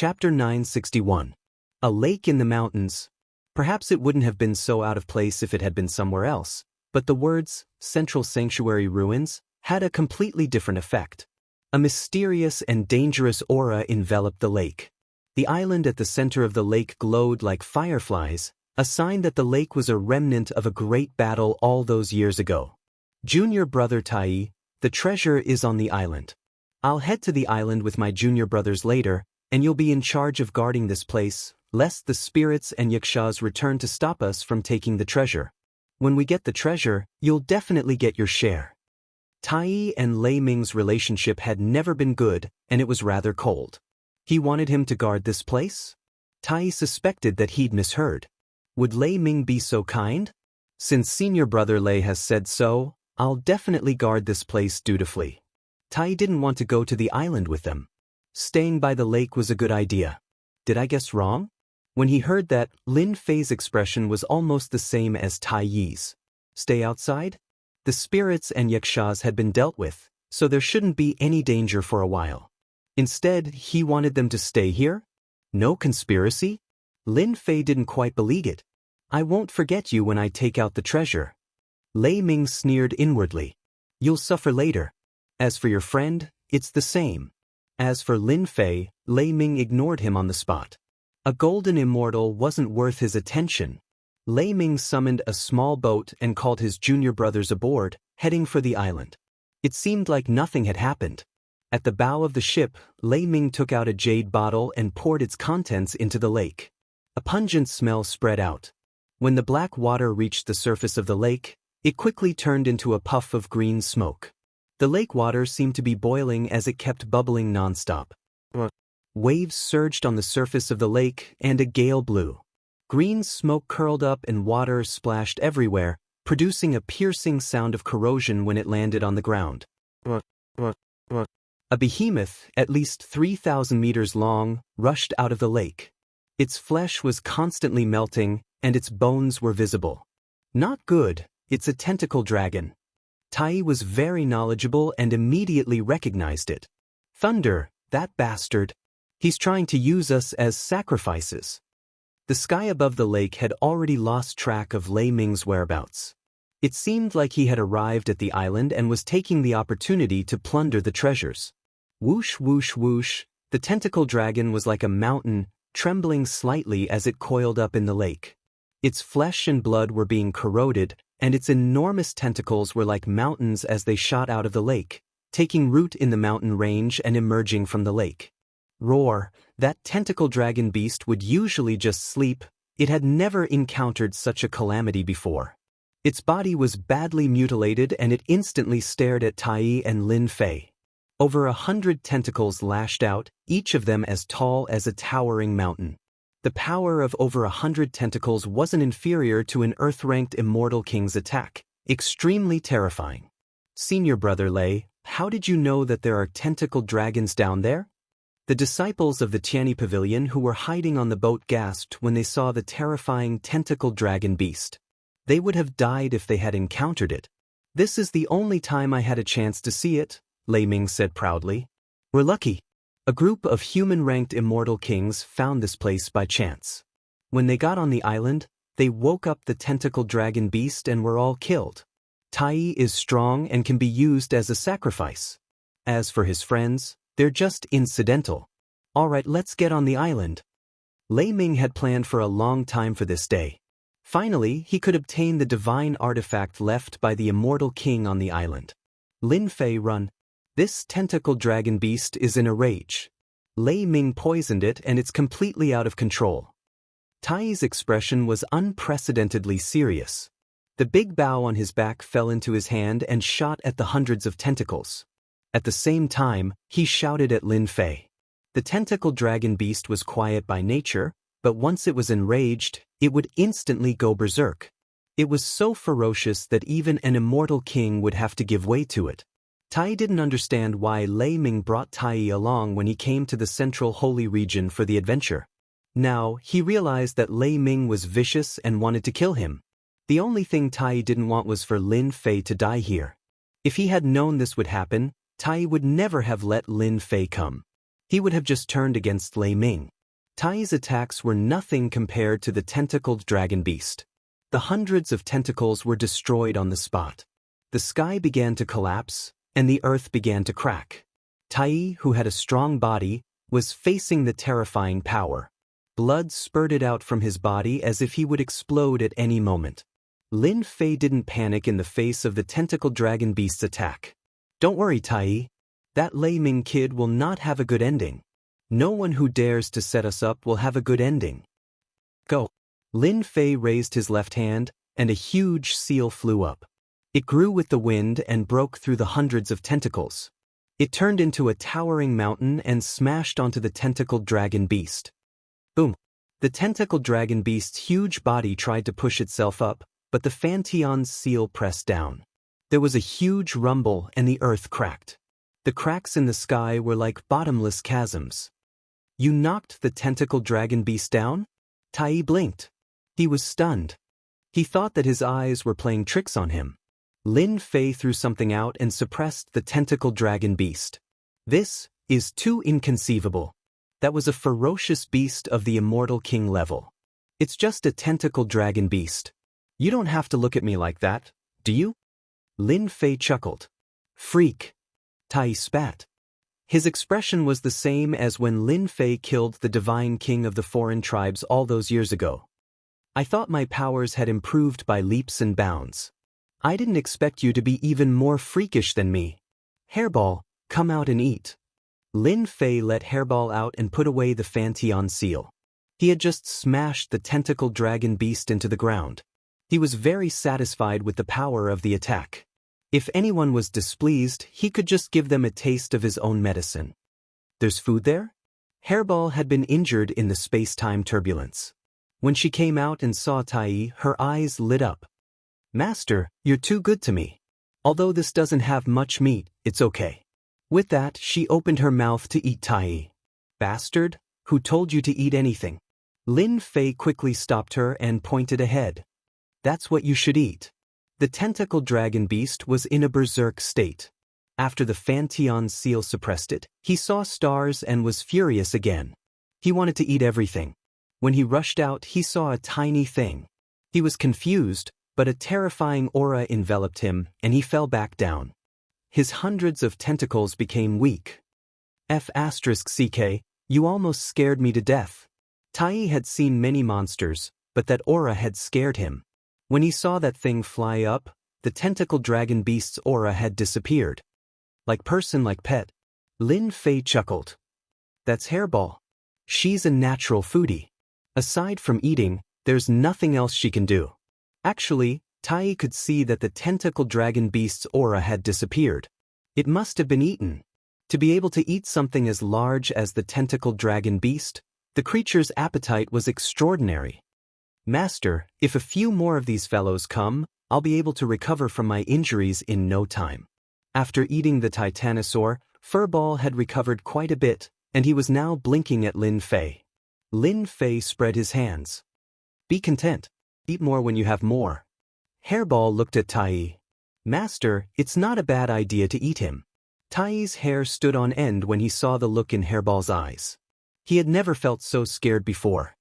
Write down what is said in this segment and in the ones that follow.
Chapter 961. A lake in the mountains. Perhaps it wouldn't have been so out of place if it had been somewhere else, but the words, Central Sanctuary Ruins, had a completely different effect. A mysterious and dangerous aura enveloped the lake. The island at the center of the lake glowed like fireflies, a sign that the lake was a remnant of a great battle all those years ago. Junior brother Tai, the treasure is on the island. I'll head to the island with my junior brothers later, and you'll be in charge of guarding this place, lest the spirits and yakshas return to stop us from taking the treasure. When we get the treasure, you'll definitely get your share. Tai and Lei Ming's relationship had never been good, and it was rather cold. He wanted him to guard this place? Tai suspected that he'd misheard. Would Lei Ming be so kind? Since senior brother Lei has said so, I'll definitely guard this place dutifully. Tai didn't want to go to the island with them. Staying by the lake was a good idea. Did I guess wrong? When he heard that, Lin Fei's expression was almost the same as Tai Yi's. Stay outside? The spirits and yakshas had been dealt with, so there shouldn't be any danger for a while. Instead, he wanted them to stay here? No conspiracy? Lin Fei didn't quite believe it. I won't forget you when I take out the treasure. Lei Ming sneered inwardly. You'll suffer later. As for your friend, it's the same. As for Lin Fei, Lei Ming ignored him on the spot. A golden immortal wasn't worth his attention. Lei Ming summoned a small boat and called his junior brothers aboard, heading for the island. It seemed like nothing had happened. At the bow of the ship, Lei Ming took out a jade bottle and poured its contents into the lake. A pungent smell spread out. When the black water reached the surface of the lake, it quickly turned into a puff of green smoke. The lake water seemed to be boiling as it kept bubbling nonstop. Waves surged on the surface of the lake and a gale blew. Green smoke curled up and water splashed everywhere, producing a piercing sound of corrosion when it landed on the ground. A behemoth, at least 3,000 meters long, rushed out of the lake. Its flesh was constantly melting, and its bones were visible. Not good, it's a tentacle dragon. Tai was very knowledgeable and immediately recognized it. Thunder, that bastard. He's trying to use us as sacrifices. The sky above the lake had already lost track of Lei Ming's whereabouts. It seemed like he had arrived at the island and was taking the opportunity to plunder the treasures. Whoosh whoosh whoosh, the tentacle dragon was like a mountain, trembling slightly as it coiled up in the lake. Its flesh and blood were being corroded, and its enormous tentacles were like mountains as they shot out of the lake, taking root in the mountain range and emerging from the lake. Roar, that tentacle dragon beast would usually just sleep. It had never encountered such a calamity before. Its body was badly mutilated and it instantly stared at Tai and Lin Fei. Over 100 tentacles lashed out, each of them as tall as a towering mountain. The power of over 100 tentacles wasn't inferior to an Earth-ranked immortal king's attack. Extremely terrifying. Senior brother Lei, how did you know that there are tentacled dragons down there? The disciples of the Tianyi Pavilion who were hiding on the boat gasped when they saw the terrifying tentacled dragon beast. They would have died if they had encountered it. This is the only time I had a chance to see it, Lei Ming said proudly. We're lucky. A group of human-ranked immortal kings found this place by chance. When they got on the island, they woke up the tentacled dragon beast and were all killed. Tai is strong and can be used as a sacrifice. As for his friends, they're just incidental. All right, let's get on the island. Lei Ming had planned for a long time for this day. Finally, he could obtain the divine artifact left by the immortal king on the island. Lin Fei, run. This tentacled dragon beast is in a rage. Lei Ming poisoned it and it's completely out of control. Tai's expression was unprecedentedly serious. The big bow on his back fell into his hand and shot at the hundreds of tentacles. At the same time, he shouted at Lin Fei. The tentacled dragon beast was quiet by nature, but once it was enraged, it would instantly go berserk. It was so ferocious that even an immortal king would have to give way to it. Tai didn't understand why Lei Ming brought Tai along when he came to the central holy region for the adventure. Now, he realized that Lei Ming was vicious and wanted to kill him. The only thing Tai didn't want was for Lin Fei to die here. If he had known this would happen, Tai would never have let Lin Fei come. he would have just turned against Lei Ming. Tai's attacks were nothing compared to the tentacled dragon beast. The hundreds of tentacles were destroyed on the spot. The sky began to collapse, and the earth began to crack. Tai, who had a strong body, was facing the terrifying power. Blood spurted out from his body as if he would explode at any moment. Lin Fei didn't panic in the face of the tentacled dragon beast's attack. Don't worry, Tai. That Lei Ming kid will not have a good ending. No one who dares to set us up will have a good ending. Go. Lin Fei raised his left hand, and a huge seal flew up. It grew with the wind and broke through the hundreds of tentacles. It turned into a towering mountain and smashed onto the tentacled dragon beast. Boom! The tentacled dragon beast's huge body tried to push itself up, but the Fantion's seal pressed down. There was a huge rumble and the earth cracked. The cracks in the sky were like bottomless chasms. You knocked the tentacled dragon beast down? Tai blinked. He was stunned. He thought that his eyes were playing tricks on him. Lin Fei threw something out and suppressed the tentacled dragon beast. This is too inconceivable. That was a ferocious beast of the immortal king level. It's just a tentacled dragon beast. You don't have to look at me like that, do you? Lin Fei chuckled. Freak. Tai spat. His expression was the same as when Lin Fei killed the divine king of the foreign tribes all those years ago. I thought my powers had improved by leaps and bounds. I didn't expect you to be even more freakish than me. Hairball, come out and eat. Lin Fei let Hairball out and put away the Fantion seal. He had just smashed the tentacled dragon beast into the ground. He was very satisfied with the power of the attack. If anyone was displeased, he could just give them a taste of his own medicine. There's food there? Hairball had been injured in the space-time turbulence. When she came out and saw Tai, her eyes lit up. Master, you're too good to me. Although this doesn't have much meat, it's okay. With that, she opened her mouth to eat Tai. Bastard, who told you to eat anything? Lin Fei quickly stopped her and pointed ahead. That's what you should eat. The tentacled dragon beast was in a berserk state. After the Fantion seal suppressed it, he saw stars and was furious again. He wanted to eat everything. When he rushed out, he saw a tiny thing. He was confused, but a terrifying aura enveloped him, and he fell back down. His hundreds of tentacles became weak. F***CK, you almost scared me to death. Tai had seen many monsters, but that aura had scared him. When he saw that thing fly up, the tentacled dragon beast's aura had disappeared. Like person like pet. Lin Fei chuckled. That's Hairball. She's a natural foodie. Aside from eating, there's nothing else she can do. Actually, Tai could see that the tentacled dragon beast's aura had disappeared. It must have been eaten. To be able to eat something as large as the tentacled dragon beast, the creature's appetite was extraordinary. Master, if a few more of these fellows come, I'll be able to recover from my injuries in no time. After eating the titanosaur, Furball had recovered quite a bit, and he was now blinking at Lin Fei. Lin Fei spread his hands. Be content. Eat more when you have more. Hairball looked at Tai. Master, it's not a bad idea to eat him. Tai's hair stood on end when he saw the look in Hairball's eyes. He had never felt so scared before.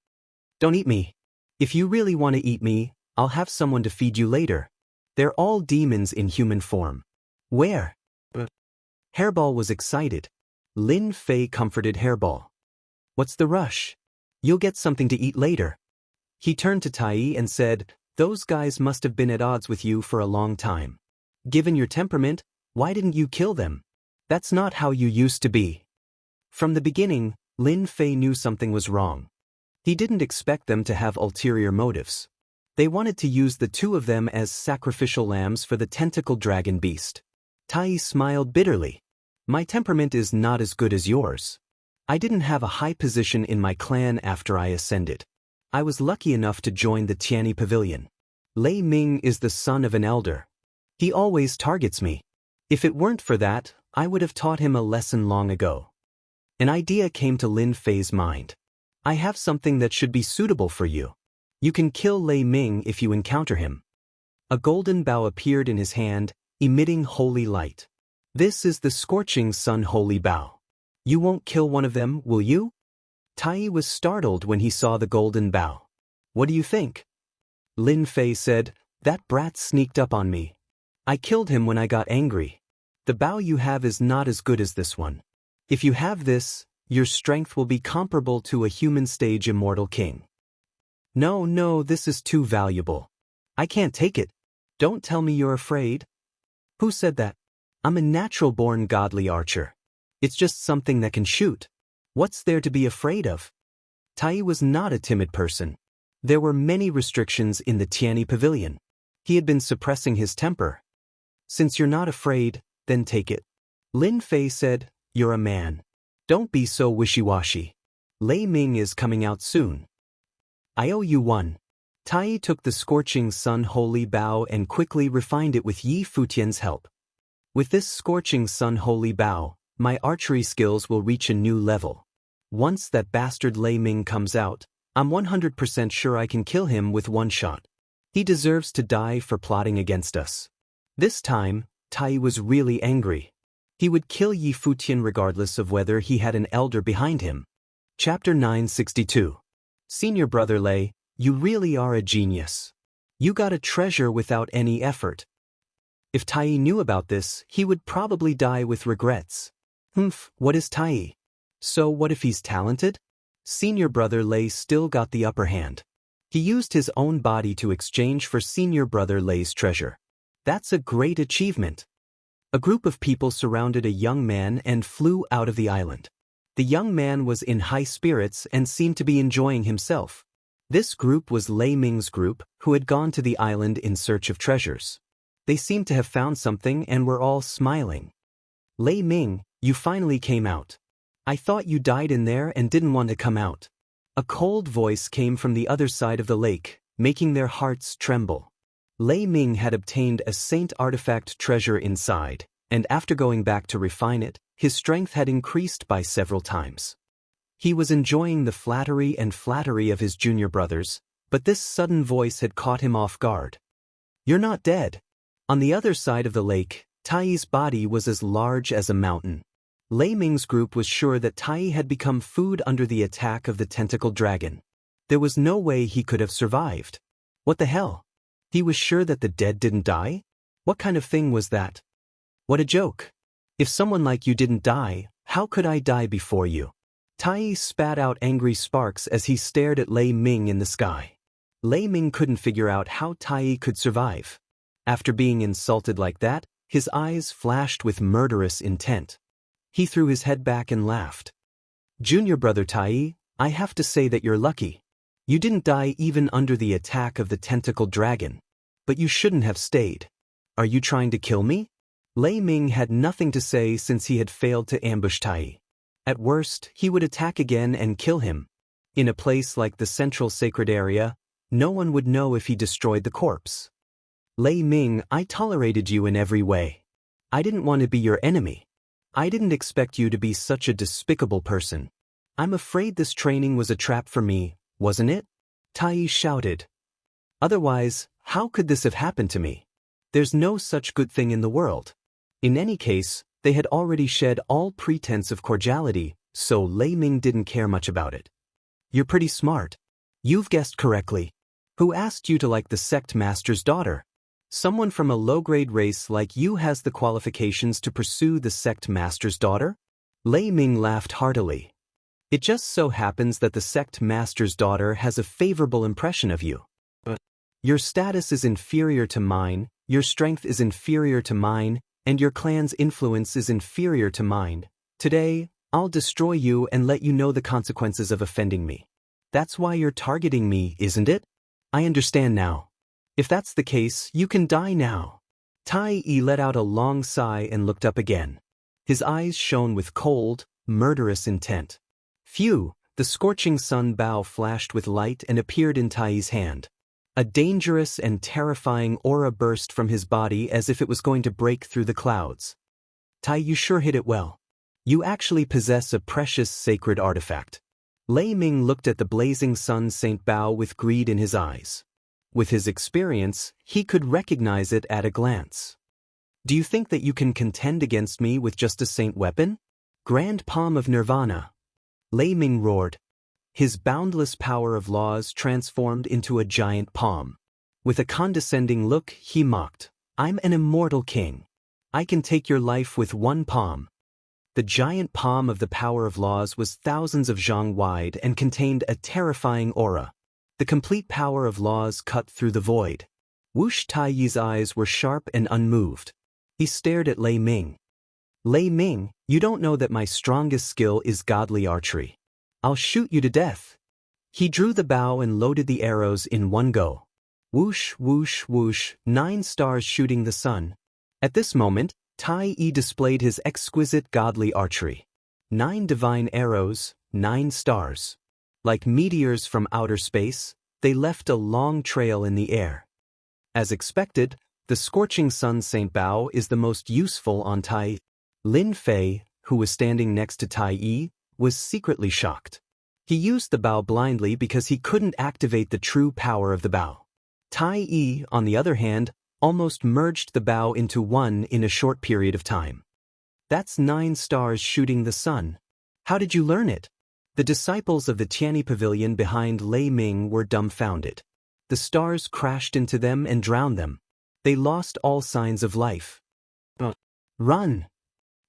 Don't eat me. If you really want to eat me, I'll have someone to feed you later. They're all demons in human form. Where? Hairball was excited. Lin Fei comforted Hairball. What's the rush? You'll get something to eat later. He turned to Tai and said, those guys must have been at odds with you for a long time. Given your temperament, why didn't you kill them? That's not how you used to be. From the beginning, Lin Fei knew something was wrong. He didn't expect them to have ulterior motives. They wanted to use the two of them as sacrificial lambs for the tentacled dragon beast. Tai smiled bitterly. My temperament is not as good as yours. I didn't have a high position in my clan after I ascended. I was lucky enough to join the Tianyi Pavilion. Lei Ming is the son of an elder. He always targets me. If it weren't for that, I would have taught him a lesson long ago. An idea came to Lin Fei's mind. I have something that should be suitable for you. You can kill Lei Ming if you encounter him. A golden bow appeared in his hand, emitting holy light. This is the Scorching Sun Holy Bow. You won't kill one of them, will you? Tai was startled when he saw the golden bow. What do you think? Lin Fei said, that brat sneaked up on me. I killed him when I got angry. The bow you have is not as good as this one. If you have this, your strength will be comparable to a human stage immortal king. No, this is too valuable. I can't take it. Don't tell me you're afraid. Who said that? I'm a natural-born godly archer. It's just something that can shoot. What's there to be afraid of? Tai was not a timid person. There were many restrictions in the Tianyi pavilion. He had been suppressing his temper. Since you're not afraid, then take it. Lin Fei said, you're a man. Don't be so wishy-washy. Lei Ming is coming out soon. I owe you one. Tai took the scorching sun holy bow and quickly refined it with Yi Futian's help. With this scorching sun holy bow, my archery skills will reach a new level. Once that bastard Lei Ming comes out, I'm 100% sure I can kill him with one shot. He deserves to die for plotting against us. This time, Tai was really angry. He would kill Yi Futian regardless of whether he had an elder behind him. Chapter 962. Senior Brother Lei, you really are a genius. You got a treasure without any effort. If Tai knew about this, he would probably die with regrets. What is Tai? So what if he's talented? Senior Brother Lei still got the upper hand. He used his own body to exchange for Senior Brother Lei's treasure. That's a great achievement. A group of people surrounded a young man and flew out of the island. The young man was in high spirits and seemed to be enjoying himself. This group was Lei Ming's group, who had gone to the island in search of treasures. They seemed to have found something and were all smiling. Lei Ming, you finally came out. I thought you died in there and didn't want to come out. A cold voice came from the other side of the lake, making their hearts tremble. Lei Ming had obtained a saint artifact treasure inside, and after going back to refine it, his strength had increased by several times. He was enjoying the flattery of his junior brothers, but this sudden voice had caught him off guard. You're not dead. On the other side of the lake, Tai's body was as large as a mountain. Lei Ming's group was sure that Tai had become food under the attack of the tentacled dragon. There was no way he could have survived. What the hell? He was sure that the dead didn't die? What kind of thing was that? What a joke. If someone like you didn't die, how could I die before you? Tai spat out angry sparks as he stared at Lei Ming in the sky. Lei Ming couldn't figure out how Tai could survive. After being insulted like that, his eyes flashed with murderous intent. He threw his head back and laughed. Junior Brother Tai, I have to say that you're lucky. You didn't die even under the attack of the tentacled dragon. But you shouldn't have stayed. Are you trying to kill me? Lei Ming had nothing to say since he had failed to ambush Tai. At worst, he would attack again and kill him. In a place like the central sacred area, no one would know if he destroyed the corpse. Lei Ming, I tolerated you in every way. I didn't want to be your enemy. I didn't expect you to be such a despicable person. I'm afraid this training was a trap for me, wasn't it? Tai shouted. Otherwise, how could this have happened to me? There's no such good thing in the world. In any case, they had already shed all pretense of cordiality, so Lei Ming didn't care much about it. You're pretty smart. You've guessed correctly. Who asked you to like the sect master's daughter? Someone from a low-grade race like you has the qualifications to pursue the sect master's daughter? Lei Ming laughed heartily. It just so happens that the sect master's daughter has a favorable impression of you. But your status is inferior to mine, your strength is inferior to mine, and your clan's influence is inferior to mine. Today, I'll destroy you and let you know the consequences of offending me. That's why you're targeting me, isn't it? I understand now. If that's the case, you can die now. Tai let out a long sigh and looked up again. His eyes shone with cold, murderous intent. Phew, the scorching sun bow flashed with light and appeared in Tai's hand. A dangerous and terrifying aura burst from his body as if it was going to break through the clouds. Tai, you sure hit it well. You actually possess a precious sacred artifact. Lei Ming looked at the blazing sun saint bow with greed in his eyes. With his experience, he could recognize it at a glance. Do you think that you can contend against me with just a saint weapon? Grand palm of nirvana. Lei Ming roared. His boundless power of laws transformed into a giant palm. With a condescending look, he mocked. I'm an immortal king. I can take your life with one palm. The giant palm of the power of laws was thousands of zhang wide and contained a terrifying aura. The complete power of laws cut through the void. Wush Taiyi's eyes were sharp and unmoved. He stared at Lei Ming. Lei Ming, you don't know that my strongest skill is godly archery. I'll shoot you to death. He drew the bow and loaded the arrows in one go. Whoosh, whoosh, whoosh, 9 stars shooting the sun. At this moment, Tai Yi displayed his exquisite godly archery. 9 divine arrows, 9 stars. Like meteors from outer space, they left a long trail in the air. As expected, the scorching sun Saint Bao is the most useful on Tai Yi. Lin Fei, who was standing next to Tai Yi, was secretly shocked. He used the bow blindly because he couldn't activate the true power of the bow. Tai Yi, on the other hand, almost merged the bow into one in a short period of time. That's 9 stars shooting the sun. How did you learn it? The disciples of the Tianyi Pavilion behind Lei Ming were dumbfounded. The stars crashed into them and drowned them. They lost all signs of life. Run!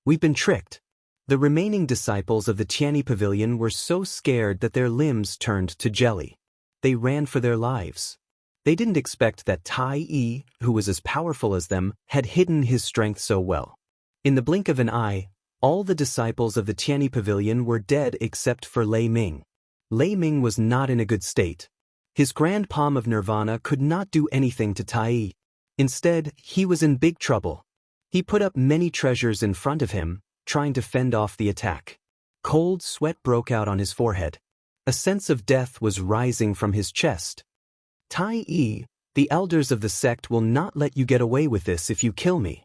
We've been tricked. The remaining disciples of the Tianyi Pavilion were so scared that their limbs turned to jelly. They ran for their lives. They didn't expect that Tai Yi, who was as powerful as them, had hidden his strength so well. In the blink of an eye, all the disciples of the Tianyi Pavilion were dead except for Lei Ming. Lei Ming was not in a good state. His grand palm of nirvana could not do anything to Tai Yi. Instead, he was in big trouble. He put up many treasures in front of him, trying to fend off the attack. Cold sweat broke out on his forehead. A sense of death was rising from his chest. Tai Yi, the elders of the sect will not let you get away with this if you kill me.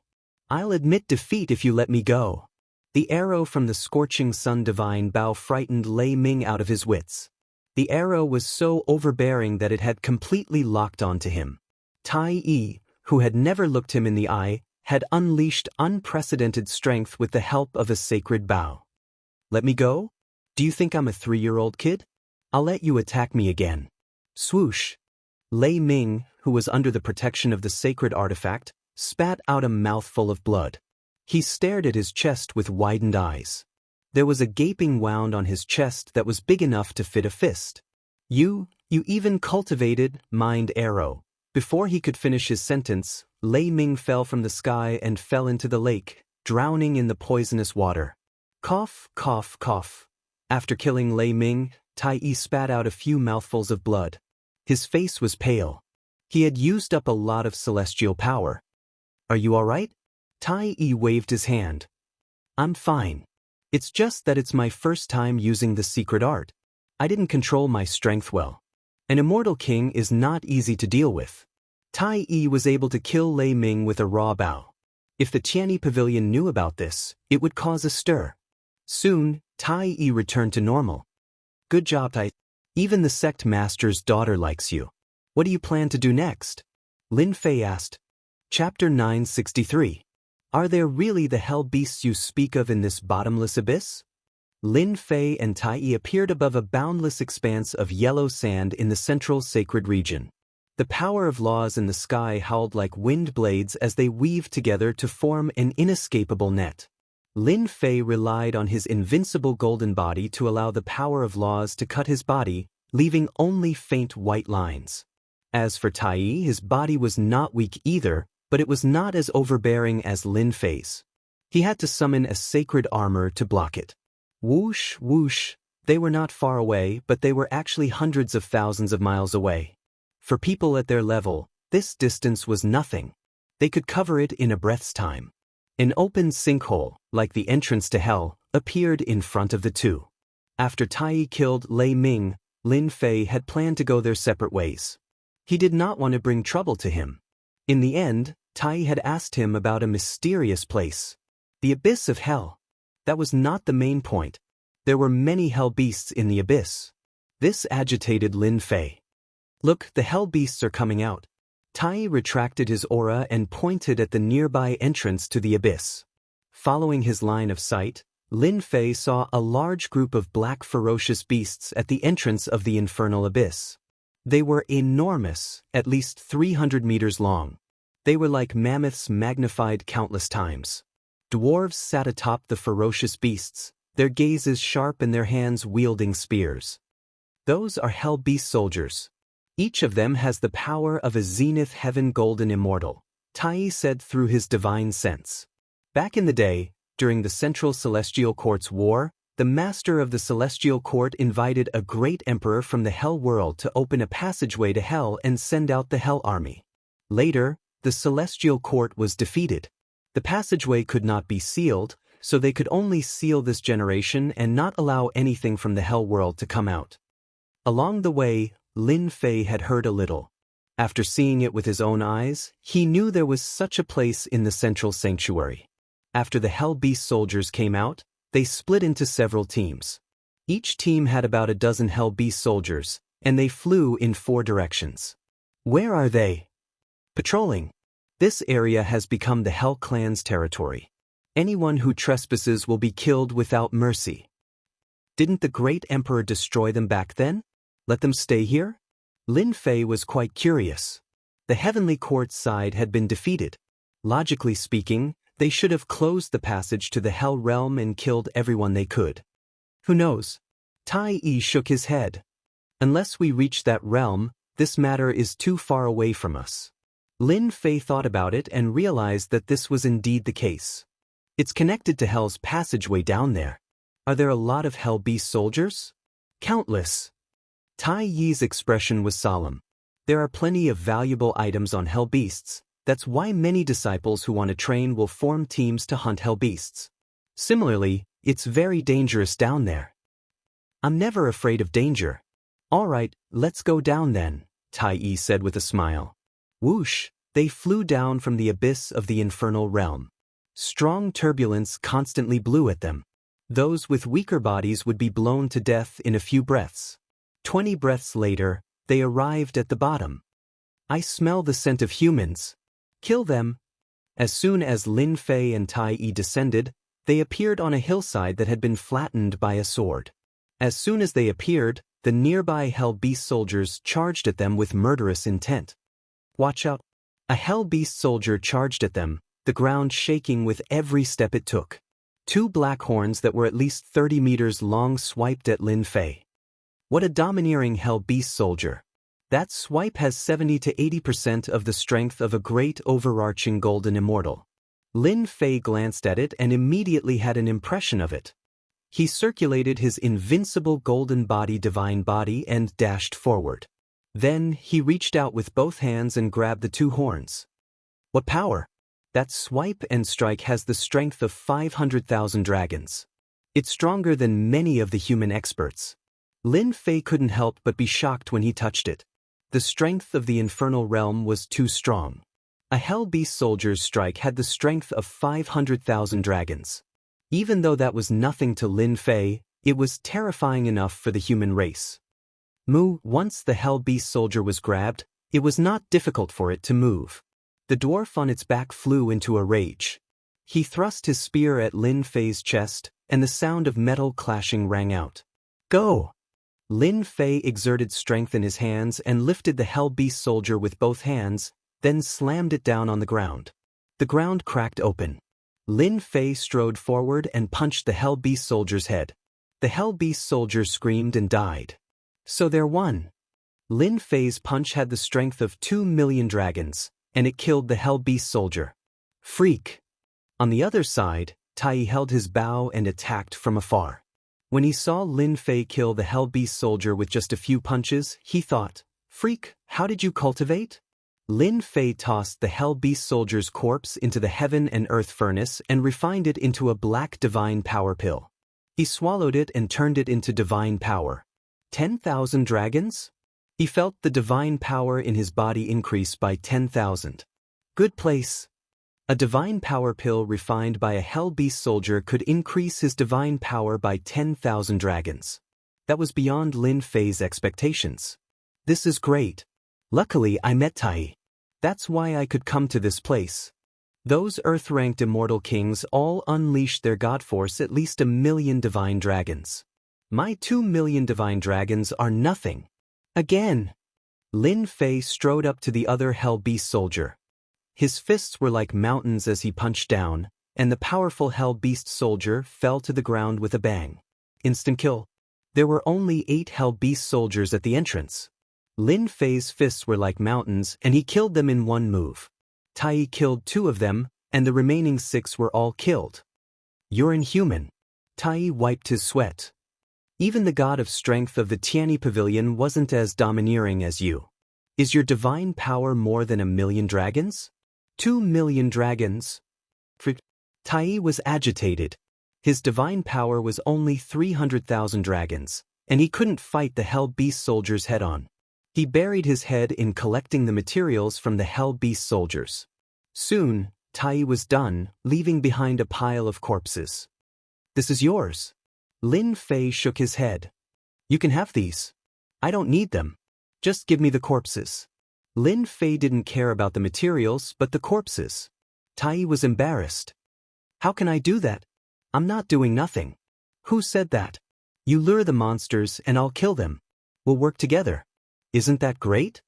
I'll admit defeat if you let me go. The arrow from the scorching sun divine bow frightened Lei Ming out of his wits. The arrow was so overbearing that it had completely locked onto him. Tai Yi, who had never looked him in the eye, had unleashed unprecedented strength with the help of a sacred bow. Let me go? Do you think I'm a 3-year-old kid? I'll let you attack me again. Swoosh! Lei Ming, who was under the protection of the sacred artifact, spat out a mouthful of blood. He stared at his chest with widened eyes. There was a gaping wound on his chest that was big enough to fit a fist. You even cultivated mind arrow. Before he could finish his sentence, Lei Ming fell from the sky and fell into the lake, drowning in the poisonous water. Cough, cough, cough. After killing Lei Ming, Tai Yi spat out a few mouthfuls of blood. His face was pale. He had used up a lot of celestial power. Are you all right? Tai Yi waved his hand. I'm fine. It's just that it's my first time using the secret art. I didn't control my strength well. An immortal king is not easy to deal with. Tai Yi was able to kill Lei Ming with a raw bow. If the Tianyi Pavilion knew about this, it would cause a stir. Soon, Tai Yi returned to normal. Good job, Tai. Even the sect master's daughter likes you. What do you plan to do next? Lin Fei asked. Chapter 963. Are there really the hell beasts you speak of in this bottomless abyss? Lin Fei and Tai Yi appeared above a boundless expanse of yellow sand in the central sacred region. The power of laws in the sky howled like wind blades as they weaved together to form an inescapable net. Lin Fei relied on his invincible golden body to allow the power of laws to cut his body, leaving only faint white lines. As for Tai Yi, his body was not weak either, but it was not as overbearing as Lin Fei's. He had to summon a sacred armor to block it. Whoosh, whoosh. They were not far away, but they were actually hundreds of thousands of miles away. For people at their level, this distance was nothing. They could cover it in a breath's time. An open sinkhole, like the entrance to hell, appeared in front of the two. After Tai Yi killed Lei Ming, Lin Fei had planned to go their separate ways. He did not want to bring trouble to him. In the end, Tai Yi had asked him about a mysterious place. The abyss of hell. That was not the main point. There were many hell beasts in the abyss. This agitated Lin Fei. Look, the hell beasts are coming out. Tai Yi retracted his aura and pointed at the nearby entrance to the abyss. Following his line of sight, Lin Fei saw a large group of black ferocious beasts at the entrance of the infernal abyss. They were enormous, at least 300 meters long. They were like mammoths magnified countless times. Dwarves sat atop the ferocious beasts, their gazes sharp and their hands wielding spears. Those are hell beast soldiers. Each of them has the power of a zenith heaven golden immortal, Tai said through his divine sense. Back in the day, during the Central Celestial Court's war, the master of the Celestial Court invited a great emperor from the Hell world to open a passageway to Hell and send out the Hell army. Later, the Celestial Court was defeated. The passageway could not be sealed, so they could only seal this generation and not allow anything from the Hell world to come out. Along the way, Lin Fei had heard a little. After seeing it with his own eyes, he knew there was such a place in the Central Sanctuary. After the Hell Beast soldiers came out, they split into several teams. Each team had about a dozen Hell Beast soldiers, and they flew in 4 directions. Where are they? Patrolling. This area has become the Hell Clan's territory. Anyone who trespasses will be killed without mercy. Didn't the great emperor destroy them back then? Let them stay here? Lin Fei was quite curious. The heavenly court's side had been defeated. Logically speaking, they should have closed the passage to the Hell realm and killed everyone they could. Who knows? Tai Yi shook his head. Unless we reach that realm, this matter is too far away from us. Lin Fei thought about it and realized that this was indeed the case. It's connected to Hell's passageway down there. Are there a lot of Hell Beast soldiers? Countless. Tai Yi's expression was solemn. There are plenty of valuable items on Hell Beasts. That's why many disciples who want to train will form teams to hunt Hell Beasts. Similarly, it's very dangerous down there. I'm never afraid of danger. All right, let's go down then, Tai Yi said with a smile. Whoosh, they flew down from the abyss of the infernal realm. Strong turbulence constantly blew at them. Those with weaker bodies would be blown to death in a few breaths. 20 breaths later, they arrived at the bottom. I smell the scent of humans. Kill them. As soon as Lin Fei and Tai Yi descended, they appeared on a hillside that had been flattened by a sword. As soon as they appeared, the nearby Hell Beast soldiers charged at them with murderous intent. Watch out! A Hell Beast soldier charged at them, the ground shaking with every step it took. 2 black horns that were at least 30 meters long swiped at Lin Fei. What a domineering Hell Beast soldier! That swipe has 70 to 80% of the strength of a great overarching golden immortal. Lin Fei glanced at it and immediately had an impression of it. He circulated his invincible golden body divine body and dashed forward. Then he reached out with both hands and grabbed the 2 horns. What power! That swipe and strike has the strength of 500,000 dragons. It's stronger than many of the human experts. Lin Fei couldn't help but be shocked when he touched it. The strength of the infernal realm was too strong. A Hell Beast soldier's strike had the strength of 500,000 dragons. Even though that was nothing to Lin Fei, it was terrifying enough for the human race. Once the Hell Beast soldier was grabbed, it was not difficult for it to move. The dwarf on its back flew into a rage. He thrust his spear at Lin Fei's chest, and the sound of metal clashing rang out. Go! Lin Fei exerted strength in his hands and lifted the Hell Beast soldier with both hands, then slammed it down on the ground. The ground cracked open. Lin Fei strode forward and punched the Hell Beast soldier's head. The Hell Beast soldier screamed and died. So there won. Lin Fei's punch had the strength of 2 million dragons, and it killed the Hell Beast soldier. Freak! On the other side, Tai held his bow and attacked from afar. When he saw Lin Fei kill the Hell Beast soldier with just a few punches, he thought, Freak, how did you cultivate? Lin Fei tossed the Hell Beast soldier's corpse into the heaven and earth furnace and refined it into a black divine power pill. He swallowed it and turned it into divine power. 10,000 dragons? He felt the divine power in his body increase by 10,000. Good place. A divine power pill refined by a Hell Beast soldier could increase his divine power by 10,000 dragons. That was beyond Lin Fei's expectations. This is great. Luckily I met Tai. That's why I could come to this place. Those Earth-ranked immortal kings all unleashed their god force at least 1,000,000 divine dragons. My 2,000,000 divine dragons are nothing. Again. Lin Fei strode up to the other Hell Beast soldier. His fists were like mountains as he punched down, and the powerful Hell Beast soldier fell to the ground with a bang. Instant kill. There were only 8 Hell Beast soldiers at the entrance. Lin Fei's fists were like mountains and he killed them in one move. Tai killed 2 of them, and the remaining 6 were all killed. You're inhuman. Tai wiped his sweat. Even the god of strength of the Tianyi Pavilion wasn't as domineering as you. Is your divine power more than 1,000,000 dragons? 2,000,000 dragons? Tai was agitated. His divine power was only 300,000 dragons, and he couldn't fight the Hell Beast soldiers head-on. He buried his head in collecting the materials from the Hell Beast soldiers. Soon, Tai was done, leaving behind a pile of corpses. This is yours. Lin Fei shook his head. You can have these. I don't need them. Just give me the corpses. Lin Fei didn't care about the materials but the corpses. Tai was embarrassed. How can I do that? I'm not doing nothing. Who said that? You lure the monsters and I'll kill them. We'll work together. Isn't that great?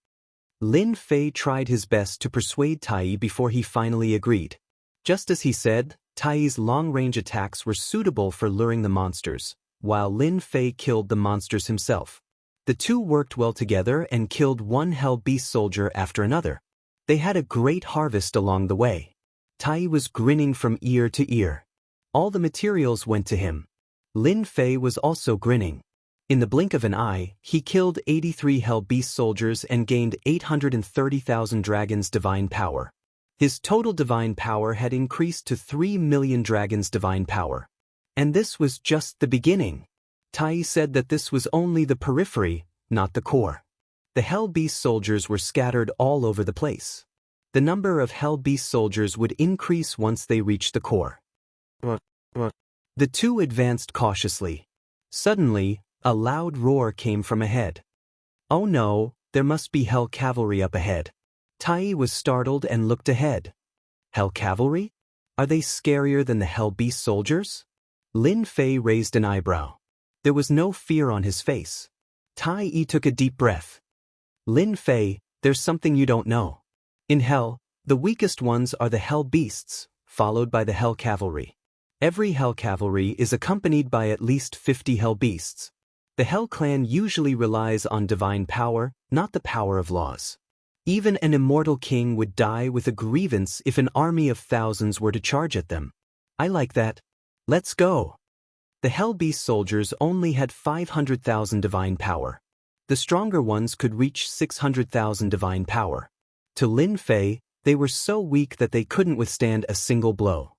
Lin Fei tried his best to persuade Tai before he finally agreed. Just as he said, Tai's long-range attacks were suitable for luring the monsters, while Lin Fei killed the monsters himself. The two worked well together and killed one Hell Beast soldier after another. They had a great harvest along the way. Tai was grinning from ear to ear. All the materials went to him. Lin Fei was also grinning. In the blink of an eye, he killed 83 Hell Beast soldiers and gained 830,000 dragons' divine power. His total divine power had increased to 3,000,000 dragons' divine power. And this was just the beginning. Tai said that this was only the periphery, not the core. The Hell Beast soldiers were scattered all over the place. The number of Hell Beast soldiers would increase once they reached the core. The two advanced cautiously. Suddenly, a loud roar came from ahead. Oh no, there must be Hell Cavalry up ahead. Tai was startled and looked ahead. Hell Cavalry? Are they scarier than the Hell Beast soldiers? Lin Fei raised an eyebrow. There was no fear on his face. Tai took a deep breath. Lin Fei, there's something you don't know. In Hell, the weakest ones are the Hell Beasts, followed by the Hell Cavalry. Every Hell Cavalry is accompanied by at least 50 Hell Beasts. The Hell Clan usually relies on divine power, not the power of laws. Even an immortal king would die with a grievance if an army of thousands were to charge at them. I like that. Let's go. The Hell Beast soldiers only had 500,000 divine power. The stronger ones could reach 600,000 divine power. To Lin Fei, they were so weak that they couldn't withstand a single blow.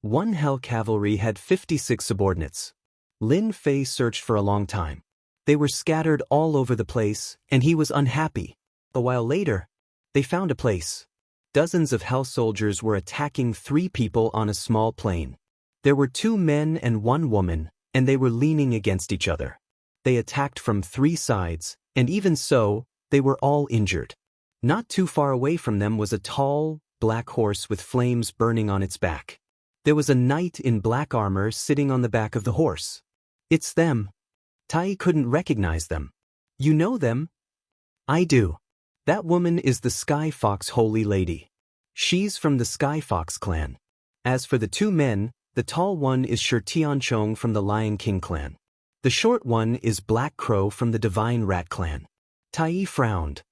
One Hell Cavalry had 56 subordinates. Lin Fei searched for a long time. They were scattered all over the place, and he was unhappy. A while later, they found a place. Dozens of Hell soldiers were attacking 3 people on a small plain. There were 2 men and 1 woman, and they were leaning against each other. They attacked from 3 sides, and even so, they were all injured. Not too far away from them was a tall, black horse with flames burning on its back. There was a knight in black armor sitting on the back of the horse. It's them. Tai couldn't recognize them. You know them? I do. That woman is the Sky Fox Holy Lady. She's from the Sky Fox clan. As for the 2 men, the tall one is Tianchong from the Lion King clan. The short one is Black Crow from the Divine Rat clan. Tai frowned.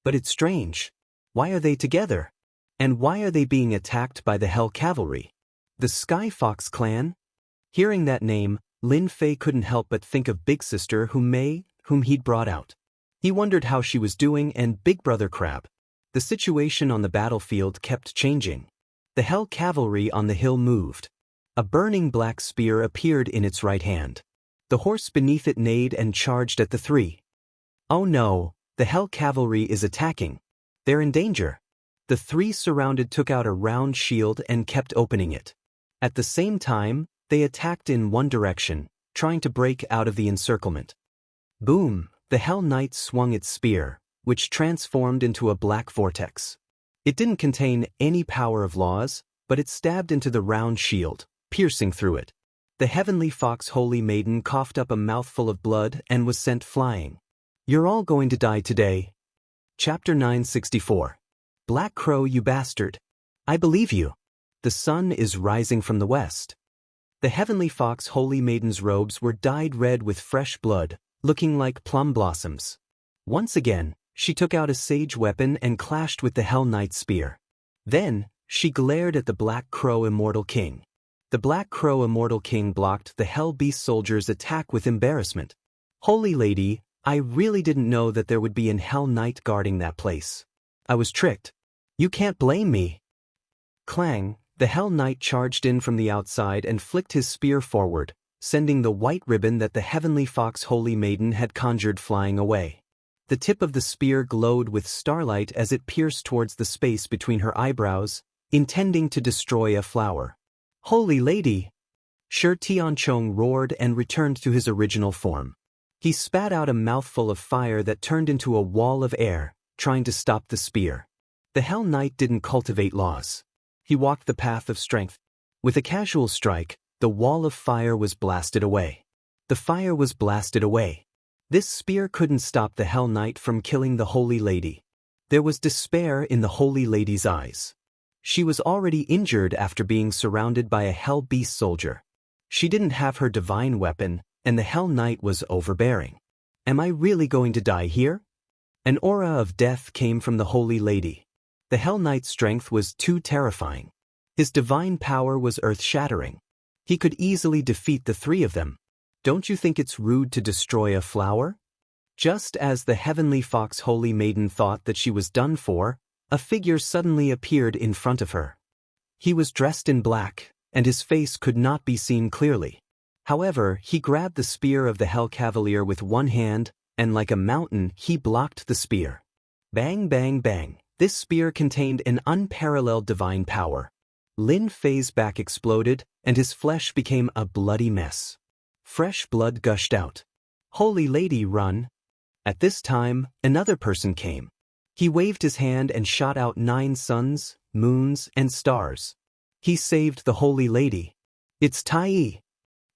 But it's strange. Why are they together? And why are they being attacked by the Hell Cavalry? The Sky Fox clan? Hearing that name, Lin Fei couldn't help but think of Big Sister whom he'd brought out. He wondered how she was doing and Big Brother Crab. The situation on the battlefield kept changing. The Hell Cavalry on the hill moved. A burning black spear appeared in its right hand. The horse beneath it neighed and charged at the 3. Oh no, the Hell Cavalry is attacking. They're in danger. The 3 surrounded took out a round shield and kept opening it. At the same time, they attacked in one direction, trying to break out of the encirclement. Boom, the Hell Knight swung its spear, which transformed into a black vortex. It didn't contain any power of laws, but it stabbed into the round shield, piercing through it. The heavenly fox holy maiden coughed up a mouthful of blood and was sent flying. You're all going to die today. Chapter 964. Black Crow, you bastard. I believe you. The sun is rising from the west. The heavenly fox holy maiden's robes were dyed red with fresh blood, looking like plum blossoms. Once again, she took out a sage weapon and clashed with the Hell Knight's spear. Then, she glared at the Black Crow Immortal King. The Black Crow Immortal King blocked the Hell Beast soldier's attack with embarrassment. Holy Lady, I really didn't know that there would be an Hell Knight guarding that place. I was tricked. You can't blame me. Clang, the Hell Knight charged in from the outside and flicked his spear forward, sending the white ribbon that the heavenly fox holy maiden had conjured flying away. The tip of the spear glowed with starlight as it pierced towards the space between her eyebrows, intending to destroy a flower. Holy Lady! Shi Tianchong roared and returned to his original form. He spat out a mouthful of fire that turned into a wall of air, trying to stop the spear. The Hell Knight didn't cultivate laws. He walked the path of strength. With a casual strike, the wall of fire was blasted away. The fire was blasted away. This spear couldn't stop the Hell Knight from killing the Holy Lady. There was despair in the Holy Lady's eyes. She was already injured after being surrounded by a Hell Beast soldier. She didn't have her divine weapon, and the Hell Knight was overbearing. Am I really going to die here? An aura of death came from the Holy Lady. The Hell Knight's strength was too terrifying. His divine power was earth-shattering. He could easily defeat the three of them. Don't you think it's rude to destroy a flower? Just as the heavenly fox holy maiden thought that she was done for, a figure suddenly appeared in front of her. He was dressed in black, and his face could not be seen clearly. However, he grabbed the spear of the Hell Cavalier with one hand, and like a mountain, he blocked the spear. Bang, bang, bang. This spear contained an unparalleled divine power. Lin Fei's back exploded, and his flesh became a bloody mess. Fresh blood gushed out. Holy Lady, run! At this time, another person came. He waved his hand and shot out 9 suns, moons, and stars. He saved the Holy Lady. It's Tai.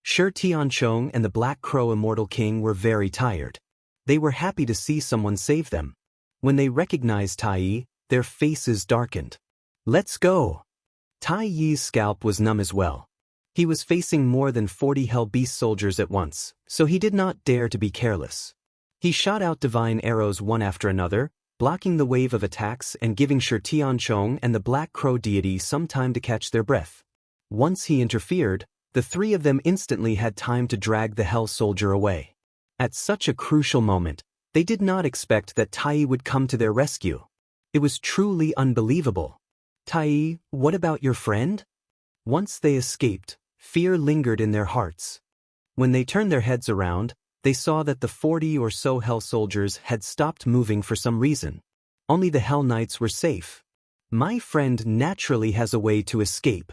Shi Tianchong and the Black Crow Immortal King were very tired. They were happy to see someone save them. When they recognized Tai, their faces darkened. Let's go! Tai Yi's scalp was numb as well. He was facing more than 40 Hell Beast soldiers at once, so he did not dare to be careless. He shot out divine arrows one after another, blocking the wave of attacks and giving Shi Tianchong and the Black Crow deity some time to catch their breath. Once he interfered, the three of them instantly had time to drag the Hell Soldier away. At such a crucial moment, they did not expect that Tai would come to their rescue. It was truly unbelievable. Tai, what about your friend? Once they escaped, fear lingered in their hearts. When they turned their heads around, they saw that the 40 or so Hell soldiers had stopped moving for some reason. Only the Hell Knights were safe. My friend naturally has a way to escape.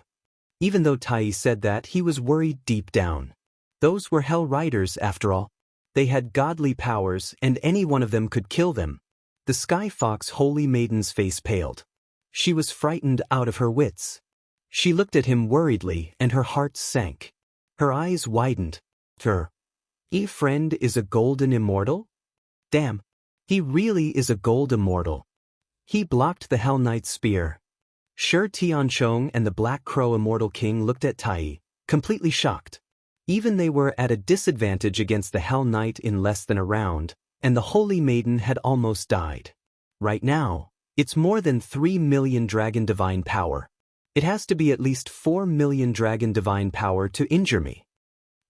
Even though Tai said that, he was worried deep down. Those were Hell Riders after all. They had godly powers and any one of them could kill them. The Sky Fox Holy Maiden's face paled. She was frightened out of her wits. She looked at him worriedly and her heart sank. Her eyes widened. Her friend is a golden immortal? Damn, he really is a gold immortal. He blocked the Hell Knight's spear. Shi Tianchong and the Black Crow Immortal King looked at Tai, completely shocked. Even they were at a disadvantage against the Hell Knight in less than a round, and the Holy Maiden had almost died. Right now, it's more than 3 million dragon divine power. It has to be at least 4 million dragon divine power to injure me.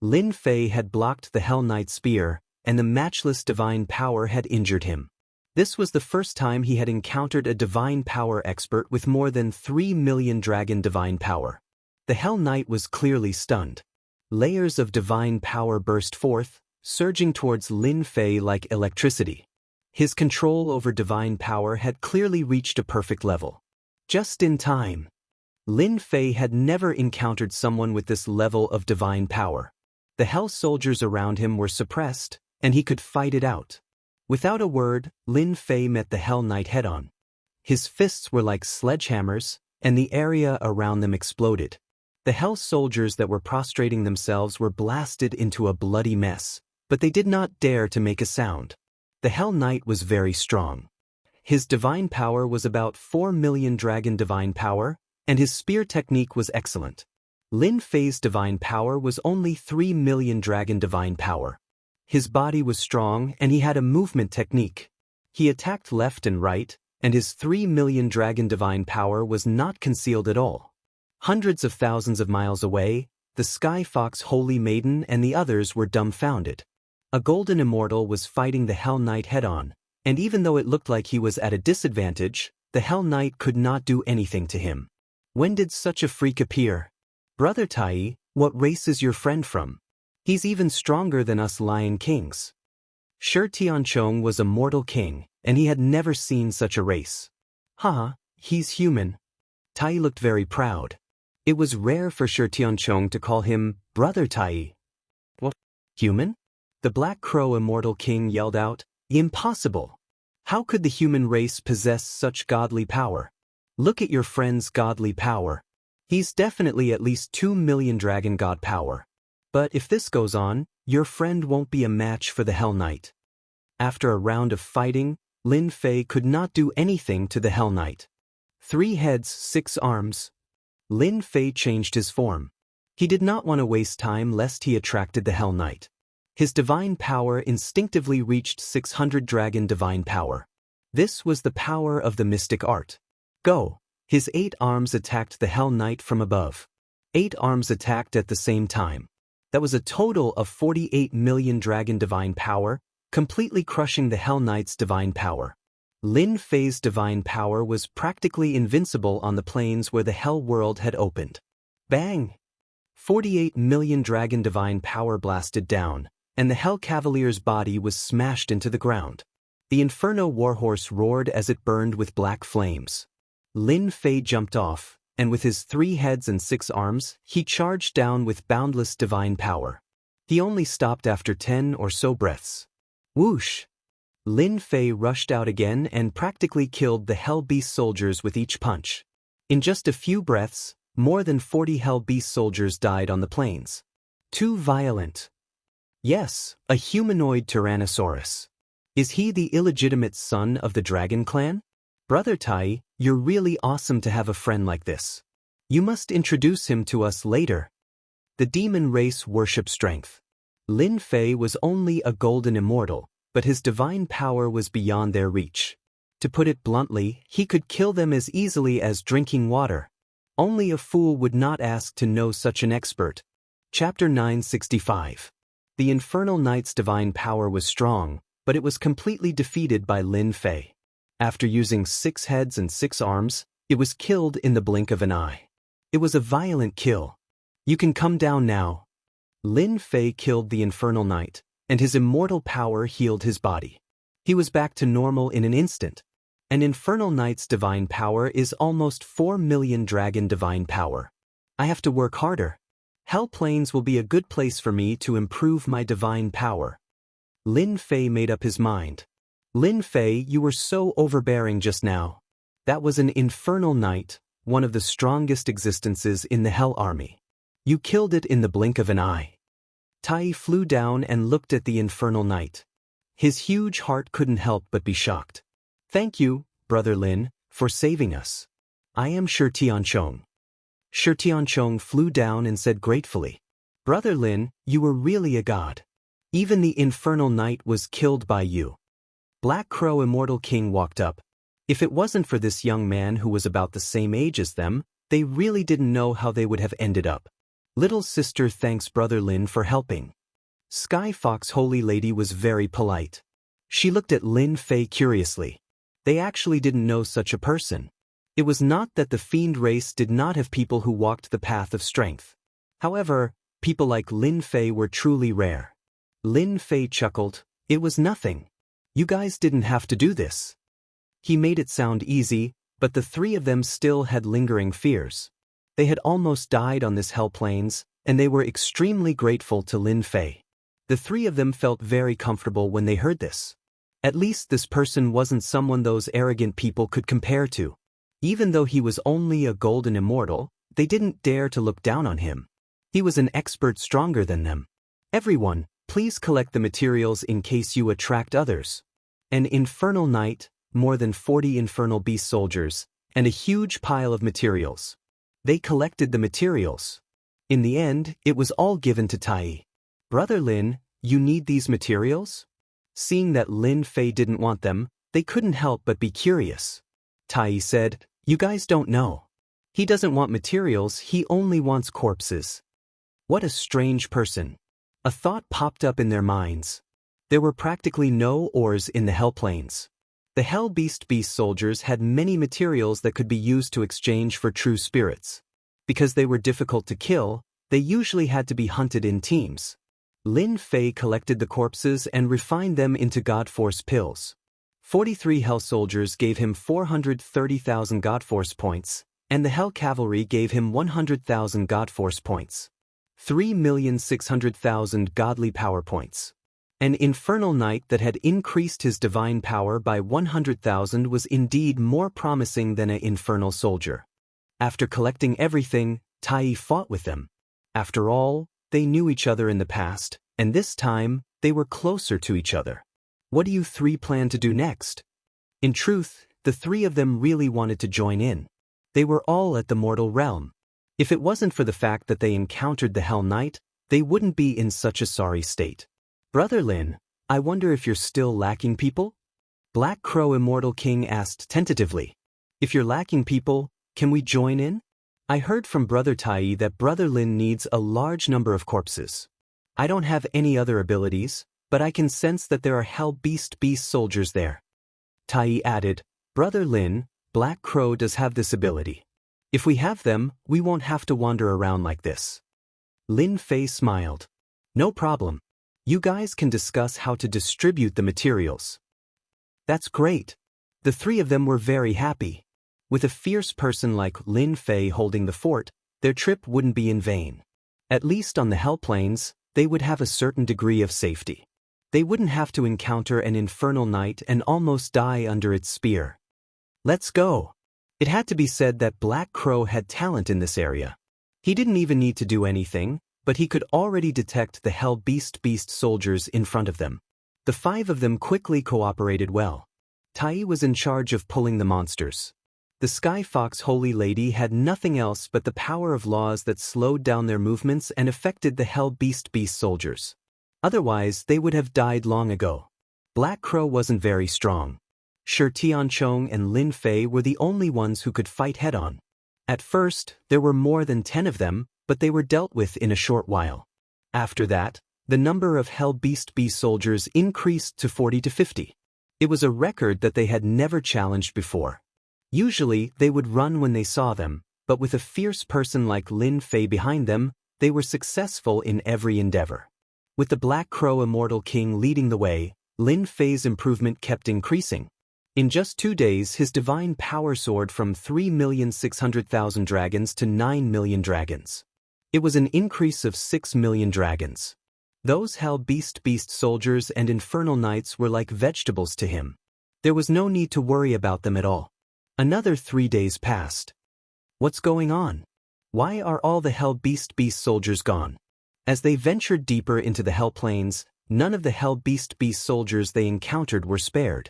Lin Fei had blocked the Hell Knight's spear, and the matchless divine power had injured him. This was the first time he had encountered a divine power expert with more than 3 million dragon divine power. The Hell Knight was clearly stunned. Layers of divine power burst forth, surging towards Lin Fei like electricity. His control over divine power had clearly reached a perfect level. Just in time. Lin Fei had never encountered someone with this level of divine power. The Hell soldiers around him were suppressed, and he could fight it out. Without a word, Lin Fei met the Hell Knight head-on. His fists were like sledgehammers, and the area around them exploded. The Hell soldiers that were prostrating themselves were blasted into a bloody mess, but they did not dare to make a sound. The Hell Knight was very strong. His divine power was about 4 million dragon divine power, and his spear technique was excellent. Lin Fei's divine power was only 3 million dragon divine power. His body was strong and he had a movement technique. He attacked left and right, and his 3 million dragon divine power was not concealed at all. Hundreds of thousands of miles away, the Sky Fox Holy Maiden and the others were dumbfounded. A golden immortal was fighting the Hell Knight head-on, and even though it looked like he was at a disadvantage, the Hell Knight could not do anything to him. When did such a freak appear? Brother Tai, what race is your friend from? He's even stronger than us Lion Kings. Shi Tianchong was a mortal king, and he had never seen such a race. Haha, he's human. Tai looked very proud. It was rare for Shi Tianchong to call him Brother Tai. What? Human? The Black Crow Immortal King yelled out, Impossible! How could the human race possess such godly power? Look at your friend's godly power. He's definitely at least 2 million dragon god power. But if this goes on, your friend won't be a match for the Hell Knight. After a round of fighting, Lin Fei could not do anything to the Hell Knight. 3 heads, 6 arms. Lin Fei changed his form. He did not want to waste time lest he attracted the Hell Knight. His divine power instinctively reached 600 dragon divine power. This was the power of the mystic art. Go! His 8 arms attacked the Hell Knight from above. 8 arms attacked at the same time. That was a total of 48 million dragon divine power, completely crushing the Hell Knight's divine power. Lin Fei's divine power was practically invincible on the plains where the Hell World had opened. Bang! 48 million dragon divine power blasted down, and the Hell Cavalier's body was smashed into the ground. The Inferno Warhorse roared as it burned with black flames. Lin Fei jumped off, and with his 3 heads and 6 arms, he charged down with boundless divine power. He only stopped after 10 or so breaths. Whoosh! Lin Fei rushed out again and practically killed the Hell Beast soldiers with each punch. In just a few breaths, more than 40 Hell Beast soldiers died on the plains. Too violent. Yes, a humanoid Tyrannosaurus. Is he the illegitimate son of the Dragon Clan? Brother Tai, you're really awesome to have a friend like this. You must introduce him to us later. The demon race worship strength. Lin Fei was only a golden immortal, but his divine power was beyond their reach. To put it bluntly, he could kill them as easily as drinking water. Only a fool would not ask to know such an expert. Chapter 965. The Infernal Knight's divine power was strong, but it was completely defeated by Lin Fei. After using 6 heads and 6 arms, it was killed in the blink of an eye. It was a violent kill. You can come down now. Lin Fei killed the Infernal Knight, and his immortal power healed his body. He was back to normal in an instant. An Infernal Knight's divine power is almost 4 million dragon divine power. I have to work harder. Hell Plains will be a good place for me to improve my divine power. Lin Fei made up his mind. Lin Fei, you were so overbearing just now. That was an Infernal Knight, one of the strongest existences in the Hell Army. You killed it in the blink of an eye. Tai flew down and looked at the Infernal Knight. His huge heart couldn't help but be shocked. Thank you, Brother Lin, for saving us. I am Shi Tianchong. Shi Tianchong flew down and said gratefully, Brother Lin, you were really a god. Even the Infernal Knight was killed by you. Black Crow Immortal King walked up. If it wasn't for this young man who was about the same age as them, they really didn't know how they would have ended up. Little sister thanks Brother Lin for helping. Sky Fox Holy Lady was very polite. She looked at Lin Fei curiously. They actually didn't know such a person. It was not that the fiend race did not have people who walked the path of strength. However, people like Lin Fei were truly rare. Lin Fei chuckled, it was nothing. You guys didn't have to do this. He made it sound easy, but the 3 of them still had lingering fears. They had almost died on this Hell Plains, and they were extremely grateful to Lin Fei. The 3 of them felt very comfortable when they heard this. At least this person wasn't someone those arrogant people could compare to. Even though he was only a golden immortal, they didn't dare to look down on him. He was an expert stronger than them. Everyone, please collect the materials in case you attract others. An infernal knight, more than 40 infernal beast soldiers, and a huge pile of materials. They collected the materials. In the end, it was all given to Tai. Brother Lin, you need these materials? Seeing that Lin Fei didn't want them, they couldn't help but be curious. Tai said, you guys don't know. He doesn't want materials, he only wants corpses. What a strange person. A thought popped up in their minds. There were practically no ores in the Hell Plains. The Hell Beast soldiers had many materials that could be used to exchange for true spirits. Because they were difficult to kill, they usually had to be hunted in teams. Lin Fei collected the corpses and refined them into God Force pills. 43 Hell soldiers gave him 430,000 God Force points, and the Hell Cavalry gave him 100,000 God Force points. 3,600,000 godly power points. An infernal knight that had increased his divine power by 100,000 was indeed more promising than an infernal soldier. After collecting everything, Tai fought with them. After all, they knew each other in the past, and this time, they were closer to each other. What do you three plan to do next? In truth, the three of them really wanted to join in. They were all at the mortal realm. If it wasn't for the fact that they encountered the Hell Knight, they wouldn't be in such a sorry state. Brother Lin, I wonder if you're still lacking people? Black Crow Immortal King asked tentatively. If you're lacking people, can we join in? I heard from Brother Tai that Brother Lin needs a large number of corpses. I don't have any other abilities, but I can sense that there are Hell Beast soldiers there. Tai added, Brother Lin, Black Crow does have this ability. If we have them, we won't have to wander around like this. Lin Fei smiled. No problem. You guys can discuss how to distribute the materials. That's great. The three of them were very happy. With a fierce person like Lin Fei holding the fort, their trip wouldn't be in vain. At least on the Hell Plains, they would have a certain degree of safety. They wouldn't have to encounter an infernal knight and almost die under its spear. Let's go. It had to be said that Black Crow had talent in this area. He didn't even need to do anything, but he could already detect the Hell Beast soldiers in front of them. The five of them quickly cooperated well. Tai was in charge of pulling the monsters. The Sky Fox Holy Lady had nothing else but the power of laws that slowed down their movements and affected the Hell Beast soldiers. Otherwise, they would have died long ago. Black Crow wasn't very strong. Shi Tianchong and Lin Fei were the only ones who could fight head-on. At first, there were more than 10 of them, but they were dealt with in a short while. After that, the number of Hell Beast soldiers increased to 40 to 50. It was a record that they had never challenged before. Usually, they would run when they saw them, but with a fierce person like Lin Fei behind them, they were successful in every endeavor. With the Black Crow Immortal King leading the way, Lin Fei's improvement kept increasing. In just 2 days, his divine power soared from 3,600,000 dragons to 9 million dragons. It was an increase of 6 million dragons. Those Hell Beast soldiers and infernal knights were like vegetables to him. There was no need to worry about them at all. Another 3 days passed. What's going on? Why are all the Hell Beast soldiers gone? As they ventured deeper into the Hell Plains, none of the Hell Beast soldiers they encountered were spared.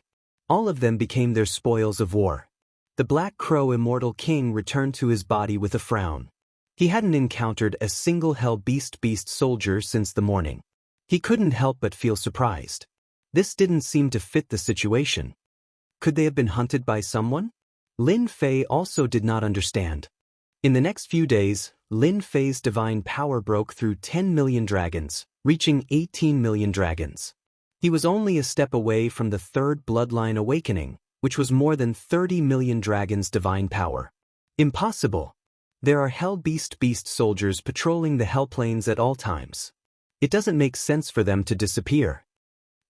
All of them became their spoils of war. The Black Crow Immortal King returned to his body with a frown. He hadn't encountered a single Hell Beast soldier since the morning. He couldn't help but feel surprised. This didn't seem to fit the situation. Could they have been hunted by someone? Lin Fei also did not understand. In the next few days, Lin Fei's divine power broke through 10 million dragons, reaching 18 million dragons. He was only a step away from the third bloodline awakening, which was more than 30 million dragons' divine power. Impossible. There are Hell Beast soldiers patrolling the Hell Plains at all times. It doesn't make sense for them to disappear.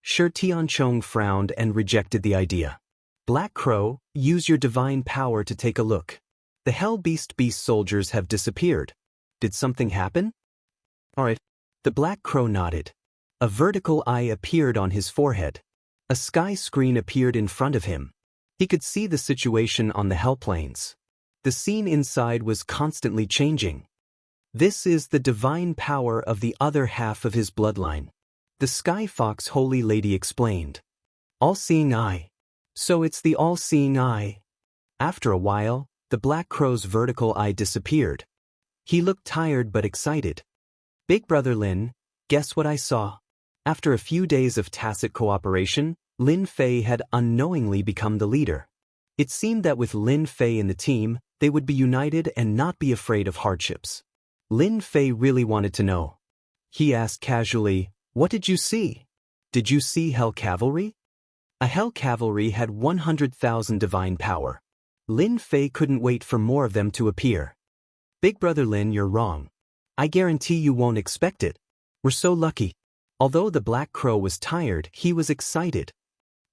Shi Tianchong frowned and rejected the idea. Black Crow, use your divine power to take a look. The Hell Beast soldiers have disappeared. Did something happen? Alright. The Black Crow nodded. A vertical eye appeared on his forehead. A sky screen appeared in front of him. He could see the situation on the Hell Plains. The scene inside was constantly changing. This is the divine power of the other half of his bloodline. The Sky Fox Holy Lady explained. All-seeing eye. So it's the all-seeing eye. After a while, the Black Crow's vertical eye disappeared. He looked tired but excited. Big Brother Lin, guess what I saw? After a few days of tacit cooperation, Lin Fei had unknowingly become the leader. It seemed that with Lin Fei in the team, they would be united and not be afraid of hardships. Lin Fei really wanted to know. He asked casually, "What did you see? Did you see Hell Cavalry?" A Hell Cavalry had 100,000 divine power. Lin Fei couldn't wait for more of them to appear. Big Brother Lin, you're wrong. I guarantee you won't expect it. We're so lucky. Although the Black Crow was tired, he was excited.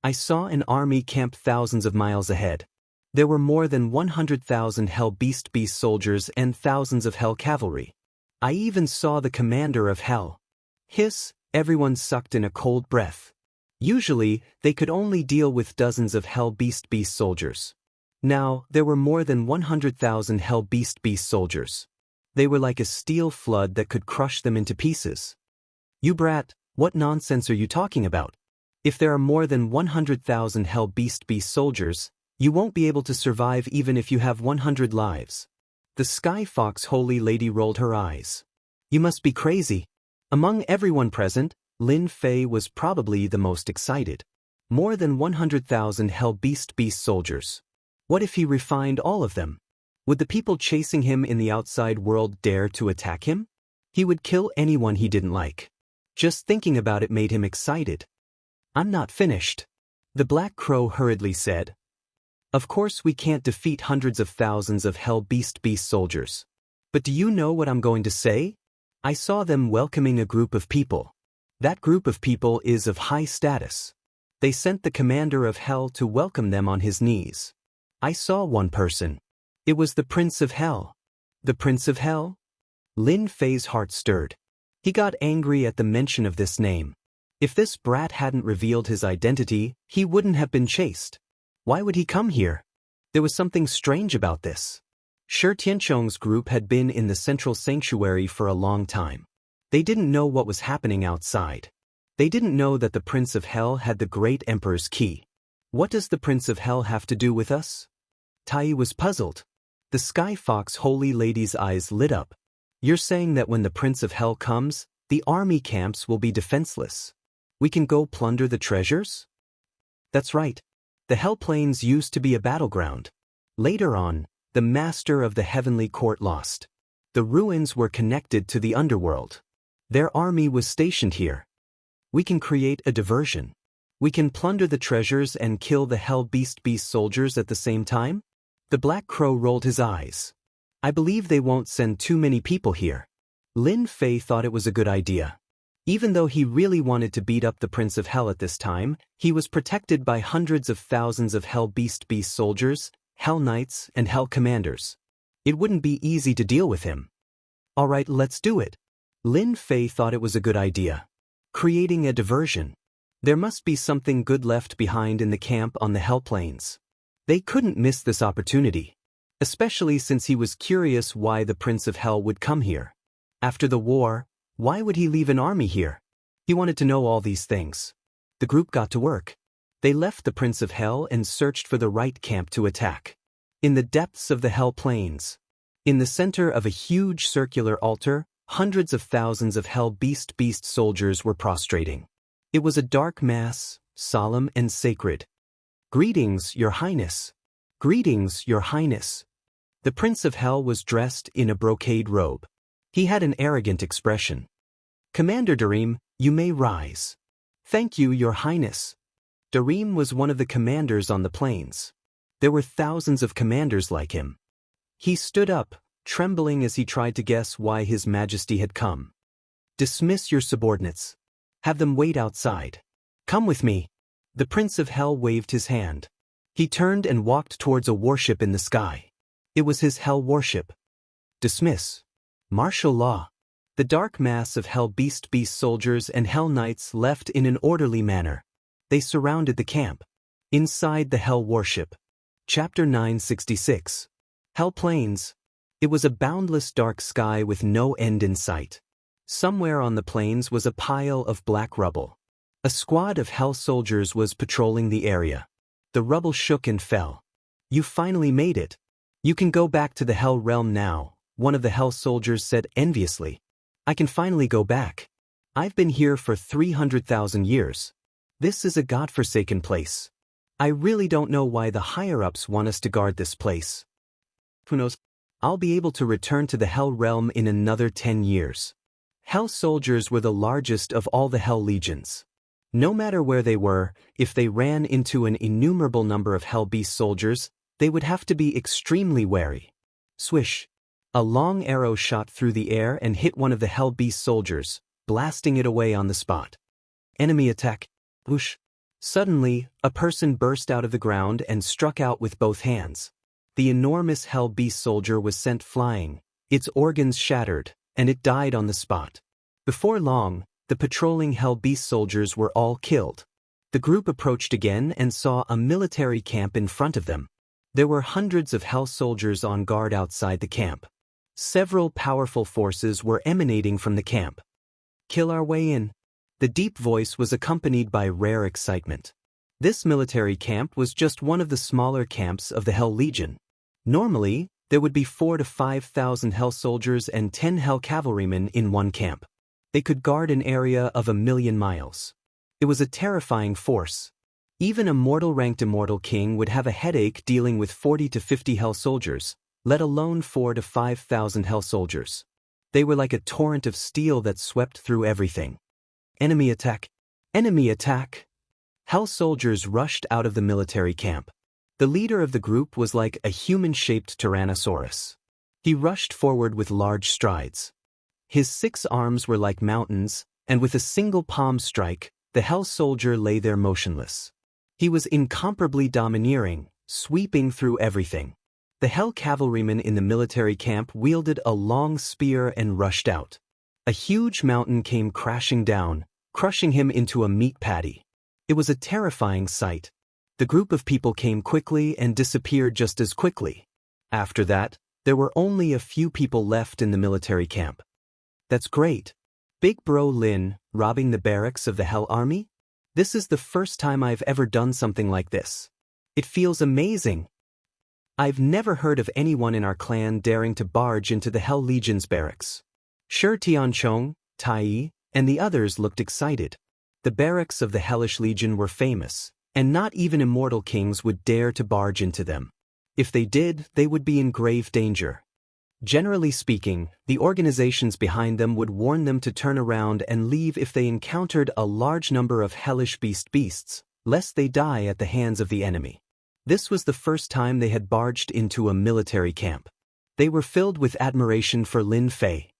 I saw an army camp thousands of miles ahead. There were more than 100,000 Hell Beast soldiers and thousands of Hell Cavalry. I even saw the commander of Hell. Hiss, everyone sucked in a cold breath. Usually, they could only deal with dozens of Hell Beast soldiers. Now, there were more than 100,000 Hell Beast soldiers. They were like a steel flood that could crush them into pieces. You brat, what nonsense are you talking about? If there are more than 100,000 Hell Beast soldiers, you won't be able to survive even if you have 100 lives. The Sky Fox Holy Lady rolled her eyes. You must be crazy. Among everyone present, Lin Fei was probably the most excited. More than 100,000 Hell Beast soldiers. What if he refined all of them? Would the people chasing him in the outside world dare to attack him? He would kill anyone he didn't like. Just thinking about it made him excited. I'm not finished. The Black Crow hurriedly said. Of course we can't defeat hundreds of thousands of Hell Beast soldiers. But do you know what I'm going to say? I saw them welcoming a group of people. That group of people is of high status. They sent the commander of Hell to welcome them on his knees. I saw one person. It was the Prince of Hell. The Prince of Hell? Lin Fei's heart stirred. He got angry at the mention of this name. If this brat hadn't revealed his identity, he wouldn't have been chased. Why would he come here? There was something strange about this. Shi Tianchong's group had been in the central sanctuary for a long time. They didn't know what was happening outside. They didn't know that the Prince of Hell had the Great Emperor's key. What does the Prince of Hell have to do with us? Tai was puzzled. The Sky Fox Holy Lady's eyes lit up. You're saying that when the Prince of Hell comes, the army camps will be defenseless. We can go plunder the treasures? That's right. The Hell Plains used to be a battleground. Later on, the master of the Heavenly Court lost. The ruins were connected to the underworld. Their army was stationed here. We can create a diversion. We can plunder the treasures and kill the Hell Beast soldiers at the same time? The Black Crow rolled his eyes. I believe they won't send too many people here. Lin Fei thought it was a good idea. Even though he really wanted to beat up the Prince of Hell at this time, he was protected by hundreds of thousands of Hell Beast soldiers, Hell Knights, and Hell Commanders. It wouldn't be easy to deal with him. All right, let's do it. Lin Fei thought it was a good idea. Creating a diversion. There must be something good left behind in the camp on the Hell Plains. They couldn't miss this opportunity, especially since he was curious why the Prince of Hell would come here. After the war, why would he leave an army here? He wanted to know all these things. The group got to work. They left the Prince of Hell and searched for the right camp to attack. In the depths of the Hell Plains, in the center of a huge circular altar, hundreds of thousands of Hell Beast soldiers were prostrating. It was a dark mass, solemn and sacred. Greetings, Your Highness. Greetings, Your Highness. The Prince of Hell was dressed in a brocade robe. He had an arrogant expression. Commander Dareem, you may rise. Thank you, Your Highness. Dareem was one of the commanders on the plains. There were thousands of commanders like him. He stood up, trembling as he tried to guess why His Majesty had come. Dismiss your subordinates. Have them wait outside. Come with me. The Prince of Hell waved his hand. He turned and walked towards a warship in the sky. It was his Hell warship. Dismiss. Martial law. The dark mass of Hell Beast soldiers and Hell Knights left in an orderly manner. They surrounded the camp. Inside the Hell Warship. Chapter 966. Hell Plains. It was a boundless dark sky with no end in sight. Somewhere on the plains was a pile of black rubble. A squad of Hell soldiers was patrolling the area. The rubble shook and fell. "You finally made it. You can go back to the Hell realm now," one of the Hell soldiers said enviously. "I can finally go back. I've been here for 300,000 years. This is a godforsaken place. I really don't know why the higher-ups want us to guard this place. Who knows? I'll be able to return to the Hell realm in another 10 years. Hell soldiers were the largest of all the Hell legions. No matter where they were, if they ran into an innumerable number of Hell beast soldiers, they would have to be extremely wary. Swish. A long arrow shot through the air and hit one of the Hell beast soldiers, blasting it away on the spot. Enemy attack. Whoosh. Suddenly, a person burst out of the ground and struck out with both hands. The enormous Hell beast soldier was sent flying, its organs shattered, and it died on the spot. Before long, the patrolling Hell beast soldiers were all killed. The group approached again and saw a military camp in front of them. There were hundreds of Hell soldiers on guard outside the camp. Several powerful forces were emanating from the camp. "Kill our way in." The deep voice was accompanied by rare excitement. This military camp was just one of the smaller camps of the Hell Legion. Normally, there would be 4,000 to 5,000 Hell soldiers and 10 Hell cavalrymen in one camp. They could guard an area of 1,000,000 miles. It was a terrifying force. Even a mortal-ranked immortal king would have a headache dealing with 40 to 50 Hell soldiers, let alone 4,000 to 5,000 Hell soldiers. They were like a torrent of steel that swept through everything. Enemy attack. Enemy attack. Hell soldiers rushed out of the military camp. The leader of the group was like a human-shaped Tyrannosaurus. He rushed forward with large strides. His 6 arms were like mountains, and with a single palm strike, the Hell soldier lay there motionless. He was incomparably domineering, sweeping through everything. The Hell cavalryman in the military camp wielded a long spear and rushed out. A huge mountain came crashing down, crushing him into a meat patty. It was a terrifying sight. The group of people came quickly and disappeared just as quickly. After that, there were only a few people left in the military camp. "That's great. Big Bro Lin, robbing the barracks of the Hell Army? This is the first time I've ever done something like this. It feels amazing. I've never heard of anyone in our clan daring to barge into the Hell Legion's barracks." Shi Tianchong, Tai, and the others looked excited. The barracks of the Hellish Legion were famous, and not even immortal kings would dare to barge into them. If they did, they would be in grave danger. Generally speaking, the organizations behind them would warn them to turn around and leave if they encountered a large number of hellish beasts, lest they die at the hands of the enemy. This was the first time they had barged into a military camp. They were filled with admiration for Lin Fei.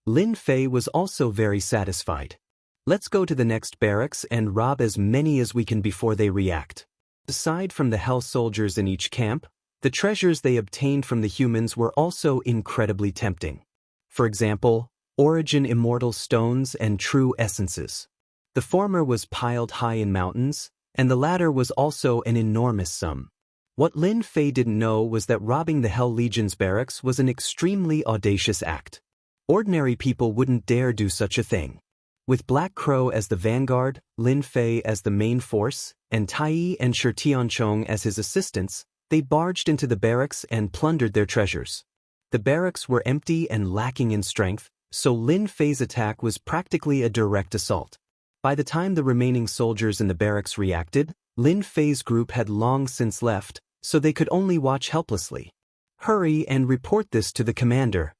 Lin Fei was also very satisfied. "Let's go to the next barracks and rob as many as we can before they react." Aside from the Hell soldiers in each camp, the treasures they obtained from the humans were also incredibly tempting. For example, Origin Immortal Stones and True Essences. The former was piled high in mountains, and the latter was also an enormous sum. What Lin Fei didn't know was that robbing the Hell Legion's barracks was an extremely audacious act. Ordinary people wouldn't dare do such a thing. With Black Crow as the vanguard, Lin Fei as the main force, and Tai and Shi Tianchong as his assistants, they barged into the barracks and plundered their treasures. The barracks were empty and lacking in strength, so Lin Fei's attack was practically a direct assault. By the time the remaining soldiers in the barracks reacted, Lin Fei's group had long since left, so they could only watch helplessly. "Hurry and report this to the commander."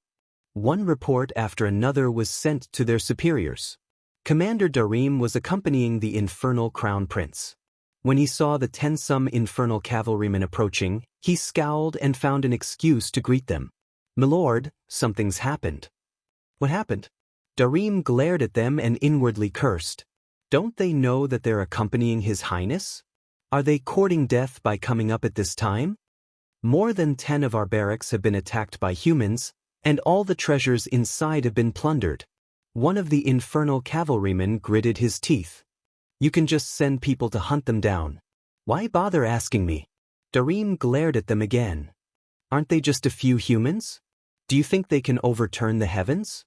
One report after another was sent to their superiors. Commander Darim was accompanying the infernal crown prince. When he saw the 10-some infernal cavalrymen approaching, he scowled and found an excuse to greet them. "Milord, something's happened." "What happened?" Darim glared at them and inwardly cursed. Don't they know that they're accompanying His Highness? Are they courting death by coming up at this time? More than 10 of our barracks have been attacked by humans, and all the treasures inside have been plundered. One of the infernal cavalrymen gritted his teeth. "You can just send people to hunt them down. Why bother asking me? Darim glared at them again. Aren't they just a few humans? Do you think they can overturn the heavens?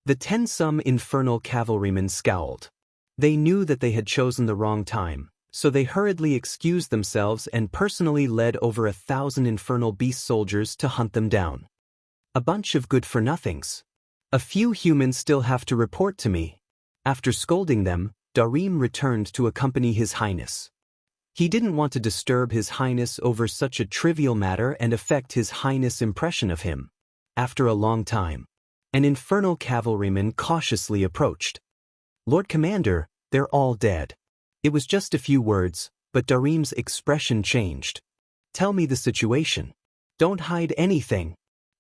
The 10-some infernal cavalrymen scowled. They knew that they had chosen the wrong time, so they hurriedly excused themselves and personally led over 1,000 infernal beast soldiers to hunt them down. A bunch of good-for-nothings. A few humans still have to report to me. After scolding them, Darim returned to accompany His Highness. He didn't want to disturb His Highness over such a trivial matter and affect His Highness' impression of him. After a long time, an infernal cavalryman cautiously approached. Lord Commander, they're all dead. It was just a few words, but Darim's expression changed. Tell me the situation. Don't hide anything.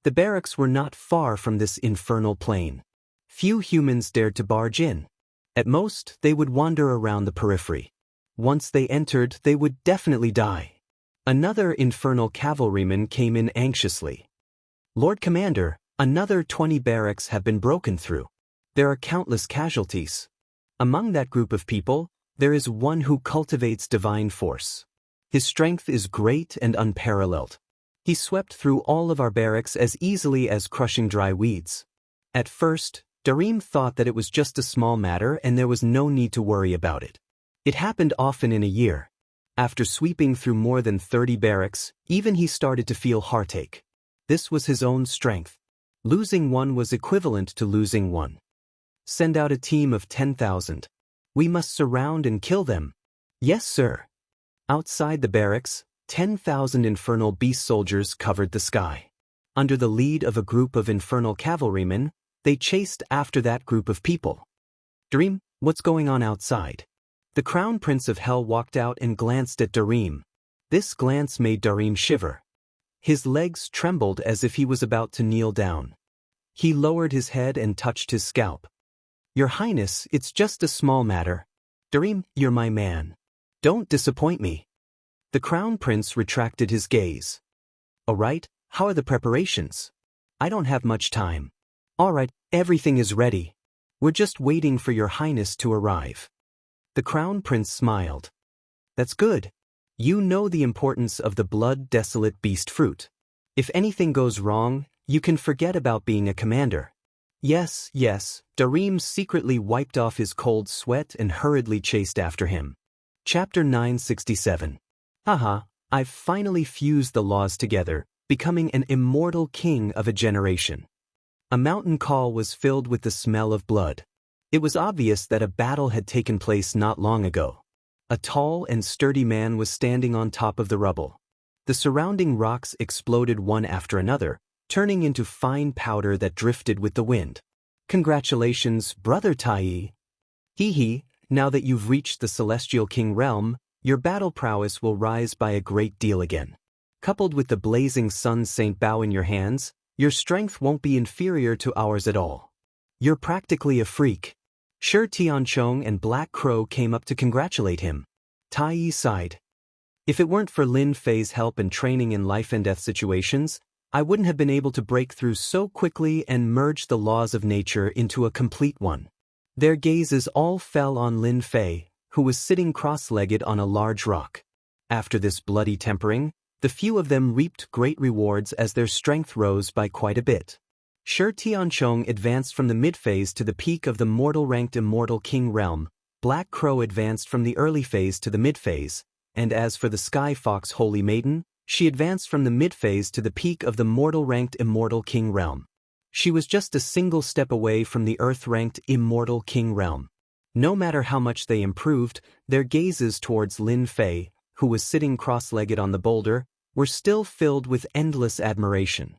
The barracks were not far from this infernal plain. Few humans dared to barge in. At most, they would wander around the periphery. Once they entered, they would definitely die. Another infernal cavalryman came in anxiously. Lord Commander, another 20 barracks have been broken through. There are countless casualties. Among that group of people, there is one who cultivates divine force. His strength is great and unparalleled. He swept through all of our barracks as easily as crushing dry weeds. At first, Darim thought that it was just a small matter and there was no need to worry about it. It happened often in a year. After sweeping through more than 30 barracks, even he started to feel heartache. This was his own strength. Losing one was equivalent to losing one. Send out a team of 10,000. We must surround and kill them. Yes, sir. Outside the barracks, 10,000 infernal beast soldiers covered the sky. Under the lead of a group of infernal cavalrymen, they chased after that group of people. Darim, what's going on outside? The Crown Prince of Hell walked out and glanced at Darim. This glance made Darim shiver. His legs trembled as if he was about to kneel down. He lowered his head and touched his scalp. Your Highness, it's just a small matter. Darim, you're my man. Don't disappoint me. The Crown Prince retracted his gaze. All right, how are the preparations? I don't have much time. All right, everything is ready. We're just waiting for your Highness to arrive. The Crown Prince smiled. That's good. You know the importance of the blood-desolate beast fruit. If anything goes wrong, you can forget about being a commander. Yes, Darim secretly wiped off his cold sweat and hurriedly chased after him. Chapter 967. Haha, I've finally fused the laws together, becoming an immortal king of a generation. A mountain call was filled with the smell of blood. It was obvious that a battle had taken place not long ago. A tall and sturdy man was standing on top of the rubble. The surrounding rocks exploded one after another, turning into fine powder that drifted with the wind. Congratulations, Brother Tai. Hee, now that you've reached the Celestial King realm, your battle prowess will rise by a great deal again. Coupled with the blazing sun Saint Bow in your hands, your strength won't be inferior to ours at all. You're practically a freak. Sure, Tianchong and Black Crow came up to congratulate him. Tai sighed. If it weren't for Lin Fei's help and training in life and death situations, I wouldn't have been able to break through so quickly and merge the laws of nature into a complete one. Their gazes all fell on Lin Fei, who was sitting cross-legged on a large rock. After this bloody tempering, the few of them reaped great rewards as their strength rose by quite a bit. Shi Tianchong advanced from the mid-phase to the peak of the mortal-ranked Immortal King realm, Black Crow advanced from the early phase to the mid-phase, and as for the Sky Fox Holy Maiden, she advanced from the mid-phase to the peak of the mortal-ranked Immortal King realm. She was just a single step away from the Earth-ranked Immortal King realm. No matter how much they improved, their gazes towards Lin Fei, who was sitting cross-legged on the boulder, were still filled with endless admiration.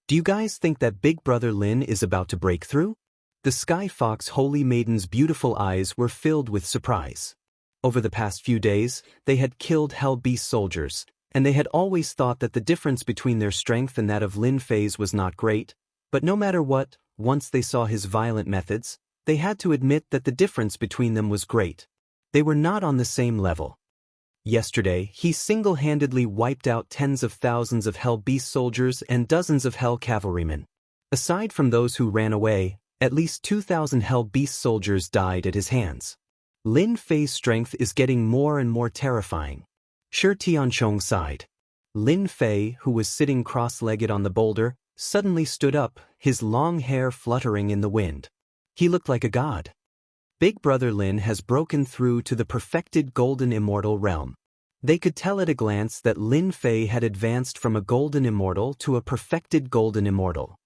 Do you guys think that Big Brother Lin is about to break through? The Sky Fox Holy Maiden's beautiful eyes were filled with surprise. Over the past few days, they had killed Hell Beast soldiers, and they had always thought that the difference between their strength and that of Lin Fei's was not great, but no matter what, once they saw his violent methods, they had to admit that the difference between them was great. They were not on the same level. Yesterday, he single-handedly wiped out tens of thousands of Hell Beast soldiers and dozens of Hell cavalrymen. Aside from those who ran away, at least 2,000 Hell Beast soldiers died at his hands. Lin Fei's strength is getting more and more terrifying. Shi Tianchong sighed. Lin Fei, who was sitting cross-legged on the boulder, suddenly stood up, his long hair fluttering in the wind. He looked like a god. Big Brother Lin has broken through to the perfected golden immortal realm. They could tell at a glance that Lin Fei had advanced from a golden immortal to a perfected golden immortal.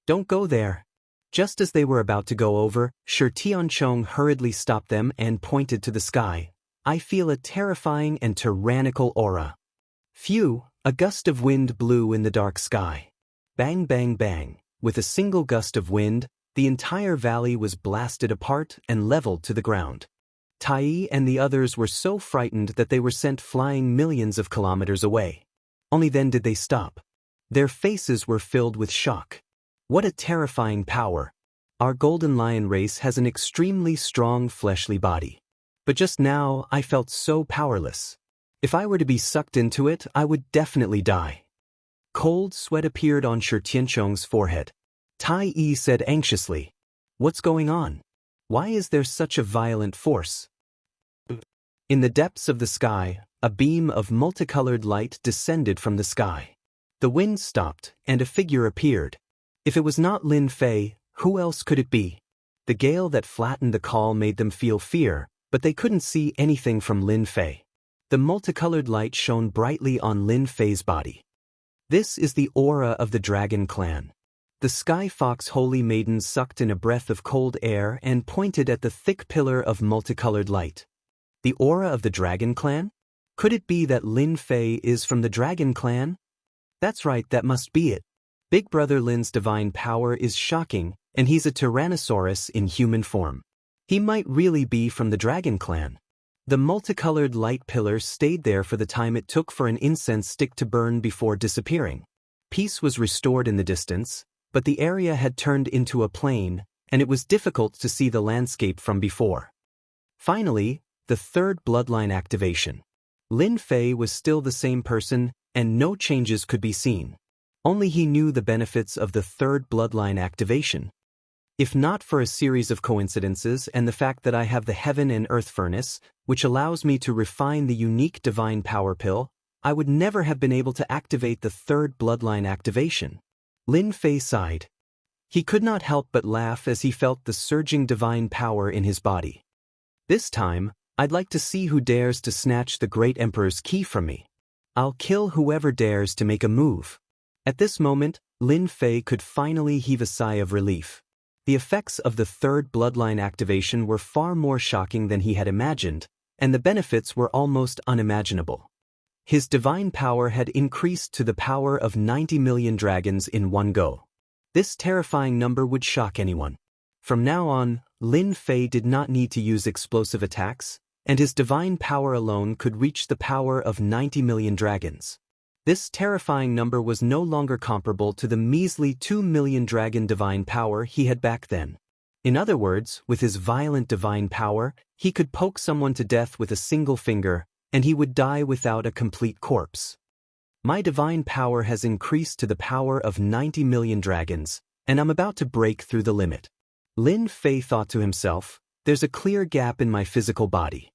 Don't go there. Just as they were about to go over, Shi Tianchong hurriedly stopped them and pointed to the sky. I feel a terrifying and tyrannical aura. Phew, a gust of wind blew in the dark sky. Bang bang bang, with a single gust of wind, the entire valley was blasted apart and leveled to the ground. Tai and the others were so frightened that they were sent flying millions of kilometers away. Only then did they stop. Their faces were filled with shock. What a terrifying power! Our golden lion race has an extremely strong fleshly body. But just now, I felt so powerless. If I were to be sucked into it, I would definitely die. Cold sweat appeared on Shi Tianchong's forehead. Tai said anxiously, "What's going on? Why is there such a violent force?" In the depths of the sky, a beam of multicolored light descended from the sky. The wind stopped, and a figure appeared. If it was not Lin Fei, who else could it be? The gale that flattened the call made them feel fear, but they couldn't see anything from Lin Fei. The multicolored light shone brightly on Lin Fei's body. This is the aura of the Dragon Clan. The Sky Fox Holy Maiden sucked in a breath of cold air and pointed at the thick pillar of multicolored light. The aura of the Dragon Clan? Could it be that Lin Fei is from the Dragon Clan? That's right, that must be it. Big Brother Lin's divine power is shocking, and he's a Tyrannosaurus in human form. He might really be from the Dragon Clan. The multicolored light pillar stayed there for the time it took for an incense stick to burn before disappearing. Peace was restored in the distance, but the area had turned into a plain, and it was difficult to see the landscape from before. Finally, the third bloodline activation. Lin Fei was still the same person, and no changes could be seen. Only he knew the benefits of the third bloodline activation. If not for a series of coincidences and the fact that I have the Heaven and Earth Furnace, which allows me to refine the unique divine power pill, I would never have been able to activate the third bloodline activation. Lin Fei sighed. He could not help but laugh as he felt the surging divine power in his body. This time, I'd like to see who dares to snatch the Great Emperor's key from me. I'll kill whoever dares to make a move. At this moment, Lin Fei could finally heave a sigh of relief. The effects of the third bloodline activation were far more shocking than he had imagined, and the benefits were almost unimaginable. His divine power had increased to the power of 90 million dragons in one go. This terrifying number would shock anyone. From now on, Lin Fei did not need to use explosive attacks, and his divine power alone could reach the power of 90 million dragons. This terrifying number was no longer comparable to the measly 2 million dragon divine power he had back then. In other words, with his violent divine power, he could poke someone to death with a single finger, and he would die without a complete corpse. My divine power has increased to the power of 90 million dragons, and I'm about to break through the limit. Lin Fei thought to himself, there's a clear gap in my physical body.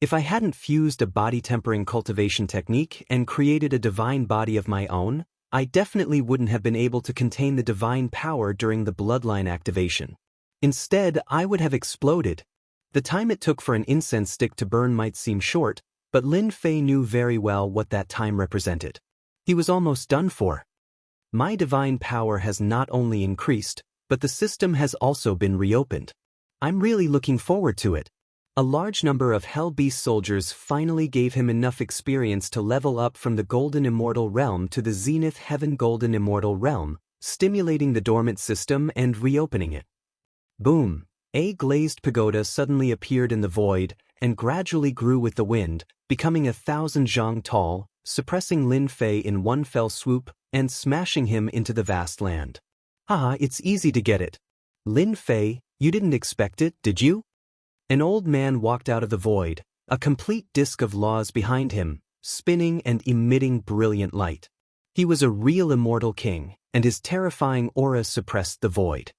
If I hadn't fused a body-tempering cultivation technique and created a divine body of my own, I definitely wouldn't have been able to contain the divine power during the bloodline activation. Instead, I would have exploded. The time it took for an incense stick to burn might seem short, but Lin Fei knew very well what that time represented. He was almost done for. My divine power has not only increased, but the system has also been reopened. I'm really looking forward to it. A large number of Hell Beast soldiers finally gave him enough experience to level up from the Golden Immortal Realm to the Zenith Heaven Golden Immortal Realm, stimulating the dormant system and reopening it. Boom! A glazed pagoda suddenly appeared in the void and gradually grew with the wind, becoming 1,000 zhang tall, suppressing Lin Fei in one fell swoop and smashing him into the vast land. Haha, it's easy to get it. Lin Fei, you didn't expect it, did you? An old man walked out of the void, a complete disk of laws behind him, spinning and emitting brilliant light. He was a real immortal king, and his terrifying aura suppressed the void.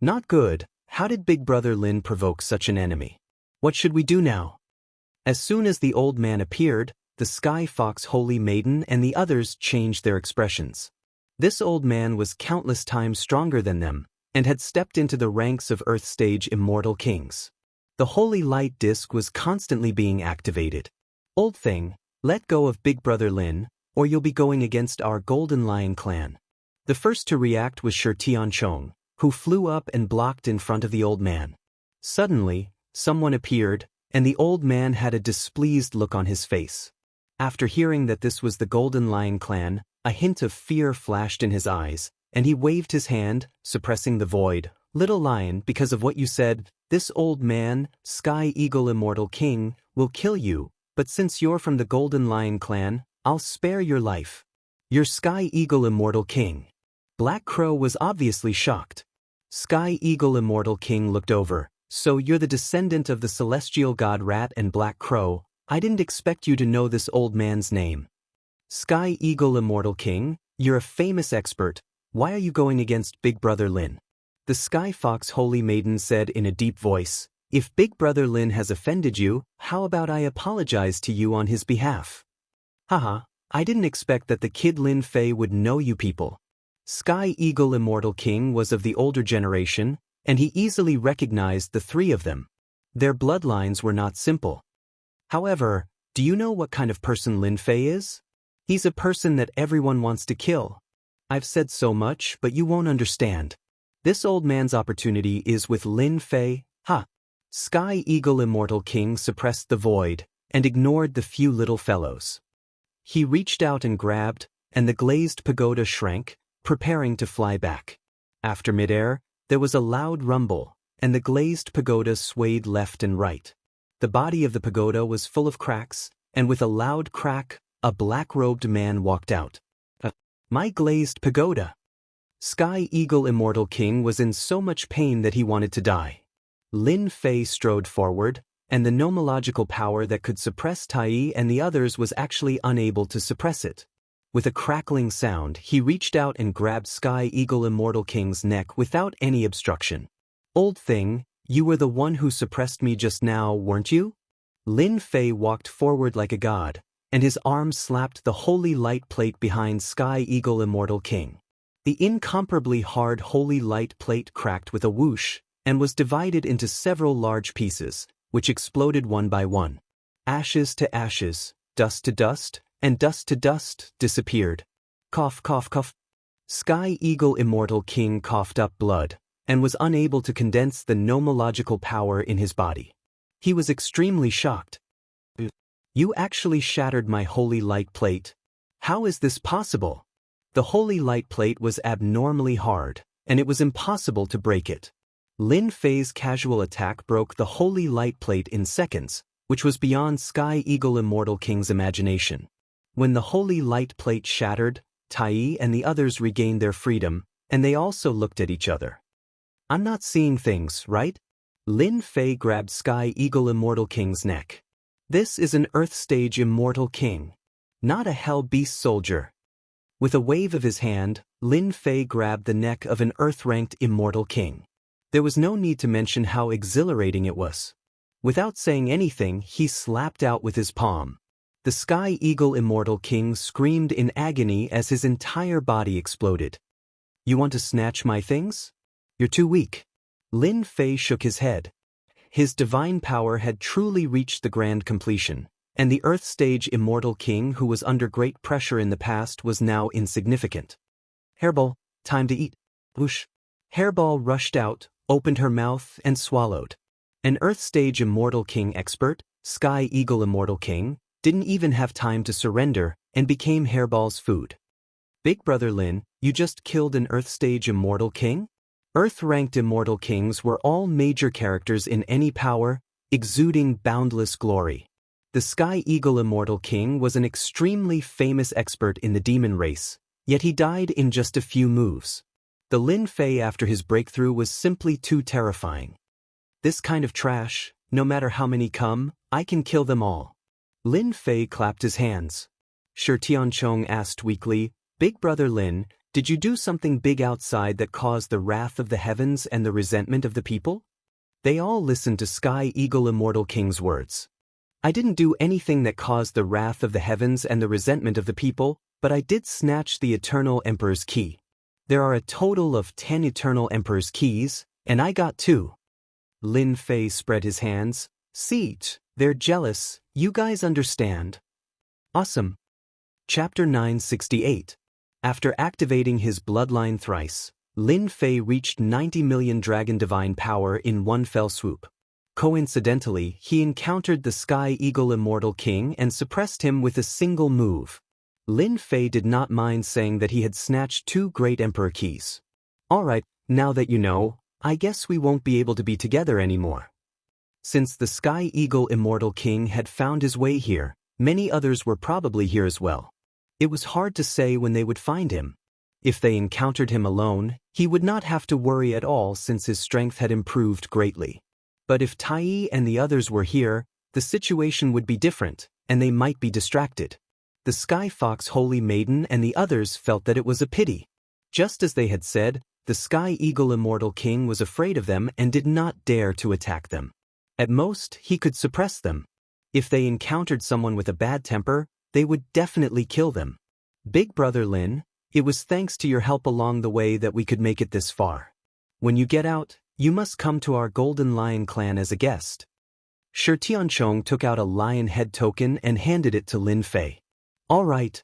Not good. How did Big Brother Lin provoke such an enemy? What should we do now? As soon as the old man appeared, the Sky Fox Holy Maiden and the others changed their expressions. This old man was countless times stronger than them, and had stepped into the ranks of Earth Stage Immortal Kings. The Holy Light Disc was constantly being activated. Old thing, let go of Big Brother Lin, or you'll be going against our Golden Lion clan. The first to react was Shi Tianchong, who flew up and blocked in front of the old man. Suddenly, someone appeared, and the old man had a displeased look on his face. After hearing that this was the Golden Lion clan, a hint of fear flashed in his eyes, and he waved his hand, suppressing the void. Little lion, because of what you said, this old man, Sky Eagle Immortal King, will kill you, but since you're from the Golden Lion clan, I'll spare your life. You're Sky Eagle Immortal King. Black Crow was obviously shocked. Sky Eagle Immortal King looked over. So you're the descendant of the celestial god Rat and Black Crow. I didn't expect you to know this old man's name. Sky Eagle Immortal King, you're a famous expert. Why are you going against Big Brother Lin? The Sky Fox Holy Maiden said in a deep voice, if Big Brother Lin has offended you, how about I apologize to you on his behalf? Haha, I didn't expect that the kid Lin Fei would know you people. Sky Eagle Immortal King was of the older generation, and he easily recognized the three of them. Their bloodlines were not simple. However, do you know what kind of person Lin Fei is? He's a person that everyone wants to kill. I've said so much, but you won't understand. This old man's opportunity is with Lin Fei. Ha! Sky Eagle Immortal King suppressed the void, and ignored the few little fellows. He reached out and grabbed, and the glazed pagoda shrank, preparing to fly back. After midair, there was a loud rumble, and the glazed pagoda swayed left and right. The body of the pagoda was full of cracks, and with a loud crack, a black-robed man walked out. My glazed pagoda! Sky Eagle Immortal King was in so much pain that he wanted to die. Lin Fei strode forward, and the nomological power that could suppress Tai and the others was actually unable to suppress it. With a crackling sound, he reached out and grabbed Sky Eagle Immortal King's neck without any obstruction. Old thing, you were the one who suppressed me just now, weren't you? Lin Fei walked forward like a god, and his arms slapped the holy light plate behind Sky Eagle Immortal King. The incomparably hard holy light plate cracked with a whoosh, and was divided into several large pieces, which exploded one by one. Ashes to ashes, dust to dust, and dust to dust disappeared. Cough, cough, cough. Sky Eagle Immortal King coughed up blood, and was unable to condense the nomological power in his body. He was extremely shocked. You actually shattered my holy light plate. How is this possible? The holy light plate was abnormally hard, and it was impossible to break it. Lin Fei's casual attack broke the holy light plate in seconds, which was beyond Sky Eagle Immortal King's imagination. When the holy light plate shattered, Tai and the others regained their freedom, and they also looked at each other. I'm not seeing things, right? Lin Fei grabbed Sky Eagle Immortal King's neck. This is an Earth Stage Immortal King, not a Hell Beast soldier. With a wave of his hand, Lin Fei grabbed the neck of an Earth-ranked Immortal King. There was no need to mention how exhilarating it was. Without saying anything, he slapped out with his palm. The Sky Eagle Immortal King screamed in agony as his entire body exploded. You want to snatch my things? You're too weak. Lin Fei shook his head. His divine power had truly reached the grand completion, and the Earth Stage Immortal King who was under great pressure in the past was now insignificant. Hairball, time to eat. Whoosh. Hairball rushed out, opened her mouth, and swallowed. An Earth Stage Immortal King expert, Sky Eagle Immortal King, didn't even have time to surrender, and became Hairball's food. Big Brother Lin, you just killed an Earth Stage Immortal King? Earth-ranked Immortal Kings were all major characters in any power, exuding boundless glory. The Sky Eagle Immortal King was an extremely famous expert in the demon race, yet he died in just a few moves. The Lin Fei after his breakthrough was simply too terrifying. This kind of trash, no matter how many come, I can kill them all. Lin Fei clapped his hands. Shi Tianchong asked weakly, Big Brother Lin, did you do something big outside that caused the wrath of the heavens and the resentment of the people? They all listened to Sky Eagle Immortal King's words. I didn't do anything that caused the wrath of the heavens and the resentment of the people, but I did snatch the Eternal Emperor's key. There are a total of 10 Eternal Emperor's keys, and I got 2. Lin Fei spread his hands. See, they're jealous, you guys understand. Awesome. Chapter 968. After activating his bloodline thrice, Lin Fei reached 90 million dragon divine power in one fell swoop. Coincidentally, he encountered the Sky Eagle Immortal King and suppressed him with a single move. Lin Fei did not mind saying that he had snatched 2 Great Emperor keys. Alright, now that you know, I guess we won't be able to be together anymore. Since the Sky Eagle Immortal King had found his way here, many others were probably here as well. It was hard to say when they would find him. If they encountered him alone, he would not have to worry at all since his strength had improved greatly. But if Tai and the others were here, the situation would be different, and they might be distracted. The Sky Fox Holy Maiden and the others felt that it was a pity. Just as they had said, the Sky Eagle Immortal King was afraid of them and did not dare to attack them. At most, he could suppress them. If they encountered someone with a bad temper, they would definitely kill them. Big Brother Lin, it was thanks to your help along the way that we could make it this far. When you get out, you must come to our Golden Lion clan as a guest. Shi Tianchong took out a lion head token and handed it to Lin Fei. All right.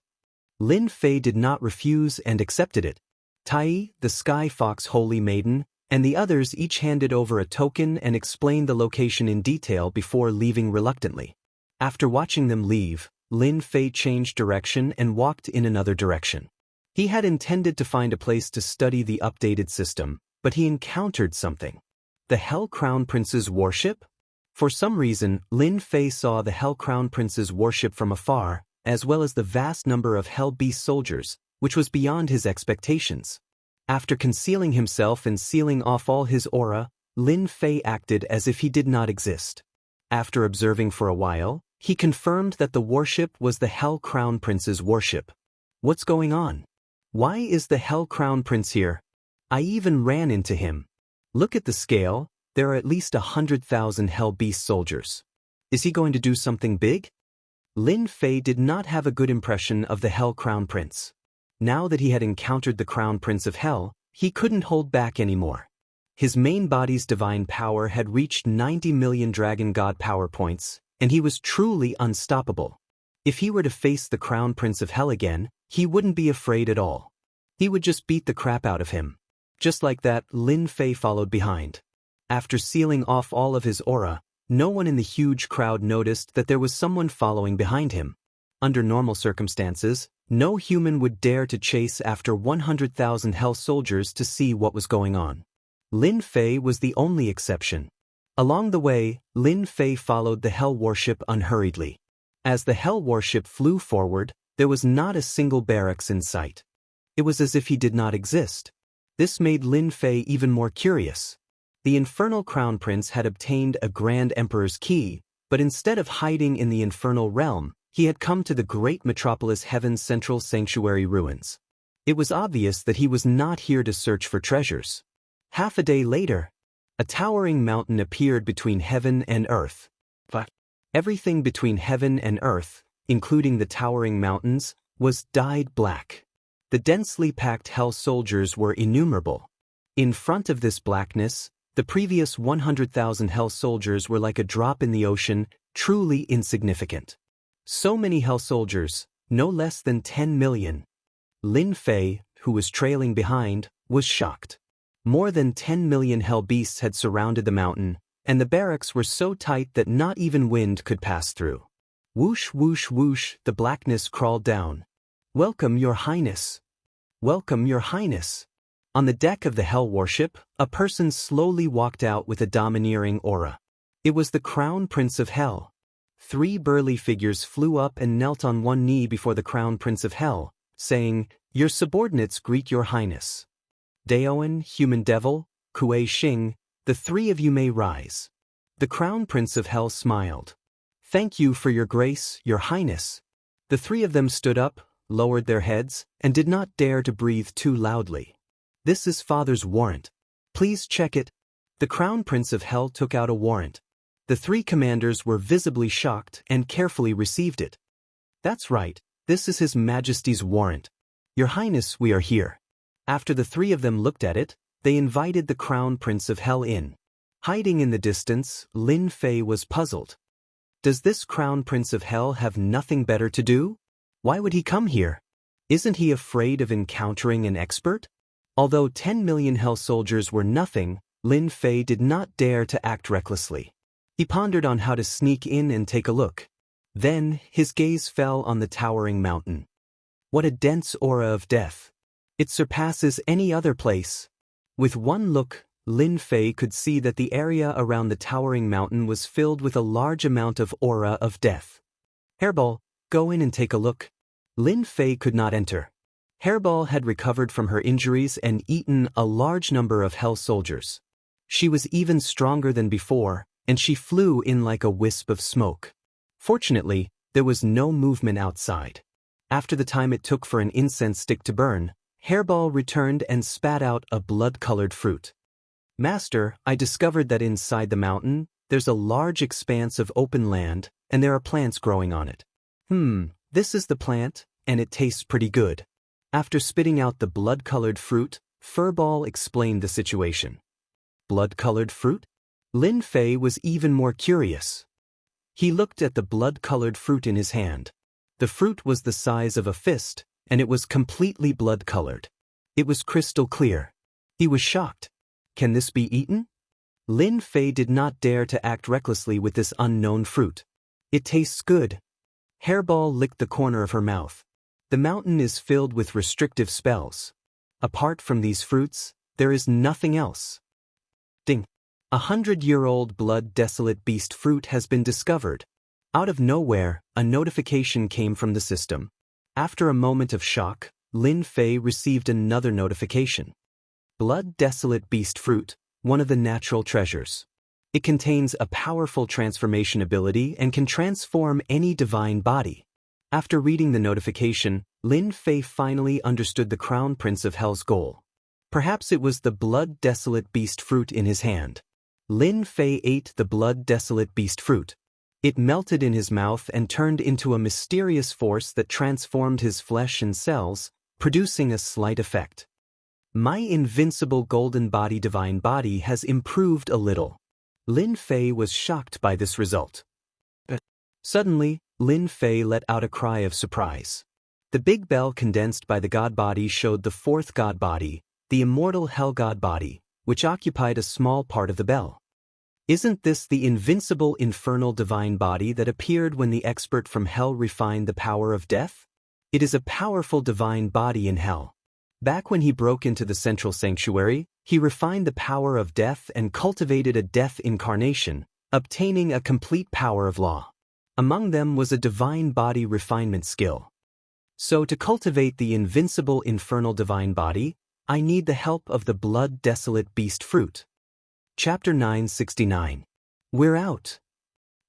Lin Fei did not refuse and accepted it. Tai, the Sky Fox Holy Maiden, and the others each handed over a token and explained the location in detail before leaving reluctantly. After watching them leave, Lin Fei changed direction and walked in another direction. He had intended to find a place to study the updated system, but he encountered something. The Hell Crown Prince's warship? For some reason, Lin Fei saw the Hell Crown Prince's warship from afar, as well as the vast number of Hell Beast soldiers, which was beyond his expectations. After concealing himself and sealing off all his aura, Lin Fei acted as if he did not exist. After observing for a while, he confirmed that the warship was the Hell Crown Prince's warship. What's going on? Why is the Hell Crown Prince here? I even ran into him. Look at the scale, there are at least 100,000 Hell Beast soldiers. Is he going to do something big? Lin Fei did not have a good impression of the Hell Crown Prince. Now that he had encountered the Crown Prince of Hell, he couldn't hold back anymore. His main body's divine power had reached 90 million Dragon God power points, and he was truly unstoppable. If he were to face the Crown Prince of Hell again, he wouldn't be afraid at all. He would just beat the crap out of him. Just like that, Lin Fei followed behind. After sealing off all of his aura, no one in the huge crowd noticed that there was someone following behind him. Under normal circumstances, no human would dare to chase after 100,000 Hell soldiers to see what was going on. Lin Fei was the only exception. Along the way, Lin Fei followed the Hell warship unhurriedly. As the Hell warship flew forward, there was not a single barracks in sight. It was as if he did not exist. This made Lin Fei even more curious. The Infernal Crown Prince had obtained a Grand Emperor's key, but instead of hiding in the Infernal Realm, he had come to the great metropolis Heaven's central sanctuary ruins. It was obvious that he was not here to search for treasures. Half a day later, a towering mountain appeared between heaven and earth. But everything between heaven and earth, including the towering mountains, was dyed black. The densely packed Hell soldiers were innumerable. In front of this blackness, the previous 100,000 Hell soldiers were like a drop in the ocean, truly insignificant. So many Hell soldiers, no less than 10 million. Lin Fei, who was trailing behind, was shocked. More than 10 million Hell beasts had surrounded the mountain, and the barracks were so tight that not even wind could pass through. Whoosh, whoosh, whoosh, the blackness crawled down. Welcome, Your Highness. Welcome, Your Highness. On the deck of the Hell warship, a person slowly walked out with a domineering aura. It was the Crown Prince of Hell. 3 burly figures flew up and knelt on one knee before the Crown Prince of Hell, saying, "Your subordinates greet Your Highness. Daoan, Human Devil, Kuei Xing, the 3 of you may rise." The Crown Prince of Hell smiled. "Thank you for your grace, Your Highness." The 3 of them stood up, lowered their heads, and did not dare to breathe too loudly. "This is Father's warrant. Please check it." The Crown Prince of Hell took out a warrant. The three commanders were visibly shocked and carefully received it. "That's right, this is His Majesty's warrant. Your Highness, we are here." After the three of them looked at it, they invited the Crown Prince of Hell in. Hiding in the distance, Lin Fei was puzzled. Does this Crown Prince of Hell have nothing better to do? Why would he come here? Isn't he afraid of encountering an expert? Although 10 million Hell soldiers were nothing, Lin Fei did not dare to act recklessly. He pondered on how to sneak in and take a look. Then, his gaze fell on the towering mountain. What a dense aura of death. It surpasses any other place. With one look, Lin Fei could see that the area around the towering mountain was filled with a large amount of aura of death. "Hairball, go in and take a look." Lin Fei could not enter. Hairball had recovered from her injuries and eaten a large number of Hell soldiers. She was even stronger than before, and she flew in like a wisp of smoke. Fortunately, there was no movement outside. After the time it took for an incense stick to burn, Hairball returned and spat out a blood-colored fruit. "Master, I discovered that inside the mountain, there's a large expanse of open land, and there are plants growing on it. This is the plant, and it tastes pretty good." After spitting out the blood-colored fruit, Furball explained the situation. Blood-colored fruit? Lin Fei was even more curious. He looked at the blood-colored fruit in his hand. The fruit was the size of a fist, and it was completely blood-colored. It was crystal clear. He was shocked. Can this be eaten? Lin Fei did not dare to act recklessly with this unknown fruit. "It tastes good." Hairball licked the corner of her mouth. "The mountain is filled with restrictive spells. Apart from these fruits, there is nothing else." Ding! 100-year-old blood-desolate beast fruit has been discovered. Out of nowhere, a notification came from the system. After a moment of shock, Lin Fei received another notification. Blood-desolate beast fruit, one of the natural treasures. It contains a powerful transformation ability and can transform any divine body. After reading the notification, Lin Fei finally understood the Crown Prince of Hell's goal. Perhaps it was the blood-desolate beast fruit in his hand. Lin Fei ate the blood-desolate beast fruit. It melted in his mouth and turned into a mysterious force that transformed his flesh and cells, producing a slight effect. "My invincible golden body divine body has improved a little." Lin Fei was shocked by this result. Suddenly, Lin Fei let out a cry of surprise. The big bell condensed by the god body showed the fourth god body, the immortal hell god body, which occupied a small part of the bell. Isn't this the invincible infernal divine body that appeared when the expert from hell refined the power of death? It is a powerful divine body in hell. Back when he broke into the central sanctuary, he refined the power of death and cultivated a death incarnation, obtaining a complete power of law. Among them was a divine body refinement skill. So to cultivate the invincible infernal divine body, I need the help of the blood-desolate beast fruit. Chapter 969. We're out.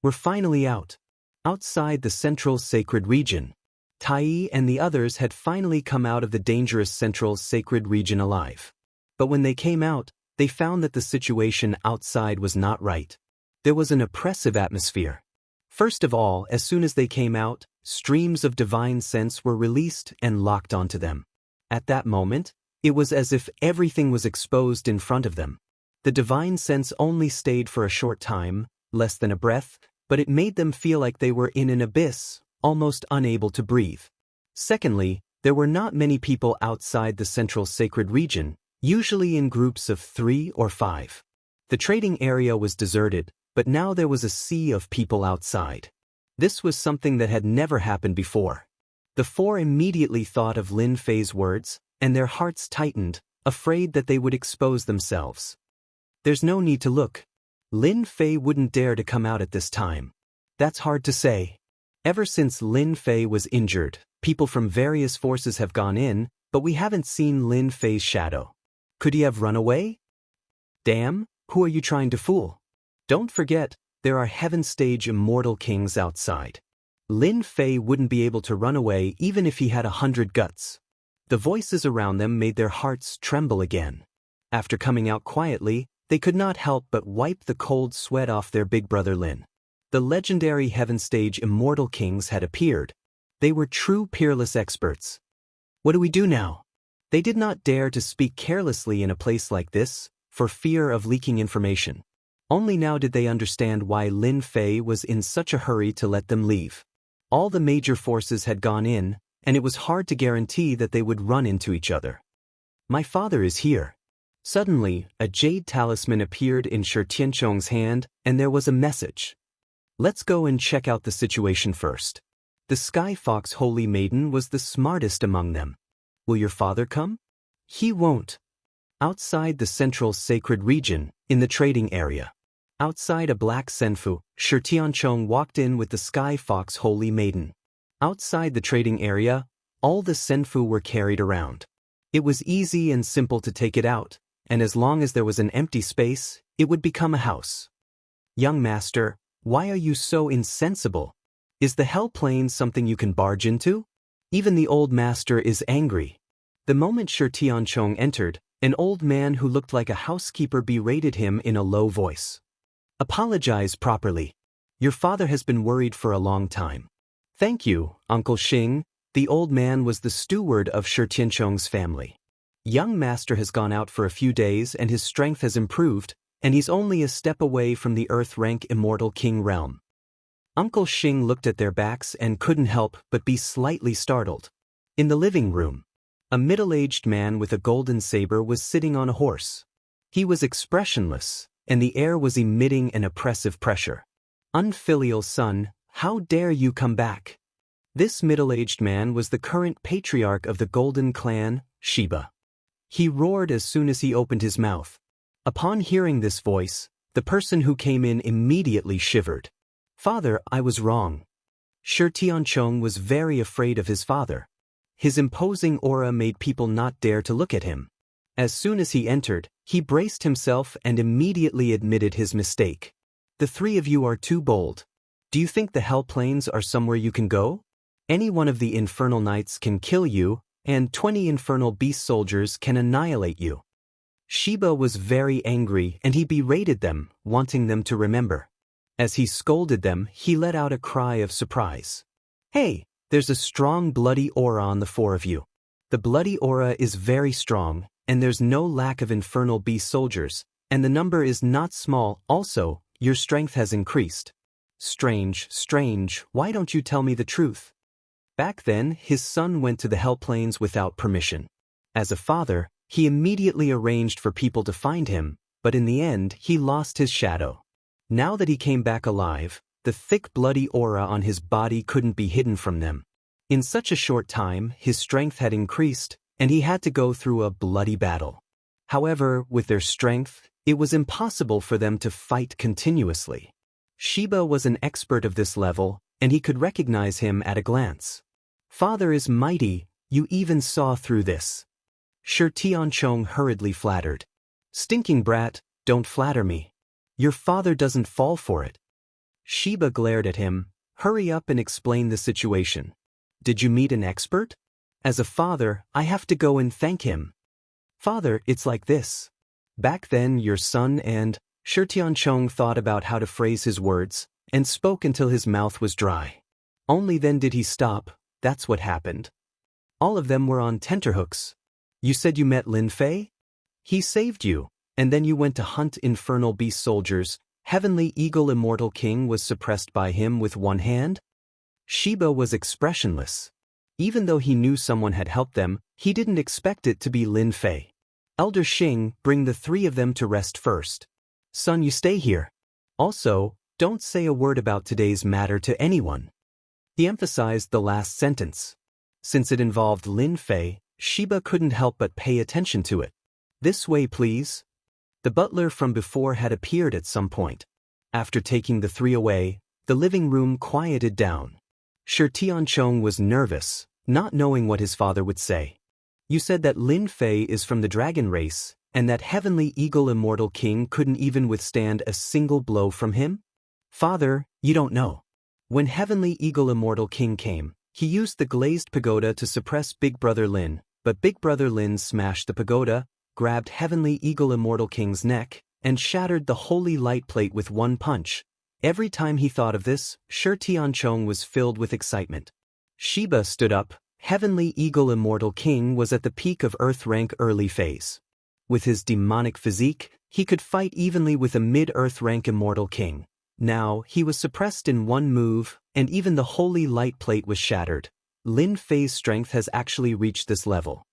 We're finally out. Outside the central sacred region. Tai and the others had finally come out of the dangerous central sacred region alive. But when they came out, they found that the situation outside was not right. There was an oppressive atmosphere. First of all, as soon as they came out, streams of divine sense were released and locked onto them. At that moment, it was as if everything was exposed in front of them. The divine sense only stayed for a short time, less than a breath, but it made them feel like they were in an abyss, almost unable to breathe. Secondly, there were not many people outside the central sacred region, usually in groups of 3 or 5. The trading area was deserted, but now there was a sea of people outside. This was something that had never happened before. The four immediately thought of Lin Fei's words, and their hearts tightened, afraid that they would expose themselves. There's no need to look. Lin Fei wouldn't dare to come out at this time. That's hard to say. Ever since Lin Fei was injured, people from various forces have gone in, but we haven't seen Lin Fei's shadow. Could he have run away? Damn, who are you trying to fool? Don't forget, there are heaven-stage immortal kings outside. Lin Fei wouldn't be able to run away even if he had 100 guts. The voices around them made their hearts tremble again. After coming out quietly, They could not help but wipe the cold sweat off their big brother Lin. The legendary Heaven Stage Immortal Kings had appeared. They were true peerless experts. What do we do now? They did not dare to speak carelessly in a place like this, for fear of leaking information. Only now did they understand why Lin Fei was in such a hurry to let them leave. All the major forces had gone in, and it was hard to guarantee that they would run into each other. My father is here. Suddenly, a jade talisman appeared in Shi Tianchong's hand, and there was a message. Let's go and check out the situation first. The Sky Fox Holy Maiden was the smartest among them. Will your father come? He won't. Outside the central sacred region, in the trading area. Outside a black senfu, Shi Tianchong walked in with the Sky Fox Holy Maiden. Outside the trading area, all the senfu were carried around. It was easy and simple to take it out, and as long as there was an empty space, it would become a house. Young master, why are you so insensible? Is the hell plane something you can barge into? Even the old master is angry. The moment Shi Tianchong entered, an old man who looked like a housekeeper berated him in a low voice. Apologize properly. Your father has been worried for a long time. Thank you, Uncle Xing. The old man was the steward of Shi Tianchong's family. Young master has gone out for a few days and his strength has improved, and he's only a step away from the Earth-rank Immortal King realm. Uncle Xing looked at their backs and couldn't help but be slightly startled. In the living room, a middle-aged man with a golden saber was sitting on a horse. He was expressionless, and the air was emitting an oppressive pressure. Unfilial son, how dare you come back? This middle-aged man was the current patriarch of the Golden Clan, Shiba. He roared as soon as he opened his mouth. Upon hearing this voice, the person who came in immediately shivered. Father, I was wrong. Shi Tianchong was very afraid of his father. His imposing aura made people not dare to look at him. As soon as he entered, he braced himself and immediately admitted his mistake. The three of you are too bold. Do you think the hell planes are somewhere you can go? Any one of the infernal knights can kill you, and 20 infernal beast soldiers can annihilate you. Shiba was very angry and he berated them, wanting them to remember. As he scolded them, he let out a cry of surprise. Hey, there's a strong bloody aura on the four of you. The bloody aura is very strong, and there's no lack of infernal beast soldiers, and the number is not small. Also, your strength has increased. Strange, why don't you tell me the truth? Back then, his son went to the hell planes without permission. As a father, he immediately arranged for people to find him, but in the end, he lost his shadow. Now that he came back alive, the thick bloody aura on his body couldn't be hidden from them. In such a short time, his strength had increased, and he had to go through a bloody battle. However, with their strength, it was impossible for them to fight continuously. Shiba was an expert of this level, and he could recognize him at a glance. Father is mighty, you even saw through this. Shi Tianchong hurriedly flattered. Stinking brat, don't flatter me. Your father doesn't fall for it. Shiba glared at him. Hurry up and explain the situation. Did you meet an expert? As a father, I have to go and thank him. Father, it's like this. Back then your son and Shi Tianchong thought about how to phrase his words, and spoke until his mouth was dry. Only then did he stop. That's what happened. All of them were on tenterhooks. You said you met Lin Fei? He saved you, and then you went to hunt infernal beast soldiers. Heavenly Eagle Immortal King was suppressed by him with one hand? Shiba was expressionless. Even though he knew someone had helped them, he didn't expect it to be Lin Fei. Elder Xing, bring the three of them to rest first. Son, you stay here. Also, don't say a word about today's matter to anyone. He emphasized the last sentence. Since it involved Lin Fei, Shiba couldn't help but pay attention to it. This way, please. The butler from before had appeared at some point. After taking the three away, the living room quieted down. Shi Tianchong was nervous, not knowing what his father would say. You said that Lin Fei is from the dragon race, and that Heavenly Eagle Immortal King couldn't even withstand a single blow from him? Father, you don't know. When Heavenly Eagle Immortal King came, he used the glazed pagoda to suppress Big Brother Lin, but Big Brother Lin smashed the pagoda, grabbed Heavenly Eagle Immortal King's neck, and shattered the holy light plate with one punch. Every time he thought of this, Shi Tianchong was filled with excitement. Shiba stood up. Heavenly Eagle Immortal King was at the peak of Earth rank early phase. With his demonic physique, he could fight evenly with a mid-Earth rank Immortal King. Now, he was suppressed in one move, and even the holy light plate was shattered. Lin Fei's strength has actually reached this level.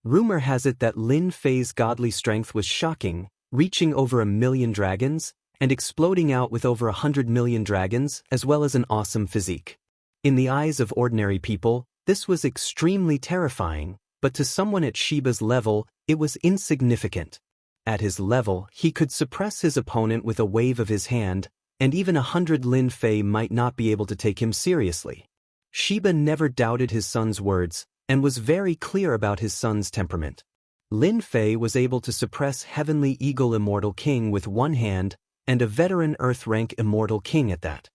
Rumor has it that Lin Fei's godly strength was shocking, reaching over 1 million dragons, and exploding out with over 100 million dragons, as well as an awesome physique. In the eyes of ordinary people, this was extremely terrifying, but to someone at Shiba's level, it was insignificant. At his level, he could suppress his opponent with a wave of his hand, and even 100 Lin Fei might not be able to take him seriously. Shiba never doubted his son's words, and was very clear about his son's temperament. Lin Fei was able to suppress Heavenly Eagle Immortal King with one hand, and a veteran Earth rank Immortal King at that.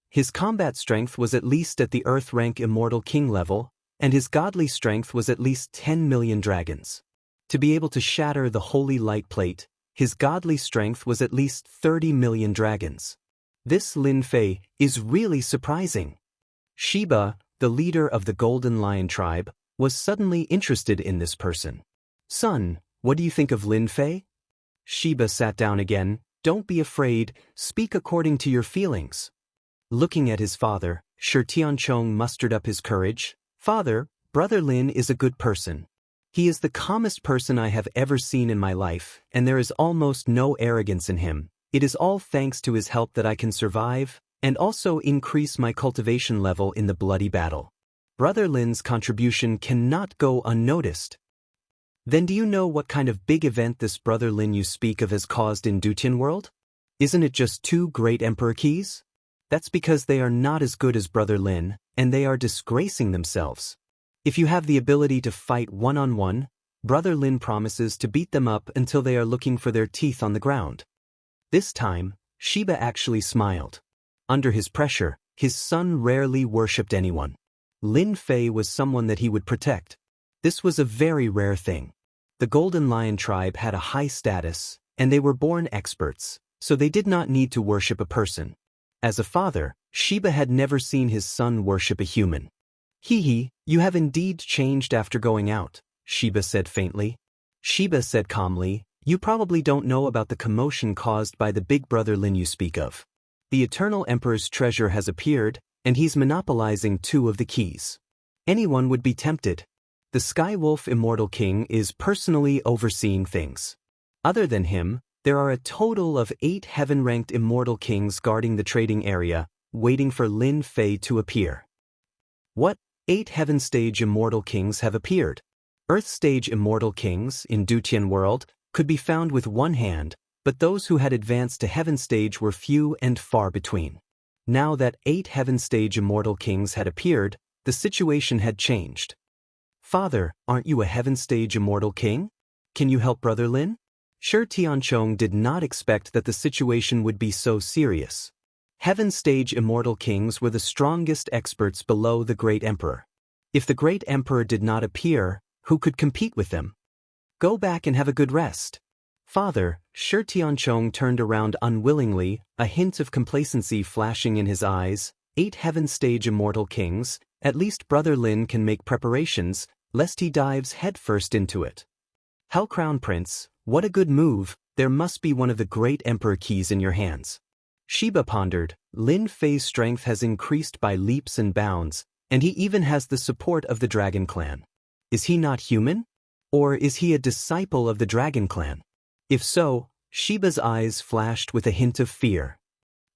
His combat strength was at least at the Earth rank Immortal King level, and his godly strength was at least 10 million dragons. To be able to shatter the holy light plate, his godly strength was at least 30 million dragons. This Lin Fei is really surprising. Shiba, the leader of the Golden Lion tribe, was suddenly interested in this person. Son, what do you think of Lin Fei? Shiba sat down again. Don't be afraid, speak according to your feelings. Looking at his father, Shi Tianchong mustered up his courage. Father, Brother Lin is a good person. He is the calmest person I have ever seen in my life, and there is almost no arrogance in him. It is all thanks to his help that I can survive, and also increase my cultivation level in the bloody battle. Brother Lin's contribution cannot go unnoticed. Then do you know what kind of big event this Brother Lin you speak of has caused in Dutian world? Isn't it just 2 great emperor keys? That's because they are not as good as Brother Lin, and they are disgracing themselves. If you have the ability to fight one-on-one, Brother Lin promises to beat them up until they are looking for their teeth on the ground. This time, Shiba actually smiled. Under his pressure, his son rarely worshipped anyone. Lin Fei was someone that he would protect. This was a very rare thing. The Golden Lion tribe had a high status, and they were born experts, so they did not need to worship a person. As a father, Shiba had never seen his son worship a human. Hee, you have indeed changed after going out, Shiba said faintly. Shiba said calmly, you probably don't know about the commotion caused by the big Brother Lin you speak of. The Eternal Emperor's treasure has appeared, and he's monopolizing 2 of the keys. Anyone would be tempted. The Skywolf Immortal King is personally overseeing things. Other than him, there are a total of 8 heaven-ranked Immortal Kings guarding the trading area, waiting for Lin Fei to appear. What? 8 Heaven Stage Immortal Kings have appeared. Earth Stage Immortal Kings, in Dutian world, could be found with one hand, but those who had advanced to Heaven Stage were few and far between. Now that 8 Heaven Stage Immortal Kings had appeared, the situation had changed. Father, aren't you a Heaven Stage Immortal King? Can you help Brother Lin? Shi Tianchong did not expect that the situation would be so serious. Heaven Stage Immortal Kings were the strongest experts below the Great Emperor. If the Great Emperor did not appear, who could compete with them? Go back and have a good rest. Father, Shi Tianchong turned around unwillingly, a hint of complacency flashing in his eyes. 8 Heaven Stage Immortal Kings, at least Brother Lin can make preparations, lest he dives headfirst into it. Hell Crown Prince, what a good move, there must be one of the Great Emperor keys in your hands. Shiba pondered, Lin Fei's strength has increased by leaps and bounds, and he even has the support of the Dragon Clan. Is he not human? Or is he a disciple of the Dragon Clan? If so, Shiba's eyes flashed with a hint of fear.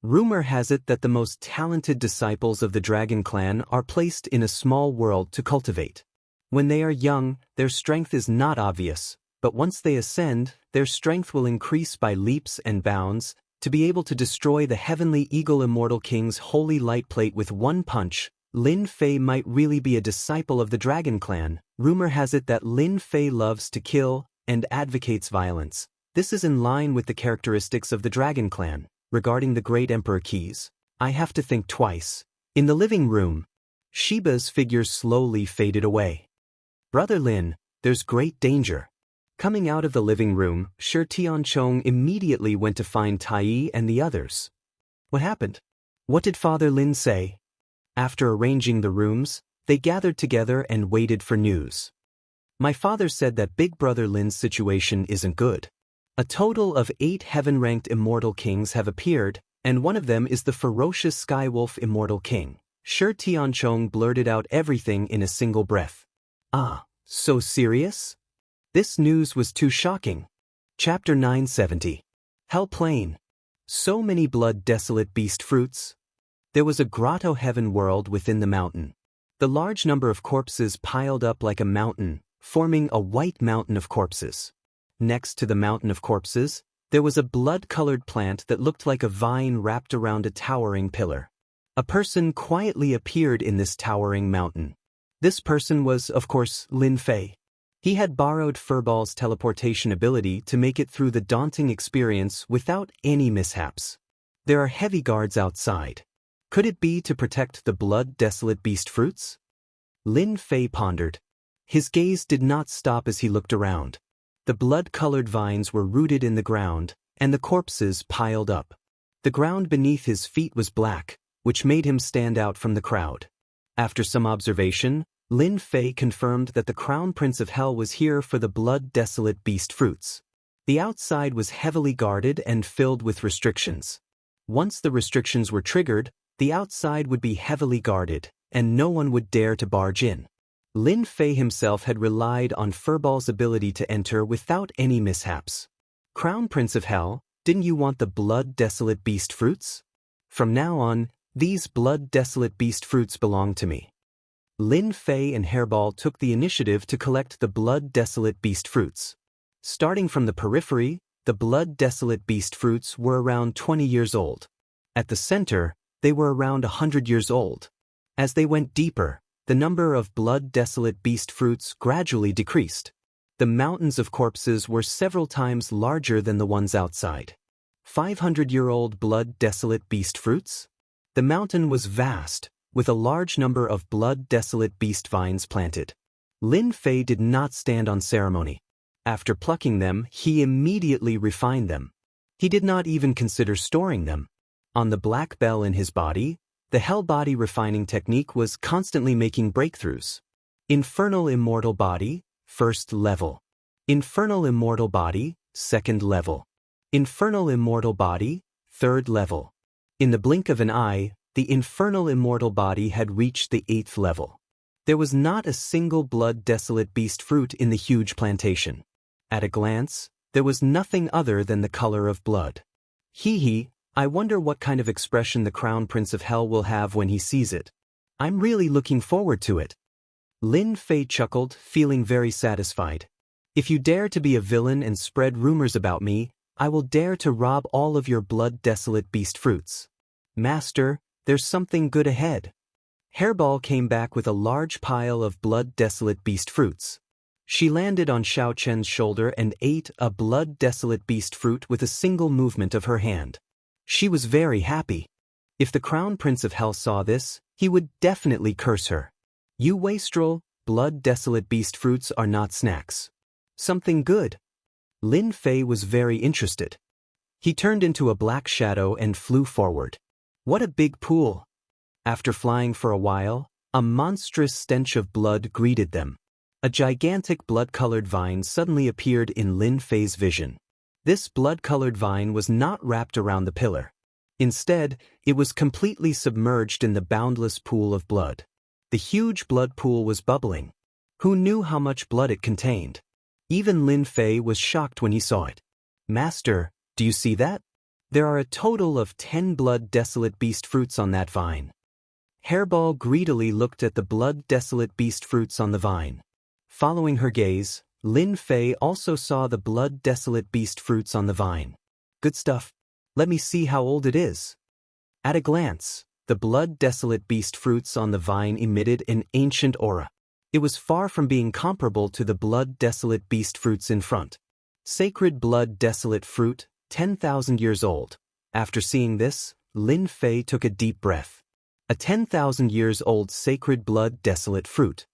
Rumor has it that the most talented disciples of the Dragon Clan are placed in a small world to cultivate. When they are young, their strength is not obvious, but once they ascend, their strength will increase by leaps and bounds, to be able to destroy the Heavenly Eagle Immortal King's holy light plate with one punch. Lin Fei might really be a disciple of the Dragon Clan. Rumor has it that Lin Fei loves to kill and advocates violence. This is in line with the characteristics of the Dragon Clan. Regarding the Great Emperor keys, I have to think twice. In the living room, Shiba's figure slowly faded away. Brother Lin, there's great danger. Coming out of the living room, Shi Tianchong immediately went to find Tai and the others. What happened? What did Father Lin say? After arranging the rooms, they gathered together and waited for news. My father said that Big Brother Lin's situation isn't good. A total of 8 heaven-ranked immortal kings have appeared, and one of them is the ferocious Skywolf Immortal King. Shi Tianchong blurted out everything in a single breath. Ah, so serious? This news was too shocking. Chapter 970. Hell Plain. So many blood-desolate beast fruits. There was a grotto heaven world within the mountain. The large number of corpses piled up like a mountain, forming a white mountain of corpses. Next to the mountain of corpses, there was a blood-colored plant that looked like a vine wrapped around a towering pillar. A person quietly appeared in this towering mountain. This person was, of course, Lin Fei. He had borrowed Furball's teleportation ability to make it through the daunting experience without any mishaps. There are heavy guards outside. Could it be to protect the blood-desolate beast fruits? Lin Fei pondered. His gaze did not stop as he looked around. The blood-colored vines were rooted in the ground, and the corpses piled up. The ground beneath his feet was black, which made him stand out from the crowd. After some observation, Lin Fei confirmed that the Crown Prince of Hell was here for the blood-desolate beast fruits. The outside was heavily guarded and filled with restrictions. Once the restrictions were triggered, the outside would be heavily guarded, and no one would dare to barge in. Lin Fei himself had relied on Furball's ability to enter without any mishaps. Crown Prince of Hell, didn't you want the blood-desolate beast fruits? From now on, these blood-desolate beast fruits belong to me. Lin Fei and Hairball took the initiative to collect the blood-desolate beast fruits. Starting from the periphery, the blood-desolate beast fruits were around 20 years old. At the center, they were around 100 years old. As they went deeper, the number of blood-desolate beast fruits gradually decreased. The mountains of corpses were several times larger than the ones outside. 500-year-old blood-desolate beast fruits? The mountain was vast, with a large number of blood-desolate beast vines planted. Lin Fei did not stand on ceremony. After plucking them, he immediately refined them. He did not even consider storing them. On the black bell in his body, the Hell Body refining technique was constantly making breakthroughs. Infernal Immortal Body, first level. Infernal Immortal Body, second level. Infernal Immortal Body, third level. In the blink of an eye, the Infernal Immortal Body had reached the 8th level. There was not a single blood-desolate beast fruit in the huge plantation. At a glance, there was nothing other than the color of blood. Hee, I wonder what kind of expression the Crown Prince of Hell will have when he sees it. I'm really looking forward to it. Lin Fei chuckled, feeling very satisfied. If you dare to be a villain and spread rumors about me, I will dare to rob all of your blood-desolate beast fruits. Master, there's something good ahead. Hairball came back with a large pile of blood-desolate beast fruits. She landed on Xiao Chen's shoulder and ate a blood-desolate beast fruit with a single movement of her hand. She was very happy. If the Crown Prince of Hell saw this, he would definitely curse her. You wastrel, blood-desolate beast fruits are not snacks. Something good. Lin Fei was very interested. He turned into a black shadow and flew forward. What a big pool! After flying for a while, a monstrous stench of blood greeted them. A gigantic blood-colored vine suddenly appeared in Lin Fei's vision. This blood-colored vine was not wrapped around the pillar. Instead, it was completely submerged in the boundless pool of blood. The huge blood pool was bubbling. Who knew how much blood it contained? Even Lin Fei was shocked when he saw it. Master, do you see that? There are a total of 10 blood-desolate beast fruits on that vine. Hairball greedily looked at the blood-desolate beast fruits on the vine. Following her gaze, Lin Fei also saw the blood-desolate beast fruits on the vine. Good stuff. Let me see how old it is. At a glance, the blood-desolate beast fruits on the vine emitted an ancient aura. It was far from being comparable to the blood-desolate beast fruits in front. Sacred blood-desolate fruit, 10,000 years old. After seeing this, Lin Fei took a deep breath. A 10,000 years old sacred blood-desolate fruit.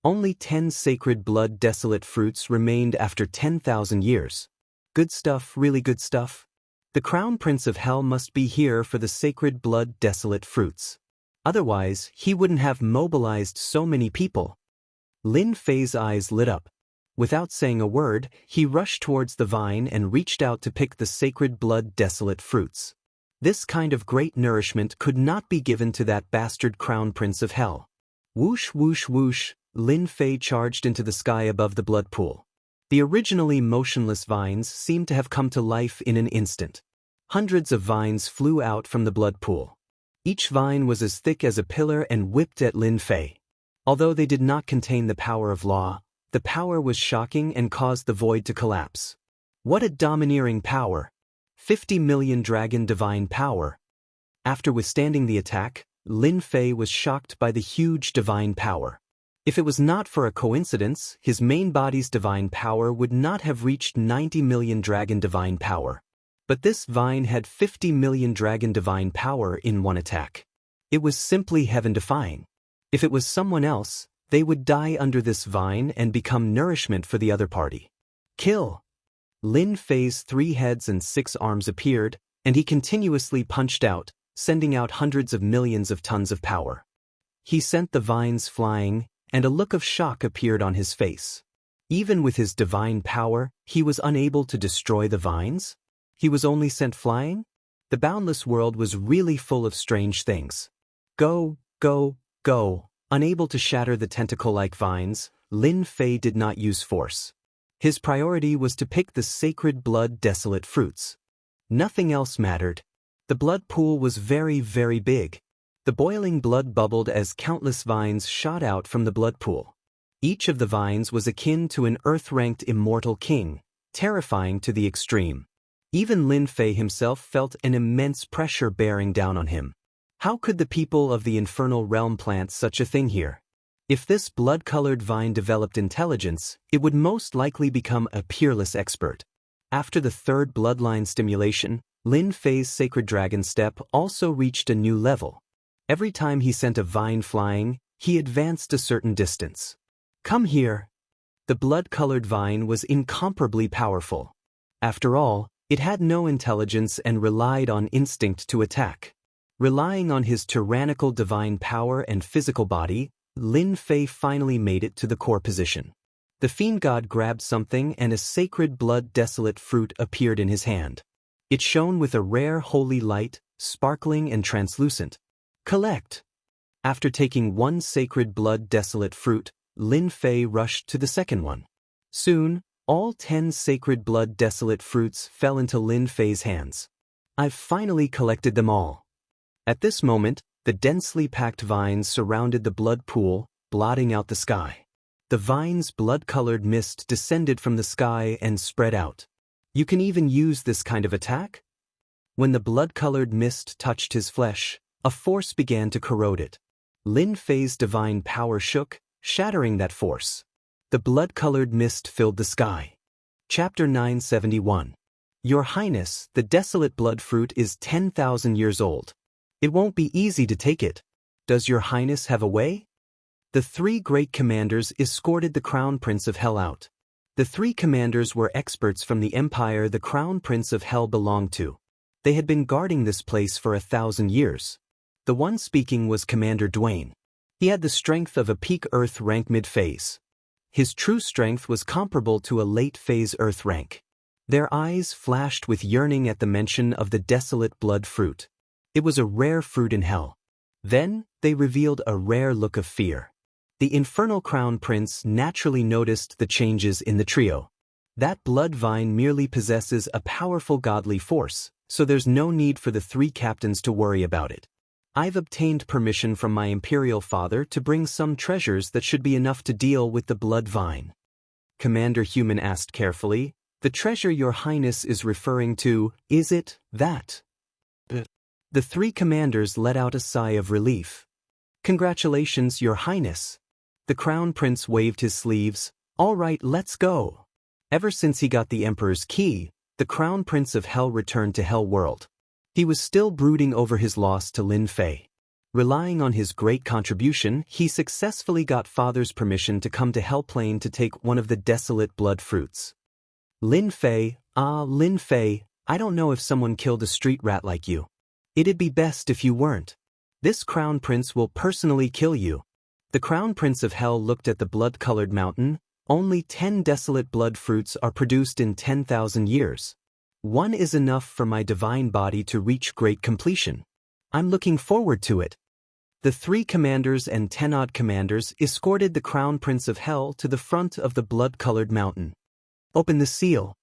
Only 10 sacred blood desolate fruits remained after 10,000 years. Good stuff, really good stuff. The Crown Prince of Hell must be here for the sacred blood desolate fruits. Otherwise, he wouldn't have mobilized so many people. Lin Fei's eyes lit up. Without saying a word, he rushed towards the vine and reached out to pick the sacred blood desolate fruits. This kind of great nourishment could not be given to that bastard Crown Prince of Hell. Whoosh whoosh whoosh, Lin Fei charged into the sky above the blood pool. The originally motionless vines seemed to have come to life in an instant. Hundreds of vines flew out from the blood pool. Each vine was as thick as a pillar and whipped at Lin Fei. Although they did not contain the power of law, the power was shocking and caused the void to collapse. What a domineering power! 50 million dragon divine power. After withstanding the attack, Lin Fei was shocked by the huge divine power. If it was not for a coincidence, his main body's divine power would not have reached 90 million dragon divine power. But this vine had 50 million dragon divine power in one attack. It was simply heaven-defying. If it was someone else, they would die under this vine and become nourishment for the other party. Kill! Lin Fei's 3 heads and 6 arms appeared, and he continuously punched out, sending out hundreds of millions of tons of power. He sent the vines flying, and a look of shock appeared on his face. Even with his divine power, he was unable to destroy the vines? He was only sent flying? The boundless world was really full of strange things. Go, go, go. Unable to shatter the tentacle-like vines, Lin Fei did not use force. His priority was to pick the sacred blood desolate fruits. Nothing else mattered. The blood pool was very, very big. The boiling blood bubbled as countless vines shot out from the blood pool. Each of the vines was akin to an earth-ranked immortal king, terrifying to the extreme. Even Lin Fei himself felt an immense pressure bearing down on him. How could the people of the infernal realm plant such a thing here? If this blood-colored vine developed intelligence, it would most likely become a peerless expert. After the 3rd bloodline stimulation, Lin Fei's sacred dragon step also reached a new level. Every time he sent a vine flying, he advanced a certain distance. Come here. The blood-colored vine was incomparably powerful. After all, it had no intelligence and relied on instinct to attack. Relying on his tyrannical divine power and physical body, Lin Fei finally made it to the core position. The fiend god grabbed something and a sacred blood desolate fruit appeared in his hand. It shone with a rare holy light, sparkling and translucent. Collect! After taking 1 sacred blood desolate fruit, Lin Fei rushed to the second one. Soon, all 10 sacred blood desolate fruits fell into Lin Fei's hands. I've finally collected them all. At this moment, the densely packed vines surrounded the blood pool, blotting out the sky. The vine's blood-colored mist descended from the sky and spread out. You can even use this kind of attack? When the blood-colored mist touched his flesh, a force began to corrode it. Lin Fei's divine power shook, shattering that force. The blood-colored mist filled the sky. Chapter 971. Your Highness, the desolate blood fruit is 10,000 years old. It won't be easy to take it. Does your Highness have a way? The 3 great commanders escorted the Crown Prince of Hell out. The 3 commanders were experts from the empire the Crown Prince of Hell belonged to. They had been guarding this place for 1,000 years. The one speaking was Commander Duane. He had the strength of a peak Earth rank mid-phase. His true strength was comparable to a late-phase Earth rank. Their eyes flashed with yearning at the mention of the desolate blood fruit. It was a rare fruit in hell. Then, they revealed a rare look of fear. The infernal Crown Prince naturally noticed the changes in the trio. That blood vine merely possesses a powerful godly force, so there's no need for the 3 captains to worry about it. I've obtained permission from my imperial father to bring some treasures that should be enough to deal with the blood vine. Commander Human asked carefully, the treasure your Highness is referring to, is it that? The 3 commanders let out a sigh of relief. Congratulations, your Highness. The Crown Prince waved his sleeves. All right, let's go. Ever since he got the Emperor's key, the Crown Prince of Hell returned to Hell World. He was still brooding over his loss to Lin Fei. Relying on his great contribution, he successfully got Father's permission to come to Hellplane to take one of the desolate blood fruits. Lin Fei, Lin Fei, I don't know if someone killed a street rat like you. It'd be best if you weren't. This Crown Prince will personally kill you. The Crown Prince of Hell looked at the blood-colored mountain. Only 10 desolate blood fruits are produced in 10,000 years. One is enough for my divine body to reach great completion. I'm looking forward to it. The 3 commanders and 10-odd commanders escorted the Crown Prince of Hell to the front of the blood-colored mountain. Open the seal.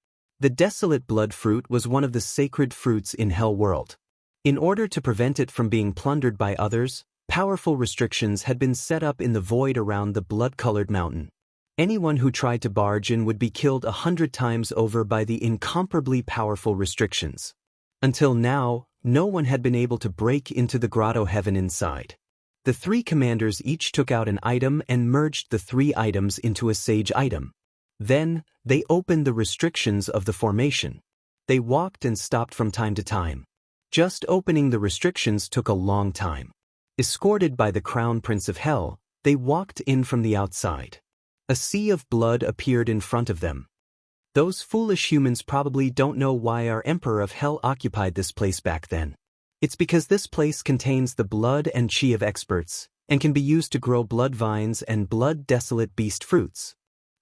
The desolate blood fruit was one of the sacred fruits in Hell World. In order to prevent it from being plundered by others, powerful restrictions had been set up in the void around the blood-colored mountain. Anyone who tried to barge in would be killed 100 times over by the incomparably powerful restrictions. Until now, no one had been able to break into the grotto heaven inside. The 3 commanders each took out an item and merged the 3 items into a sage item. Then, they opened the restrictions of the formation. They walked and stopped from time to time. Just opening the restrictions took a long time. Escorted by the Crown Prince of Hell, they walked in from the outside. A sea of blood appeared in front of them. Those foolish humans probably don't know why our Emperor of Hell occupied this place back then. It's because this place contains the blood and chi of experts, and can be used to grow blood vines and blood-desolate beast fruits.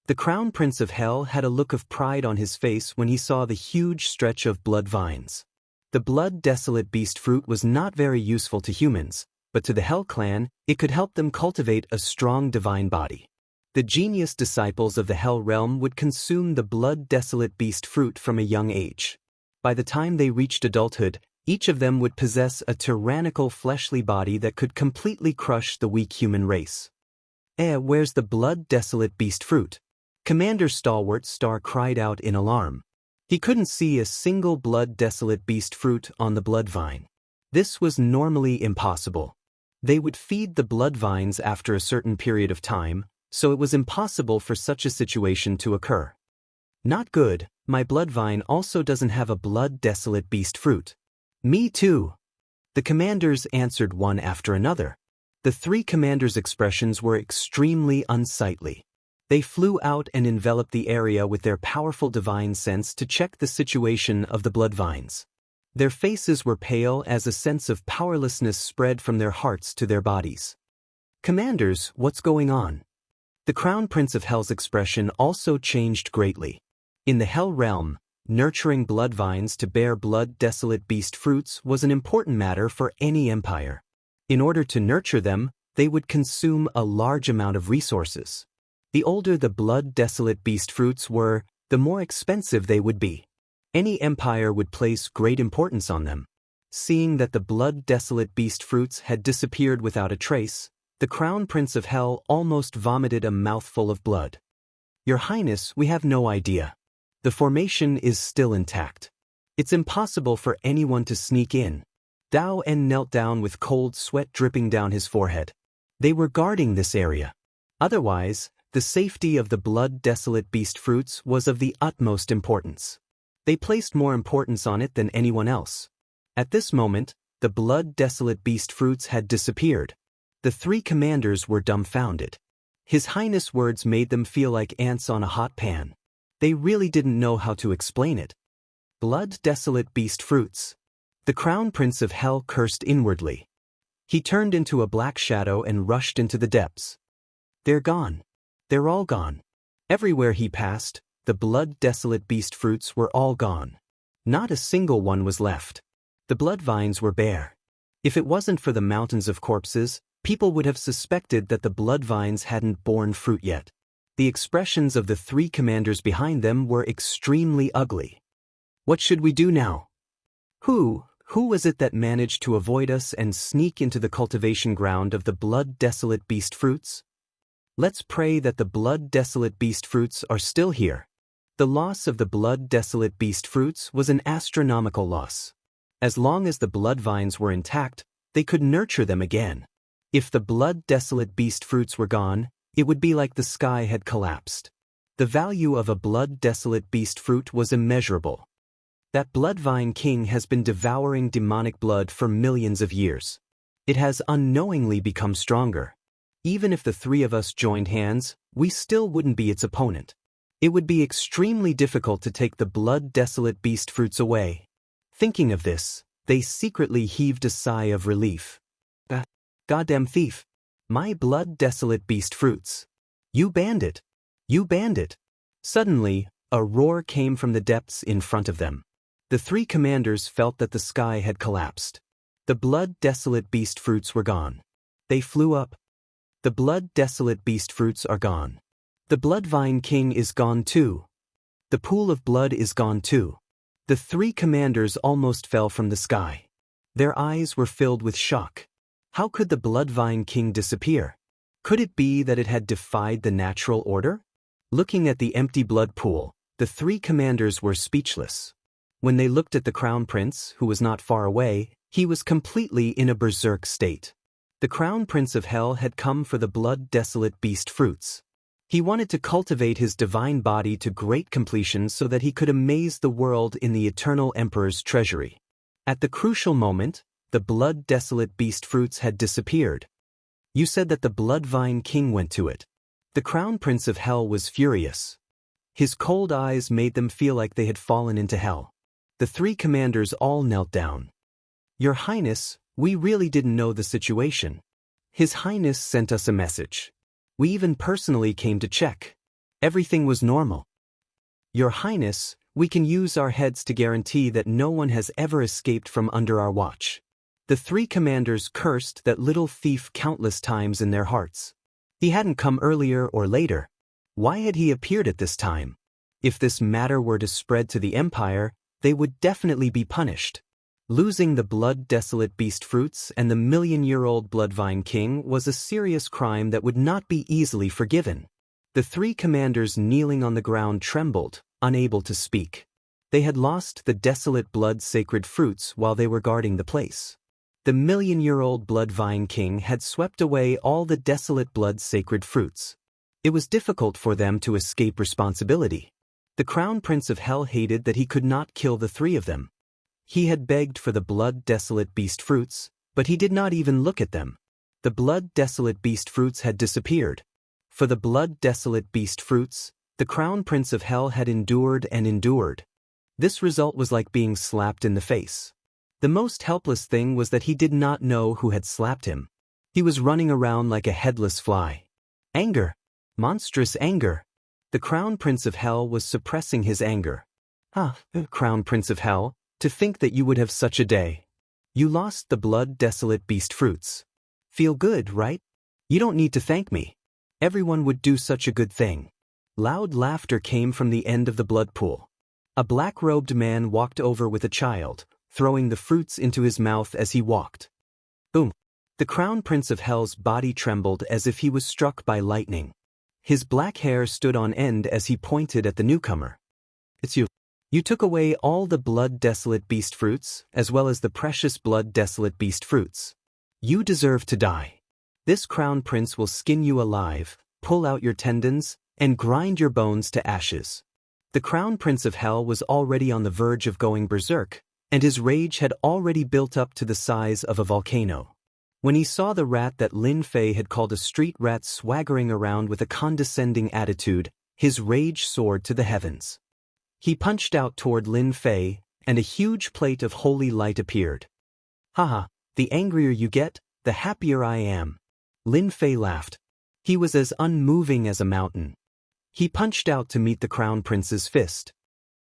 The Crown Prince of Hell had a look of pride on his face when he saw the huge stretch of blood vines. The blood-desolate beast fruit was not very useful to humans, but to the Hell clan, it could help them cultivate a strong divine body. The genius disciples of the Hell realm would consume the blood-desolate beast fruit from a young age. By the time they reached adulthood, each of them would possess a tyrannical fleshly body that could completely crush the weak human race. Where's the blood-desolate beast fruit? Commander Stalwart Star cried out in alarm. He couldn't see a single blood-desolate beast fruit on the blood vine. This was normally impossible. They would feed the blood vines after a certain period of time, so it was impossible for such a situation to occur. Not good, my blood vine also doesn't have a blood-desolate beast fruit. Me too. The commanders answered one after another. The 3 commanders' expressions were extremely unsightly. They flew out and enveloped the area with their powerful divine sense to check the situation of the blood vines. Their faces were pale as a sense of powerlessness spread from their hearts to their bodies. Commanders, what's going on? The Crown Prince of Hell's expression also changed greatly. In the Hell realm, nurturing blood vines to bear blood-desolate beast fruits was an important matter for any empire. In order to nurture them, they would consume a large amount of resources. The older the blood-desolate beast fruits were, the more expensive they would be. Any empire would place great importance on them. Seeing that the blood-desolate beast fruits had disappeared without a trace, the Crown Prince of Hell almost vomited a mouthful of blood. Your Highness, we have no idea. The formation is still intact. It's impossible for anyone to sneak in. Dao En knelt down with cold sweat dripping down his forehead. They were guarding this area. Otherwise, the safety of the blood-desolate beast fruits was of the utmost importance. They placed more importance on it than anyone else. At this moment, the blood-desolate beast fruits had disappeared. The 3 commanders were dumbfounded. His Highness' words made them feel like ants on a hot pan. They really didn't know how to explain it. Blood-desolate beast fruits. The Crown Prince of Hell cursed inwardly. He turned into a black shadow and rushed into the depths. They're gone. They're all gone. Everywhere he passed, the blood-desolate beast fruits were all gone. Not a single one was left. The blood vines were bare. If it wasn't for the mountains of corpses, people would have suspected that the blood vines hadn't borne fruit yet. The expressions of the 3 commanders behind them were extremely ugly. What should we do now? Who was it that managed to avoid us and sneak into the cultivation ground of the blood-desolate beast fruits? Let's pray that the blood-desolate beast fruits are still here. The loss of the blood-desolate beast fruits was an astronomical loss. As long as the blood vines were intact, they could nurture them again. If the blood-desolate beast fruits were gone, it would be like the sky had collapsed. The value of a blood-desolate beast fruit was immeasurable. That blood vine king has been devouring demonic blood for millions of years. It has unknowingly become stronger. Even if the three of us joined hands, we still wouldn't be its opponent. It would be extremely difficult to take the blood-desolate beast fruits away. Thinking of this, they secretly heaved a sigh of relief. Goddamn thief. My blood-desolate beast fruits. You bandit. You bandit. Suddenly, a roar came from the depths in front of them. The three commanders felt that the sky had collapsed. The blood-desolate beast fruits were gone. They flew up. The blood-desolate beast fruits are gone. The Bloodvine King is gone too. The pool of blood is gone too. The three commanders almost fell from the sky. Their eyes were filled with shock. How could the Bloodvine King disappear? Could it be that it had defied the natural order? Looking at the empty blood pool, the three commanders were speechless. When they looked at the Crown Prince, who was not far away, he was completely in a berserk state. The Crown Prince of Hell had come for the blood-desolate beast fruits. He wanted to cultivate his divine body to great completion so that he could amaze the world in the eternal Emperor's treasury. At the crucial moment, the blood-desolate beast fruits had disappeared. You said that the Bloodvine King went to it. The Crown Prince of Hell was furious. His cold eyes made them feel like they had fallen into hell. The three commanders all knelt down. Your Highness, we really didn't know the situation. His Highness sent us a message. We even personally came to check. Everything was normal. Your Highness, we can use our heads to guarantee that no one has ever escaped from under our watch. The three commanders cursed that little thief countless times in their hearts. He hadn't come earlier or later. Why had he appeared at this time? If this matter were to spread to the Empire, they would definitely be punished. Losing the blood-desolate beast fruits and the million-year-old Bloodvine King was a serious crime that would not be easily forgiven. The three commanders kneeling on the ground trembled, unable to speak. They had lost the desolate blood-sacred fruits while they were guarding the place. The million-year-old Bloodvine King had swept away all the desolate blood-sacred fruits. It was difficult for them to escape responsibility. The Crown Prince of Hell hated that he could not kill the three of them. He had begged for the blood-desolate beast fruits, but he did not even look at them. The blood-desolate beast fruits had disappeared. For the blood-desolate beast fruits, the Crown Prince of Hell had endured and endured. This result was like being slapped in the face. The most helpless thing was that he did not know who had slapped him. He was running around like a headless fly. Anger. Monstrous anger. The Crown Prince of Hell was suppressing his anger. Crown Prince of Hell, to think that you would have such a day. You lost the blood-desolate beast fruits. Feel good, right? You don't need to thank me. Everyone would do such a good thing. Loud laughter came from the end of the blood pool. A black-robed man walked over with a child, throwing the fruits into his mouth as he walked. Boom! The Crown Prince of Hell's body trembled as if he was struck by lightning. His black hair stood on end as he pointed at the newcomer. It's you. You took away all the blood-desolate beast fruits, as well as the precious blood-desolate beast fruits. You deserve to die. This Crown Prince will skin you alive, pull out your tendons, and grind your bones to ashes. The Crown Prince of Hell was already on the verge of going berserk, and his rage had already built up to the size of a volcano. When he saw the rat that Lin Fei had called a street rat swaggering around with a condescending attitude, his rage soared to the heavens. He punched out toward Lin Fei, and a huge plate of holy light appeared. Haha, the angrier you get, the happier I am. Lin Fei laughed. He was as unmoving as a mountain. He punched out to meet the Crown Prince's fist.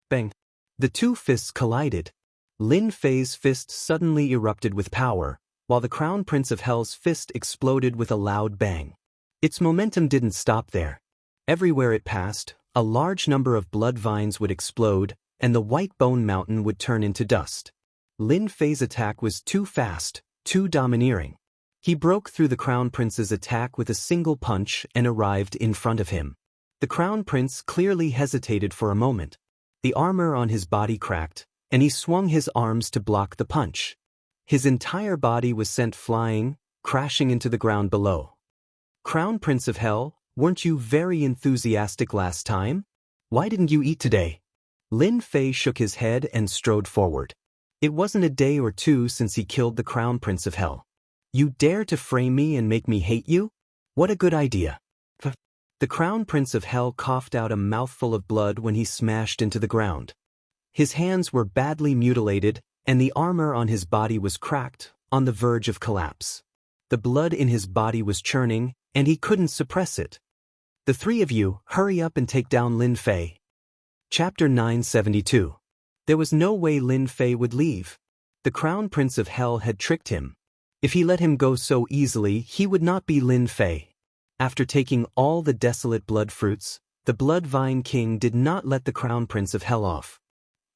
Bang! The two fists collided. Lin Fei's fist suddenly erupted with power, while the Crown Prince of Hell's fist exploded with a loud bang. Its momentum didn't stop there. Everywhere it passed, a large number of blood vines would explode, and the white bone mountain would turn into dust. Lin Fei's attack was too fast, too domineering. He broke through the Crown Prince's attack with a single punch and arrived in front of him. The Crown Prince clearly hesitated for a moment. The armor on his body cracked, and he swung his arms to block the punch. His entire body was sent flying, crashing into the ground below. Crown Prince of Hell, weren't you very enthusiastic last time? Why didn't you eat today? Lin Fei shook his head and strode forward. It wasn't a day or two since he killed the Crown Prince of Hell. You dare to frame me and make me hate you? What a good idea. The Crown Prince of Hell coughed out a mouthful of blood when he smashed into the ground. His hands were badly mutilated, and the armor on his body was cracked, on the verge of collapse. The blood in his body was churning, and he couldn't suppress it. The three of you, hurry up and take down Lin Fei. Chapter 972. There was no way Lin Fei would leave. The Crown Prince of Hell had tricked him. If he let him go so easily, he would not be Lin Fei. After taking all the desolate blood fruits, the Blood Vine King did not let the Crown Prince of Hell off.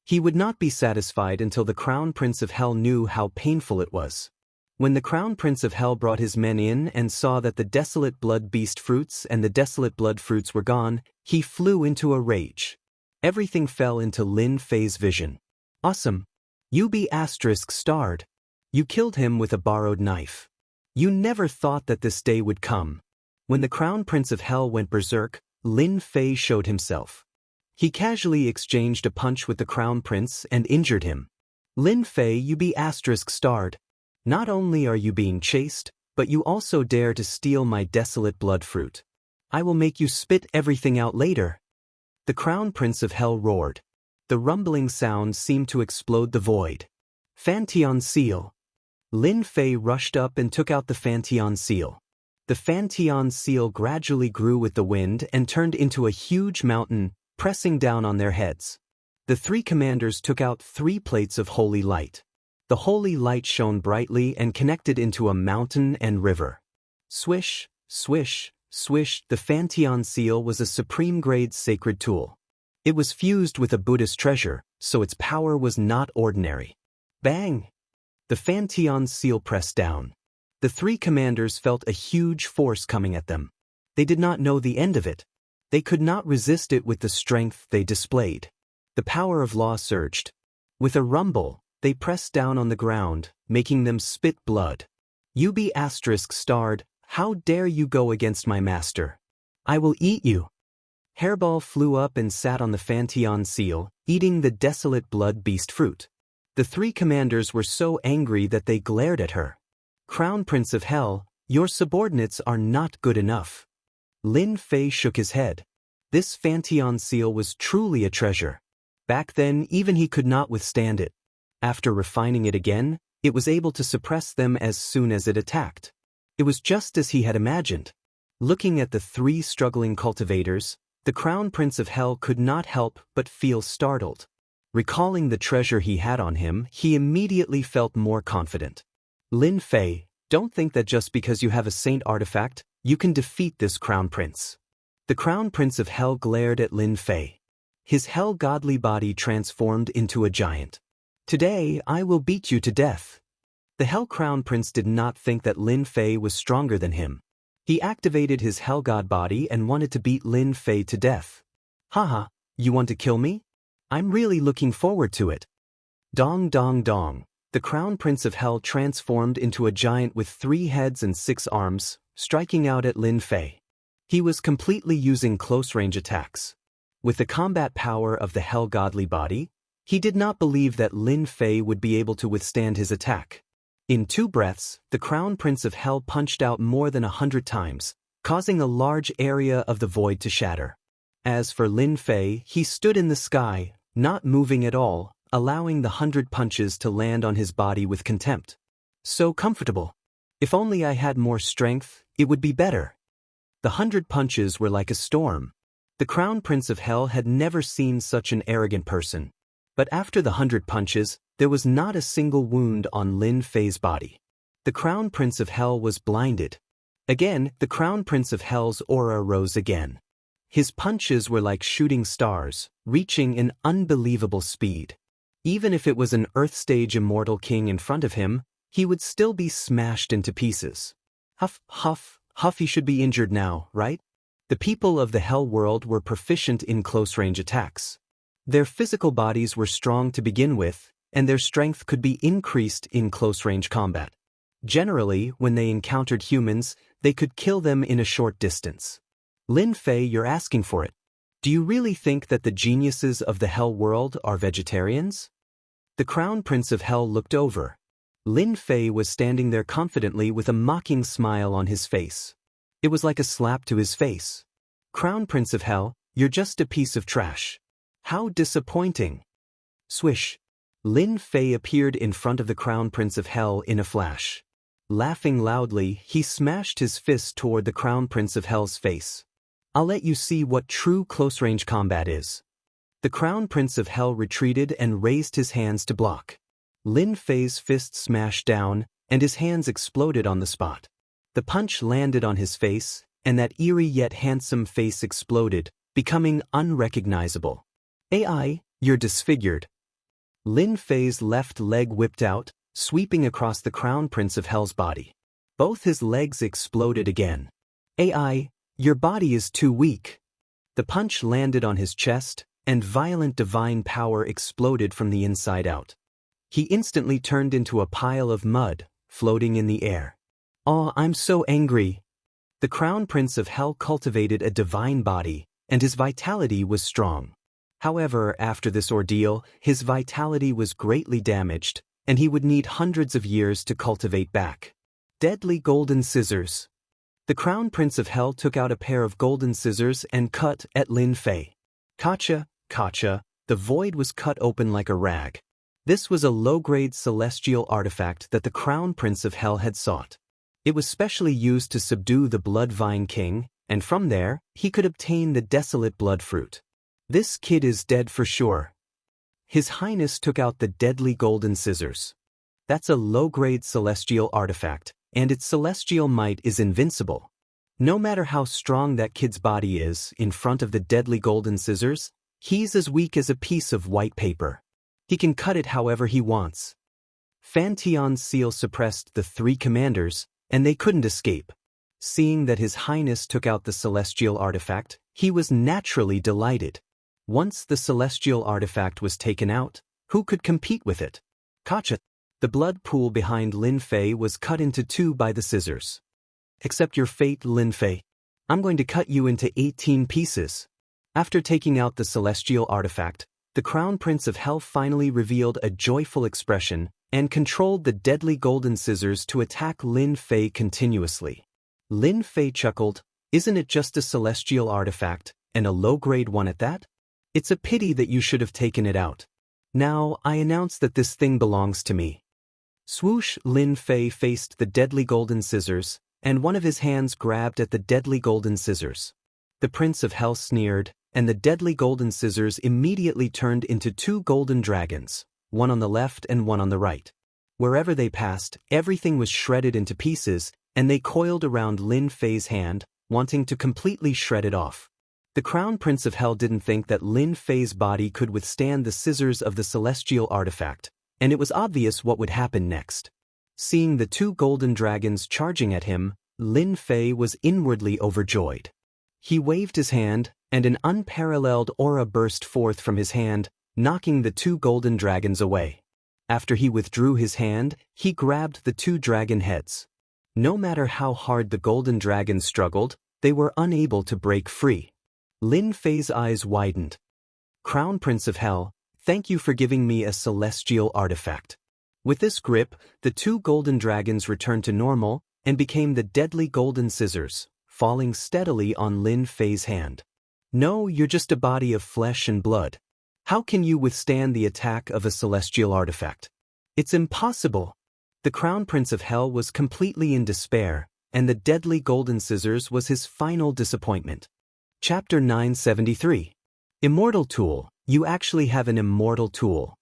He would not be satisfied until the Crown Prince of Hell knew how painful it was. When the Crown Prince of Hell brought his men in and saw that the desolate blood beast fruits and the desolate blood fruits were gone, he flew into a rage. Everything fell into Lin Fei's vision. Awesome. You be asterisk starred. You killed him with a borrowed knife. You never thought that this day would come. When the Crown Prince of Hell went berserk, Lin Fei showed himself. He casually exchanged a punch with the Crown Prince and injured him. Lin Fei, you be asterisk starred. Not only are you being chased, but you also dare to steal my desolate blood fruit. I will make you spit everything out later. The Crown Prince of Hell roared. The rumbling sound seemed to explode the void. Fantion seal. Lin Fei rushed up and took out the Fantion seal. The Fantion seal gradually grew with the wind and turned into a huge mountain, pressing down on their heads. The three commanders took out 3 plates of holy light. The holy light shone brightly and connected into a mountain and river. Swish, swish, swish. The Fantion seal was a supreme-grade sacred tool. It was fused with a Buddhist treasure, so its power was not ordinary. Bang! The Fantion seal pressed down. The 3 commanders felt a huge force coming at them. They did not know the end of it. They could not resist it with the strength they displayed. The power of law surged. With a rumble, they pressed down on the ground, making them spit blood. You be asterisk starred, how dare you go against my master? I will eat you. Hairball flew up and sat on the Fantion seal, eating the desolate blood beast fruit. The 3 commanders were so angry that they glared at her. Crown Prince of Hell, your subordinates are not good enough. Lin Fei shook his head. This Fantion seal was truly a treasure. Back then, even he could not withstand it. After refining it again, it was able to suppress them as soon as it attacked. It was just as he had imagined. Looking at the 3 struggling cultivators, the Crown Prince of Hell could not help but feel startled. Recalling the treasure he had on him, he immediately felt more confident. Lin Fei, don't think that just because you have a saint artifact, you can defeat this Crown Prince. The Crown Prince of Hell glared at Lin Fei. His hell-godly body transformed into a giant. Today, I will beat you to death. The Hell Crown Prince did not think that Lin Fei was stronger than him. He activated his Hell God body and wanted to beat Lin Fei to death. Haha, you want to kill me? I'm really looking forward to it. Dong dong dong. The Crown Prince of Hell transformed into a giant with 3 heads and 6 arms, striking out at Lin Fei. He was completely using close-range attacks. With the combat power of the Hell Godly body, he did not believe that Lin Fei would be able to withstand his attack. In 2 breaths, the Crown Prince of Hell punched out more than 100 times, causing a large area of the void to shatter. As for Lin Fei, he stood in the sky, not moving at all, allowing the 100 punches to land on his body with contempt. So comfortable. If only I had more strength, it would be better. The 100 punches were like a storm. The Crown Prince of Hell had never seen such an arrogant person. But after the 100 punches, there was not a single wound on Lin Fei's body. The Crown Prince of Hell was blinded. Again, the Crown Prince of Hell's aura rose again. His punches were like shooting stars, reaching an unbelievable speed. Even if it was an Earth-stage immortal king in front of him, he would still be smashed into pieces. Huff, huff, huff, he should be injured now, right? The people of the Hell world were proficient in close-range attacks. Their physical bodies were strong to begin with, and their strength could be increased in close-range combat. Generally, when they encountered humans, they could kill them in a short distance. Lin Fei, you're asking for it. Do you really think that the geniuses of the Hell world are vegetarians? The Crown Prince of Hell looked over. Lin Fei was standing there confidently with a mocking smile on his face. It was like a slap to his face. Crown Prince of Hell, you're just a piece of trash. How disappointing. Swish. Lin Fei appeared in front of the Crown Prince of Hell in a flash. Laughing loudly, he smashed his fist toward the Crown Prince of Hell's face. I'll let you see what true close-range combat is. The Crown Prince of Hell retreated and raised his hands to block. Lin Fei's fist smashed down, and his hands exploded on the spot. The punch landed on his face, and that eerie yet handsome face exploded, becoming unrecognizable. AI, you're disfigured. Lin Fei's left leg whipped out, sweeping across the Crown Prince of Hell's body. Both his legs exploded again. AI, your body is too weak. The punch landed on his chest, and violent divine power exploded from the inside out. He instantly turned into a pile of mud, floating in the air. Oh, I'm so angry. The Crown Prince of Hell cultivated a divine body, and his vitality was strong. However, after this ordeal, his vitality was greatly damaged, and he would need hundreds of years to cultivate back. Deadly golden scissors. The Crown Prince of Hell took out a pair of golden scissors and cut at Lin Fei. Kacha, kacha, the void was cut open like a rag. This was a low-grade celestial artifact that the Crown Prince of Hell had sought. It was specially used to subdue the Blood Vine King, and from there, he could obtain the desolate blood fruit. This kid is dead for sure. His Highness took out the deadly golden scissors. That's a low-grade celestial artifact, and its celestial might is invincible. No matter how strong that kid's body is in front of the deadly golden scissors, he's as weak as a piece of white paper. He can cut it however he wants. Fan Tian's seal suppressed the three commanders, and they couldn't escape. Seeing that His Highness took out the celestial artifact, he was naturally delighted. Once the celestial artifact was taken out, who could compete with it? Kacha. The blood pool behind Lin Fei was cut into two by the scissors. Accept your fate, Lin Fei. I'm going to cut you into 18 pieces. After taking out the celestial artifact, the Crown Prince of Hell finally revealed a joyful expression and controlled the deadly golden scissors to attack Lin Fei continuously. Lin Fei chuckled, isn't it just a celestial artifact, and a low-grade one at that? It's a pity that you should have taken it out. Now, I announce that this thing belongs to me. Swoosh, Lin Fei faced the deadly golden scissors, and one of his hands grabbed at the deadly golden scissors. The Prince of Hell sneered, and the deadly golden scissors immediately turned into two golden dragons, one on the left and one on the right. Wherever they passed, everything was shredded into pieces, and they coiled around Lin Fei's hand, wanting to completely shred it off. The Crown Prince of Hell didn't think that Lin Fei's body could withstand the scissors of the celestial artifact, and it was obvious what would happen next. Seeing the two golden dragons charging at him, Lin Fei was inwardly overjoyed. He waved his hand, and an unparalleled aura burst forth from his hand, knocking the two golden dragons away. After he withdrew his hand, he grabbed the two dragon heads. No matter how hard the golden dragons struggled, they were unable to break free. Lin Fei's eyes widened. Crown Prince of Hell, thank you for giving me a celestial artifact. With this grip, the two golden dragons returned to normal and became the deadly golden scissors, falling steadily on Lin Fei's hand. No, you're just a body of flesh and blood. How can you withstand the attack of a celestial artifact? It's impossible. The Crown Prince of Hell was completely in despair, and the deadly golden scissors was his final disappointment. Chapter 973. Immortal Tool. You actually have an immortal tool.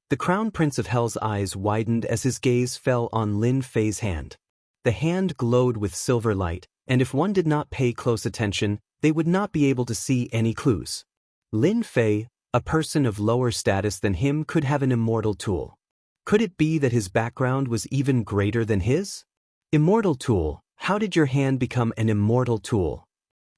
The Crown Prince of Hell's eyes widened as his gaze fell on Lin Fei's hand. The hand glowed with silver light, and if one did not pay close attention, they would not be able to see any clues. Lin Fei, a person of lower status than him, could have an immortal tool. Could it be that his background was even greater than his? Immortal tool, how did your hand become an immortal tool?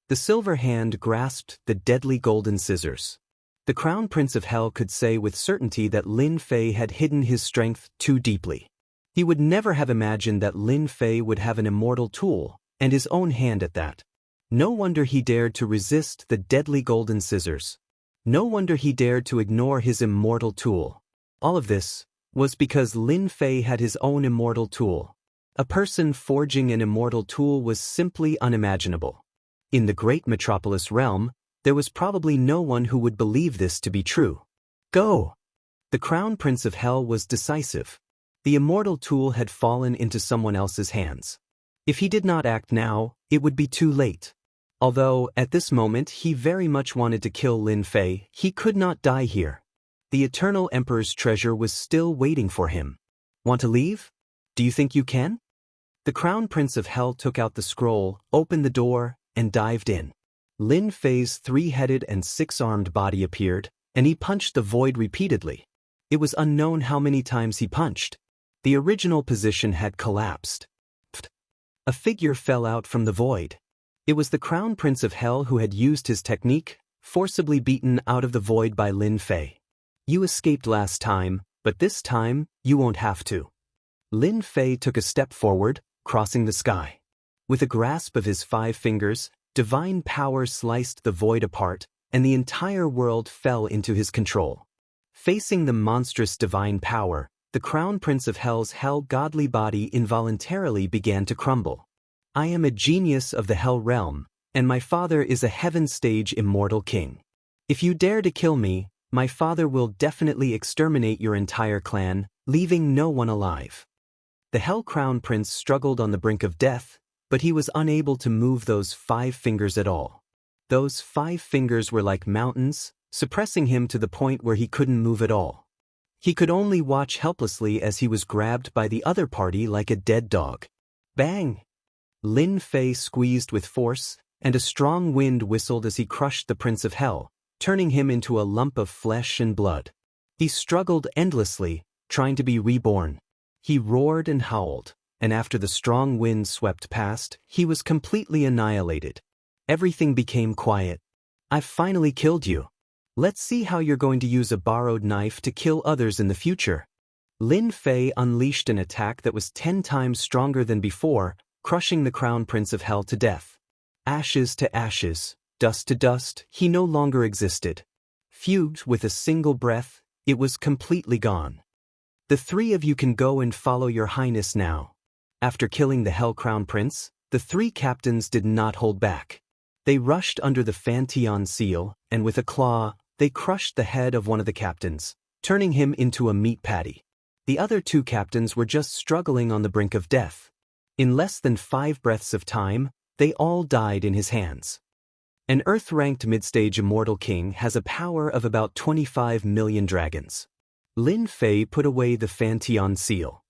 The silver hand grasped the deadly golden scissors. The Crown Prince of Hell could say with certainty that Lin Fei had hidden his strength too deeply. He would never have imagined that Lin Fei would have an immortal tool, and his own hand at that. No wonder he dared to resist the deadly golden scissors. No wonder he dared to ignore his immortal tool. All of this, was because Lin Fei had his own immortal tool. A person forging an immortal tool was simply unimaginable. In the great metropolis realm, there was probably no one who would believe this to be true. Go! The Crown Prince of Hell was decisive. The immortal tool had fallen into someone else's hands. If he did not act now, it would be too late. Although, at this moment he very much wanted to kill Lin Fei, he could not die here. The Eternal Emperor's treasure was still waiting for him. Want to leave? Do you think you can? The Crown Prince of Hell took out the scroll, opened the door, and dived in. Lin Fei's three-headed and six-armed body appeared, and he punched the void repeatedly. It was unknown how many times he punched. The original position had collapsed. A figure fell out from the void. It was the Crown Prince of Hell who had used his technique, forcibly beaten out of the void by Lin Fei. You escaped last time, but this time, you won't have to. Lin Fei took a step forward, crossing the sky. With a grasp of his 5 fingers, divine power sliced the void apart, and the entire world fell into his control. Facing the monstrous divine power, the Crown Prince of Hell's hell godly body involuntarily began to crumble. I am a genius of the Hell realm, and my father is a heaven stage immortal king. If you dare to kill me, my father will definitely exterminate your entire clan, leaving no one alive. The Hell Crown Prince struggled on the brink of death, but he was unable to move those 5 fingers at all. Those 5 fingers were like mountains, suppressing him to the point where he couldn't move at all. He could only watch helplessly as he was grabbed by the other party like a dead dog. Bang! Lin Fei squeezed with force, and a strong wind whistled as he crushed the Prince of Hell, turning him into a lump of flesh and blood. He struggled endlessly, trying to be reborn. He roared and howled, and after the strong wind swept past, he was completely annihilated. Everything became quiet. I've finally killed you. Let's see how you're going to use a borrowed knife to kill others in the future. Lin Fei unleashed an attack that was 10 times stronger than before, crushing the Crown Prince of Hell to death. Ashes to ashes, dust to dust, he no longer existed. Fugued with a single breath, it was completely gone. The 3 of you can go and follow your highness now. After killing the Hell Crown Prince, the 3 captains did not hold back. They rushed under the Fantion seal, and with a claw, they crushed the head of one of the captains, turning him into a meat patty. The other 2 captains were just struggling on the brink of death. In less than 5 breaths of time, they all died in his hands. An Earth-ranked mid-stage immortal king has a power of about 25 million dragons. Lin Fei put away the Fantion seal.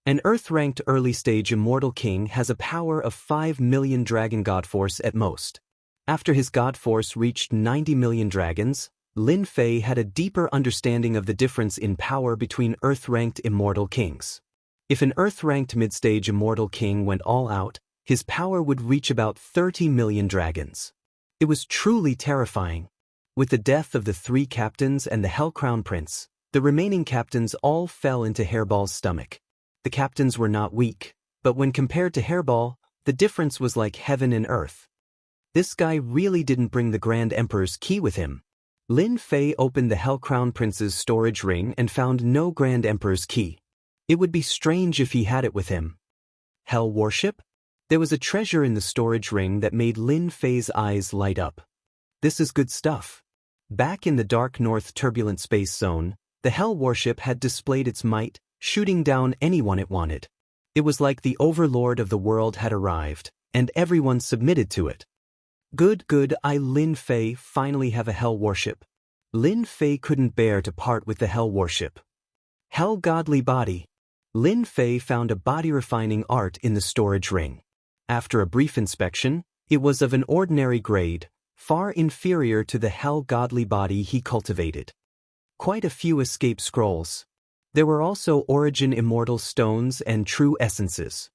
An Earth-ranked early-stage immortal king has a power of 5 million dragon god force at most. After his god force reached 90 million dragons, Lin Fei had a deeper understanding of the difference in power between Earth-ranked immortal kings. If an Earth-ranked mid-stage immortal king went all out, his power would reach about 30 million dragons. It was truly terrifying. With the death of the 3 captains and the Hell Crown Prince, the remaining captains all fell into Hairball's stomach. The captains were not weak, but when compared to Hairball, the difference was like heaven and earth. This guy really didn't bring the Grand Emperor's key with him. Lin Fei opened the Hell Crown Prince's storage ring and found no Grand Emperor's key. It would be strange if he had it with him. Hell worship? There was a treasure in the storage ring that made Lin Fei's eyes light up. This is good stuff. Back in the dark north turbulent space zone, the Hell worship had displayed its might, shooting down anyone it wanted. It was like the overlord of the world had arrived, and everyone submitted to it. Good, I Lin Fei finally have a Hell worship. Lin Fei couldn't bear to part with the Hell worship. Hell godly body. Lin Fei found a body-refining art in the storage ring. After a brief inspection, it was of an ordinary grade, far inferior to the Hell godly body he cultivated. Quite a few escape scrolls. There were also origin immortal stones and true essences.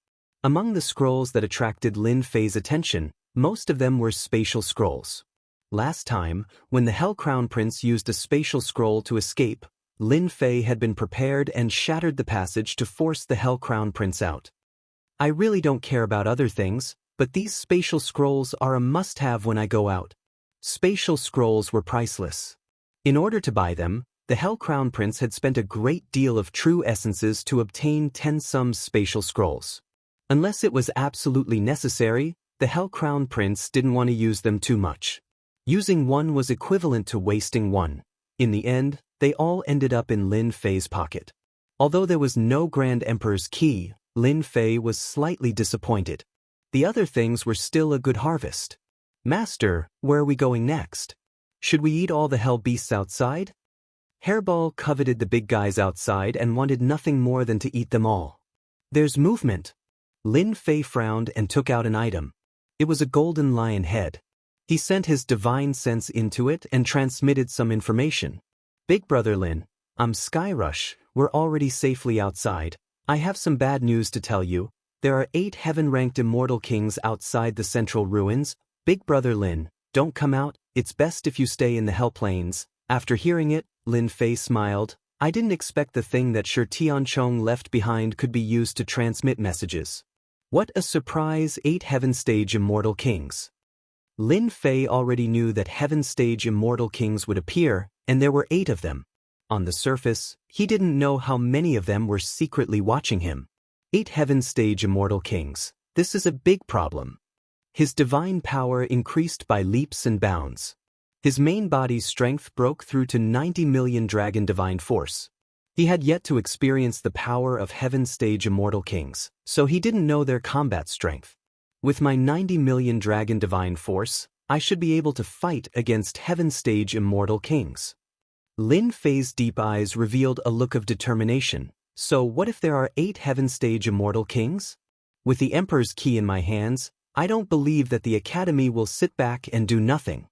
Among the scrolls that attracted Lin Fei's attention, most of them were spatial scrolls. Last time, when the Hell Crown Prince used a spatial scroll to escape, Lin Fei had been prepared and shattered the passage to force the Hell Crown Prince out. I really don't care about other things, but these spatial scrolls are a must-have when I go out. Spatial scrolls were priceless. In order to buy them, The Hell Crown Prince had spent a great deal of true essences to obtain 10 some spatial scrolls. Unless it was absolutely necessary, the Hell Crown Prince didn't want to use them too much. Using one was equivalent to wasting one. In the end, they all ended up in Lin Fei's pocket. Although there was no Grand Emperor's key, Lin Fei was slightly disappointed. The other things were still a good harvest. Master, where are we going next? Should we eat all the hell beasts outside? Hairball coveted the big guys outside and wanted nothing more than to eat them all. There's movement. Lin Fei frowned and took out an item. It was a golden lion head. He sent his divine sense into it and transmitted some information. Big Brother Lin, I'm Skyrush, we're already safely outside. I have some bad news to tell you. There are 8 heaven-ranked immortal kings outside the central ruins. Big Brother Lin, don't come out, it's best if you stay in the Hell Plains. After hearing it, Lin Fei smiled. I didn't expect the thing that Shi Tianchong left behind could be used to transmit messages. What a surprise, 8 Heaven Stage Immortal Kings. Lin Fei already knew that Heaven Stage Immortal Kings would appear, and there were 8 of them. On the surface, he didn't know how many of them were secretly watching him. 8 Heaven Stage Immortal Kings. This is a big problem. His divine power increased by leaps and bounds. His main body's strength broke through to 90 million dragon divine force. He had yet to experience the power of Heaven Stage Immortal Kings, so he didn't know their combat strength. With my 90 million dragon divine force, I should be able to fight against Heaven Stage Immortal Kings. Lin Fei's deep eyes revealed a look of determination. So what if there are 8 Heaven Stage Immortal Kings? With the Emperor's key in my hands, I don't believe that the Academy will sit back and do nothing.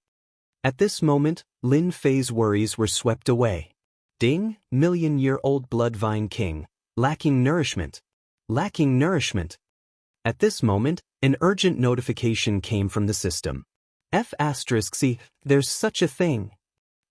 At this moment, Lin Fei's worries were swept away. Ding, million-year-old Bloodvine King, lacking nourishment. Lacking nourishment. At this moment, an urgent notification came from the system. F***C, there's such a thing.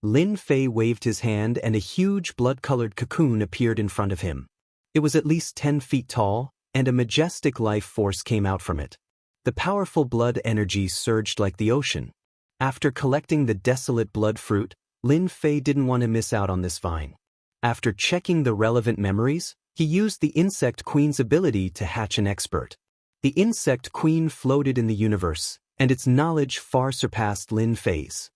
Lin Fei waved his hand and a huge blood-colored cocoon appeared in front of him. It was at least 10 feet tall, and a majestic life force came out from it. The powerful blood energy surged like the ocean. After collecting the desolate blood fruit, Lin Fei didn't want to miss out on this vine. After checking the relevant memories, he used the Insect Queen's ability to hatch an expert. The Insect Queen floated in the universe, and its knowledge far surpassed Lin Fei's.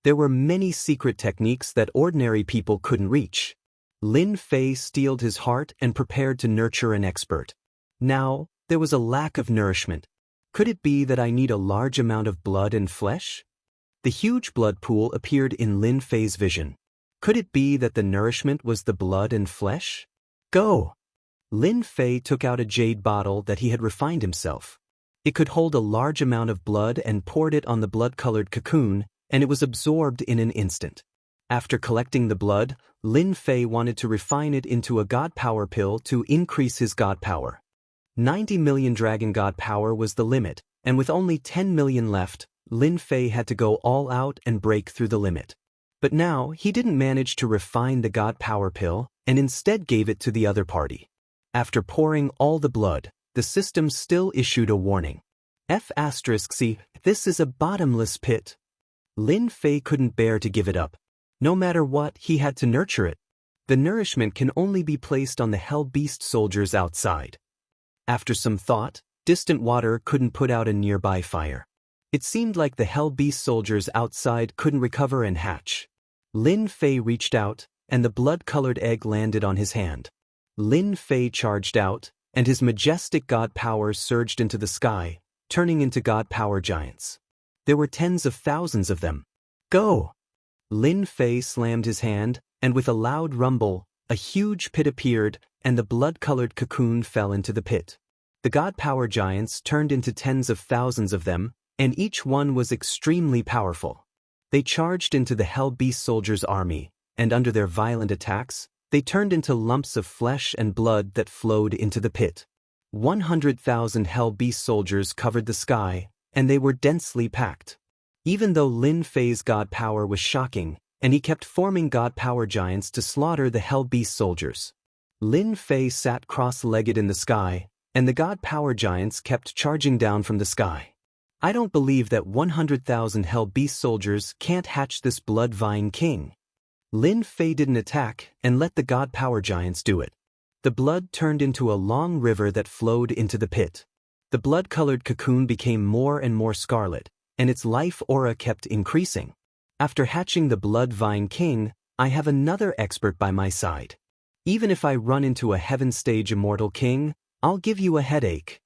There were many secret techniques that ordinary people couldn't reach. Lin Fei steeled his heart and prepared to nurture an expert. Now, there was a lack of nourishment. Could it be that I need a large amount of blood and flesh? The huge blood pool appeared in Lin Fei's vision. Could it be that the nourishment was the blood and flesh? Go! Lin Fei took out a jade bottle that he had refined himself. It could hold a large amount of blood and poured it on the blood-colored cocoon, and it was absorbed in an instant. After collecting the blood, Lin Fei wanted to refine it into a god power pill to increase his god power. 90 million dragon god power was the limit, and with only 10 million left, Lin Fei had to go all out and break through the limit. But now, he didn't manage to refine the god power pill, and instead gave it to the other party. After pouring all the blood, the system still issued a warning. F***C, this is a bottomless pit. Lin Fei couldn't bear to give it up. No matter what, he had to nurture it. The nourishment can only be placed on the Hell Beast soldiers outside. After some thought, distant water couldn't put out a nearby fire. It seemed like the Hell Beast soldiers outside couldn't recover and hatch. Lin Fei reached out, and the blood-colored egg landed on his hand. Lin Fei charged out, and his majestic god power surged into the sky, turning into god power giants. There were tens of thousands of them. Go! Lin Fei slammed his hand, and with a loud rumble, a huge pit appeared, and the blood-colored cocoon fell into the pit. The god power giants turned into tens of thousands of them, and each one was extremely powerful. They charged into the Hell Beast soldiers' army, and under their violent attacks, they turned into lumps of flesh and blood that flowed into the pit. 100,000 Hell Beast soldiers covered the sky, and they were densely packed. Even though Lin Fei's god power was shocking, and he kept forming god power giants to slaughter the Hell Beast soldiers. Lin Fei sat cross-legged in the sky, and the god power giants kept charging down from the sky. I don't believe that 100,000 Hell Beast soldiers can't hatch this Bloodvine King. Lin Fei didn't attack and let the god power giants do it. The blood turned into a long river that flowed into the pit. The blood-colored cocoon became more and more scarlet, and its life aura kept increasing. After hatching the Blood Vine King, I have another expert by my side. Even if I run into a heaven stage immortal king, I'll give you a headache.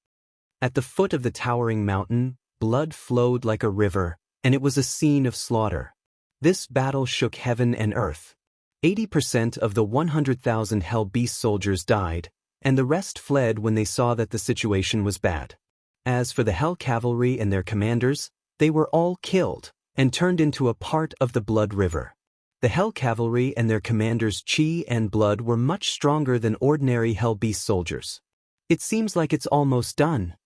At the foot of the towering mountain, blood flowed like a river, and it was a scene of slaughter. This battle shook heaven and earth. 80% of the 100,000 Hell Beast soldiers died, and the rest fled when they saw that the situation was bad. As for the Hell Cavalry and their commanders, they were all killed and turned into a part of the Blood River. The Hell Cavalry and their commanders' chi and blood were much stronger than ordinary Hell Beast soldiers. It seems like it's almost done.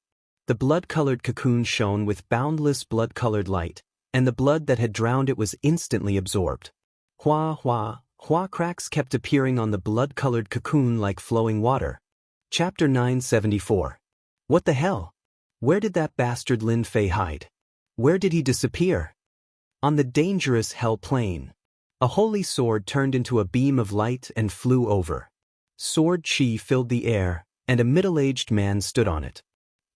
The blood-colored cocoon shone with boundless blood-colored light, and the blood that had drowned it was instantly absorbed. Hua hua, hua cracks kept appearing on the blood-colored cocoon like flowing water. Chapter 974. What the hell? Where did that bastard Lin Fei hide? Where did he disappear? On the dangerous Hell Plain. A holy sword turned into a beam of light and flew over. Sword chi filled the air, and a middle-aged man stood on it.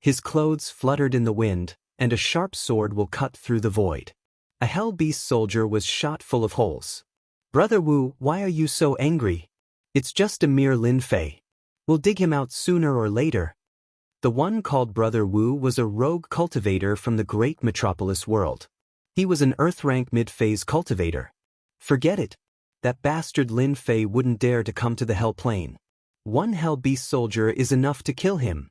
His clothes fluttered in the wind, and a sharp sword will cut through the void. A Hell Beast soldier was shot full of holes. Brother Wu, why are you so angry? It's just a mere Lin Fei. We'll dig him out sooner or later. The one called Brother Wu was a rogue cultivator from the great metropolis world. He was an Earth-rank mid-phase cultivator. Forget it. That bastard Lin Fei wouldn't dare to come to the Hell Plain. One Hell Beast soldier is enough to kill him.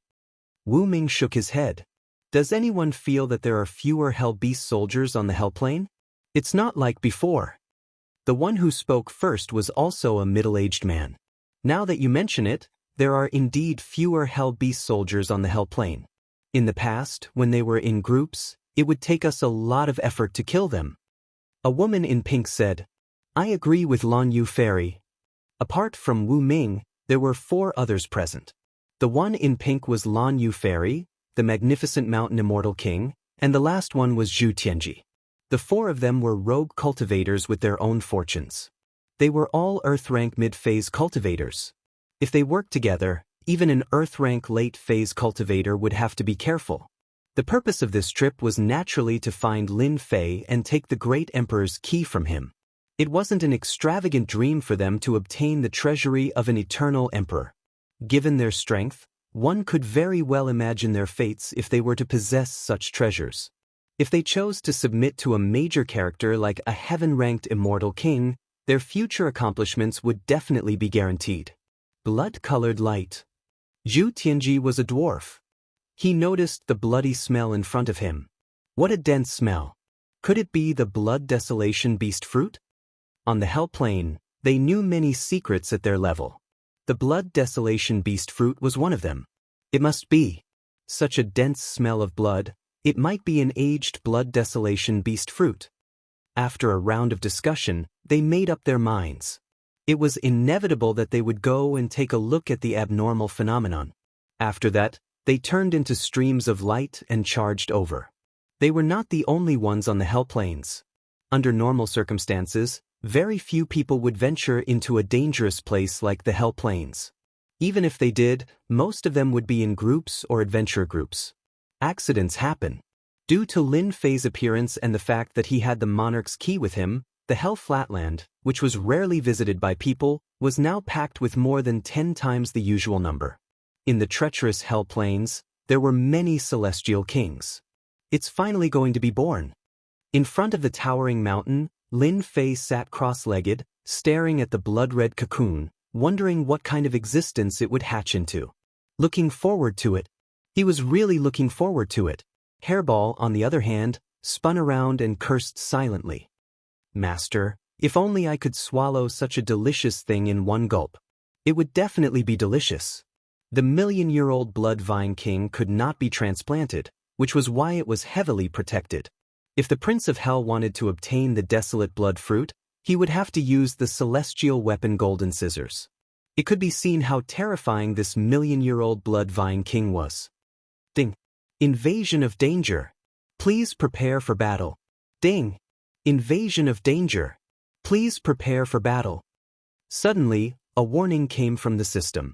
Wu Ming shook his head. Does anyone feel that there are fewer Hell Beast soldiers on the Hell Plain? It's not like before. The one who spoke first was also a middle-aged man. Now that you mention it, there are indeed fewer Hell Beast soldiers on the Hell Plain. In the past, when they were in groups, it would take us a lot of effort to kill them. A woman in pink said, I agree with Lan Yu Fairy. Apart from Wu Ming, there were 4 others present. The one in pink was Lan Yu Fairy, the magnificent mountain immortal king, and the last one was Zhu Tianji. The 4 of them were rogue cultivators with their own fortunes. They were all Earth-rank mid-phase cultivators. If they worked together, even an Earth-rank late-phase cultivator would have to be careful. The purpose of this trip was naturally to find Lin Fei and take the Great Emperor's key from him. It wasn't an extravagant dream for them to obtain the treasury of an eternal emperor. Given their strength, one could very well imagine their fates if they were to possess such treasures. If they chose to submit to a major character like a heaven-ranked immortal king, their future accomplishments would definitely be guaranteed. Blood-colored light. Zhu Tianji was a dwarf. He noticed the bloody smell in front of him. What a dense smell. Could it be the blood desolation beast fruit? On the Hell Plain, they knew many secrets at their level. The blood desolation beast fruit was one of them. It must be. Such a dense smell of blood, it might be an aged blood desolation beast fruit. After a round of discussion, they made up their minds. It was inevitable that they would go and take a look at the abnormal phenomenon. After that, they turned into streams of light and charged over. They were not the only ones on the Hell Plains. Under normal circumstances, very few people would venture into a dangerous place like the Hell Plains. Even if they did, most of them would be in groups or adventure groups. Accidents happen. Due to Lin Fei's appearance and the fact that he had the monarch's key with him, the Hell Flatland, which was rarely visited by people, was now packed with more than 10 times the usual number. In the treacherous Hell Plains, there were many celestial kings. It's finally going to be born. In front of the towering mountain, Lin Fei sat cross-legged, staring at the blood-red cocoon, wondering what kind of existence it would hatch into. Looking forward to it. He was really looking forward to it. Hairball, on the other hand, spun around and cursed silently. Master, if only I could swallow such a delicious thing in one gulp. It would definitely be delicious. The million-year-old Blood Vine King could not be transplanted, which was why it was heavily protected. If the Prince of Hell wanted to obtain the desolate blood fruit, he would have to use the celestial weapon Golden Scissors. It could be seen how terrifying this million-year-old Blood Vine King was. Ding. Invasion of danger. Please prepare for battle. Ding. Invasion of danger. Please prepare for battle. Suddenly, a warning came from the system.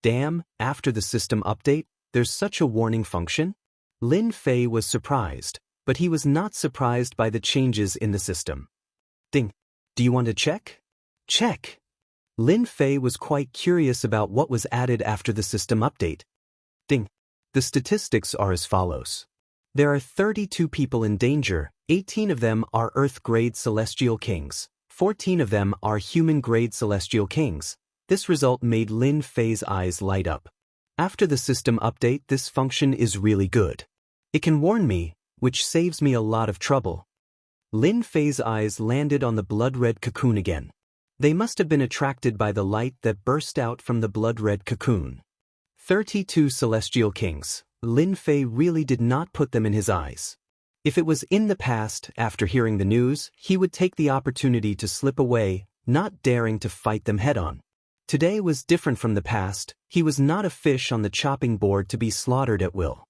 Damn, after the system update, there's such a warning function? Lin Fei was surprised, but he was not surprised by the changes in the system. Ding. Do you want to check? Check. Lin Fei was quite curious about what was added after the system update. Ding. The statistics are as follows. There are 32 people in danger, 18 of them are Earth-grade celestial kings, 14 of them are human-grade celestial kings. This result made Lin Fei's eyes light up. After the system update, this function is really good. It can warn me, which saves me a lot of trouble. Lin Fei's eyes landed on the blood-red cocoon again. They must have been attracted by the light that burst out from the blood-red cocoon. 32 celestial kings. Lin Fei really did not put them in his eyes. If it was in the past, after hearing the news, he would take the opportunity to slip away, not daring to fight them head-on. Today was different from the past. He was not a fish on the chopping board to be slaughtered at will.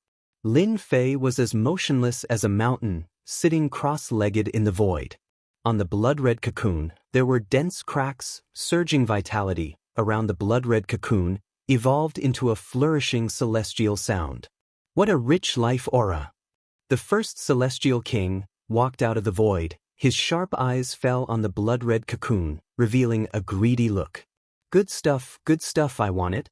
Lin Fei was as motionless as a mountain, sitting cross-legged in the void. On the blood-red cocoon, there were dense cracks, surging vitality, around the blood-red cocoon, evolved into a flourishing celestial sound. What a rich life aura! The first celestial king walked out of the void. His sharp eyes fell on the blood-red cocoon, revealing a greedy look. Good stuff, I want it.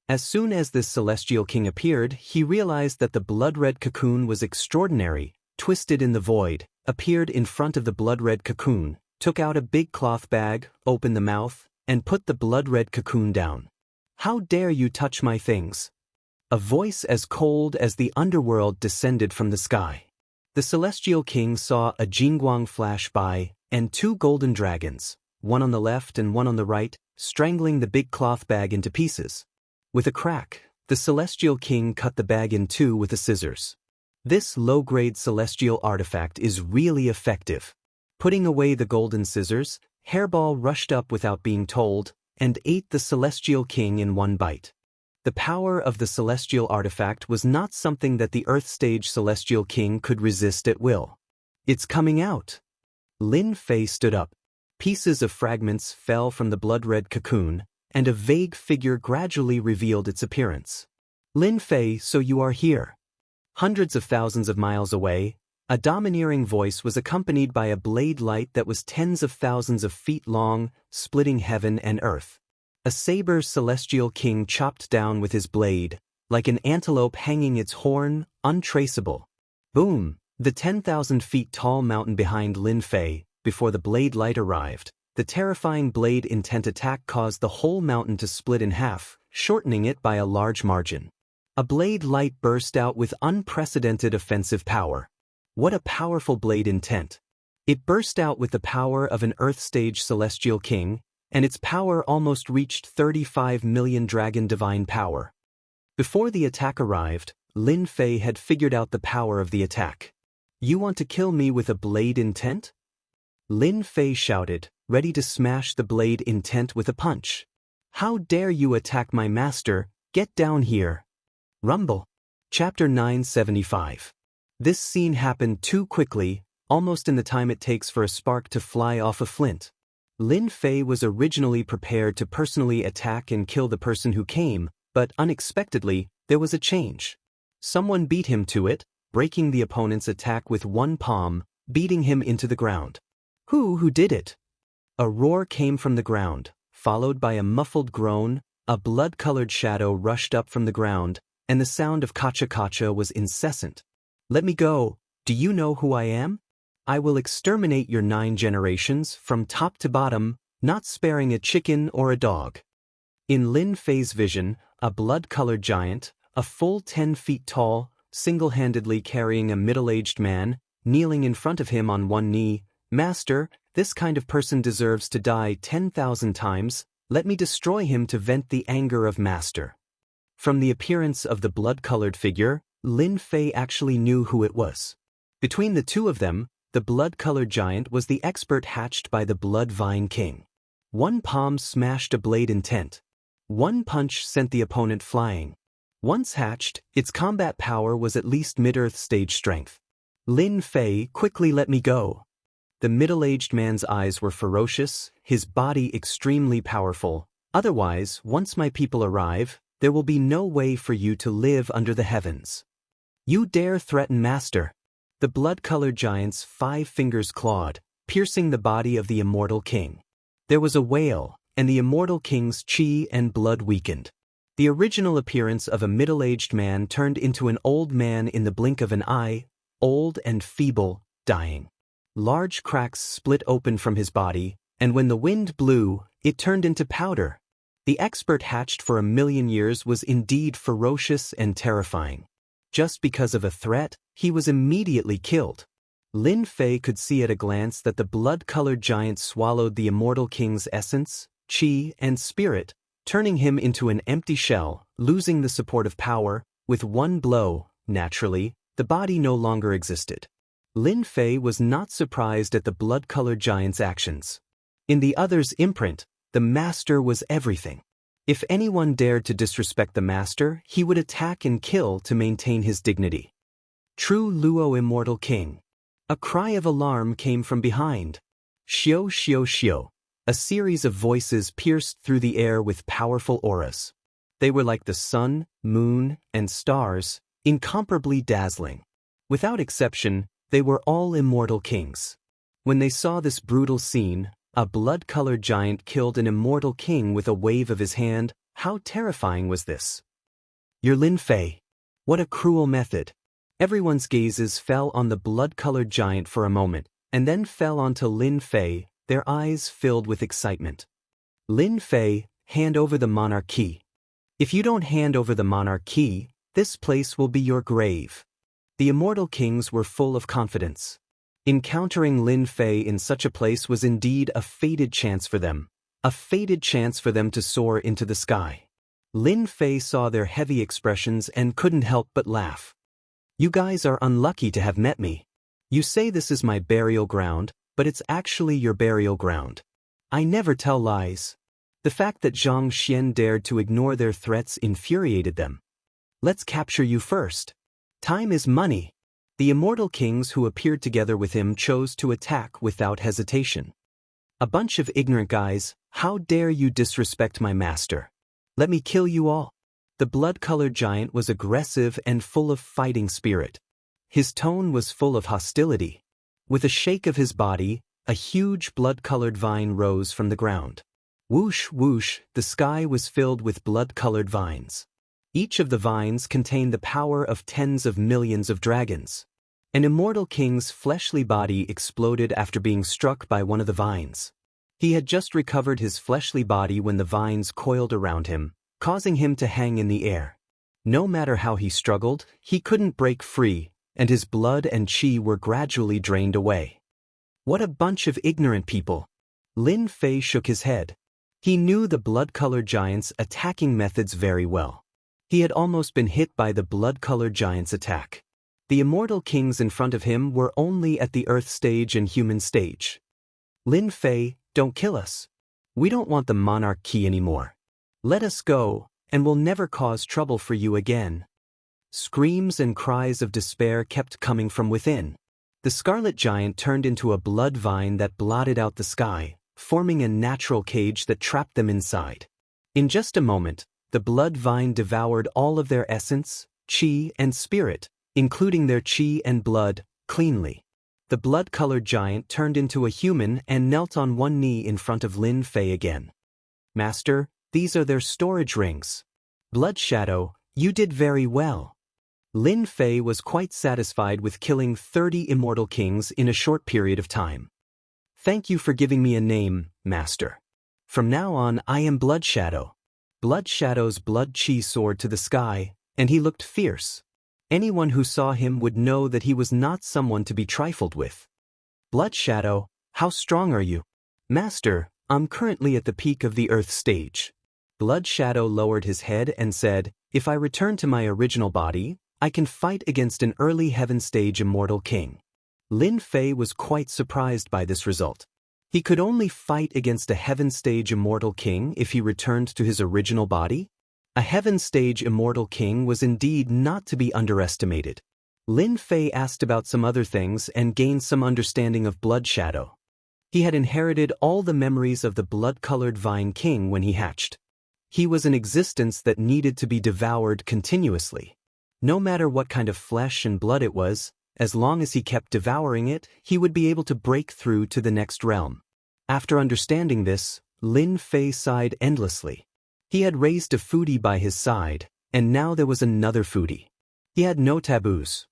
As soon as this celestial king appeared, he realized that the blood-red cocoon was extraordinary, twisted in the void, appeared in front of the blood-red cocoon, took out a big cloth bag, opened the mouth, and put the blood-red cocoon down. How dare you touch my things? A voice as cold as the underworld descended from the sky. The celestial king saw a jingguang flash by, and 2 golden dragons, one on the left and one on the right, strangling the big cloth bag into pieces. With a crack, the celestial king cut the bag in 2 with the scissors. This low-grade celestial artifact is really effective. Putting away the golden scissors, Hairball rushed up without being told, and ate the celestial king in 1 bite. The power of the celestial artifact was not something that the Earth-stage celestial king could resist at will. It's coming out. Lin Fei stood up. Pieces of fragments fell from the blood-red cocoon, and a vague figure gradually revealed its appearance. Lin Fei, so you are here. Hundreds of thousands of miles away, a domineering voice was accompanied by a blade light that was tens of thousands of feet long, splitting heaven and earth. A saber celestial king chopped down with his blade, like an antelope hanging its horn, untraceable. Boom! The 10,000 feet tall mountain behind Lin Fei, before the blade light arrived, the terrifying blade intent attack caused the whole mountain to split in half, shortening it by a large margin. A blade light burst out with unprecedented offensive power. What a powerful blade intent! It burst out with the power of an Earth-stage celestial king, and its power almost reached 35 million dragon divine power. Before the attack arrived, Lin Fei had figured out the power of the attack. You want to kill me with a blade intent? Lin Fei shouted, ready to smash the blade intent with a punch. How dare you attack my master? Get down here. Rumble. Chapter 975. This scene happened too quickly, almost in the time it takes for a spark to fly off a flint. Lin Fei was originally prepared to personally attack and kill the person who came, but unexpectedly, there was a change. Someone beat him to it, breaking the opponent's attack with 1 palm, beating him into the ground. Who did it? A roar came from the ground, followed by a muffled groan. A blood-colored shadow rushed up from the ground, and the sound of kacha-kacha was incessant. Let me go. Do you know who I am? I will exterminate your 9 generations from top to bottom, not sparing a chicken or a dog. In Lin Fei's vision, a blood-colored giant, a full 10 feet tall, single-handedly carrying a middle-aged man, kneeling in front of him on 1 knee. Master, this kind of person deserves to die 10,000 times. Let me destroy him to vent the anger of Master. From the appearance of the blood-colored figure, Lin Fei actually knew who it was. Between the 2 of them, the blood-colored giant was the expert hatched by the Blood Vine King. 1 palm smashed a blade intent. 1 punch sent the opponent flying. Once hatched, its combat power was at least mid-earth stage strength. Lin Fei, quickly let me go. The middle-aged man's eyes were ferocious, his body extremely powerful. Otherwise, once my people arrive, there will be no way for you to live under the heavens. You dare threaten Master? The blood-colored giant's 5 fingers clawed, piercing the body of the immortal king. There was a wail, and the immortal king's chi and blood weakened. The original appearance of a middle-aged man turned into an old man in the blink of an eye, old and feeble, dying. Large cracks split open from his body, and when the wind blew, it turned into powder. The expert hatched for 1,000,000 years was indeed ferocious and terrifying. Just because of a threat, he was immediately killed. Lin Fei could see at a glance that the blood-colored giant swallowed the immortal king's essence, chi, and spirit, turning him into an empty shell, losing the support of power. With one blow, naturally, the body no longer existed. Lin Fei was not surprised at the blood-colored giant's actions. In the other's imprint, the master was everything. If anyone dared to disrespect the master, he would attack and kill to maintain his dignity. True Luo immortal king. A cry of alarm came from behind. Xiao xiao xiao. A series of voices pierced through the air with powerful auras. They were like the sun, moon, and stars, incomparably dazzling. Without exception, they were all immortal kings. When they saw this brutal scene, a blood-colored giant killed an immortal king with a wave of his hand. How terrifying was this? You're Lin Fei. What a cruel method. Everyone's gazes fell on the blood-colored giant for a moment, and then fell onto Lin Fei, their eyes filled with excitement. Lin Fei, hand over the monarch key. If you don't hand over the monarch key, this place will be your grave. The immortal kings were full of confidence. Encountering Lin Fei in such a place was indeed a fated chance for them. A fated chance for them to soar into the sky. Lin Fei saw their heavy expressions and couldn't help but laugh. You guys are unlucky to have met me. You say this is my burial ground, but it's actually your burial ground. I never tell lies. The fact that Zhang Xian dared to ignore their threats infuriated them. Let's capture you first. Time is money. The immortal kings who appeared together with him chose to attack without hesitation. A bunch of ignorant guys, how dare you disrespect my master? Let me kill you all. The blood-colored giant was aggressive and full of fighting spirit. His tone was full of hostility. With a shake of his body, a huge blood-colored vine rose from the ground. Whoosh, whoosh, the sky was filled with blood-colored vines. Each of the vines contained the power of tens of millions of dragons. An immortal king's fleshly body exploded after being struck by one of the vines. He had just recovered his fleshly body when the vines coiled around him, causing him to hang in the air. No matter how he struggled, he couldn't break free, and his blood and chi were gradually drained away. What a bunch of ignorant people! Lin Fei shook his head. He knew the blood-colored giant's attacking methods very well. He had almost been hit by the blood-colored giant's attack. The immortal kings in front of him were only at the earth stage and human stage. Lin Fei, don't kill us. We don't want the monarch key anymore. Let us go, and we'll never cause trouble for you again. Screams and cries of despair kept coming from within. The scarlet giant turned into a blood vine that blotted out the sky, forming a natural cage that trapped them inside. In just a moment, the blood vine devoured all of their essence, chi, and spirit, including their chi and blood, cleanly. The blood-colored giant turned into a human and knelt on one knee in front of Lin Fei again. Master, these are their storage rings. Blood Shadow, you did very well. Lin Fei was quite satisfied with killing 30 immortal kings in a short period of time. Thank you for giving me a name, Master. From now on, I am Blood Shadow. Blood Shadow's blood chi soared to the sky, and he looked fierce. Anyone who saw him would know that he was not someone to be trifled with. Blood Shadow, how strong are you? Master, I'm currently at the peak of the Earth stage. Blood Shadow lowered his head and said, if I return to my original body, I can fight against an early heaven stage immortal king. Lin Fei was quite surprised by this result. He could only fight against a heaven stage immortal king if he returned to his original body? A heaven stage immortal king was indeed not to be underestimated. Lin Fei asked about some other things and gained some understanding of Blood Shadow. He had inherited all the memories of the blood-colored Vine King when he hatched. He was an existence that needed to be devoured continuously. No matter what kind of flesh and blood it was, as long as he kept devouring it, he would be able to break through to the next realm. After understanding this, Lin Fei sighed endlessly. He had raised a foodie by his side, and now there was another foodie. He had no taboos.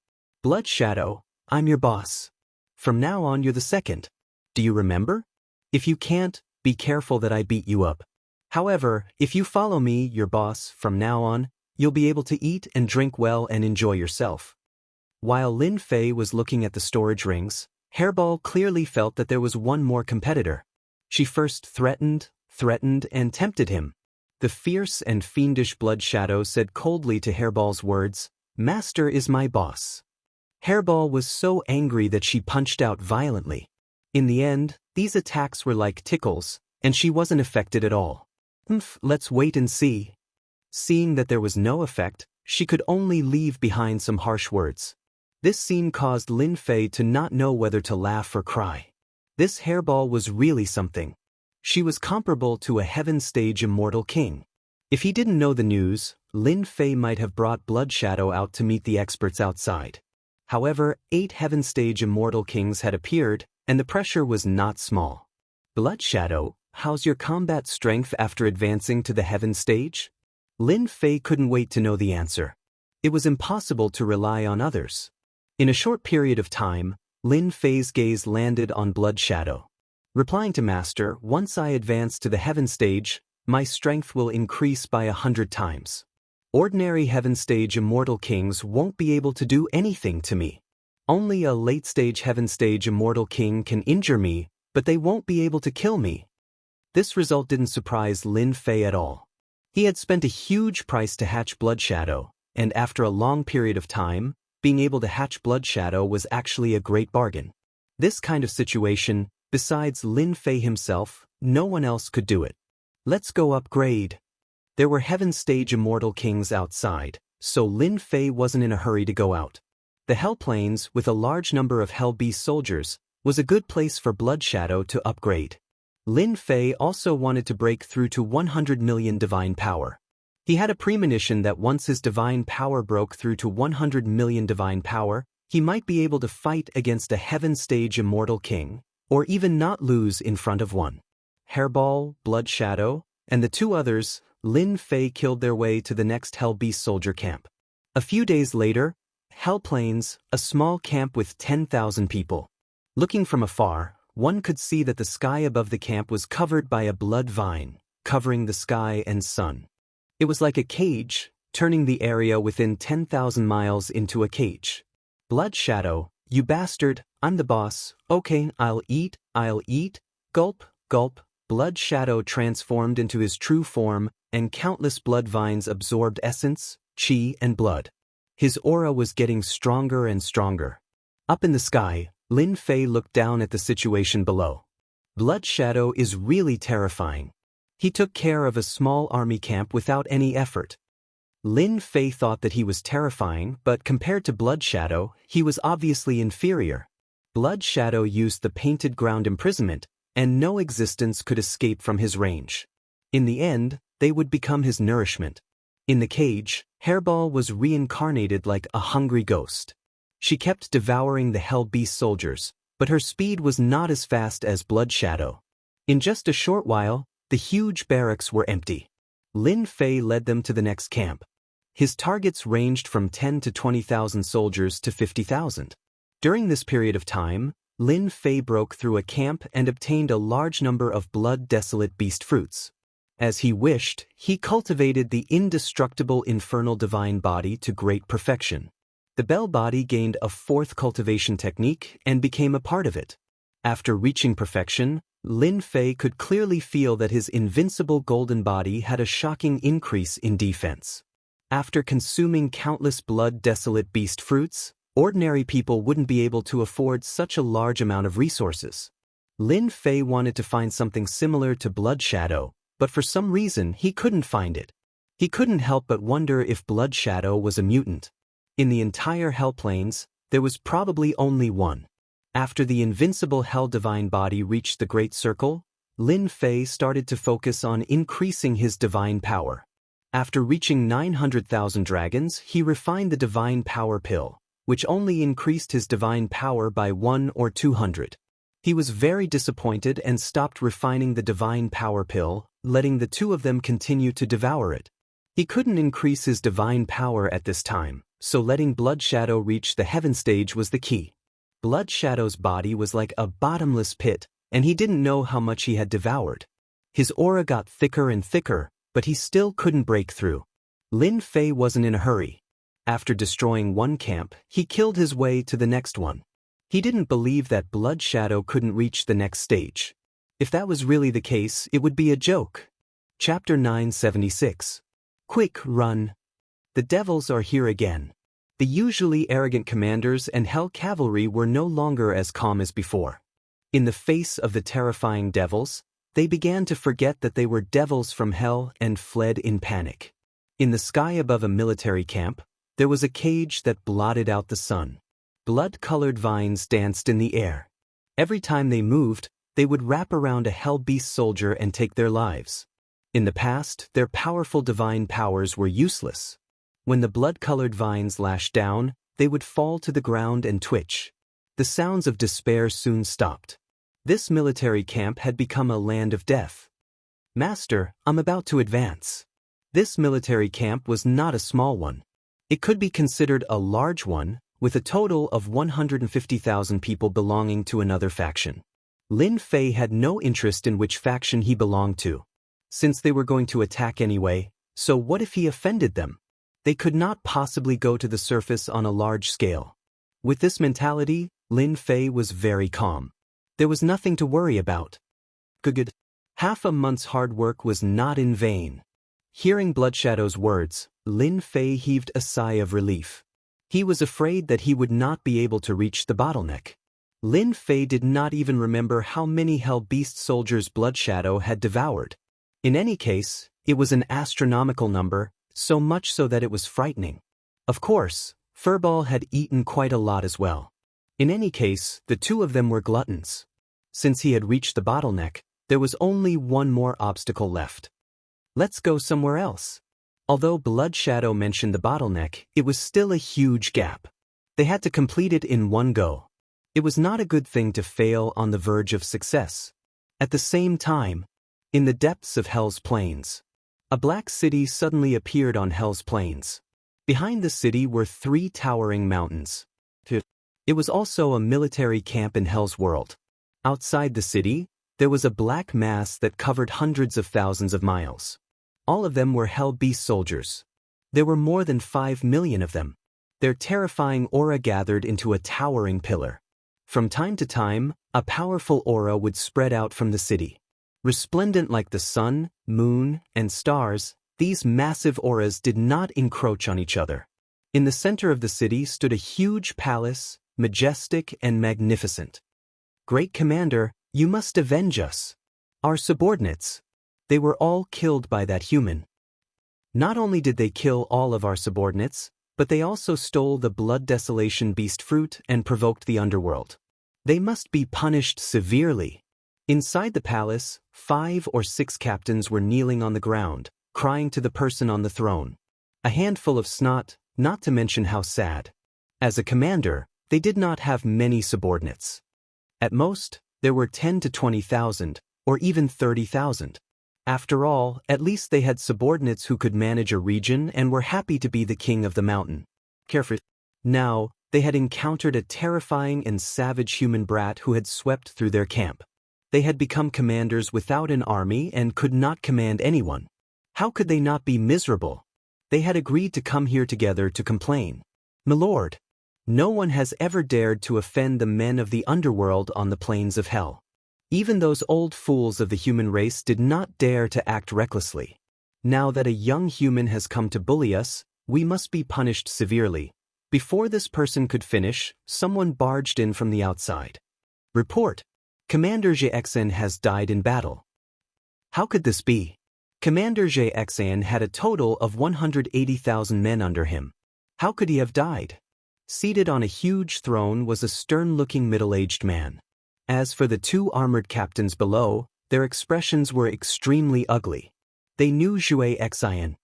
Blood Shadow, I'm your boss. From now on you're the second. Do you remember? If you can't, be careful that I beat you up. However, if you follow me, your boss, from now on, you'll be able to eat and drink well and enjoy yourself. While Lin Fei was looking at the storage rings, Hairball clearly felt that there was one more competitor. She first threatened, and tempted him. The fierce and fiendish Blood Shadow said coldly to Hairball's words, "Master is my boss." Hairball was so angry that she punched out violently. In the end, these attacks were like tickles, and she wasn't affected at all. Let's wait and see. Seeing that there was no effect, she could only leave behind some harsh words. This scene caused Lin Fei to not know whether to laugh or cry. This Hairball was really something. She was comparable to a Heaven Stage Immortal King. If he didn't know the news, Lin Fei might have brought Blood Shadow out to meet the experts outside. However, 8 Heaven Stage Immortal Kings had appeared, and the pressure was not small. Blood Shadow, how's your combat strength after advancing to the Heaven Stage? Lin Fei couldn't wait to know the answer. It was impossible to rely on others. In a short period of time, Lin Fei's gaze landed on Blood Shadow. Replying to Master, once I advance to the Heaven Stage, my strength will increase by 100 times. Ordinary Heaven Stage Immortal Kings won't be able to do anything to me. Only a late-stage Heaven Stage Immortal King can injure me, but they won't be able to kill me. This result didn't surprise Lin Fei at all. He had spent a huge price to hatch Blood Shadow, and after a long period of time, being able to hatch Blood Shadow was actually a great bargain. This kind of situation, besides Lin Fei himself, no one else could do it. Let's go upgrade. There were Heaven Stage Immortal Kings outside, so Lin Fei wasn't in a hurry to go out. The Hell Plains, with a large number of Hell Beast soldiers, was a good place for Blood Shadow to upgrade. Lin Fei also wanted to break through to 100 million divine power. He had a premonition that once his divine power broke through to 100 million divine power, he might be able to fight against a Heaven Stage Immortal King, or even not lose in front of one. Hairball, Blood Shadow, and the 2 others, Lin Fei killed their way to the next Hell Beast soldier camp. A few days later, Hell Plains, a small camp with 10,000 people. Looking from afar, one could see that the sky above the camp was covered by a blood vine, covering the sky and sun. It was like a cage, turning the area within 10,000 miles into a cage. Blood Shadow, you bastard, I'm the boss, okay, I'll eat, gulp, gulp. Blood Shadow transformed into his true form, and countless blood vines absorbed essence, chi, and blood. His aura was getting stronger and stronger. Up in the sky, Lin Fei looked down at the situation below. Blood Shadow is really terrifying. He took care of a small army camp without any effort. Lin Fei thought that he was terrifying, but compared to Blood Shadow, he was obviously inferior. Blood Shadow used the painted ground imprisonment, and no existence could escape from his range. In the end, they would become his nourishment. In the cage, Hairball was reincarnated like a hungry ghost. She kept devouring the Hell Beast soldiers, but her speed was not as fast as Blood Shadow. In just a short while, the huge barracks were empty. Lin Fei led them to the next camp. His targets ranged from 10 to 20,000 soldiers to 50,000. During this period of time, Lin Fei broke through a camp and obtained a large number of blood-desolate beast fruits. As he wished, he cultivated the indestructible infernal divine body to great perfection. The Bell body gained a 4th cultivation technique and became a part of it. After reaching perfection, Lin Fei could clearly feel that his invincible golden body had a shocking increase in defense. After consuming countless blood-desolate beast fruits, ordinary people wouldn't be able to afford such a large amount of resources. Lin Fei wanted to find something similar to Blood Shadow, but for some reason he couldn't find it. He couldn't help but wonder if Blood Shadow was a mutant. In the entire Hell Plains, there was probably only one. After the invincible Hell Divine Body reached the Great Circle, Lin Fei started to focus on increasing his divine power. After reaching 900,000 dragons, he refined the Divine Power Pill, which only increased his divine power by 1 or 200. He was very disappointed and stopped refining the Divine Power Pill, letting the two of them continue to devour it. He couldn't increase his divine power at this time, so letting Blood Shadow reach the Heaven stage was the key. Blood Shadow's body was like a bottomless pit, and he didn't know how much he had devoured. His aura got thicker and thicker, but he still couldn't break through. Lin Fei wasn't in a hurry. After destroying one camp, he killed his way to the next one. He didn't believe that Blood Shadow couldn't reach the next stage. If that was really the case, it would be a joke. Chapter 976. Quick, run. The devils are here again. The usually arrogant commanders and Hell Cavalry were no longer as calm as before. In the face of the terrifying devils, they began to forget that they were devils from hell and fled in panic. In the sky above a military camp, there was a cage that blotted out the sun. Blood-colored vines danced in the air. Every time they moved, they would wrap around a Hell Beast soldier and take their lives. In the past, their powerful divine powers were useless. When the blood-colored vines lashed down, they would fall to the ground and twitch. The sounds of despair soon stopped. This military camp had become a land of death. Master, I'm about to advance. This military camp was not a small one. It could be considered a large one, with a total of 150,000 people belonging to another faction. Lin Fei had no interest in which faction he belonged to, since they were going to attack anyway, so what if he offended them? They could not possibly go to the surface on a large scale. With this mentality, Lin Fei was very calm. There was nothing to worry about. Good. Half a month's hard work was not in vain. Hearing Blood Shadow's words, Lin Fei heaved a sigh of relief. He was afraid that he would not be able to reach the bottleneck. Lin Fei did not even remember how many Hell Beast soldiers Blood Shadow had devoured. In any case, it was an astronomical number, so much so that it was frightening. Of course, Furball had eaten quite a lot as well. In any case, the two of them were gluttons. Since he had reached the bottleneck, there was only one more obstacle left. Let's go somewhere else. Although Blood Shadow mentioned the bottleneck, it was still a huge gap. They had to complete it in one go. It was not a good thing to fail on the verge of success. At the same time, in the depths of Hell's Plains, a black city suddenly appeared on Hell's Plains. Behind the city were 3 towering mountains. It was also a military camp in Hell's World. Outside the city, there was a black mass that covered hundreds of thousands of miles. All of them were Hell Beast soldiers. There were more than 5 million of them. Their terrifying aura gathered into a towering pillar. From time to time, a powerful aura would spread out from the city. Resplendent like the sun, moon, and stars, these massive auras did not encroach on each other. In the center of the city stood a huge palace, majestic and magnificent. Great Commander, you must avenge us. Our subordinates. They were all killed by that human. Not only did they kill all of our subordinates, but they also stole the Blood Desolation Beast fruit and provoked the underworld. They must be punished severely. Inside the palace, 5 or 6 captains were kneeling on the ground, crying to the person on the throne. A handful of snot, not to mention how sad. As a commander, they did not have many subordinates. At most, there were 10 to 20,000, or even 30,000. After all, at least they had subordinates who could manage a region and were happy to be the king of the mountain. Careful. Now, they had encountered a terrifying and savage human brat who had swept through their camp. They had become commanders without an army and could not command anyone. How could they not be miserable? They had agreed to come here together to complain. "Milord, no one has ever dared to offend the men of the underworld on the plains of hell. Even those old fools of the human race did not dare to act recklessly. Now that a young human has come to bully us, we must be punished severely." Before this person could finish, someone barged in from the outside. "Report. Commander JXN has died in battle." How could this be? Commander JXN had a total of 180,000 men under him. How could he have died? Seated on a huge throne was a stern-looking middle-aged man. As for the two armored captains below, their expressions were extremely ugly. They knew Zhuge Xian.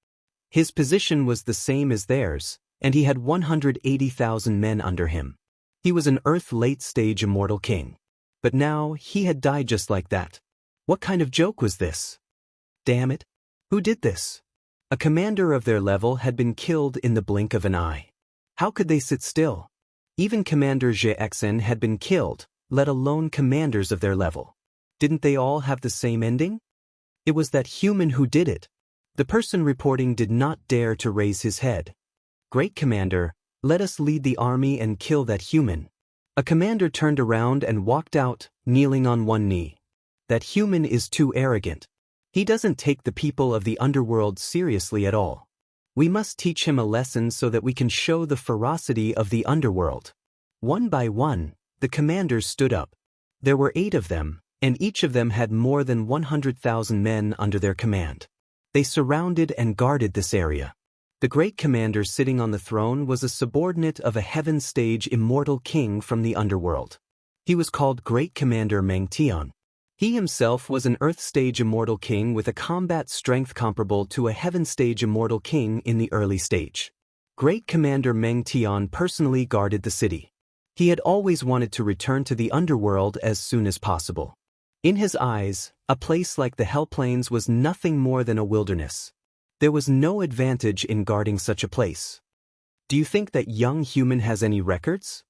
His position was the same as theirs, and he had 180,000 men under him. He was an Earth late-stage immortal king. But now he had died just like that. What kind of joke was this? Damn it! Who did this? A commander of their level had been killed in the blink of an eye. How could they sit still? Even Commander Zhuge Xian had been killed, let alone commanders of their level. Didn't they all have the same ending? It was that human who did it. The person reporting did not dare to raise his head. Great Commander, let us lead the army and kill that human. A commander turned around and walked out, kneeling on one knee. That human is too arrogant. He doesn't take the people of the underworld seriously at all. We must teach him a lesson so that we can show the ferocity of the underworld. One by one, the commanders stood up. There were 8 of them, and each of them had more than 100,000 men under their command. They surrounded and guarded this area. The great commander sitting on the throne was a subordinate of a heaven-stage immortal king from the underworld. He was called Great Commander Meng Tian. He himself was an Earth-stage immortal king with a combat strength comparable to a heaven-stage immortal king in the early stage. Great Commander Meng Tian personally guarded the city. He had always wanted to return to the underworld as soon as possible. In his eyes, a place like the Hell Plains was nothing more than a wilderness. There was no advantage in guarding such a place. Do you think that young human has any records?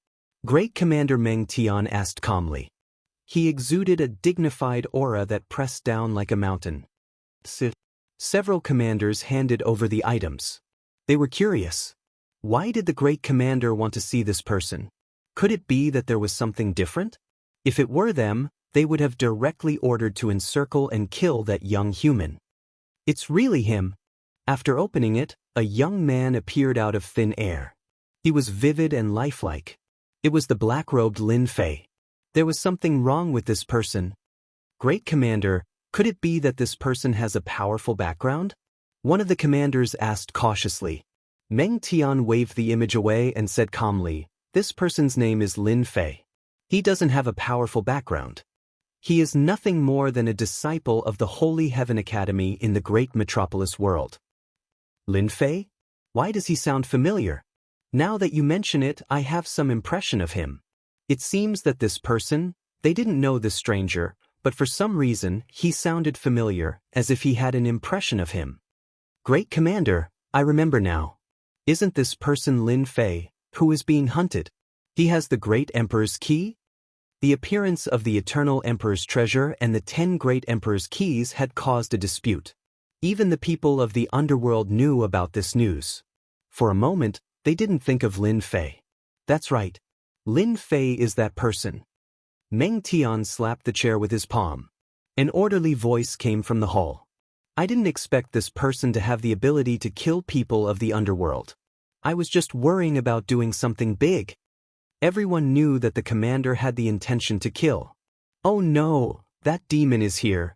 Great Commander Meng Tian asked calmly. He exuded a dignified aura that pressed down like a mountain. Several commanders handed over the items. They were curious. Why did the great commander want to see this person? Could it be that there was something different? If it were them, they would have directly ordered to encircle and kill that young human. It's really him. After opening it, a young man appeared out of thin air. He was vivid and lifelike. It was the black-robed Lin Fei. There was something wrong with this person. Great Commander, could it be that this person has a powerful background? One of the commanders asked cautiously. Meng Tian waved the image away and said calmly, "This person's name is Lin Fei. He doesn't have a powerful background. He is nothing more than a disciple of the Holy Heaven Academy in the great metropolis world." Lin Fei? Why does he sound familiar? Now that you mention it, I have some impression of him. It seems that this person, they didn't know this stranger, but for some reason, he sounded familiar, as if he had an impression of him. Great Commander, I remember now. Isn't this person Lin Fei, who is being hunted? He has the Great Emperor's key? The appearance of the Eternal Emperor's treasure and the 10 Great Emperor's keys had caused a dispute. Even the people of the underworld knew about this news. For a moment, they didn't think of Lin Fei. That's right. Lin Fei is that person. Meng Tian slapped the chair with his palm. An orderly voice came from the hall. I didn't expect this person to have the ability to kill people of the underworld. I was just worrying about doing something big. Everyone knew that the commander had the intention to kill. Oh no, that demon is here.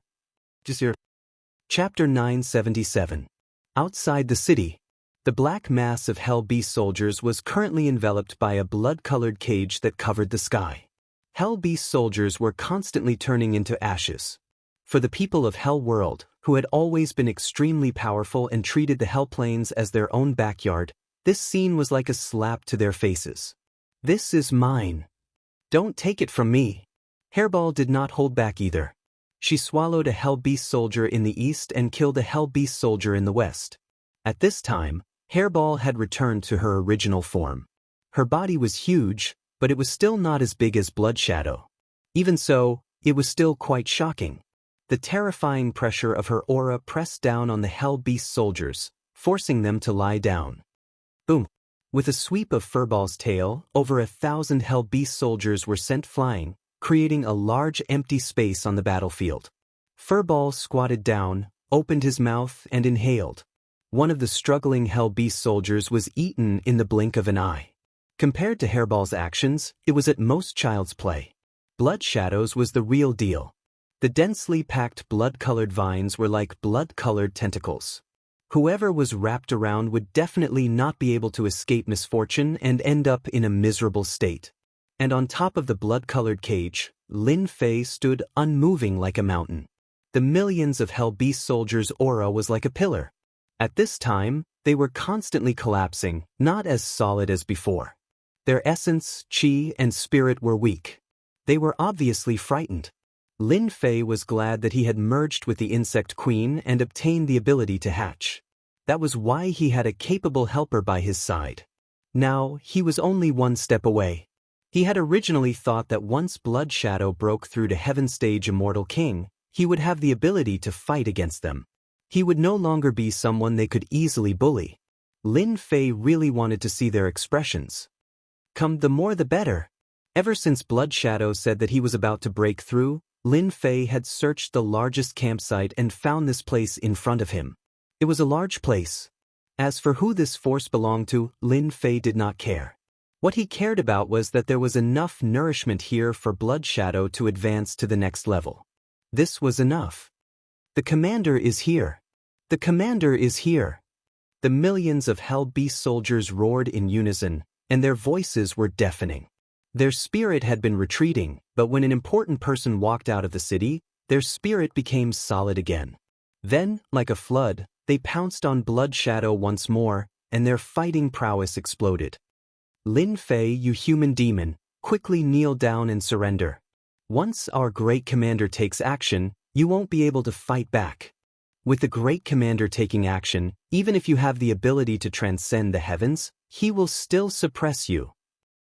Chapter 977. Outside the city, the black mass of Hell Beast soldiers was currently enveloped by a blood-colored cage that covered the sky. Hell Beast soldiers were constantly turning into ashes. For the people of Hell World, who had always been extremely powerful and treated the Hell Plains as their own backyard, this scene was like a slap to their faces. This is mine. Don't take it from me. Hairball did not hold back either. She swallowed a Hell Beast soldier in the east and killed a Hell Beast soldier in the west. At this time, Hairball had returned to her original form. Her body was huge, but it was still not as big as Blood Shadow. Even so, it was still quite shocking. The terrifying pressure of her aura pressed down on the Hell Beast soldiers, forcing them to lie down. Boom! With a sweep of Furball's tail, over 1,000 Hell Beast soldiers were sent flying, creating a large empty space on the battlefield. Furball squatted down, opened his mouth and inhaled. One of the struggling Hell Beast soldiers was eaten in the blink of an eye. Compared to Hairball's actions, it was at most child's play. Blood Shadows was the real deal. The densely packed blood-colored vines were like blood-colored tentacles. Whoever was wrapped around would definitely not be able to escape misfortune and end up in a miserable state. And on top of the blood-colored cage, Lin Fei stood unmoving like a mountain. The millions of Hell Beast soldiers' aura was like a pillar. At this time, they were constantly collapsing, not as solid as before. Their essence, chi, and spirit were weak. They were obviously frightened. Lin Fei was glad that he had merged with the Insect Queen and obtained the ability to hatch. That was why he had a capable helper by his side. Now, he was only one step away. He had originally thought that once Blood Shadow broke through to Heaven Stage Immortal King, he would have the ability to fight against them. He would no longer be someone they could easily bully. Lin Fei really wanted to see their expressions. Come, the more the better. Ever since Blood Shadow said that he was about to break through, Lin Fei had searched the largest campsite and found this place in front of him. It was a large place. As for who this force belonged to, Lin Fei did not care. What he cared about was that there was enough nourishment here for Blood Shadow to advance to the next level. This was enough. The commander is here. The commander is here. The millions of Hell Beast soldiers roared in unison, and their voices were deafening. Their spirit had been retreating, but when an important person walked out of the city, their spirit became solid again. Then, like a flood, they pounced on Blood Shadow once more, and their fighting prowess exploded. Lin Fei, you human demon, quickly kneel down and surrender. Once our great commander takes action, you won't be able to fight back. With the great commander taking action, even if you have the ability to transcend the heavens, he will still suppress you.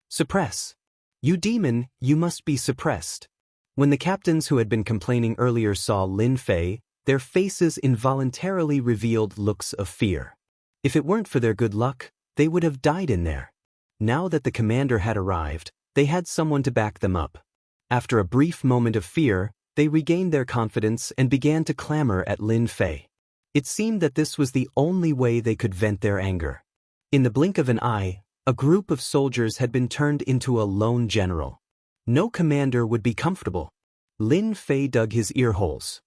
Suppress. You demon, you must be suppressed. When the captains who had been complaining earlier saw Lin Fei, their faces involuntarily revealed looks of fear. If it weren't for their good luck, they would have died in there. Now that the commander had arrived, they had someone to back them up. After a brief moment of fear, they regained their confidence and began to clamor at Lin Fei. It seemed that this was the only way they could vent their anger. In the blink of an eye, a group of soldiers had been turned into a lone general. No commander would be comfortable. Lin Fei dug his ear holes.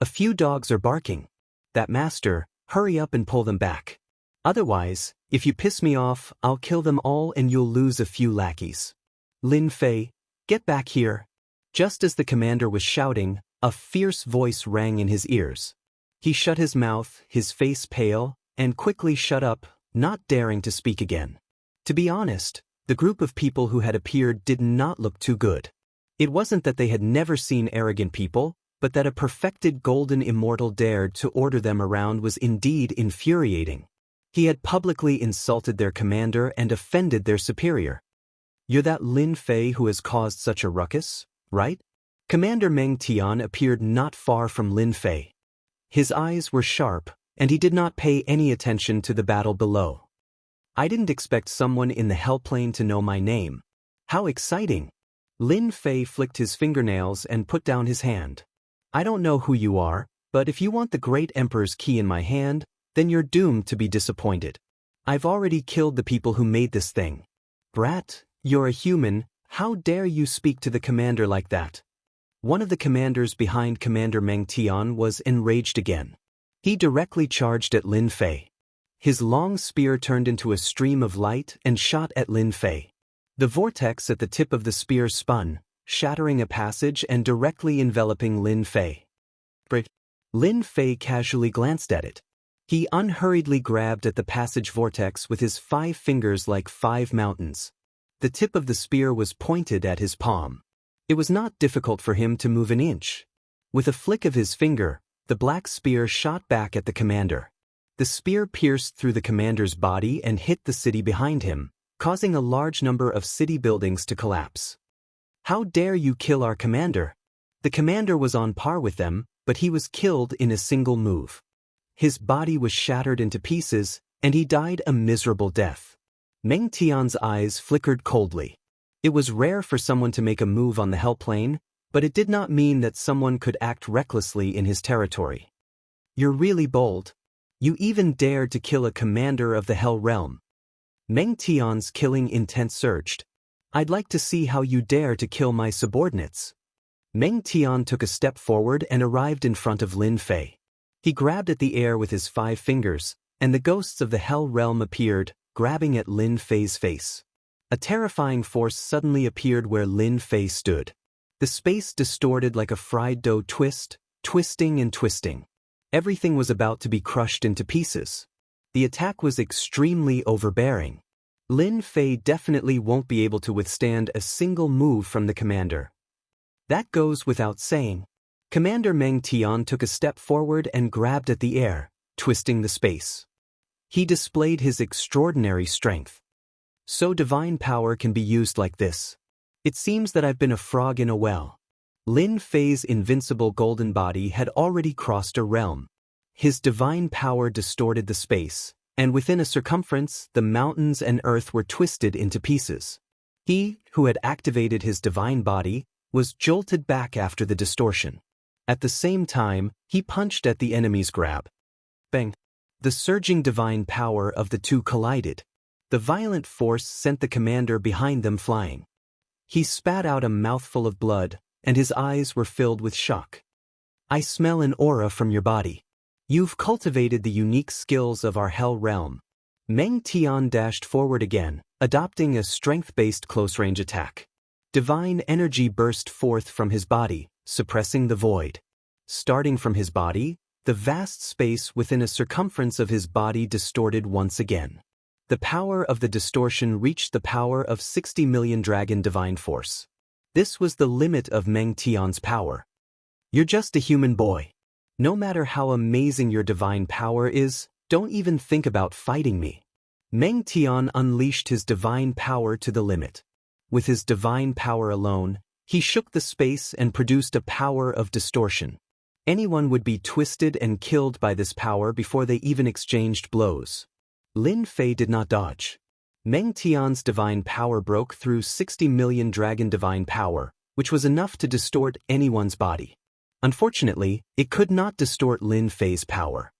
A few dogs are barking. That master, hurry up and pull them back. Otherwise, if you piss me off, I'll kill them all and you'll lose a few lackeys. Lin Fei, get back here. Just as the commander was shouting, a fierce voice rang in his ears. He shut his mouth, his face pale, and quickly shut up, not daring to speak again. To be honest, the group of people who had appeared did not look too good. It wasn't that they had never seen arrogant people, but that a perfected golden immortal dared to order them around was indeed infuriating. He had publicly insulted their commander and offended their superior. You're that Lin Fei who has caused such a ruckus, right? Commander Meng Tian appeared not far from Lin Fei. His eyes were sharp, and he did not pay any attention to the battle below. I didn't expect someone in the Hellplane to know my name. How exciting! Lin Fei flicked his fingernails and put down his hand. I don't know who you are, but if you want the Great Emperor's key in my hand, then you're doomed to be disappointed. I've already killed the people who made this thing. Brat, you're a human, how dare you speak to the commander like that? One of the commanders behind Commander Meng Tian was enraged again. He directly charged at Lin Fei. His long spear turned into a stream of light and shot at Lin Fei. The vortex at the tip of the spear spun, shattering a passage and directly enveloping Lin Fei. Lin Fei casually glanced at it. He unhurriedly grabbed at the passage vortex with his 5 fingers like 5 mountains. The tip of the spear was pointed at his palm. It was not difficult for him to move an inch. With a flick of his finger, the black spear shot back at the commander. The spear pierced through the commander's body and hit the city behind him, causing a large number of city buildings to collapse. How dare you kill our commander? The commander was on par with them, but he was killed in a single move. His body was shattered into pieces, and he died a miserable death. Meng Tian's eyes flickered coldly. It was rare for someone to make a move on the Hellplane, but it did not mean that someone could act recklessly in his territory. You're really bold. You even dared to kill a commander of the Hell Realm. Meng Tian's killing intent surged. I'd like to see how you dare to kill my subordinates. Meng Tian took a step forward and arrived in front of Lin Fei. He grabbed at the air with his 5 fingers, and the ghosts of the Hell Realm appeared, grabbing at Lin Fei's face. A terrifying force suddenly appeared where Lin Fei stood. The space distorted like a fried dough twisting and twisting. Everything was about to be crushed into pieces. The attack was extremely overbearing. Lin Fei definitely won't be able to withstand a single move from the commander. That goes without saying. Commander Meng Tian took a step forward and grabbed at the air, twisting the space. He displayed his extraordinary strength. So divine power can be used like this. It seems that I've been a frog in a well. Lin Fei's invincible golden body had already crossed a realm. His divine power distorted the space, and within a circumference, the mountains and earth were twisted into pieces. He, who had activated his divine body, was jolted back after the distortion. At the same time, he punched at the enemy's grab. Bang! The surging divine power of the two collided. The violent force sent the commander behind them flying. He spat out a mouthful of blood, and his eyes were filled with shock. I smell an aura from your body. You've cultivated the unique skills of our Hell Realm. Meng Tian dashed forward again, adopting a strength-based close-range attack. Divine energy burst forth from his body, suppressing the void. Starting from his body, the vast space within a circumference of his body distorted once again. The power of the distortion reached the power of 60 million dragon divine force. This was the limit of Meng Tian's power. You're just a human boy. No matter how amazing your divine power is, don't even think about fighting me. Meng Tian unleashed his divine power to the limit. With his divine power alone, he shook the space and produced a power of distortion. Anyone would be twisted and killed by this power before they even exchanged blows. Lin Fei did not dodge. Meng Tian's divine power broke through 60 million dragon divine power, which was enough to distort anyone's body. Unfortunately, it could not distort Lin Fei's power.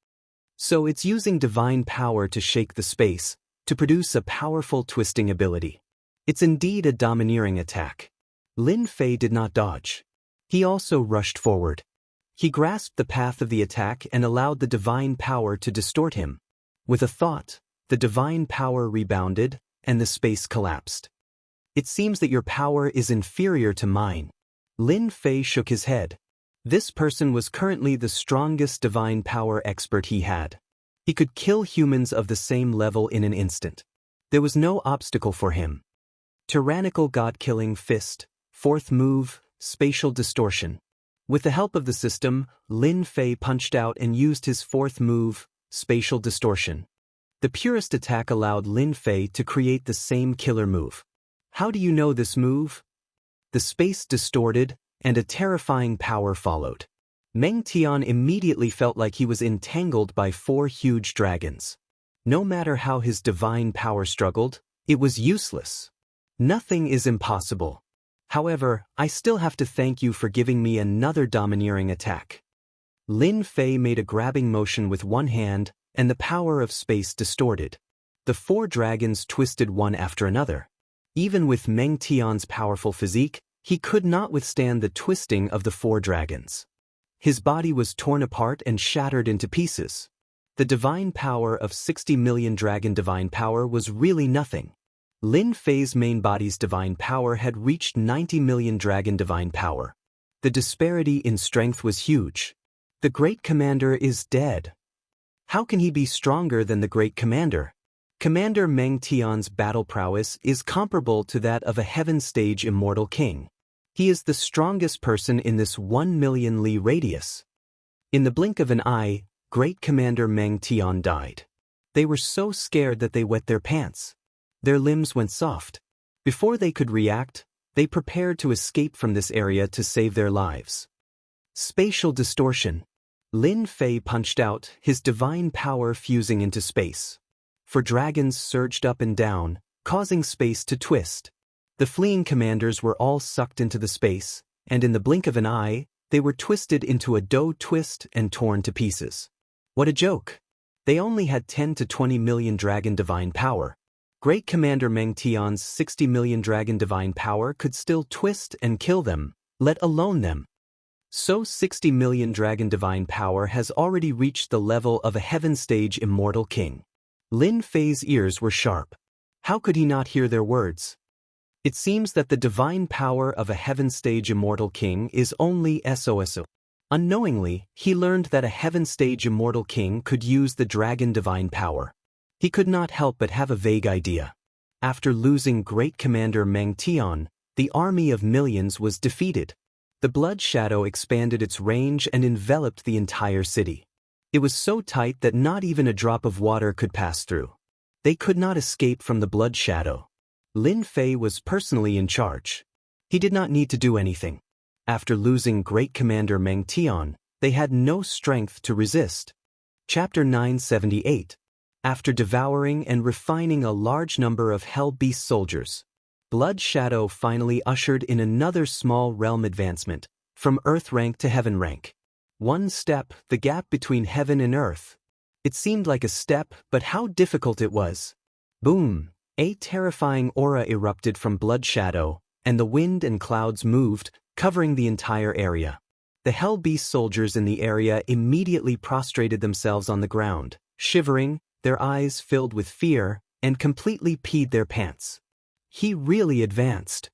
So it's using divine power to shake the space, to produce a powerful twisting ability. It's indeed a domineering attack. Lin Fei did not dodge. He also rushed forward. He grasped the path of the attack and allowed the divine power to distort him. With a thought, the divine power rebounded, and the space collapsed. It seems that your power is inferior to mine. Lin Fei shook his head. This person was currently the strongest divine power expert he had. He could kill humans of the same level in an instant. There was no obstacle for him. Tyrannical God-killing fist, 4th move, spatial distortion. With the help of the system, Lin Fei punched out and used his 4th move, spatial distortion. The purest attack allowed Lin Fei to create the same killer move. How do you know this move? The space distorted, and a terrifying power followed. Meng Tian immediately felt like he was entangled by 4 huge dragons. No matter how his divine power struggled, it was useless. Nothing is impossible. However, I still have to thank you for giving me another domineering attack. Lin Fei made a grabbing motion with one hand, and the power of space distorted. The 4 dragons twisted one after another. Even with Meng Tian's powerful physique, he could not withstand the twisting of the 4 dragons. His body was torn apart and shattered into pieces. The divine power of 60 million dragon divine power was really nothing. Lin Fei's main body's divine power had reached 90 million dragon divine power. The disparity in strength was huge. The great commander is dead. How can he be stronger than the great commander? Commander Meng Tian's battle prowess is comparable to that of a heaven stage immortal king. He is the strongest person in this 1 million li radius. In the blink of an eye, great commander Meng Tian died. They were so scared that they wet their pants. Their limbs went soft. Before they could react, they prepared to escape from this area to save their lives. Spatial distortion. Lin Fei punched out, his divine power fusing into space. 4 dragons surged up and down, causing space to twist. The fleeing commanders were all sucked into the space, and in the blink of an eye, they were twisted into a dough twist and torn to pieces. What a joke! They only had 10 to 20 million dragon divine power. Great Commander Meng Tian's 60 million dragon divine power could still twist and kill them, let alone them. So 60 million dragon divine power has already reached the level of a heaven stage immortal king. Lin Fei's ears were sharp. How could he not hear their words? It seems that the divine power of a heaven stage immortal king is only SOSO. Unknowingly, he learned that a heaven stage immortal king could use the dragon divine power. He could not help but have a vague idea. After losing great commander Meng Tian, the army of millions was defeated. The blood shadow expanded its range and enveloped the entire city. It was so tight that not even a drop of water could pass through. They could not escape from the blood shadow. Lin Fei was personally in charge. He did not need to do anything. After losing great commander Meng Tian, they had no strength to resist. Chapter 978. After devouring and refining a large number of Hell Beast soldiers, Blood Shadow finally ushered in another small realm advancement, from Earth rank to Heaven rank. One step, the gap between Heaven and Earth. It seemed like a step, but how difficult it was. Boom! A terrifying aura erupted from Blood Shadow, and the wind and clouds moved, covering the entire area. The Hell Beast soldiers in the area immediately prostrated themselves on the ground, shivering, their eyes filled with fear, and completely peed their pants. He really advanced.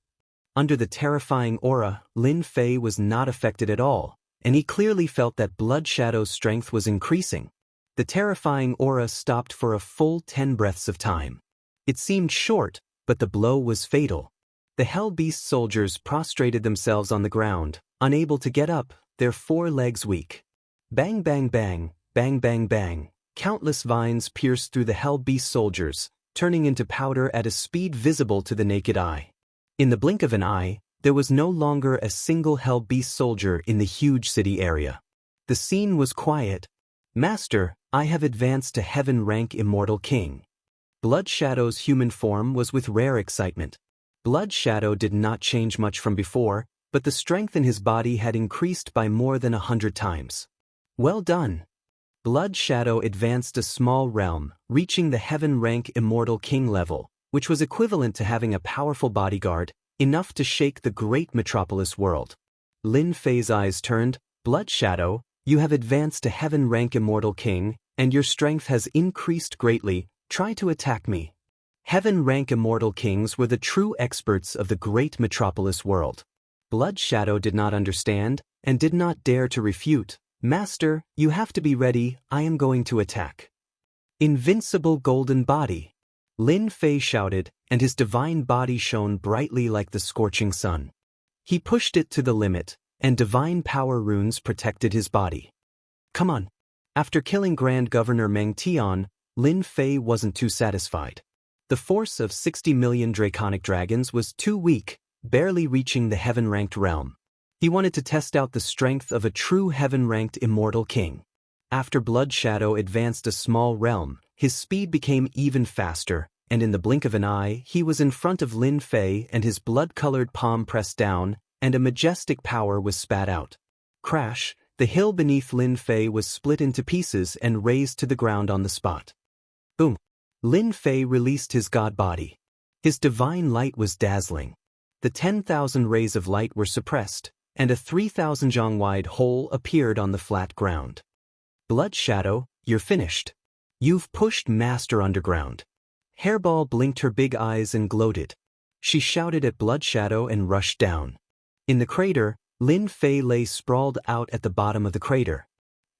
Under the terrifying aura, Lin Fei was not affected at all, and he clearly felt that Blood Shadow's strength was increasing. The terrifying aura stopped for a full 10 breaths of time. It seemed short, but the blow was fatal. The Hell Beast soldiers prostrated themselves on the ground, unable to get up, their 4 legs weak. Bang bang bang, bang bang bang, countless vines pierced through the Hell Beast soldiers, turning into powder at a speed visible to the naked eye. In the blink of an eye, there was no longer a single Hell Beast soldier in the huge city area. The scene was quiet. Master, I have advanced to Heaven rank Immortal King. Blood Shadow's human form was with rare excitement. Blood Shadow did not change much from before, but the strength in his body had increased by more than 100 times. Well done. Blood Shadow advanced a small realm, reaching the Heaven rank Immortal King level, which was equivalent to having a powerful bodyguard, enough to shake the great metropolis world. Lin Fei's eyes turned. Blood Shadow, you have advanced to Heaven rank Immortal King, and your strength has increased greatly. Try to attack me. Heaven rank Immortal Kings were the true experts of the great metropolis world. Blood Shadow did not understand, and did not dare to refute. Master, you have to be ready, I am going to attack. Invincible golden body. Lin Fei shouted, and his divine body shone brightly like the scorching sun. He pushed it to the limit, and divine power runes protected his body. Come on. After killing Grand Governor Meng Tian, Lin Fei wasn't too satisfied. The force of 60 million draconic dragons was too weak, barely reaching the Heaven-ranked realm. He wanted to test out the strength of a true Heaven-ranked Immortal King. After Blood Shadow advanced a small realm, his speed became even faster, and in the blink of an eye, he was in front of Lin Fei and his blood-colored palm pressed down, and a majestic power was spat out. Crash! The hill beneath Lin Fei was split into pieces and razed to the ground on the spot. Boom! Lin Fei released his god body. His divine light was dazzling. The 10,000 rays of light were suppressed, and a 3,000 zhang wide hole appeared on the flat ground. Blood Shadow, you're finished. You've pushed Master underground. Hairball blinked her big eyes and gloated. She shouted at Blood Shadow and rushed down. In the crater, Lin Fei lay sprawled out at the bottom of the crater.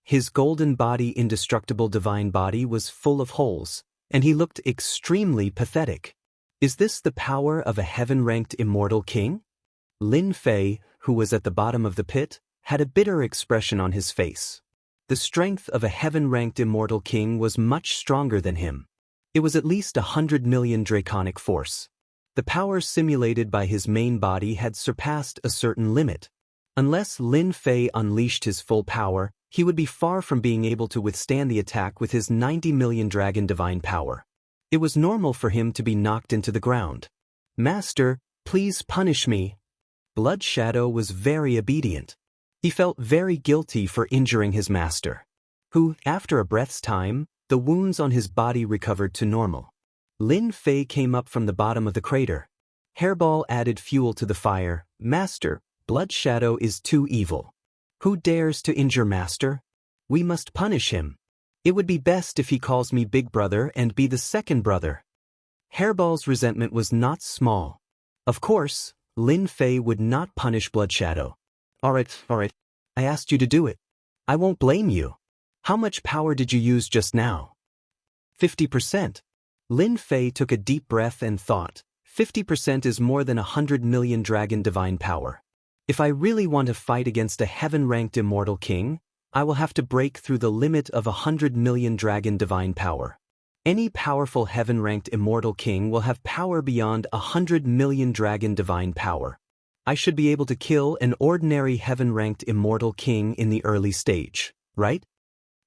His golden body, indestructible divine body, was full of holes, and he looked extremely pathetic. Is this the power of a heaven-ranked immortal king? Lin Fei, who was at the bottom of the pit, had a bitter expression on his face. The strength of a heaven-ranked immortal king was much stronger than him. It was at least 100 million draconic force. The power simulated by his main body had surpassed a certain limit. Unless Lin Fei unleashed his full power, he would be far from being able to withstand the attack with his 90 million dragon divine power. It was normal for him to be knocked into the ground. Master, please punish me. Blood Shadow was very obedient. He felt very guilty for injuring his master, who, after a breath's time, the wounds on his body recovered to normal. Lin Fei came up from the bottom of the crater. Hairball added fuel to the fire. Master, Blood Shadow is too evil. Who dares to injure master? We must punish him. It would be best if he calls me big brother and be the second brother. Hairball's resentment was not small. Of course, Lin Fei would not punish Bloodshadow. Alright. I asked you to do it. I won't blame you. How much power did you use just now? 50%. Lin Fei took a deep breath and thought, 50% is more than 100 million dragon divine power. If I really want to fight against a heaven-ranked immortal king, I will have to break through the limit of 100 million dragon divine power. Any powerful heaven-ranked immortal king will have power beyond 100 million dragon divine power. I should be able to kill an ordinary heaven-ranked immortal king in the early stage, right?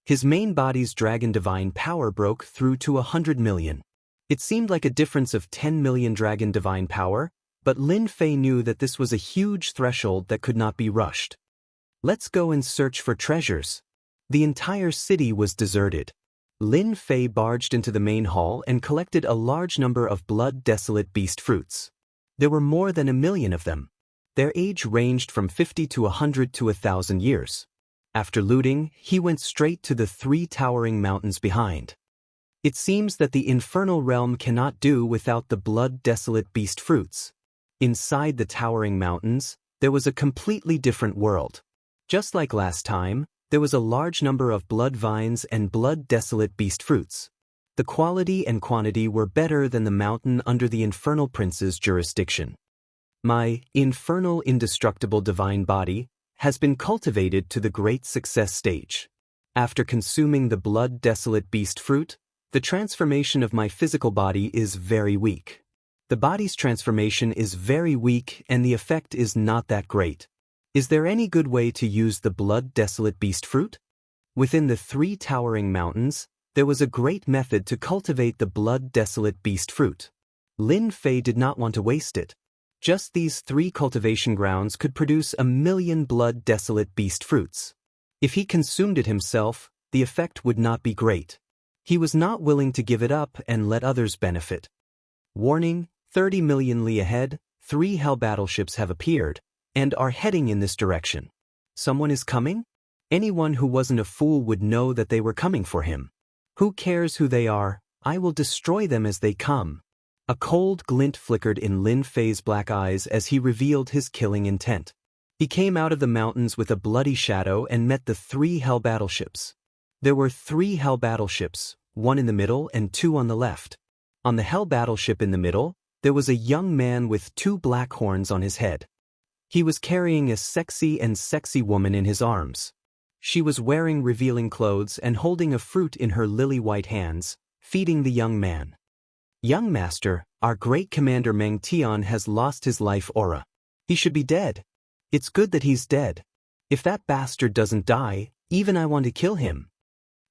His main body's dragon divine power broke through to 100 million. It seemed like a difference of 10 million dragon divine power, but Lin Fei knew that this was a huge threshold that could not be rushed. Let's go and search for treasures. The entire city was deserted. Lin Fei barged into the main hall and collected a large number of blood-desolate beast fruits. There were more than 1 million of them. Their age ranged from 50 to 100 to 1,000 years. After looting, he went straight to the 3 towering mountains behind. It seems that the infernal realm cannot do without the blood-desolate beast fruits. Inside the towering mountains, there was a completely different world. Just like last time, there was a large number of blood vines and blood-desolate beast fruits. The quality and quantity were better than the mountain under the infernal prince's jurisdiction. My infernal indestructible divine body has been cultivated to the great success stage. After consuming the blood-desolate beast fruit, the transformation of my physical body is very weak. The body's transformation is very weak and the effect is not that great. Is there any good way to use the blood-desolate beast fruit? Within the 3 towering mountains, there was a great method to cultivate the blood-desolate beast fruit. Lin Fei did not want to waste it. Just these 3 cultivation grounds could produce 1 million blood-desolate beast fruits. If he consumed it himself, the effect would not be great. He was not willing to give it up and let others benefit. Warning, 30 million li ahead, 3 hell battleships have appeared, and are heading in this direction. Someone is coming? Anyone who wasn't a fool would know that they were coming for him. Who cares who they are? I will destroy them as they come. A cold glint flickered in Lin Fei's black eyes as he revealed his killing intent. He came out of the mountains with a bloody shadow and met the 3 hell battleships. There were 3 hell battleships, 1 in the middle and 2 on the left. On the hell battleship in the middle, there was a young man with 2 black horns on his head. He was carrying a sexy woman in his arms. She was wearing revealing clothes and holding a fruit in her lily-white hands, feeding the young man. Young master, our great commander Meng Tian has lost his life aura. He should be dead. It's good that he's dead. If that bastard doesn't die, even I want to kill him.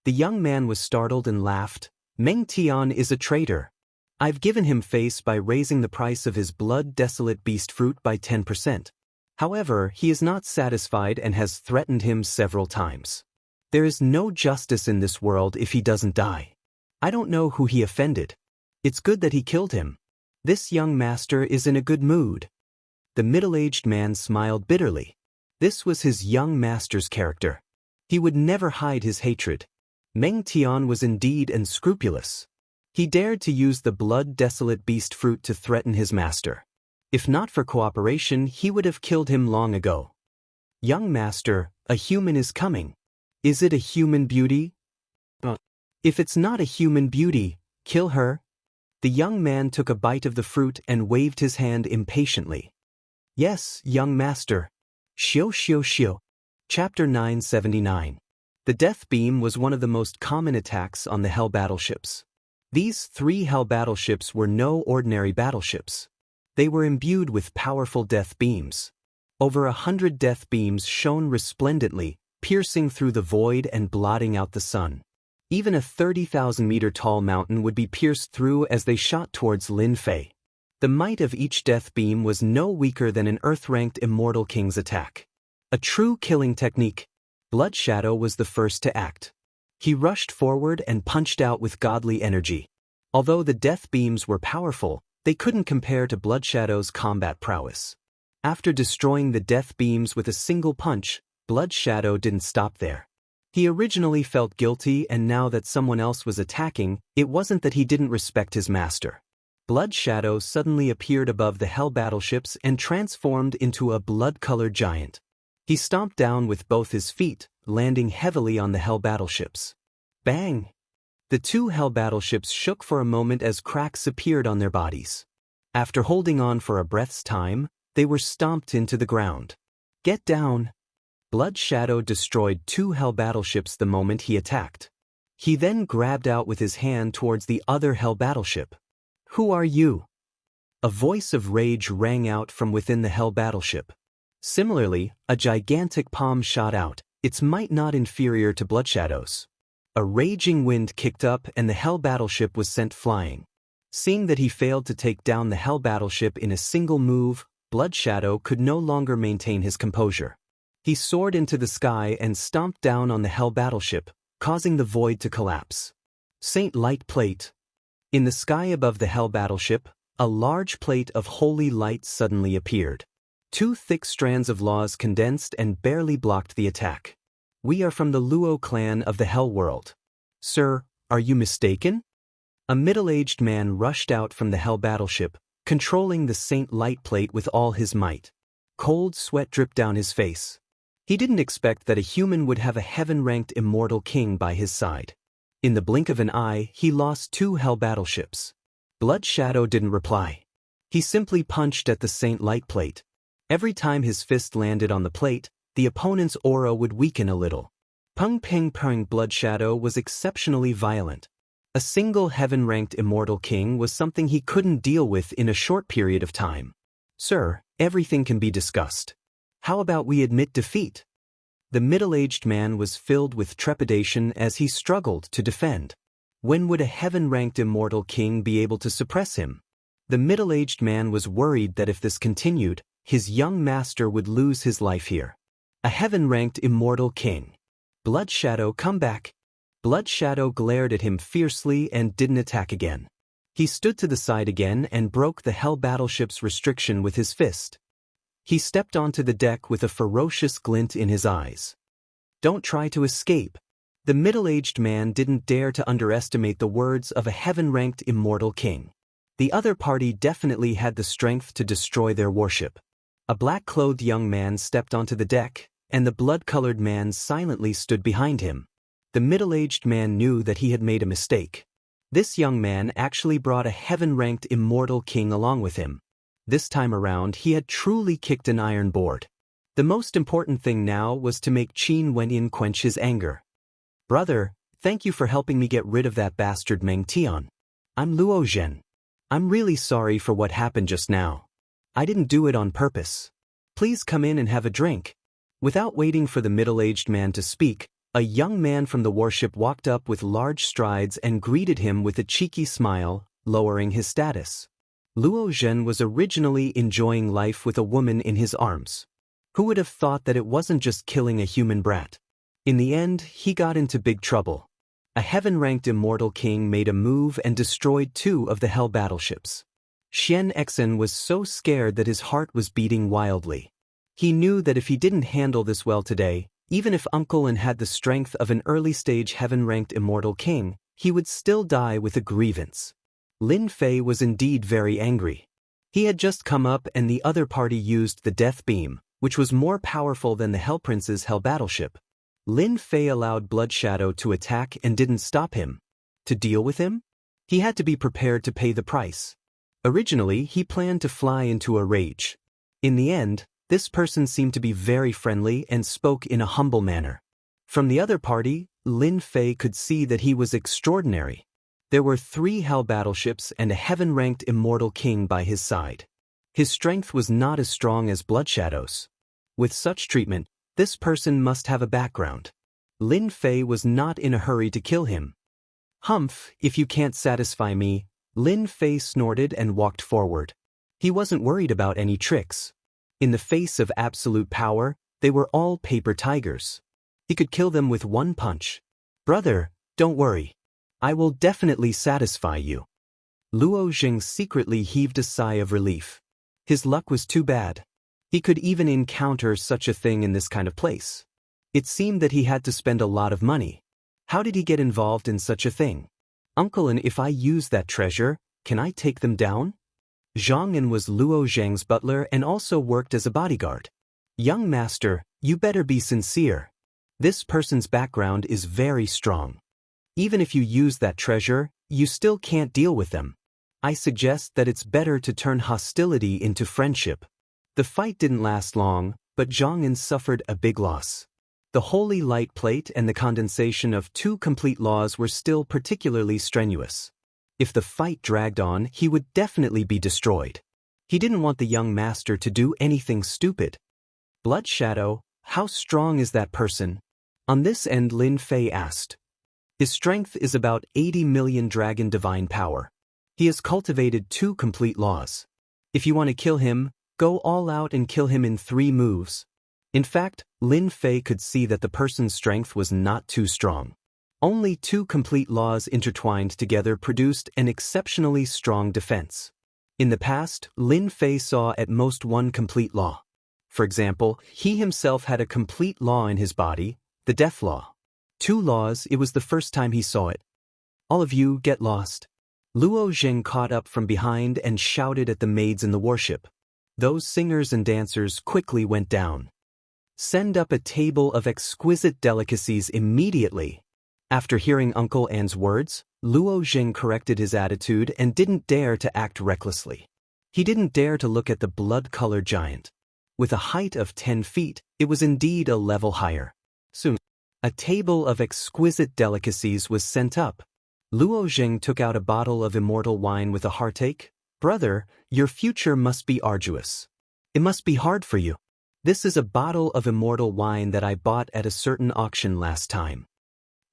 The young man was startled and laughed. Meng Tian is a traitor. I've given him face by raising the price of his blood-desolate beast fruit by 10%. However, he is not satisfied and has threatened him several times. There is no justice in this world if he doesn't die. I don't know who he offended. It's good that he killed him. This young master is in a good mood. The middle-aged man smiled bitterly. This was his young master's character. He would never hide his hatred. Meng Tian was indeed unscrupulous. He dared to use the blood-desolate beast fruit to threaten his master. If not for cooperation, he would have killed him long ago. Young master, a human is coming. Is it a human beauty? If it's not a human beauty, kill her. The young man took a bite of the fruit and waved his hand impatiently. Yes, young master. Xiu. Chapter 979. The death beam was one of the most common attacks on the hell battleships. These 3 hell battleships were no ordinary battleships. They were imbued with powerful death beams. Over 100 death beams shone resplendently, piercing through the void and blotting out the sun. Even a 30,000-meter tall mountain would be pierced through as they shot towards Lin Fei. The might of each death beam was no weaker than an earth-ranked immortal king's attack. A true killing technique. Bloodshadow was the first to act. He rushed forward and punched out with godly energy. Although the death beams were powerful, they couldn't compare to Bloodshadow's combat prowess. After destroying the death beams with a single punch, Blood Shadow didn't stop there. He originally felt guilty, and now that someone else was attacking, it wasn't that he didn't respect his master. Blood Shadow suddenly appeared above the Hell battleships and transformed into a blood-colored giant. He stomped down with both his feet, landing heavily on the Hell battleships. Bang! The two Hell battleships shook for a moment as cracks appeared on their bodies. After holding on for a breath's time, they were stomped into the ground. Get down! Blood Shadow destroyed two Hell battleships the moment he attacked. He then grabbed out with his hand towards the other Hell battleship. Who are you? A voice of rage rang out from within the Hell battleship. Similarly, a gigantic palm shot out, its might not inferior to Blood Shadow's. A raging wind kicked up and the Hell battleship was sent flying. Seeing that he failed to take down the Hell battleship in a single move, Blood Shadow could no longer maintain his composure. He soared into the sky and stomped down on the Hell battleship, causing the void to collapse. Saint Light Plate. In the sky above the Hell battleship, a large plate of holy light suddenly appeared. Two thick strands of laws condensed and barely blocked the attack. We are from the Luo clan of the Hell world. Sir, are you mistaken? A middle-aged man rushed out from the Hell battleship, controlling the Saint Light Plate with all his might. Cold sweat dripped down his face. He didn't expect that a human would have a heaven-ranked immortal king by his side. In the blink of an eye, he lost two Hell battleships. Blood Shadow didn't reply. He simply punched at the Saint Light Plate. Every time his fist landed on the plate, the opponent's aura would weaken a little. Pung Ping Pung. Blood Shadow was exceptionally violent. A single heaven-ranked immortal king was something he couldn't deal with in a short period of time. Sir, everything can be discussed. How about we admit defeat? The middle-aged man was filled with trepidation as he struggled to defend. When would a heaven-ranked immortal king be able to suppress him? The middle-aged man was worried that if this continued, his young master would lose his life here. A heaven-ranked immortal king. Blood Shadow, come back. Blood Shadow glared at him fiercely and didn't attack again. He stood to the side again and broke the Hell battleship's restriction with his fist. He stepped onto the deck with a ferocious glint in his eyes. Don't try to escape. The middle-aged man didn't dare to underestimate the words of a heaven-ranked immortal king. The other party definitely had the strength to destroy their warship. A black-clothed young man stepped onto the deck, and the blood-colored man silently stood behind him. The middle-aged man knew that he had made a mistake. This young man actually brought a heaven-ranked immortal king along with him. This time around, he had truly kicked an iron board. The most important thing now was to make Qin Wenyin quench his anger. Brother, thank you for helping me get rid of that bastard Meng Tian. I'm Luo Zhen. I'm really sorry for what happened just now. I didn't do it on purpose. Please come in and have a drink. Without waiting for the middle-aged man to speak, a young man from the warship walked up with large strides and greeted him with a cheeky smile, lowering his status. Luo Zhen was originally enjoying life with a woman in his arms. Who would have thought that it wasn't just killing a human brat? In the end, he got into big trouble. A heaven-ranked immortal king made a move and destroyed two of the Hell battleships. Xian Exen was so scared that his heart was beating wildly. He knew that if he didn't handle this well today, even if Uncle Lin had the strength of an early-stage heaven-ranked immortal king, he would still die with a grievance. Lin Fei was indeed very angry. He had just come up and the other party used the Death Beam, which was more powerful than the Hell Prince's Hell battleship. Lin Fei allowed Blood Shadow to attack and didn't stop him. To deal with him? He had to be prepared to pay the price. Originally, he planned to fly into a rage. In the end, this person seemed to be very friendly and spoke in a humble manner. From the other party, Lin Fei could see that he was extraordinary. There were 3 Hell battleships and a heaven-ranked immortal king by his side. His strength was not as strong as Blood Shadow's. With such treatment, this person must have a background. Lin Fei was not in a hurry to kill him. Humph, if you can't satisfy me, Lin Fei snorted and walked forward. He wasn't worried about any tricks. In the face of absolute power, they were all paper tigers. He could kill them with one punch. Brother, don't worry. I will definitely satisfy you. Luo Jing secretly heaved a sigh of relief. His luck was too bad. He could even encounter such a thing in this kind of place. It seemed that he had to spend a lot of money. How did he get involved in such a thing? Uncle, and if I use that treasure, can I take them down? Zhang An was Luo Zheng's butler and also worked as a bodyguard. Young master, you better be sincere. This person's background is very strong. Even if you use that treasure, you still can't deal with them. I suggest that it's better to turn hostility into friendship. The fight didn't last long, but Zhang An suffered a big loss. The holy light plate and the condensation of 2 complete laws were still particularly strenuous. If the fight dragged on, he would definitely be destroyed. He didn't want the young master to do anything stupid. Blood Shadow, how strong is that person? On this end, Lin Fei asked. His strength is about 80 million dragon divine power. He has cultivated 2 complete laws. If you want to kill him, go all out and kill him in 3 moves. In fact, Lin Fei could see that the person's strength was not too strong. Only 2 complete laws intertwined together produced an exceptionally strong defense. In the past, Lin Fei saw at most 1 complete law. For example, he himself had a complete law in his body, the death law. 2 laws, it was the first time he saw it. All of you get lost. Luo Zheng caught up from behind and shouted at the maids in the warship. Those singers and dancers quickly went down. Send up a table of exquisite delicacies immediately. After hearing Uncle An's words, Luo Zheng corrected his attitude and didn't dare to act recklessly. He didn't dare to look at the blood-colored giant. With a height of 10 feet, it was indeed a level higher. Soon, a table of exquisite delicacies was sent up. Luo Zheng took out a bottle of immortal wine with a heartache. Brother, your future must be arduous. It must be hard for you. This is a bottle of immortal wine that I bought at a certain auction last time.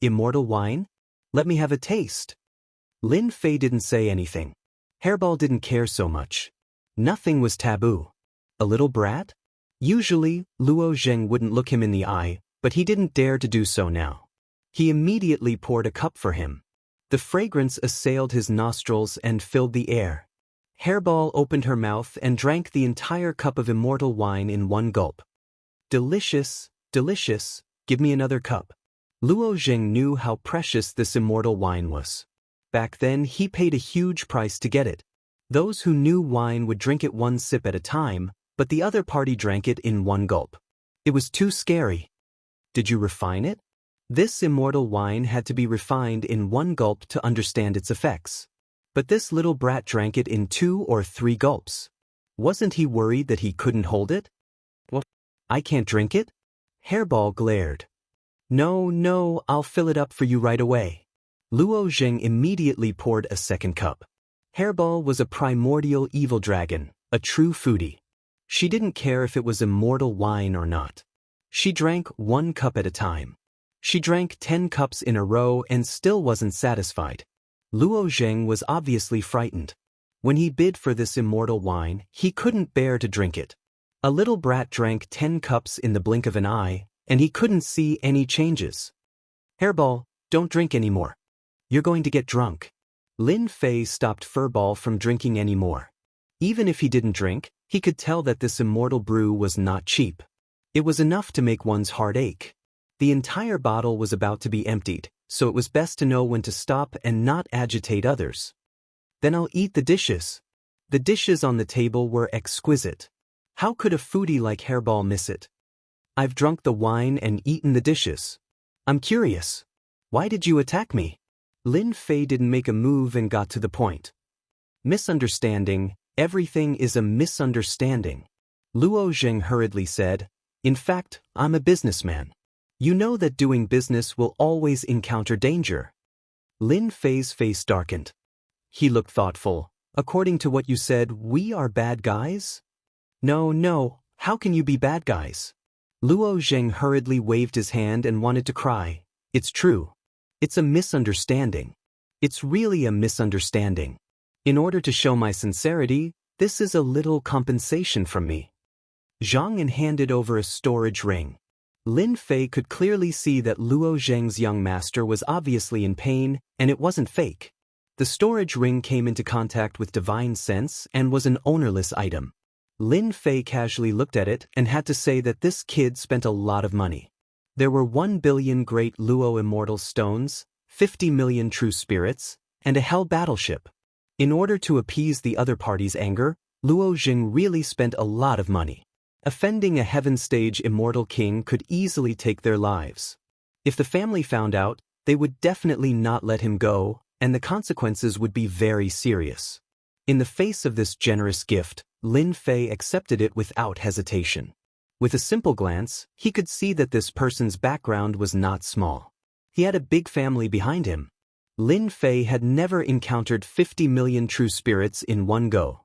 Immortal wine? Let me have a taste. Lin Fei didn't say anything. Hairball didn't care so much. Nothing was taboo. A little brat? Usually, Luo Zheng wouldn't look him in the eye, but he didn't dare to do so now. He immediately poured a cup for him. The fragrance assailed his nostrils and filled the air. Hairball opened her mouth and drank the entire cup of immortal wine in 1 gulp. Delicious, delicious, give me another cup. Luo Zheng knew how precious this immortal wine was. Back then, he paid a huge price to get it. Those who knew wine would drink it 1 sip at a time, but the other party drank it in 1 gulp. It was too scary. Did you refine it? This immortal wine had to be refined in 1 gulp to understand its effects. But this little brat drank it in 2 or 3 gulps. Wasn't he worried that he couldn't hold it? What? I can't drink it? Hairball glared. No, I'll fill it up for you right away. Luo Zheng immediately poured a 2nd cup. Hairball was a primordial evil dragon, a true foodie. She didn't care if it was immortal wine or not. She drank 1 cup at a time. She drank 10 cups in a row and still wasn't satisfied. Luo Zheng was obviously frightened. When he bid for this immortal wine, he couldn't bear to drink it. A little brat drank 10 cups in the blink of an eye, and he couldn't see any changes. Hairball, don't drink anymore. You're going to get drunk. Lin Fei stopped Furball from drinking anymore. Even if he didn't drink, he could tell that this immortal brew was not cheap. It was enough to make one's heart ache. The entire bottle was about to be emptied, so it was best to know when to stop and not agitate others. Then I'll eat the dishes. The dishes on the table were exquisite. How could a foodie like Hairball miss it? I've drunk the wine and eaten the dishes. I'm curious. Why did you attack me? Lin Fei didn't make a move and got to the point. Misunderstanding, everything is a misunderstanding. Luo Zheng hurriedly said, in fact, I'm a businessman. You know that doing business will always encounter danger. Lin Fei's face darkened. He looked thoughtful. According to what you said, we are bad guys? No, how can you be bad guys? Luo Zheng hurriedly waved his hand and wanted to cry. It's true. It's a misunderstanding. It's really a misunderstanding. In order to show my sincerity, this is a little compensation from me. Zhang An handed over a storage ring. Lin Fei could clearly see that Luo Zheng's young master was obviously in pain, and it wasn't fake. The storage ring came into contact with divine sense and was an ownerless item. Lin Fei casually looked at it and had to say that this kid spent a lot of money. There were 1 billion great Luo immortal stones, 50 million true spirits, and a hell battleship. In order to appease the other party's anger, Luo Jing really spent a lot of money. Offending a heaven stage immortal king could easily take their lives. If the family found out, they would definitely not let him go, and the consequences would be very serious. In the face of this generous gift, Lin Fei accepted it without hesitation. With a simple glance, he could see that this person's background was not small. He had a big family behind him. Lin Fei had never encountered 50 million true spirits in one go.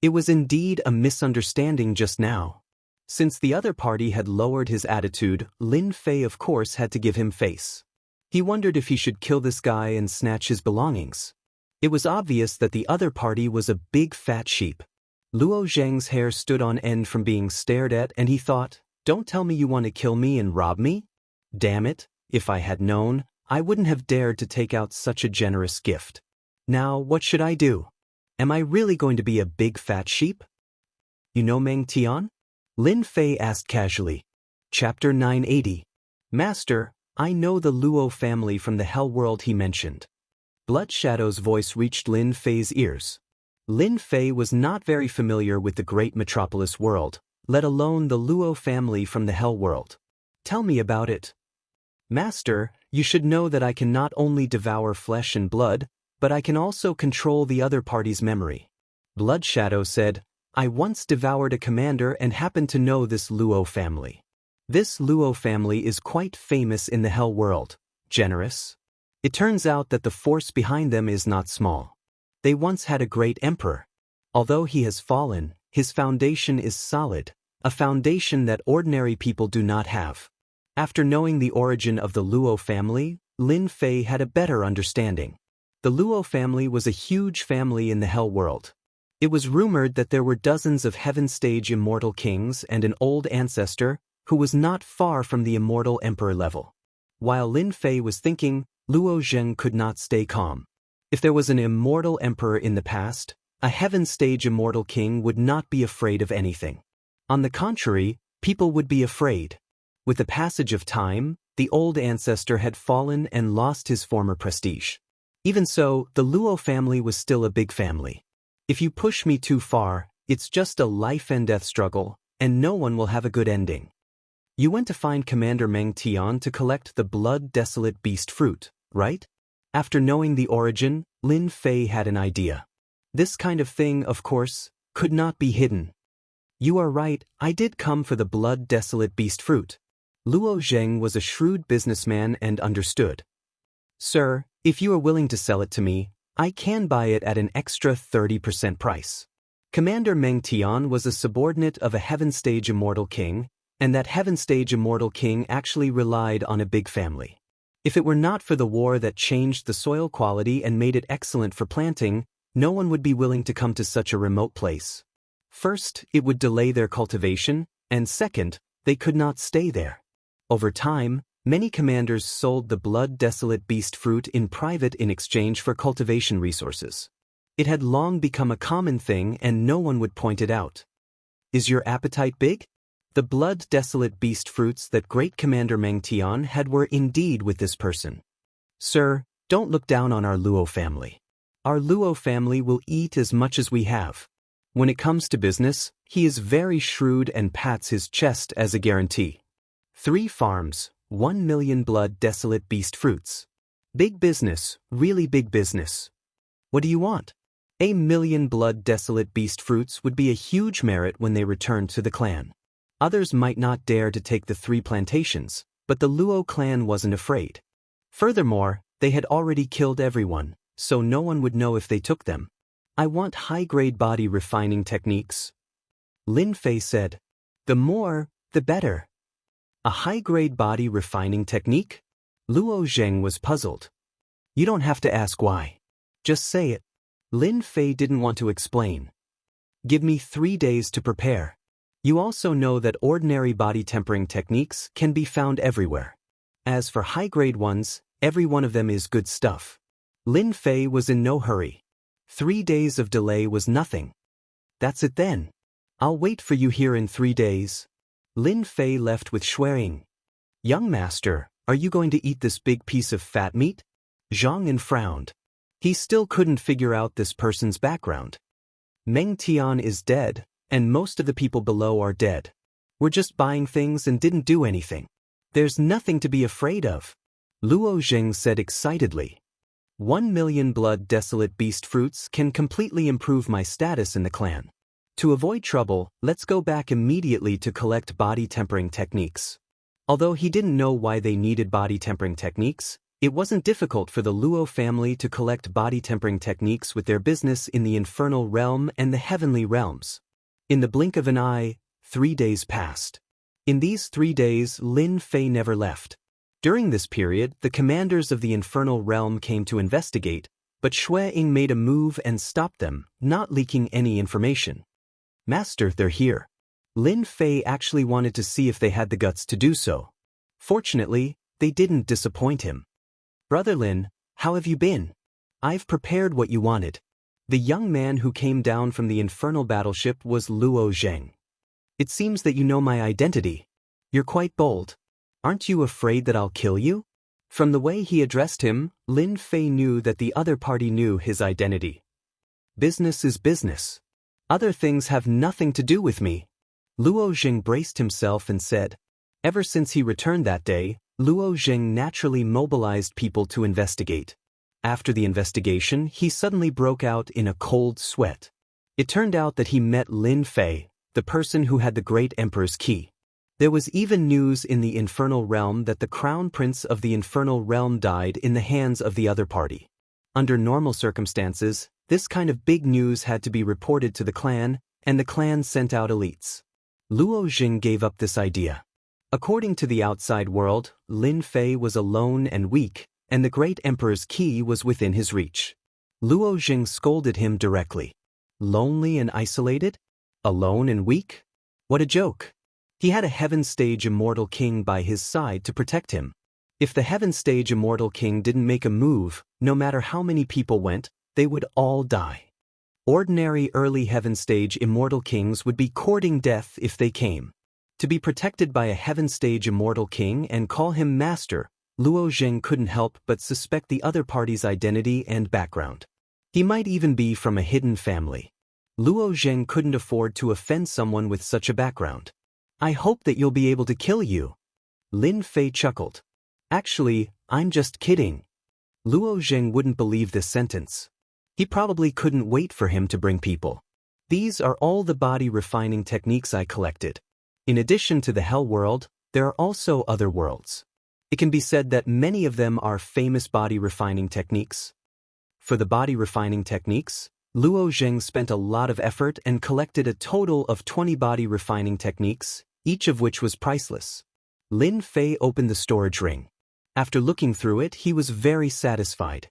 It was indeed a misunderstanding just now. Since the other party had lowered his attitude, Lin Fei of course had to give him face. He wondered if he should kill this guy and snatch his belongings. It was obvious that the other party was a big fat sheep. Luo Zheng's hair stood on end from being stared at, and he thought, "Don't tell me you want to kill me and rob me? Damn it, if I had known, I wouldn't have dared to take out such a generous gift. Now, what should I do? Am I really going to be a big fat sheep?" "You know Meng Tian?" Lin Fei asked casually. Chapter 980. Master, I know the Luo family from the hell world he mentioned. Blood Shadow's voice reached Lin Fei's ears. Lin Fei was not very familiar with the great metropolis world, let alone the Luo family from the hell world. "Tell me about it." "Master, you should know that I can not only devour flesh and blood, but I can also control the other party's memory." Blood Shadow said, "I once devoured a commander and happen to know this Luo family. This Luo family is quite famous in the hell world, generous. It turns out that the force behind them is not small. They once had a great emperor. Although he has fallen, his foundation is solid, a foundation that ordinary people do not have." After knowing the origin of the Luo family, Lin Fei had a better understanding. The Luo family was a huge family in the hell world. It was rumored that there were dozens of heaven stage immortal kings and an old ancestor who was not far from the immortal emperor level. While Lin Fei was thinking, Luo Zheng could not stay calm. If there was an immortal emperor in the past, a heaven stage immortal king would not be afraid of anything. On the contrary, people would be afraid. With the passage of time, the old ancestor had fallen and lost his former prestige. Even so, the Luo family was still a big family. If you push me too far, it's just a life and death struggle, and no one will have a good ending. You went to find Commander Meng Tian to collect the blood desolate beast fruit, right? After knowing the origin, Lin Fei had an idea. This kind of thing, of course, could not be hidden. "You are right, I did come for the blood desolate beast fruit." Luo Zheng was a shrewd businessman and understood. "Sir, if you are willing to sell it to me, I can buy it at an extra 30% price." Commander Meng Tian was a subordinate of a heaven stage immortal king, and that heaven stage immortal king actually relied on a big family. If it were not for the war that changed the soil quality and made it excellent for planting, no one would be willing to come to such a remote place. First, it would delay their cultivation, and second, they could not stay there. Over time, many commanders sold the blood desolate beast fruit in private in exchange for cultivation resources. It had long become a common thing and no one would point it out. "Is your appetite big?" The blood desolate beast fruits that great Commander Meng Tian had were indeed with this person. "Sir, don't look down on our Luo family. Our Luo family will eat as much as we have. When it comes to business, he is very shrewd and pats his chest as a guarantee. 3 farms, 1 million blood desolate beast fruits. Big business, really big business. What do you want?" 1 million blood desolate beast fruits would be a huge merit when they returned to the clan. Others might not dare to take the 3 plantations, but the Luo clan wasn't afraid. Furthermore, they had already killed everyone, so no one would know if they took them. "I want high-grade body refining techniques," Lin Fei said. "The more, the better." "A high-grade body refining technique?" Luo Zheng was puzzled. "You don't have to ask why. Just say it." Lin Fei didn't want to explain. "Give me 3 days to prepare. You also know that ordinary body tempering techniques can be found everywhere. As for high-grade ones, every one of them is good stuff." Lin Fei was in no hurry. 3 days of delay was nothing. "That's it then. I'll wait for you here in 3 days." Lin Fei left with Shuering. Young master, are you going to eat this big piece of fat meat? Zhang frowned. He still couldn't figure out this person's background. Meng Tian is dead, and most of the people below are dead. We're just buying things and didn't do anything. There's nothing to be afraid of. Luo Zheng said excitedly. 1 million blood desolate beast fruits can completely improve my status in the clan. To avoid trouble, let's go back immediately to collect body tempering techniques. Although he didn't know why they needed body tempering techniques, it wasn't difficult for the Luo family to collect body tempering techniques with their business in the infernal realm and the heavenly realms. In the blink of an eye, 3 days passed. In these 3 days, Lin Fei never left. During this period, the commanders of the infernal realm came to investigate, but Xue Ying made a move and stopped them, not leaking any information. Master, they're here. Lin Fei actually wanted to see if they had the guts to do so. Fortunately, they didn't disappoint him. Brother Lin, how have you been? I've prepared what you wanted. The young man who came down from the infernal battleship was Luo Zheng. It seems that you know my identity. You're quite bold. Aren't you afraid that I'll kill you? From the way he addressed him, Lin Fei knew that the other party knew his identity. Business is business. Other things have nothing to do with me. Luo Zheng braced himself and said. Ever since he returned that day, Luo Zheng naturally mobilized people to investigate. After the investigation, he suddenly broke out in a cold sweat. It turned out that he met Lin Fei, the person who had the great emperor's key. There was even news in the infernal realm that the crown prince of the infernal realm died in the hands of the other party. Under normal circumstances, this kind of big news had to be reported to the clan, and the clan sent out elites. Luo Zheng gave up this idea. According to the outside world, Lin Fei was alone and weak, and the great emperor's key was within his reach. Luo Zheng scolded him directly. Lonely and isolated? Alone and weak? What a joke! He had a Heaven Stage Immortal King by his side to protect him. If the Heaven Stage Immortal King didn't make a move, no matter how many people went, they would all die. Ordinary early Heaven Stage Immortal Kings would be courting death if they came. To be protected by a Heaven Stage Immortal King and call him Master, Luo Zheng couldn't help but suspect the other party's identity and background. He might even be from a hidden family. Luo Zheng couldn't afford to offend someone with such a background. I hope that you'll be able to kill you. Lin Fei chuckled. Actually, I'm just kidding. Luo Zheng wouldn't believe this sentence. He probably couldn't wait for him to bring people. These are all the body refining techniques I collected. In addition to the Hell world, there are also other worlds. It can be said that many of them are famous body refining techniques. For the body refining techniques, Luo Zheng spent a lot of effort and collected a total of 20 body refining techniques, each of which was priceless. Lin Fei opened the storage ring. After looking through it, he was very satisfied.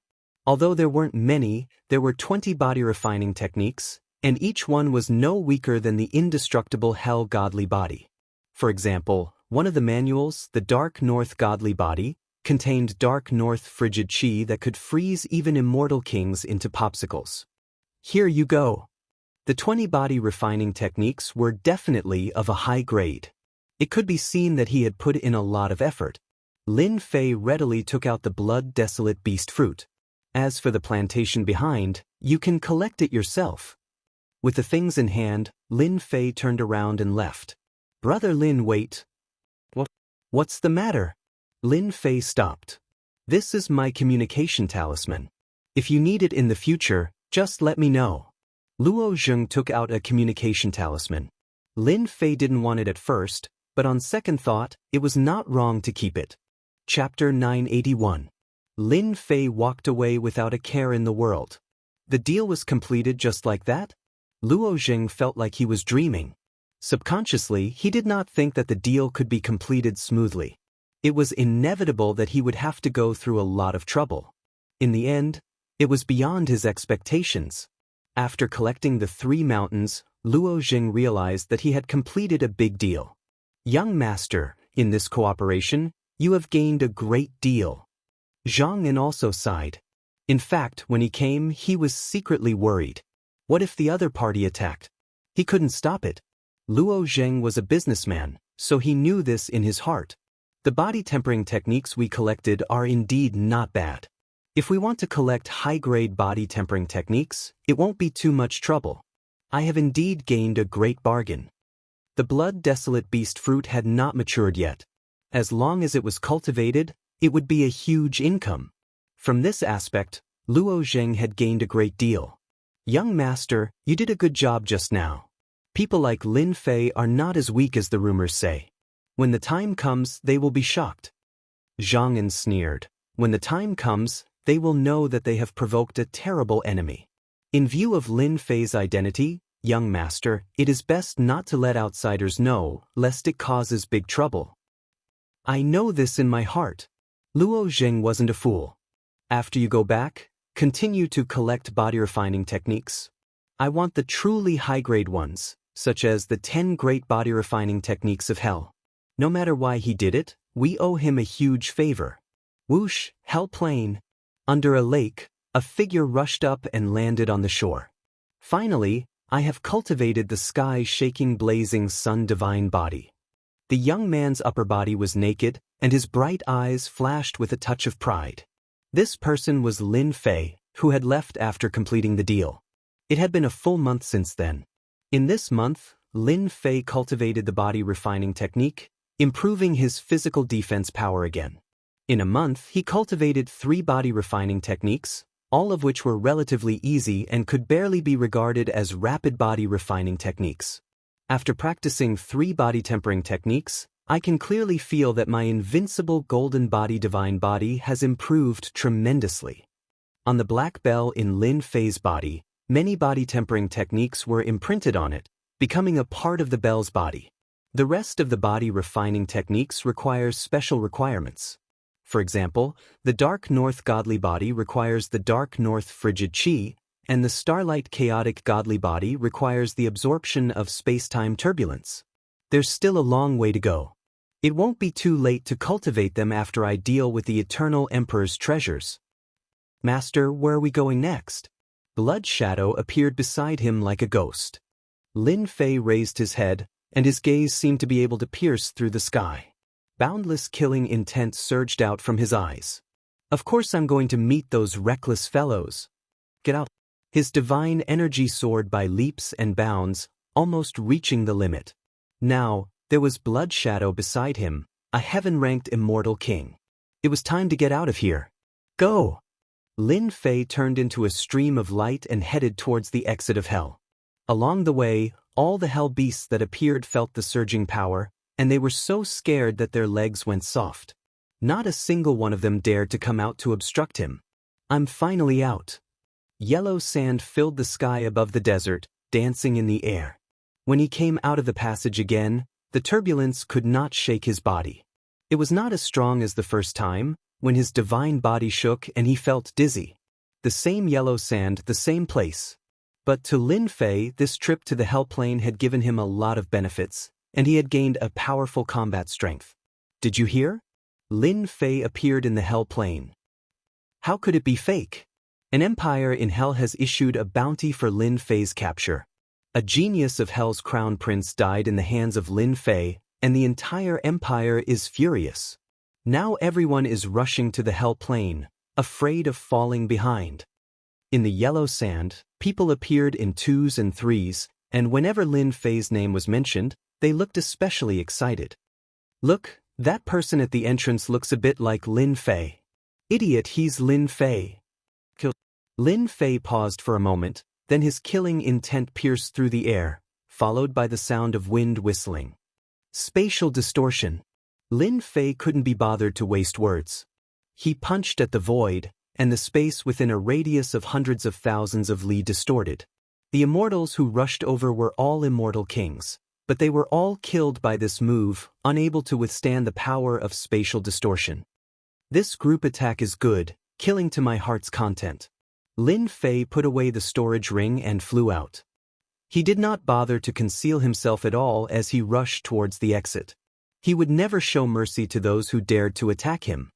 Although there weren't many, there were 20 body refining techniques, and each one was no weaker than the indestructible Hell Godly Body. For example, one of the manuals, the Dark North Godly Body, contained Dark North Frigid Chi that could freeze even immortal kings into popsicles. Here you go. The 20 body refining techniques were definitely of a high grade. It could be seen that he had put in a lot of effort. Lin Fei readily took out the blood desolate beast fruit. As for the plantation behind, you can collect it yourself. With the things in hand, Lin Fei turned around and left. Brother Lin, wait. What's the matter? Lin Fei stopped. This is my communication talisman. If you need it in the future, just let me know. Luo Zheng took out a communication talisman. Lin Fei didn't want it at first, but on second thought, it was not wrong to keep it. Chapter 981. Lin Fei walked away without a care in the world. The deal was completed just like that? Luo Zheng felt like he was dreaming. Subconsciously, he did not think that the deal could be completed smoothly. It was inevitable that he would have to go through a lot of trouble. In the end, it was beyond his expectations. After collecting the 3 mountains, Luo Zheng realized that he had completed a big deal. Young master, in this cooperation, you have gained a great deal. Zhang An also sighed. In fact, when he came, he was secretly worried. What if the other party attacked? He couldn't stop it. Luo Zheng was a businessman, so he knew this in his heart. The body tempering techniques we collected are indeed not bad. If we want to collect high-grade body tempering techniques, it won't be too much trouble. I have indeed gained a great bargain. The blood-desolate beast fruit had not matured yet. As long as it was cultivated, it would be a huge income. From this aspect, Luo Zheng had gained a great deal. Young master, you did a good job just now. People like Lin Fei are not as weak as the rumors say. When the time comes, they will be shocked. Zhang An sneered. When the time comes, they will know that they have provoked a terrible enemy. In view of Lin Fei's identity, young master, it is best not to let outsiders know, lest it causes big trouble. I know this in my heart. Luo Zheng wasn't a fool. After you go back, continue to collect body refining techniques. I want the truly high-grade ones, such as the 10 great body refining techniques of hell. No matter why he did it, we owe him a huge favor. Whoosh, hell plane. Under a lake, a figure rushed up and landed on the shore. Finally, I have cultivated the sky-shaking blazing sun divine body. The young man's upper body was naked, and his bright eyes flashed with a touch of pride. This person was Lin Fei, who had left after completing the deal. It had been a full month since then. In this month, Lin Fei cultivated the body refining technique, improving his physical defense power again. In a month, he cultivated 3 body refining techniques, all of which were relatively easy and could barely be regarded as rapid body refining techniques. After practicing 3 body tempering techniques, I can clearly feel that my invincible golden body divine body has improved tremendously. On the black bell in Lin Fei's body, many body tempering techniques were imprinted on it, becoming a part of the bell's body. The rest of the body refining techniques requires special requirements. For example, the Dark North Godly Body requires the Dark North Frigid Qi, and the Starlight Chaotic Godly Body requires the absorption of space-time turbulence. There's still a long way to go. It won't be too late to cultivate them after I deal with the Eternal Emperor's treasures. Master, where are we going next? Blood Shadow appeared beside him like a ghost. Lin Fei raised his head, and his gaze seemed to be able to pierce through the sky. Boundless killing intent surged out from his eyes. Of course I'm going to meet those reckless fellows. Get out. His divine energy soared by leaps and bounds, almost reaching the limit. Now, there was Blood Shadow beside him, a heaven-ranked immortal king. It was time to get out of here. Go! Lin Fei turned into a stream of light and headed towards the exit of hell. Along the way, all the hell beasts that appeared felt the surging power, and they were so scared that their legs went soft. Not a single one of them dared to come out to obstruct him. I'm finally out. Yellow sand filled the sky above the desert, dancing in the air. When he came out of the passage again, the turbulence could not shake his body. It was not as strong as the first time, when his divine body shook and he felt dizzy. The same yellow sand, the same place. But to Lin Fei, this trip to the hell plane had given him a lot of benefits, and he had gained a powerful combat strength. Did you hear? Lin Fei appeared in the hell plane. How could it be fake? An empire in hell has issued a bounty for Lin Fei's capture. A genius of hell's crown prince died in the hands of Lin Fei, and the entire empire is furious. Now everyone is rushing to the hell plane, afraid of falling behind. In the yellow sand, people appeared in 2s and 3s, and whenever Lin Fei's name was mentioned, they looked especially excited. Look, that person at the entrance looks a bit like Lin Fei. Idiot, he's Lin Fei. Lin Fei paused for a moment, then his killing intent pierced through the air, followed by the sound of wind whistling. Spatial distortion. Lin Fei couldn't be bothered to waste words. He punched at the void, and the space within a radius of hundreds of thousands of li distorted. The immortals who rushed over were all immortal kings, but they were all killed by this move, unable to withstand the power of spatial distortion. This group attack is good, killing to my heart's content. Lin Fei put away the storage ring and flew out. He did not bother to conceal himself at all as he rushed towards the exit. He would never show mercy to those who dared to attack him.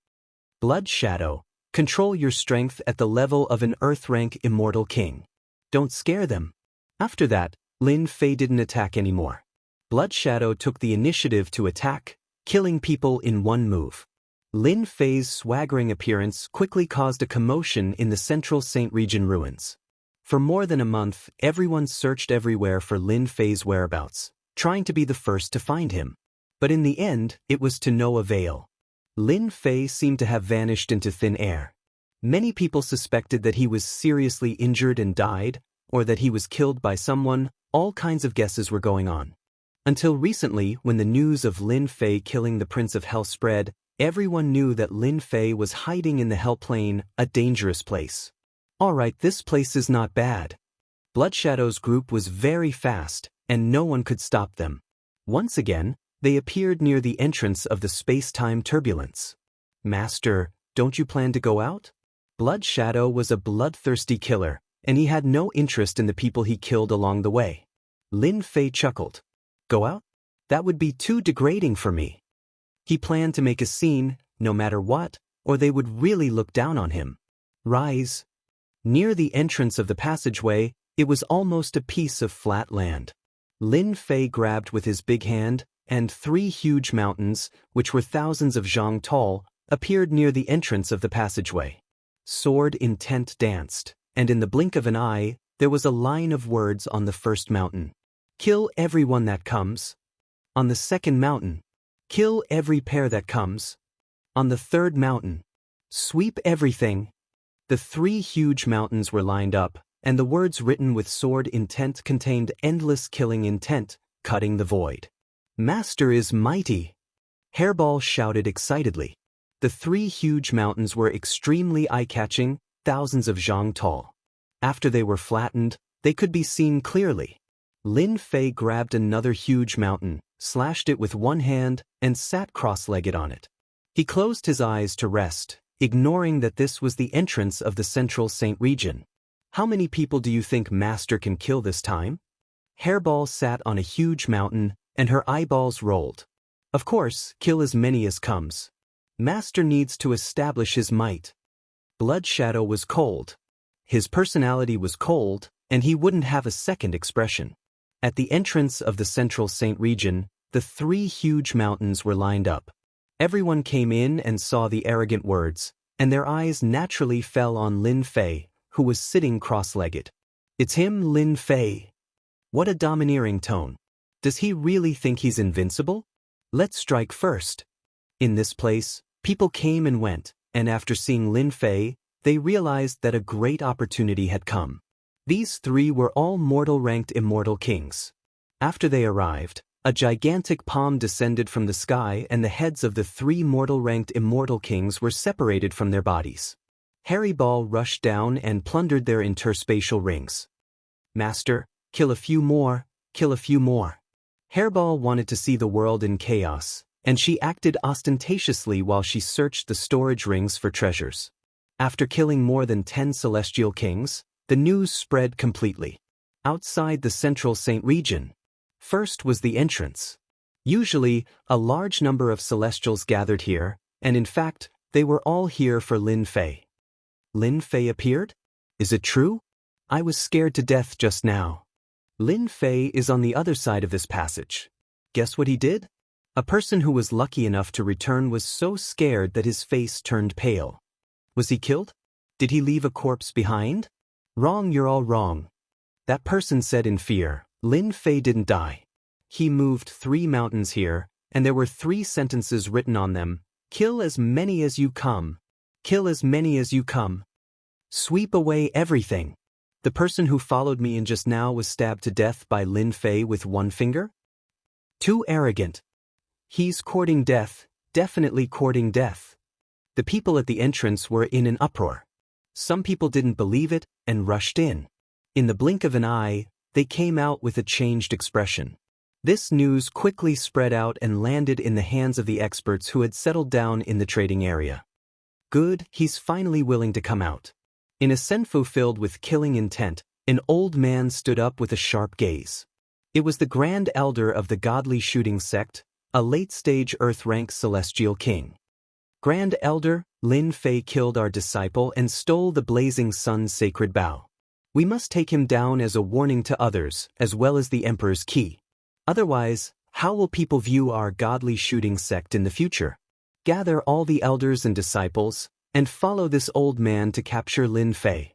Blood Shadow, control your strength at the level of an Earth-rank immortal king. Don't scare them. After that, Lin Fei didn't attack anymore. Blood Shadow took the initiative to attack, killing people in one move. Lin Fei's swaggering appearance quickly caused a commotion in the central Saint Region ruins. For more than a month, everyone searched everywhere for Lin Fei's whereabouts, trying to be the first to find him. But in the end, it was to no avail. Lin Fei seemed to have vanished into thin air. Many people suspected that he was seriously injured and died, or that he was killed by someone. All kinds of guesses were going on. Until recently, when the news of Lin Fei killing the Prince of Hell spread, everyone knew that Lin Fei was hiding in the Hell Plane, a dangerous place. Alright, this place is not bad. Bloodshadow's group was very fast, and no one could stop them. Once again, they appeared near the entrance of the space-time turbulence. Master, don't you plan to go out? Bloodshadow was a bloodthirsty killer, and he had no interest in the people he killed along the way. Lin Fei chuckled. Go out? That would be too degrading for me. He planned to make a scene, no matter what, or they would really look down on him. Rise. Near the entrance of the passageway, it was almost a piece of flat land. Lin Fei grabbed with his big hand, and 3 huge mountains, which were thousands of zhang tall, appeared near the entrance of the passageway. Sword intent danced, and in the blink of an eye, there was a line of words on the first mountain. Kill everyone that comes. On the second mountain, kill every pair that comes. On the third mountain, sweep everything. The 3 huge mountains were lined up, and the words written with sword intent contained endless killing intent, cutting the void. Master is mighty. Hairball shouted excitedly. The 3 huge mountains were extremely eye-catching, thousands of zhang tall. After they were flattened, they could be seen clearly. Lin Fei grabbed another huge mountain, slashed it with one hand, and sat cross-legged on it. He closed his eyes to rest, ignoring that this was the entrance of the central Saint Region. How many people do you think Master can kill this time? Hairball sat on a huge mountain, and her eyeballs rolled. Of course, kill as many as comes. Master needs to establish his might. Bloodshadow was cold. His personality was cold, and he wouldn't have a second expression. At the entrance of the central Saint Region, the 3 huge mountains were lined up. Everyone came in and saw the arrogant words, and their eyes naturally fell on Lin Fei, who was sitting cross-legged. It's him, Lin Fei. What a domineering tone. Does he really think he's invincible? Let's strike first. In this place, people came and went, and after seeing Lin Fei, they realized that a great opportunity had come. These 3 were all mortal-ranked immortal kings. After they arrived, a gigantic palm descended from the sky and the heads of the 3 mortal-ranked immortal kings were separated from their bodies. Harry Ball rushed down and plundered their interspatial rings. Master, kill a few more, kill a few more. Hairball wanted to see the world in chaos, and she acted ostentatiously while she searched the storage rings for treasures. After killing more than 10 celestial kings, the news spread completely. Outside the central Saint Region, first was the entrance. Usually, a large number of celestials gathered here, and in fact, they were all here for Lin Fei. Lin Fei appeared? Is it true? I was scared to death just now. Lin Fei is on the other side of this passage. Guess what he did? A person who was lucky enough to return was so scared that his face turned pale. Was he killed? Did he leave a corpse behind? Wrong, you're all wrong. That person said in fear, Lin Fei didn't die. He moved 3 mountains here, and there were 3 sentences written on them. Kill as many as you come. Kill as many as you come. Sweep away everything. The person who followed me in just now was stabbed to death by Lin Fei with 1 finger? Too arrogant. He's courting death, definitely courting death. The people at the entrance were in an uproar. Some people didn't believe it and rushed in. In the blink of an eye, they came out with a changed expression. This news quickly spread out and landed in the hands of the experts who had settled down in the trading area. Good, he's finally willing to come out. In a senfu filled with killing intent, an old man stood up with a sharp gaze. It was the Grand Elder of the Godly Shooting Sect, a late-stage Earth-rank celestial king. Grand Elder, Lin Fei killed our disciple and stole the Blazing Sun's sacred bow. We must take him down as a warning to others, as well as the Emperor's key. Otherwise, How will people view our godly shooting sect in the future? Gather all the elders and disciples, and follow this old man to capture Lin Fei.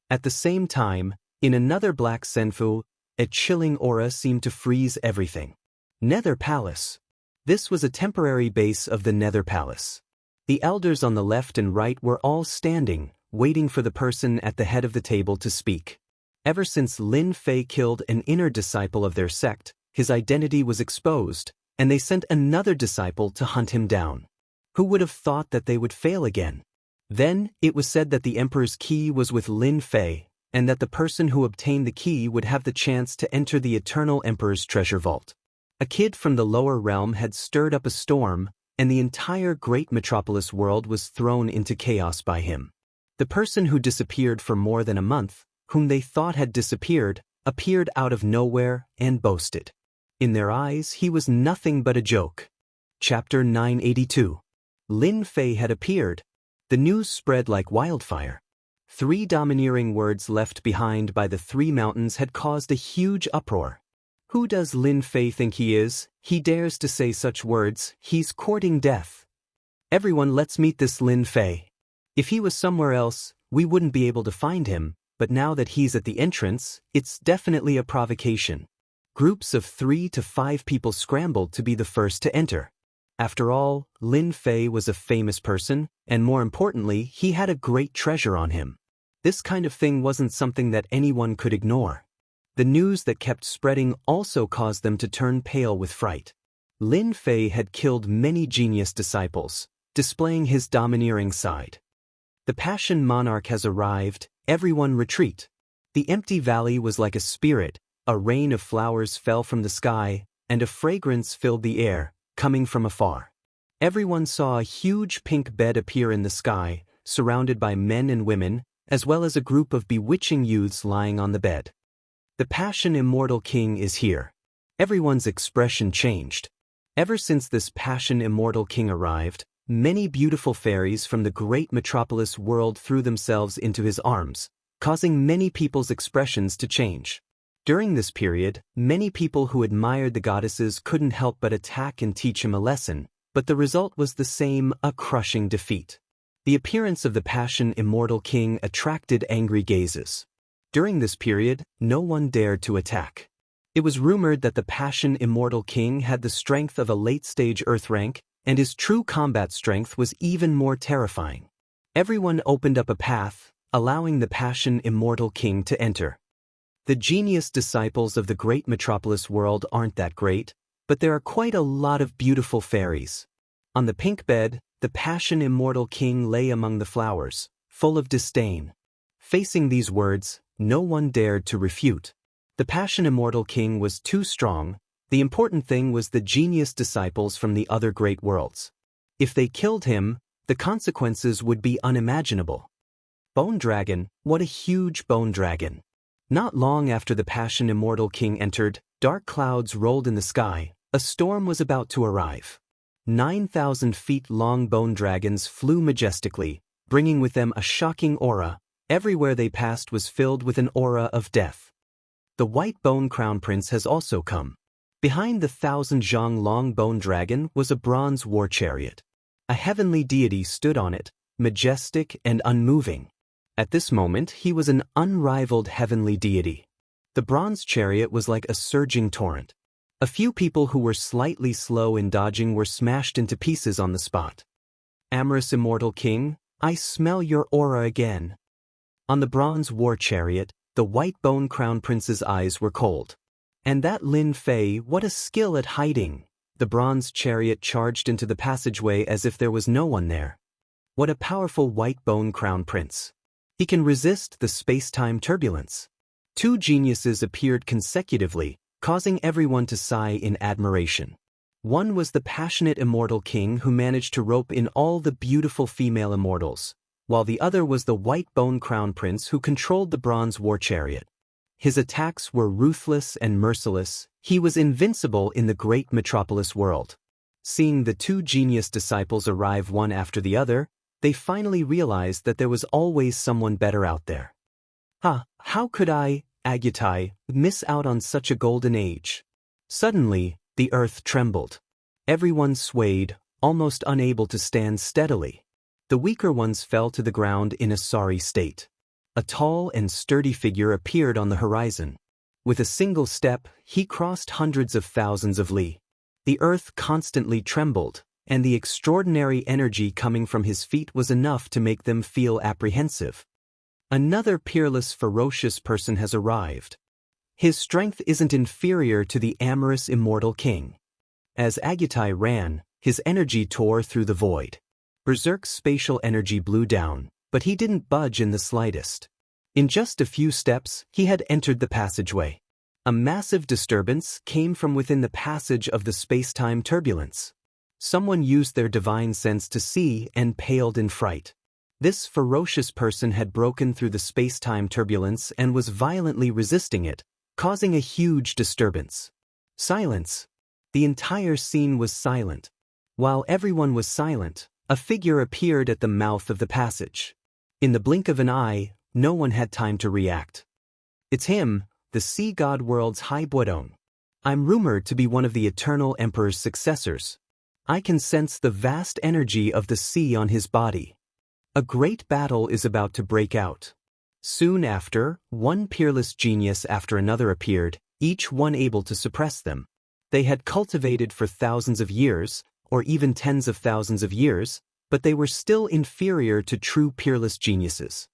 At the same time, in another black senfu, a chilling aura seemed to freeze everything. Nether Palace. This was a temporary base of the Nether Palace. The elders on the left and right were all standing, waiting for the person at the head of the table to speak. Ever since Lin Fei killed an inner disciple of their sect, his identity was exposed, and they sent another disciple to hunt him down. Who would have thought that they would fail again? Then, it was said that the Emperor's key was with Lin Fei, and that the person who obtained the key would have the chance to enter the Eternal Emperor's treasure vault. A kid from the lower realm had stirred up a storm, and the entire great metropolis world was thrown into chaos by him. The person who disappeared for more than a month, whom they thought had disappeared, appeared out of nowhere and boasted. In their eyes, he was nothing but a joke. Chapter 982. Lin Fei had appeared. The news spread like wildfire. 3 domineering words left behind by the 3 mountains had caused a huge uproar. Who does Lin Fei think he is? He dares to say such words. He's courting death. Everyone, let's meet this Lin Fei. If he was somewhere else, we wouldn't be able to find him, but now that he's at the entrance, it's definitely a provocation. Groups of 3 to 5 people scrambled to be the first to enter. After all, Lin Fei was a famous person, and more importantly, he had a great treasure on him. This kind of thing wasn't something that anyone could ignore. The news that kept spreading also caused them to turn pale with fright. Lin Fei had killed many genius disciples, displaying his domineering side. The Passion Monarch has arrived, everyone retreat. The empty valley was like a spirit, a rain of flowers fell from the sky, and a fragrance filled the air, coming from afar. Everyone saw a huge pink bed appear in the sky, surrounded by men and women, as well as a group of bewitching youths lying on the bed. The Passion Immortal King is here. Everyone's expression changed. Ever since this Passion Immortal King arrived, many beautiful fairies from the great metropolis world threw themselves into his arms, causing many people's expressions to change. During this period, many people who admired the goddesses couldn't help but attack and teach him a lesson, but the result was the same, a crushing defeat. The appearance of the Passion Immortal King attracted angry gazes. During this period, no one dared to attack. It was rumored that the Passion Immortal King had the strength of a late-stage Earth rank, and his true combat strength was even more terrifying. Everyone opened up a path, allowing the Passion Immortal King to enter. The genius disciples of the great metropolis world aren't that great, but there are quite a lot of beautiful fairies. On the pink bed, the Passion Immortal King lay among the flowers, full of disdain. Facing these words, no one dared to refute. The Passion Immortal King was too strong. The important thing was the genius disciples from the other great worlds. If they killed him, the consequences would be unimaginable. Bone Dragon, what a huge bone dragon. Not long after the Passion Immortal King entered, dark clouds rolled in the sky. A storm was about to arrive. 9,000 feet long bone dragons flew majestically, bringing with them a shocking aura. Everywhere they passed was filled with an aura of death. The white bone crown prince has also come. Behind the 1,000 zhang long bone dragon was a bronze war chariot. A heavenly deity stood on it, majestic and unmoving. At this moment, he was an unrivaled heavenly deity. The bronze chariot was like a surging torrent. A few people who were slightly slow in dodging were smashed into pieces on the spot. Amorous Immortal King, I smell your aura again. On the bronze war chariot, the white bone crown prince's eyes were cold. And that Lin Fei, what a skill at hiding. The bronze chariot charged into the passageway as if there was no one there. What a powerful white bone crown prince. He can resist the space-time turbulence. 2 geniuses appeared consecutively, causing everyone to sigh in admiration. One was the passionate Immortal King who managed to rope in all the beautiful female immortals, while the other was the white bone crown prince who controlled the bronze war chariot. His attacks were ruthless and merciless. He was invincible in the great metropolis world. Seeing the 2 genius disciples arrive one after the other, they finally realized that there was always someone better out there. How could I, Agutai, miss out on such a golden age? Suddenly, The earth trembled. Everyone swayed, almost unable to stand steadily. The weaker ones fell to the ground in a sorry state. A tall and sturdy figure appeared on the horizon. With a single step, he crossed hundreds of thousands of li. The earth constantly trembled, and the extraordinary energy coming from his feet was enough to make them feel apprehensive. Another peerless, ferocious person has arrived. His strength isn't inferior to the amorous immortal king. As Agutai ran, his energy tore through the void. Berserk's spatial energy blew down, but he didn't budge in the slightest. In just a few steps, he had entered the passageway. A massive disturbance came from within the passage of the space-time turbulence. Someone used their divine sense to see and paled in fright. This ferocious person had broken through the space-time turbulence and was violently resisting it, causing a huge disturbance. Silence. The entire scene was silent. While everyone was silent, a figure appeared at the mouth of the passage. In the blink of an eye, no one had time to react. It's him, the sea god world's High Buodong. I'm rumored to be one of the Eternal Emperor's successors. I can sense the vast energy of the sea on his body. A great battle is about to break out. Soon after, one peerless genius after another appeared, each one able to suppress them. They had cultivated for thousands of years, or even tens of thousands of years, but they were still inferior to true peerless geniuses.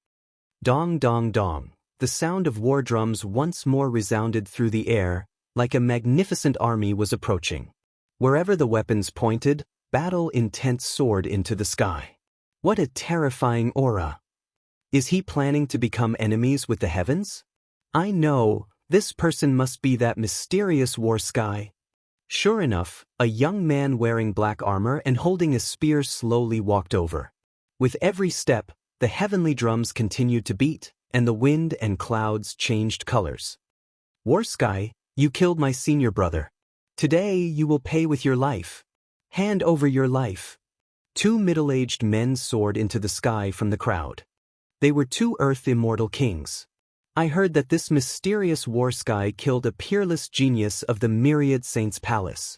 Dong dong dong, the sound of war drums once more resounded through the air, like a magnificent army was approaching. Wherever the weapons pointed, battle intent soared into the sky. What a terrifying aura! Is he planning to become enemies with the heavens? I know, this person must be that mysterious war sky. Sure enough, a young man wearing black armor and holding a spear slowly walked over. With every step, the heavenly drums continued to beat, and the wind and clouds changed colors. War sky, you killed my senior brother. Today you will pay with your life. Hand over your life. Two middle-aged men soared into the sky from the crowd. They were two Earth immortal kings. I heard that this mysterious war sky killed a peerless genius of the Myriad Saints' Palace.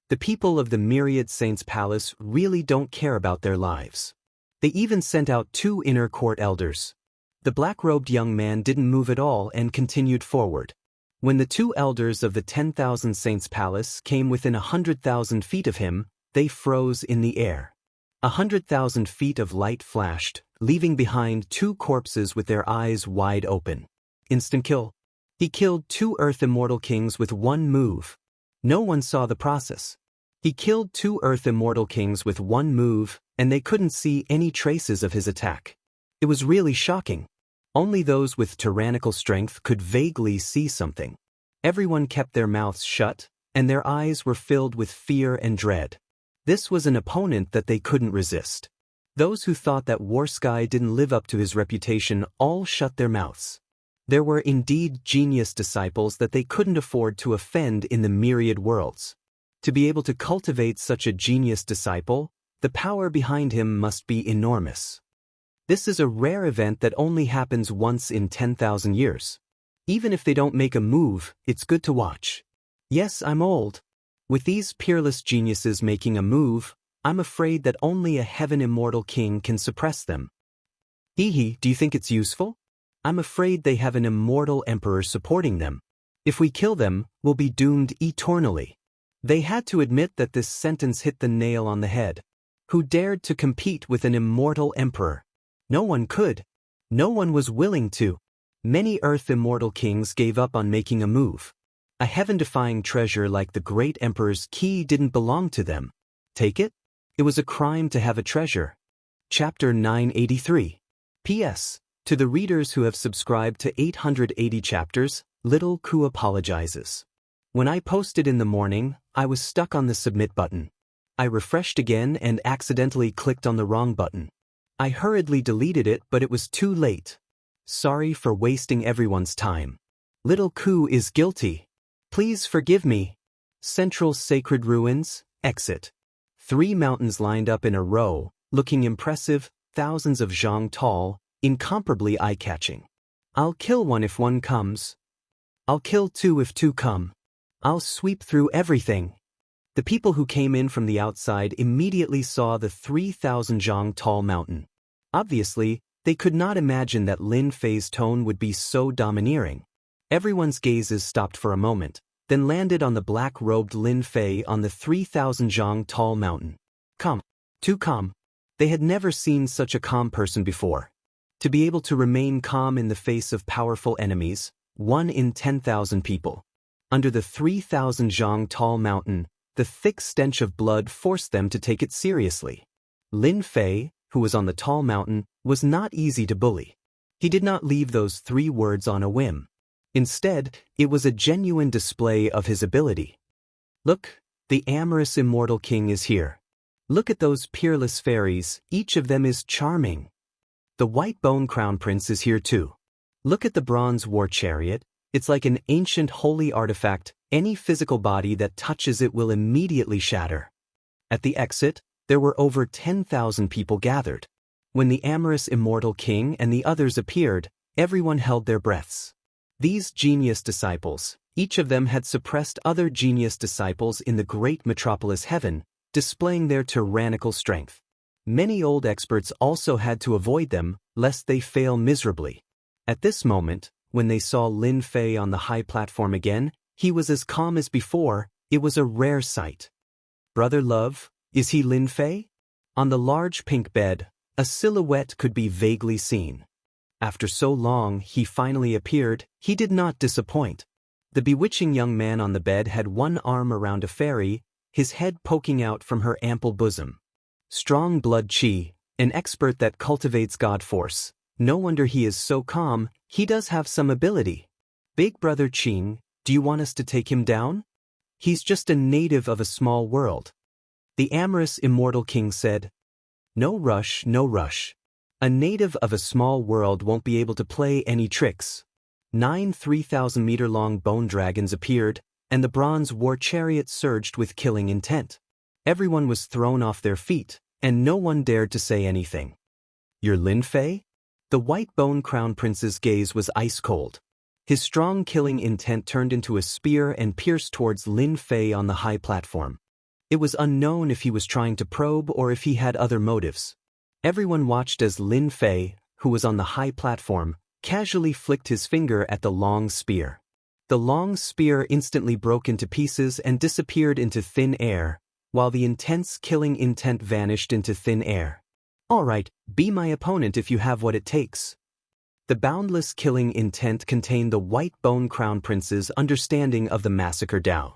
The people of the Myriad Saints' Palace really don't care about their lives. They even sent out two inner court elders. The black-robed young man didn't move at all and continued forward. When the two elders of the 10,000 Saints' Palace came within 100,000 feet of him, they froze in the air. 100,000 feet of light flashed, leaving behind two corpses with their eyes wide open. Instant kill. He killed two Earth immortal kings with one move. No one saw the process. He killed two Earth immortal kings with one move, and they couldn't see any traces of his attack. It was really shocking. Only those with tyrannical strength could vaguely see something. Everyone kept their mouths shut, and their eyes were filled with fear and dread. This was an opponent that they couldn't resist. Those who thought that War Sky didn't live up to his reputation all shut their mouths. There were indeed genius disciples that they couldn't afford to offend in the myriad worlds. To be able to cultivate such a genius disciple, the power behind him must be enormous. This is a rare event that only happens once in 10,000 years. Even if they don't make a move, it's good to watch. Yes, I'm old. With these peerless geniuses making a move, I'm afraid that only a heaven immortal king can suppress them. Hee, do you think it's useful? I'm afraid they have an immortal emperor supporting them. If we kill them, we'll be doomed eternally. They had to admit that this sentence hit the nail on the head. Who dared to compete with an immortal emperor? No one could. No one was willing to. Many Earth immortal kings gave up on making a move. A heaven-defying treasure like the great emperor's key didn't belong to them. Take it? It was a crime to have a treasure. Chapter 983. P.S. To the readers who have subscribed to 880 chapters, Little Ku apologizes. When I posted in the morning, I was stuck on the submit button. I refreshed again and accidentally clicked on the wrong button. I hurriedly deleted it, but it was too late. Sorry for wasting everyone's time. Little Ku is guilty. Please forgive me. Central Sacred Ruins, exit. 3 mountains lined up in a row, looking impressive, thousands of zhang tall, incomparably eye-catching. I'll kill one if one comes. I'll kill 2 if 2 come. I'll sweep through everything. The people who came in from the outside immediately saw the 3,000 zhang tall mountain. Obviously, they could not imagine that Lin Fei's tone would be so domineering. Everyone's gazes stopped for a moment, then landed on the black-robed Lin Fei on the 3,000 zhang tall mountain. Calm. Too calm. They had never seen such a calm person before. To be able to remain calm in the face of powerful enemies, 1 in 10,000 people. Under the 3,000 zhang tall mountain, the thick stench of blood forced them to take it seriously. Lin Fei, who was on the tall mountain, was not easy to bully. He did not leave those 3 words on a whim. Instead, it was a genuine display of his ability. Look, the amorous immortal king is here. Look at those peerless fairies, each of them is charming. The white bone crown prince is here too. Look at the bronze war chariot, it's like an ancient holy artifact, any physical body that touches it will immediately shatter. At the exit, there were over 10,000 people gathered. When the amorous immortal king and the others appeared, everyone held their breaths. These genius disciples, each of them had suppressed other genius disciples in the great metropolis heaven, displaying their tyrannical strength. Many old experts also had to avoid them, lest they fail miserably. At this moment, when they saw Lin Fei on the high platform again, he was as calm as before. It was a rare sight. Brother Love, is he Lin Fei? On the large pink bed, a silhouette could be vaguely seen. After so long, he finally appeared. He did not disappoint. The bewitching young man on the bed had one arm around a fairy, his head poking out from her ample bosom. Strong blood chi, an expert that cultivates God force. No wonder he is so calm, he does have some ability. Big brother Qing, do you want us to take him down? He's just a native of a small world. The amorous immortal king said. No rush, no rush. A native of a small world won't be able to play any tricks. 9 3,000-meter-long bone dragons appeared, and the bronze war chariot surged with killing intent. Everyone was thrown off their feet, and no one dared to say anything. You're Lin Fei? The white bone crown prince's gaze was ice-cold. His strong killing intent turned into a spear and pierced towards Lin Fei on the high platform. It was unknown if he was trying to probe or if he had other motives. Everyone watched as Lin Fei, who was on the high platform, casually flicked his finger at the long spear. The long spear instantly broke into pieces and disappeared into thin air, while the intense killing intent vanished into thin air. All right, be my opponent if you have what it takes. The boundless killing intent contained the white bone crown prince's understanding of the massacre Dao.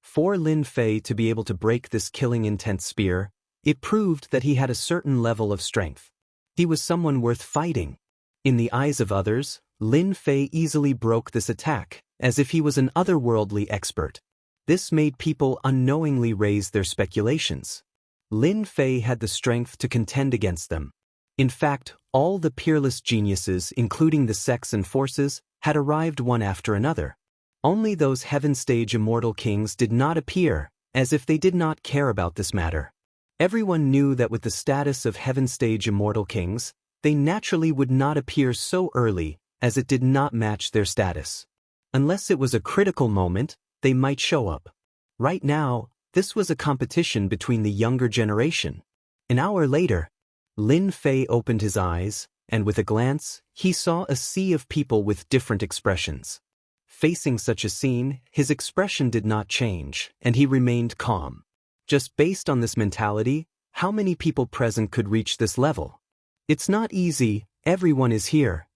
For Lin Fei to be able to break this killing intent spear, it proved that he had a certain level of strength. He was someone worth fighting. In the eyes of others, Lin Fei easily broke this attack, as if he was an otherworldly expert. This made people unknowingly raise their speculations. Lin Fei had the strength to contend against them. In fact, all the peerless geniuses, including the sects and forces, had arrived one after another. Only those heaven-stage immortal kings did not appear, as if they did not care about this matter. Everyone knew that with the status of heaven-stage immortal kings, they naturally would not appear so early, as it did not match their status. Unless it was a critical moment, they might show up. Right now, this was a competition between the younger generation. An hour later, Lin Fei opened his eyes, and with a glance, he saw a sea of people with different expressions. Facing such a scene, his expression did not change, and he remained calm. Just based on this mentality, how many people present could reach this level? It's not easy, everyone is here.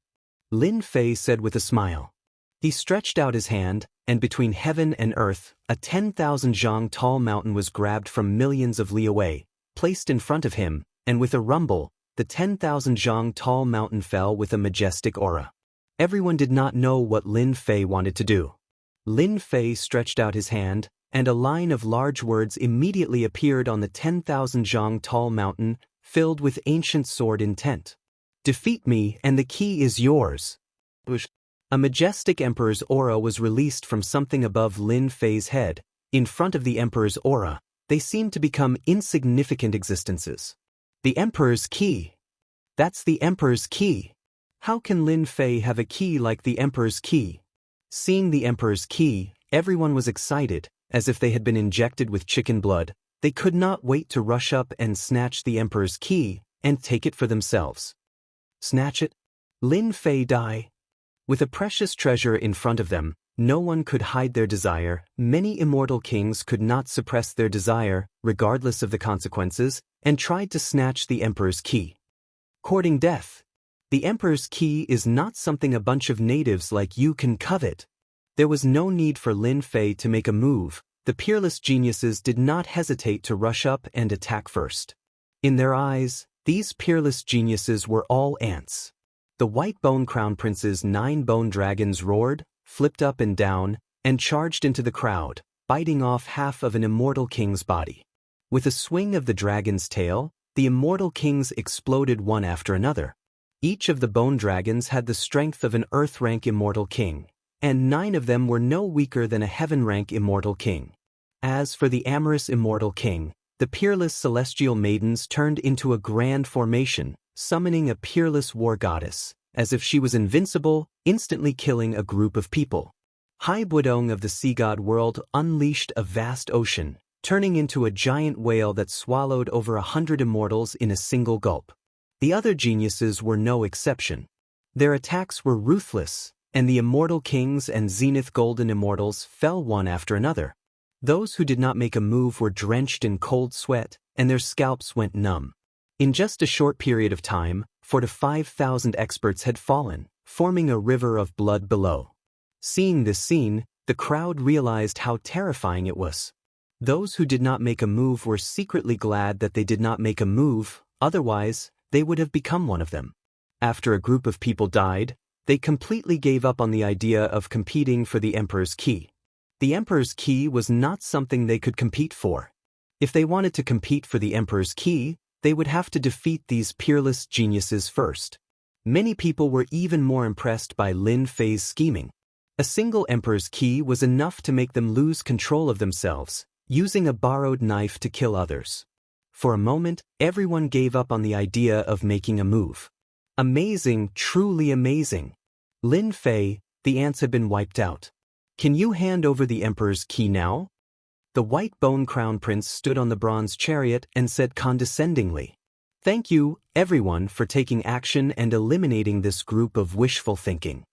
Lin Fei said with a smile. He stretched out his hand, and between heaven and earth, a 10,000 zhang tall mountain was grabbed from millions of li away, placed in front of him, and with a rumble, the 10,000 zhang tall mountain fell with a majestic aura. Everyone did not know what Lin Fei wanted to do. Lin Fei stretched out his hand, and a line of large words immediately appeared on the 10,000 zhang tall mountain, filled with ancient sword intent. Defeat me and the key is yours. A majestic emperor's aura was released from something above Lin Fei's head. In front of the emperor's aura, they seemed to become insignificant existences. The emperor's key. That's the emperor's key. How can Lin Fei have a key like the emperor's key? Seeing the emperor's key, everyone was excited, as if they had been injected with chicken blood. They could not wait to rush up and snatch the emperor's key and take it for themselves. Snatch it? Lin Fei die? With a precious treasure in front of them, no one could hide their desire. Many immortal kings could not suppress their desire, regardless of the consequences, and tried to snatch the emperor's key. Courting death. The emperor's key is not something a bunch of natives like you can covet. There was no need for Lin Fei to make a move. The peerless geniuses did not hesitate to rush up and attack first. In their eyes, these peerless geniuses were all ants. The white bone crown prince's 9 bone dragons roared, flipped up and down, and charged into the crowd, biting off half of an immortal king's body. With a swing of the dragon's tail, the immortal kings exploded one after another. Each of the bone dragons had the strength of an earth-rank immortal king, and 9 of them were no weaker than a heaven-rank immortal king. As for the amorous immortal king, the peerless celestial maidens turned into a grand formation, summoning a peerless war goddess, as if she was invincible, instantly killing a group of people. Hai Budong of the sea god world unleashed a vast ocean, turning into a giant whale that swallowed over 100 immortals in a single gulp. The other geniuses were no exception. Their attacks were ruthless, and the immortal kings and zenith golden immortals fell one after another. Those who did not make a move were drenched in cold sweat, and their scalps went numb. In just a short period of time, 4,000 to 5,000 experts had fallen, forming a river of blood below. Seeing this scene, the crowd realized how terrifying it was. Those who did not make a move were secretly glad that they did not make a move, otherwise, they would have become one of them. After a group of people died, they completely gave up on the idea of competing for the emperor's key. The emperor's key was not something they could compete for. If they wanted to compete for the emperor's key, they would have to defeat these peerless geniuses first. Many people were even more impressed by Lin Fei's scheming. A single emperor's key was enough to make them lose control of themselves, using a borrowed knife to kill others. For a moment, everyone gave up on the idea of making a move. Amazing, truly amazing. Lin Fei, the ants had been wiped out. Can you hand over the emperor's key now? The white bone crown prince stood on the bronze chariot and said condescendingly, "Thank you, everyone, for taking action and eliminating this group of wishful thinking."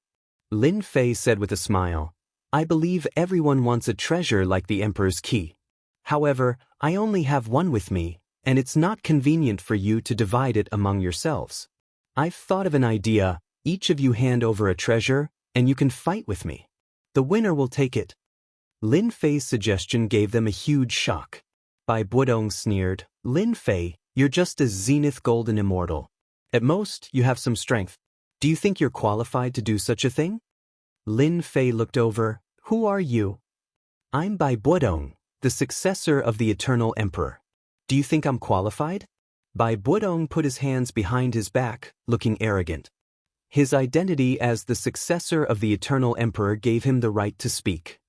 Lin Fei said with a smile, "I believe everyone wants a treasure like the emperor's key. However, I only have one with me, and it's not convenient for you to divide it among yourselves. I've thought of an idea. Each of you hand over a treasure, and you can fight with me. The winner will take it." Lin Fei's suggestion gave them a huge shock. Bai Budong sneered, "Lin Fei, you're just a zenith golden immortal. At most, you have some strength. Do you think you're qualified to do such a thing?" Lin Fei looked over. "Who are you?" "I'm Bai Budong, the successor of the eternal emperor. Do you think I'm qualified?" Bai Budong put his hands behind his back, looking arrogant. His identity as the successor of the eternal emperor gave him the right to speak.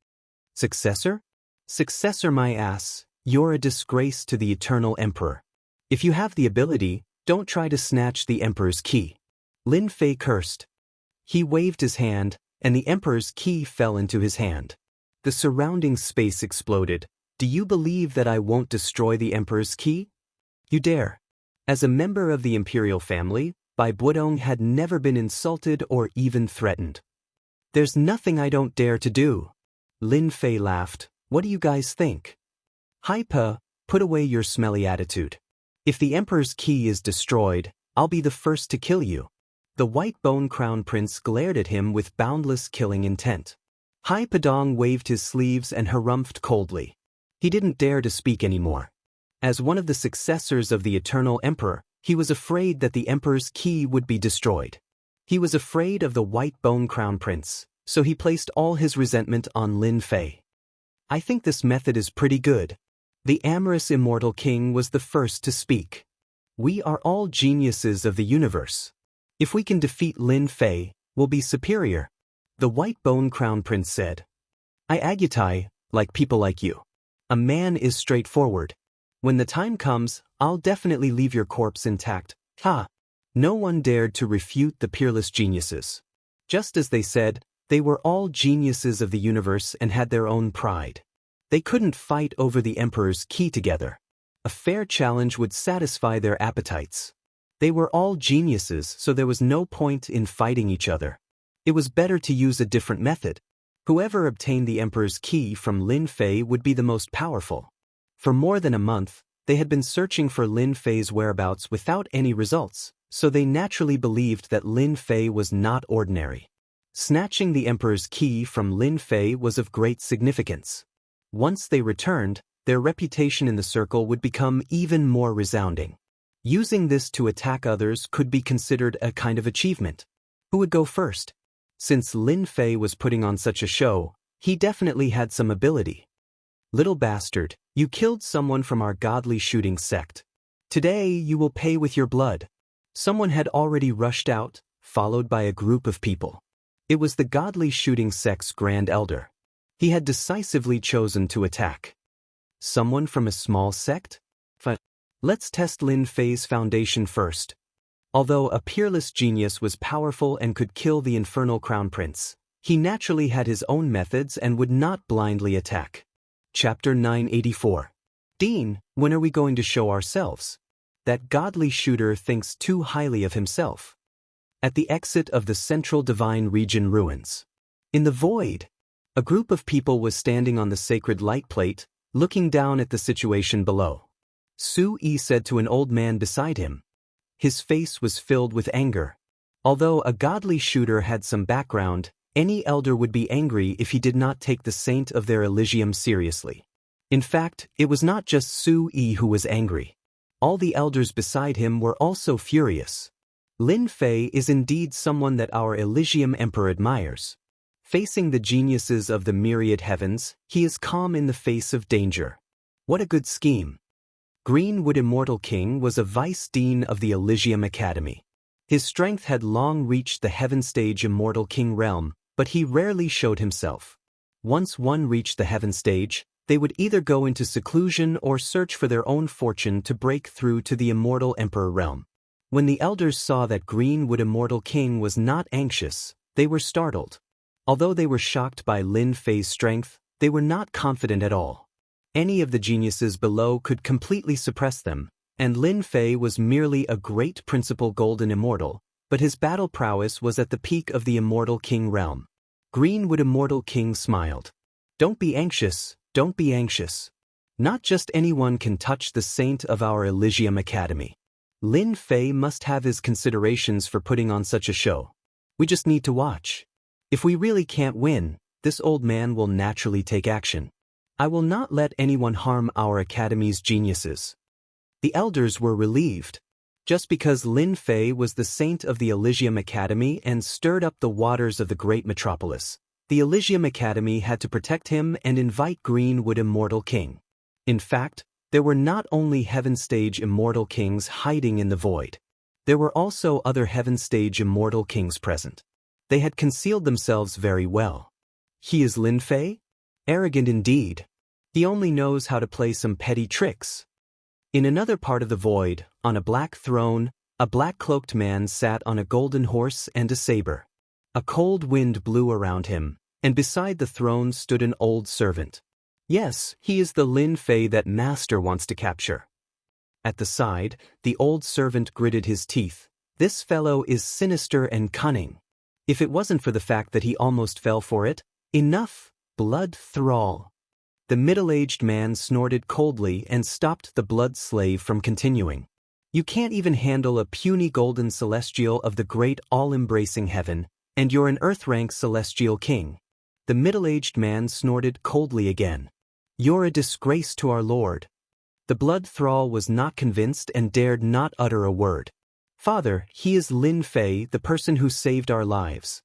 "Successor? Successor my ass, you're a disgrace to the eternal emperor. If you have the ability, don't try to snatch the emperor's key." Lin Fei cursed. He waved his hand, and the emperor's key fell into his hand. The surrounding space exploded. "Do you believe that I won't destroy the emperor's key? You dare." As a member of the imperial family, Bai Budong had never been insulted or even threatened. "There's nothing I don't dare to do." Lin Fei laughed. "What do you guys think?" "Hypa, put away your smelly attitude. If the emperor's key is destroyed, I'll be the first to kill you." The white bone crown prince glared at him with boundless killing intent. Hai Padong waved his sleeves and harumphed coldly. He didn't dare to speak anymore. As one of the successors of the eternal emperor, he was afraid that the emperor's key would be destroyed. He was afraid of the white bone crown prince, so he placed all his resentment on Lin Fei. "I think this method is pretty good." The amorous immortal king was the first to speak. "We are all geniuses of the universe. If we can defeat Lin Fei, we'll be superior." The white bone crown prince said, "I agitai, like people like you. A man is straightforward. When the time comes, I'll definitely leave your corpse intact." Ha! No one dared to refute the peerless geniuses. Just as they said, they were all geniuses of the universe and had their own pride. They couldn't fight over the emperor's key together. A fair challenge would satisfy their appetites. They were all geniuses, so there was no point in fighting each other. It was better to use a different method. Whoever obtained the emperor's key from Lin Fei would be the most powerful. For more than a month, they had been searching for Lin Fei's whereabouts without any results, so they naturally believed that Lin Fei was not ordinary. Snatching the emperor's key from Lin Fei was of great significance. Once they returned, their reputation in the circle would become even more resounding. Using this to attack others could be considered a kind of achievement. Who would go first? Since Lin Fei was putting on such a show, he definitely had some ability. Little bastard, you killed someone from our godly shooting sect. Today you will pay with your blood. Someone had already rushed out, followed by a group of people. It was the godly shooting sect's grand elder. He had decisively chosen to attack. Someone from a small sect? Let's test Lin Fei's foundation first. Although a peerless genius was powerful and could kill the infernal crown prince, he naturally had his own methods and would not blindly attack. Chapter 984. Dean, when are we going to show ourselves? That godly shooter thinks too highly of himself. At the exit of the central divine region ruins. In the void, a group of people was standing on the sacred light plate, looking down at the situation below. Su Yi said to an old man beside him. His face was filled with anger. Although a godly shooter had some background, any elder would be angry if he did not take the saint of their Elysium seriously. In fact, it was not just Su Yi who was angry. All the elders beside him were also furious. Lin Fei is indeed someone that our Elysium Emperor admires. Facing the geniuses of the myriad heavens, he is calm in the face of danger. What a good scheme. Greenwood Immortal King was a vice-dean of the Elysium Academy. His strength had long reached the Heaven Stage Immortal King realm, but he rarely showed himself. Once one reached the Heaven Stage, they would either go into seclusion or search for their own fortune to break through to the Immortal Emperor realm. When the elders saw that Greenwood Immortal King was not anxious, they were startled. Although they were shocked by Lin Fei's strength, they were not confident at all. Any of the geniuses below could completely suppress them, and Lin Fei was merely a great principal golden immortal, but his battle prowess was at the peak of the Immortal King realm. Greenwood Immortal King smiled. Don't be anxious, don't be anxious. Not just anyone can touch the saint of our Elysium Academy. Lin Fei must have his considerations for putting on such a show. We just need to watch. If we really can't win, this old man will naturally take action. I will not let anyone harm our Academy's geniuses. The elders were relieved. Just because Lin Fei was the saint of the Elysium Academy and stirred up the waters of the great metropolis, the Elysium Academy had to protect him and invite Greenwood Immortal King. In fact, there were not only Heaven Stage Immortal Kings hiding in the void. There were also other Heaven Stage Immortal Kings present. They had concealed themselves very well. He is Lin Fei? Arrogant indeed. He only knows how to play some petty tricks. In another part of the void, on a black throne, a black-cloaked man sat on a golden horse and a saber. A cold wind blew around him, and beside the throne stood an old servant. Yes, he is the Lin Fei that Master wants to capture. At the side, the old servant gritted his teeth. This fellow is sinister and cunning. If it wasn't for the fact that he almost fell for it, enough, blood thrall. The middle-aged man snorted coldly and stopped the blood slave from continuing. You can't even handle a puny golden celestial of the great all-embracing heaven, and you're an earth-rank celestial king. The middle-aged man snorted coldly again. You're a disgrace to our lord. The blood thrall was not convinced and dared not utter a word. Father, he is Lin Fei, the person who saved our lives.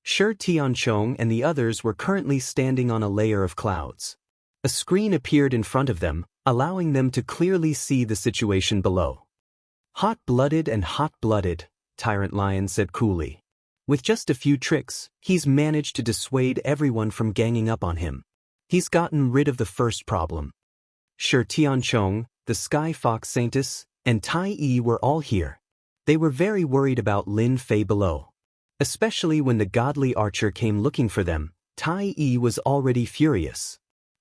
Shi Tianchong and the others were currently standing on a layer of clouds. A screen appeared in front of them, allowing them to clearly see the situation below. Hot-blooded and hot-blooded, Tyrant Lion said coolly. With just a few tricks, he's managed to dissuade everyone from ganging up on him. He's gotten rid of the first problem. Shi Tianchong, the Sky Fox Saintess, and Tai Yi were all here. They were very worried about Lin Fei below. Especially when the godly archer came looking for them, Tai Yi was already furious.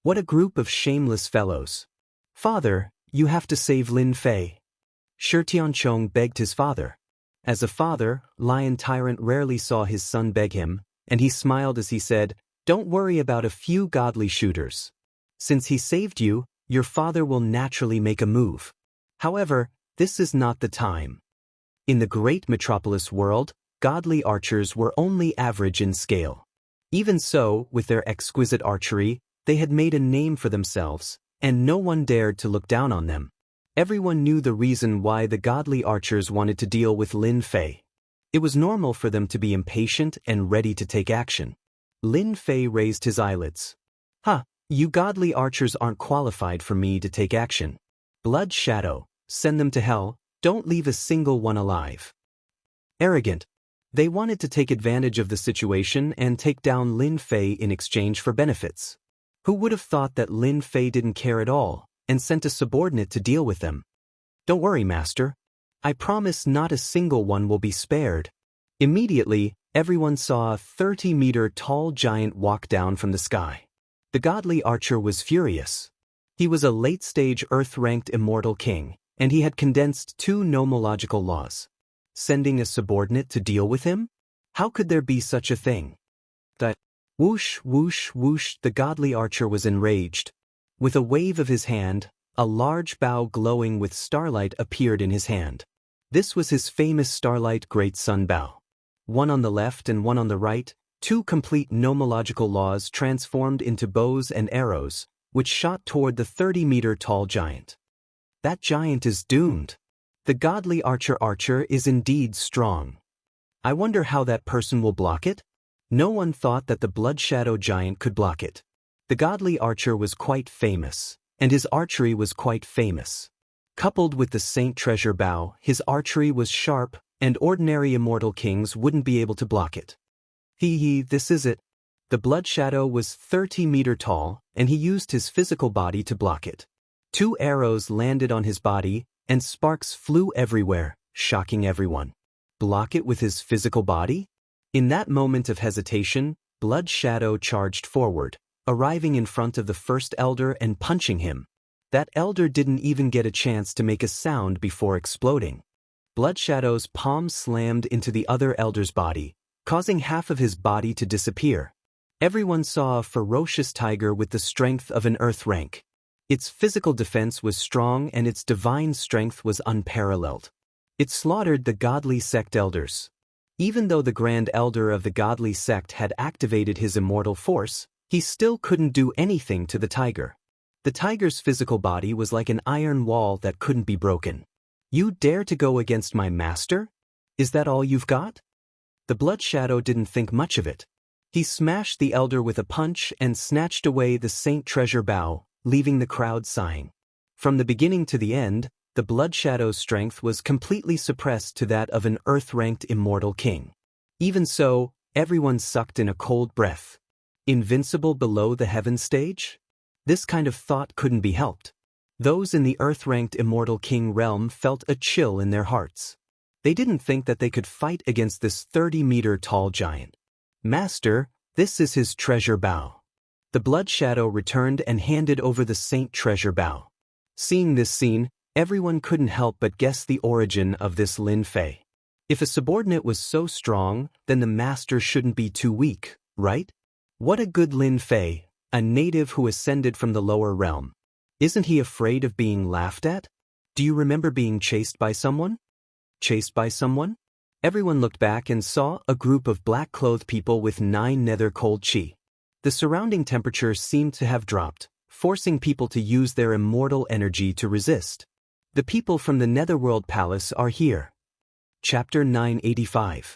What a group of shameless fellows. Father, you have to save Lin Fei. Shi Tianchong begged his father. As a father, Lion Tyrant rarely saw his son beg him, and he smiled as he said, "Don't worry about a few godly shooters. Since he saved you, your father will naturally make a move. However, this is not the time." In the great metropolis world, godly archers were only average in scale. Even so, with their exquisite archery, they had made a name for themselves, and no one dared to look down on them. Everyone knew the reason why the godly archers wanted to deal with Lin Fei. It was normal for them to be impatient and ready to take action. Lin Fei raised his eyelids. You godly archers aren't qualified for me to take action. Blood Shadow, send them to hell, don't leave a single one alive. Arrogant. They wanted to take advantage of the situation and take down Lin Fei in exchange for benefits. Who would have thought that Lin Fei didn't care at all, and sent a subordinate to deal with them? Don't worry, master. I promise not a single one will be spared. Immediately, everyone saw a 30-meter-tall giant walk down from the sky. The godly archer was furious. He was a late-stage Earth-ranked immortal king, and he had condensed 2 nomological laws. Sending a subordinate to deal with him? How could there be such a thing? Whoosh, whoosh, whoosh, the godly archer was enraged. With a wave of his hand, a large bow glowing with starlight appeared in his hand. This was his famous Starlight Great Sun Bow. One on the left and one on the right, 2 complete nomological laws transformed into bows and arrows, which shot toward the 30-meter-tall giant. That giant is doomed. The godly archer is indeed strong. I wonder how that person will block it? No one thought that the Blood Shadow giant could block it. The godly archer was quite famous, and his archery was quite famous. Coupled with the Saint Treasure Bow, his archery was sharp, and ordinary immortal kings wouldn't be able to block it. This is it. The Blood Shadow was 30 meter tall, and he used his physical body to block it. 2 arrows landed on his body, and sparks flew everywhere, shocking everyone. Block it with his physical body? In that moment of hesitation, Blood Shadow charged forward, arriving in front of the first elder and punching him. That elder didn't even get a chance to make a sound before exploding. Blood Shadow's palm slammed into the other elder's body, causing half of his body to disappear. Everyone saw a ferocious tiger with the strength of an earth rank. Its physical defense was strong and its divine strength was unparalleled. It slaughtered the godly sect elders. Even though the Grand Elder of the godly sect had activated his immortal force, he still couldn't do anything to the tiger. The tiger's physical body was like an iron wall that couldn't be broken. You dare to go against my master? Is that all you've got? The Blood Shadow didn't think much of it. He smashed the elder with a punch and snatched away the Saint Treasure Bow, leaving the crowd sighing. From the beginning to the end, the Blood Shadow's strength was completely suppressed to that of an earth-ranked immortal king. Even so, everyone sucked in a cold breath. Invincible below the heaven stage? This kind of thought couldn't be helped. Those in the earth-ranked immortal king realm felt a chill in their hearts. They didn't think that they could fight against this 30-meter-tall giant. Master, this is his treasure bow. The Blood Shadow returned and handed over the Saint Treasure Bow. Seeing this scene, everyone couldn't help but guess the origin of this Lin Fei. If a subordinate was so strong, then the master shouldn't be too weak, right? What a good Lin Fei, a native who ascended from the lower realm. Isn't he afraid of being laughed at? Do you remember being chased by someone? Chased by someone? Everyone looked back and saw a group of black-clothed people with 9 nether cold chi. The surrounding temperature seemed to have dropped, forcing people to use their immortal energy to resist. The people from the Netherworld Palace are here. Chapter 985.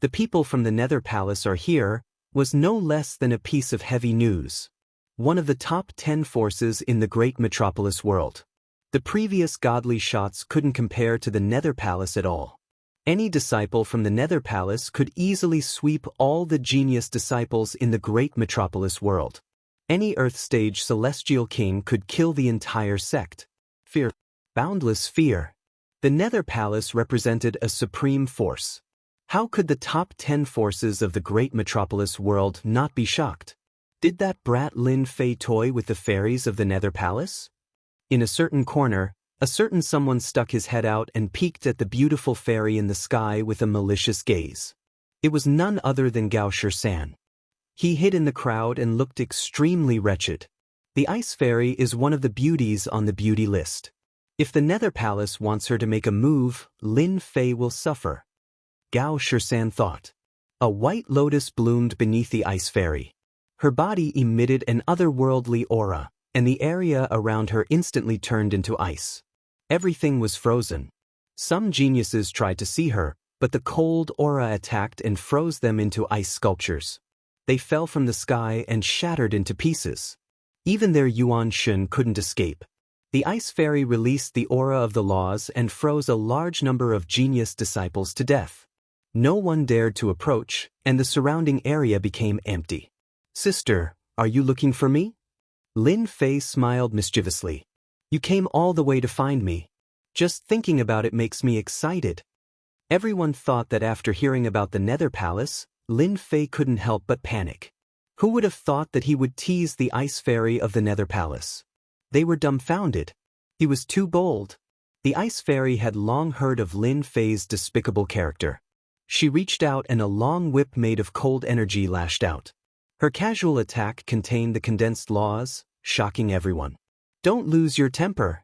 The people from the Nether Palace are here was no less than a piece of heavy news. One of the top 10 forces in the great metropolis world. The previous godly shots couldn't compare to the Nether Palace at all. Any disciple from the Nether Palace could easily sweep all the genius disciples in the great metropolis world. Any Earth-stage celestial king could kill the entire sect. Fear. Boundless fear. The Nether Palace represented a supreme force. How could the top 10 forces of the great metropolis world not be shocked? Did that brat Lin Fei toy with the fairies of the Nether Palace? In a certain corner, a certain someone stuck his head out and peeked at the beautiful fairy in the sky with a malicious gaze. It was none other than Gao San. He hid in the crowd and looked extremely wretched. The ice fairy is one of the beauties on the beauty list. If the Nether Palace wants her to make a move, Lin Fei will suffer. Gao San thought. A white lotus bloomed beneath the ice fairy. Her body emitted an otherworldly aura, and the area around her instantly turned into ice. Everything was frozen. Some geniuses tried to see her, but the cold aura attacked and froze them into ice sculptures. They fell from the sky and shattered into pieces. Even their Yuan Shun couldn't escape. The ice fairy released the aura of the laws and froze a large number of genius disciples to death. No one dared to approach, and the surrounding area became empty. Sister, are you looking for me? Lin Fei smiled mischievously. You came all the way to find me. Just thinking about it makes me excited. Everyone thought that after hearing about the Nether Palace, Lin Fei couldn't help but panic. Who would have thought that he would tease the ice fairy of the Nether Palace? They were dumbfounded. He was too bold. The ice fairy had long heard of Lin Fei's despicable character. She reached out and a long whip made of cold energy lashed out. Her casual attack contained the condensed laws, shocking everyone. Don't lose your temper.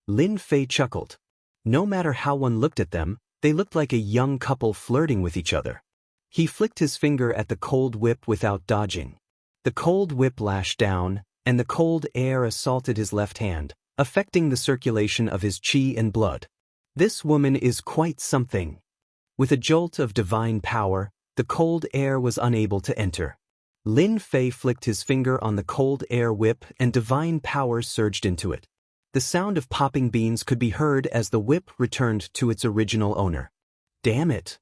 Lin Fei chuckled. No matter how one looked at them, they looked like a young couple flirting with each other. He flicked his finger at the cold whip without dodging. The cold whip lashed down, and the cold air assaulted his left hand, affecting the circulation of his qi and blood. This woman is quite something. With a jolt of divine power, the cold air was unable to enter. Lin Fei flicked his finger on the cold air whip and divine power surged into it. The sound of popping beans could be heard as the whip returned to its original owner. Damn it!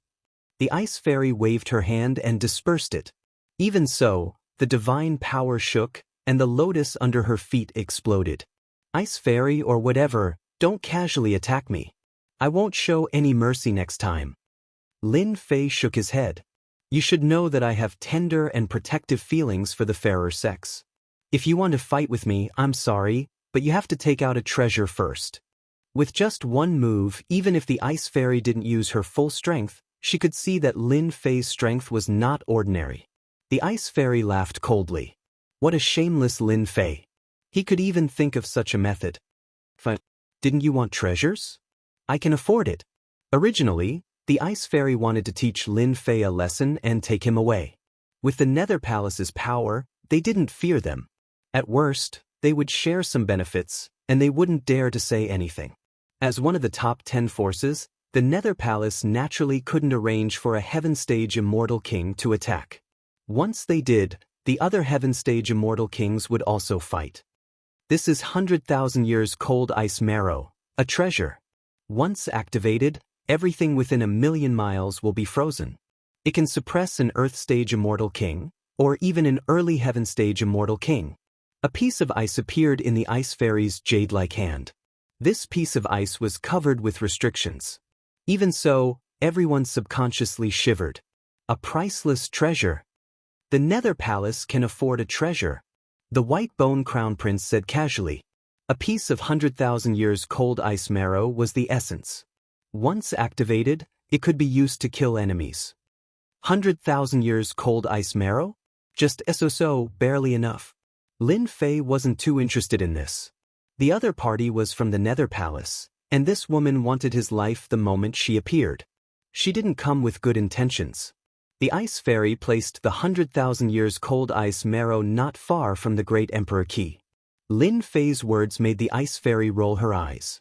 The ice fairy waved her hand and dispersed it. Even so, the divine power shook, and the lotus under her feet exploded. Ice fairy or whatever, don't casually attack me. I won't show any mercy next time. Lin Fei shook his head. You should know that I have tender and protective feelings for the fairer sex. If you want to fight with me, I'm sorry, but you have to take out a treasure first. With just one move, even if the ice fairy didn't use her full strength, she could see that Lin Fei's strength was not ordinary. The ice fairy laughed coldly. What a shameless Lin Fei. He could even think of such a method. Didn't you want treasures? I can afford it. Originally, the ice fairy wanted to teach Lin Fei a lesson and take him away. With the Nether Palace's power, they didn't fear them. At worst, they would share some benefits, and they wouldn't dare to say anything. As one of the top 10 forces, the Nether Palace naturally couldn't arrange for a Heaven Stage Immortal King to attack. Once they did, the other Heaven Stage Immortal Kings would also fight. This is 100,000 years cold ice marrow, a treasure. Once activated, everything within 1,000,000 miles will be frozen. It can suppress an Earth Stage Immortal King, or even an early Heaven Stage Immortal King. A piece of ice appeared in the ice fairy's jade-like hand. This piece of ice was covered with restrictions. Even so, everyone subconsciously shivered. A priceless treasure. The Nether Palace can afford a treasure. The White Bone Crown Prince said casually. A piece of 100,000 years cold ice marrow was the essence. Once activated, it could be used to kill enemies. 100,000 years cold ice marrow? Just so, barely enough. Lin Fei wasn't too interested in this. The other party was from the Nether Palace, and this woman wanted his life the moment she appeared. She didn't come with good intentions. The ice fairy placed the 100,000 years cold ice marrow not far from the great Emperor Qi. Lin Fei's words made the ice fairy roll her eyes.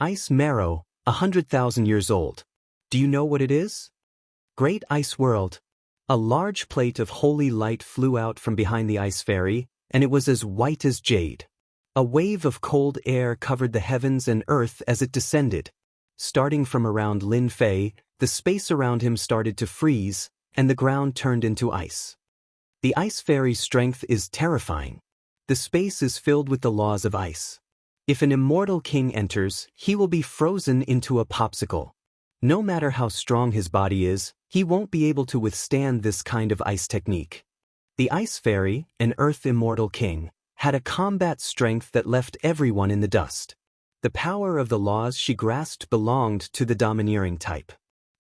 Ice marrow, 100,000 years old. Do you know what it is? Great Ice World. A large plate of holy light flew out from behind the ice fairy, and it was as white as jade. A wave of cold air covered the heavens and earth as it descended. Starting from around Lin Fei, the space around him started to freeze, and the ground turned into ice. The ice fairy's strength is terrifying. The space is filled with the laws of ice. If an immortal king enters, he will be frozen into a popsicle. No matter how strong his body is, he won't be able to withstand this kind of ice technique. The Ice Fairy, an Earth immortal king, had a combat strength that left everyone in the dust. The power of the laws she grasped belonged to the domineering type.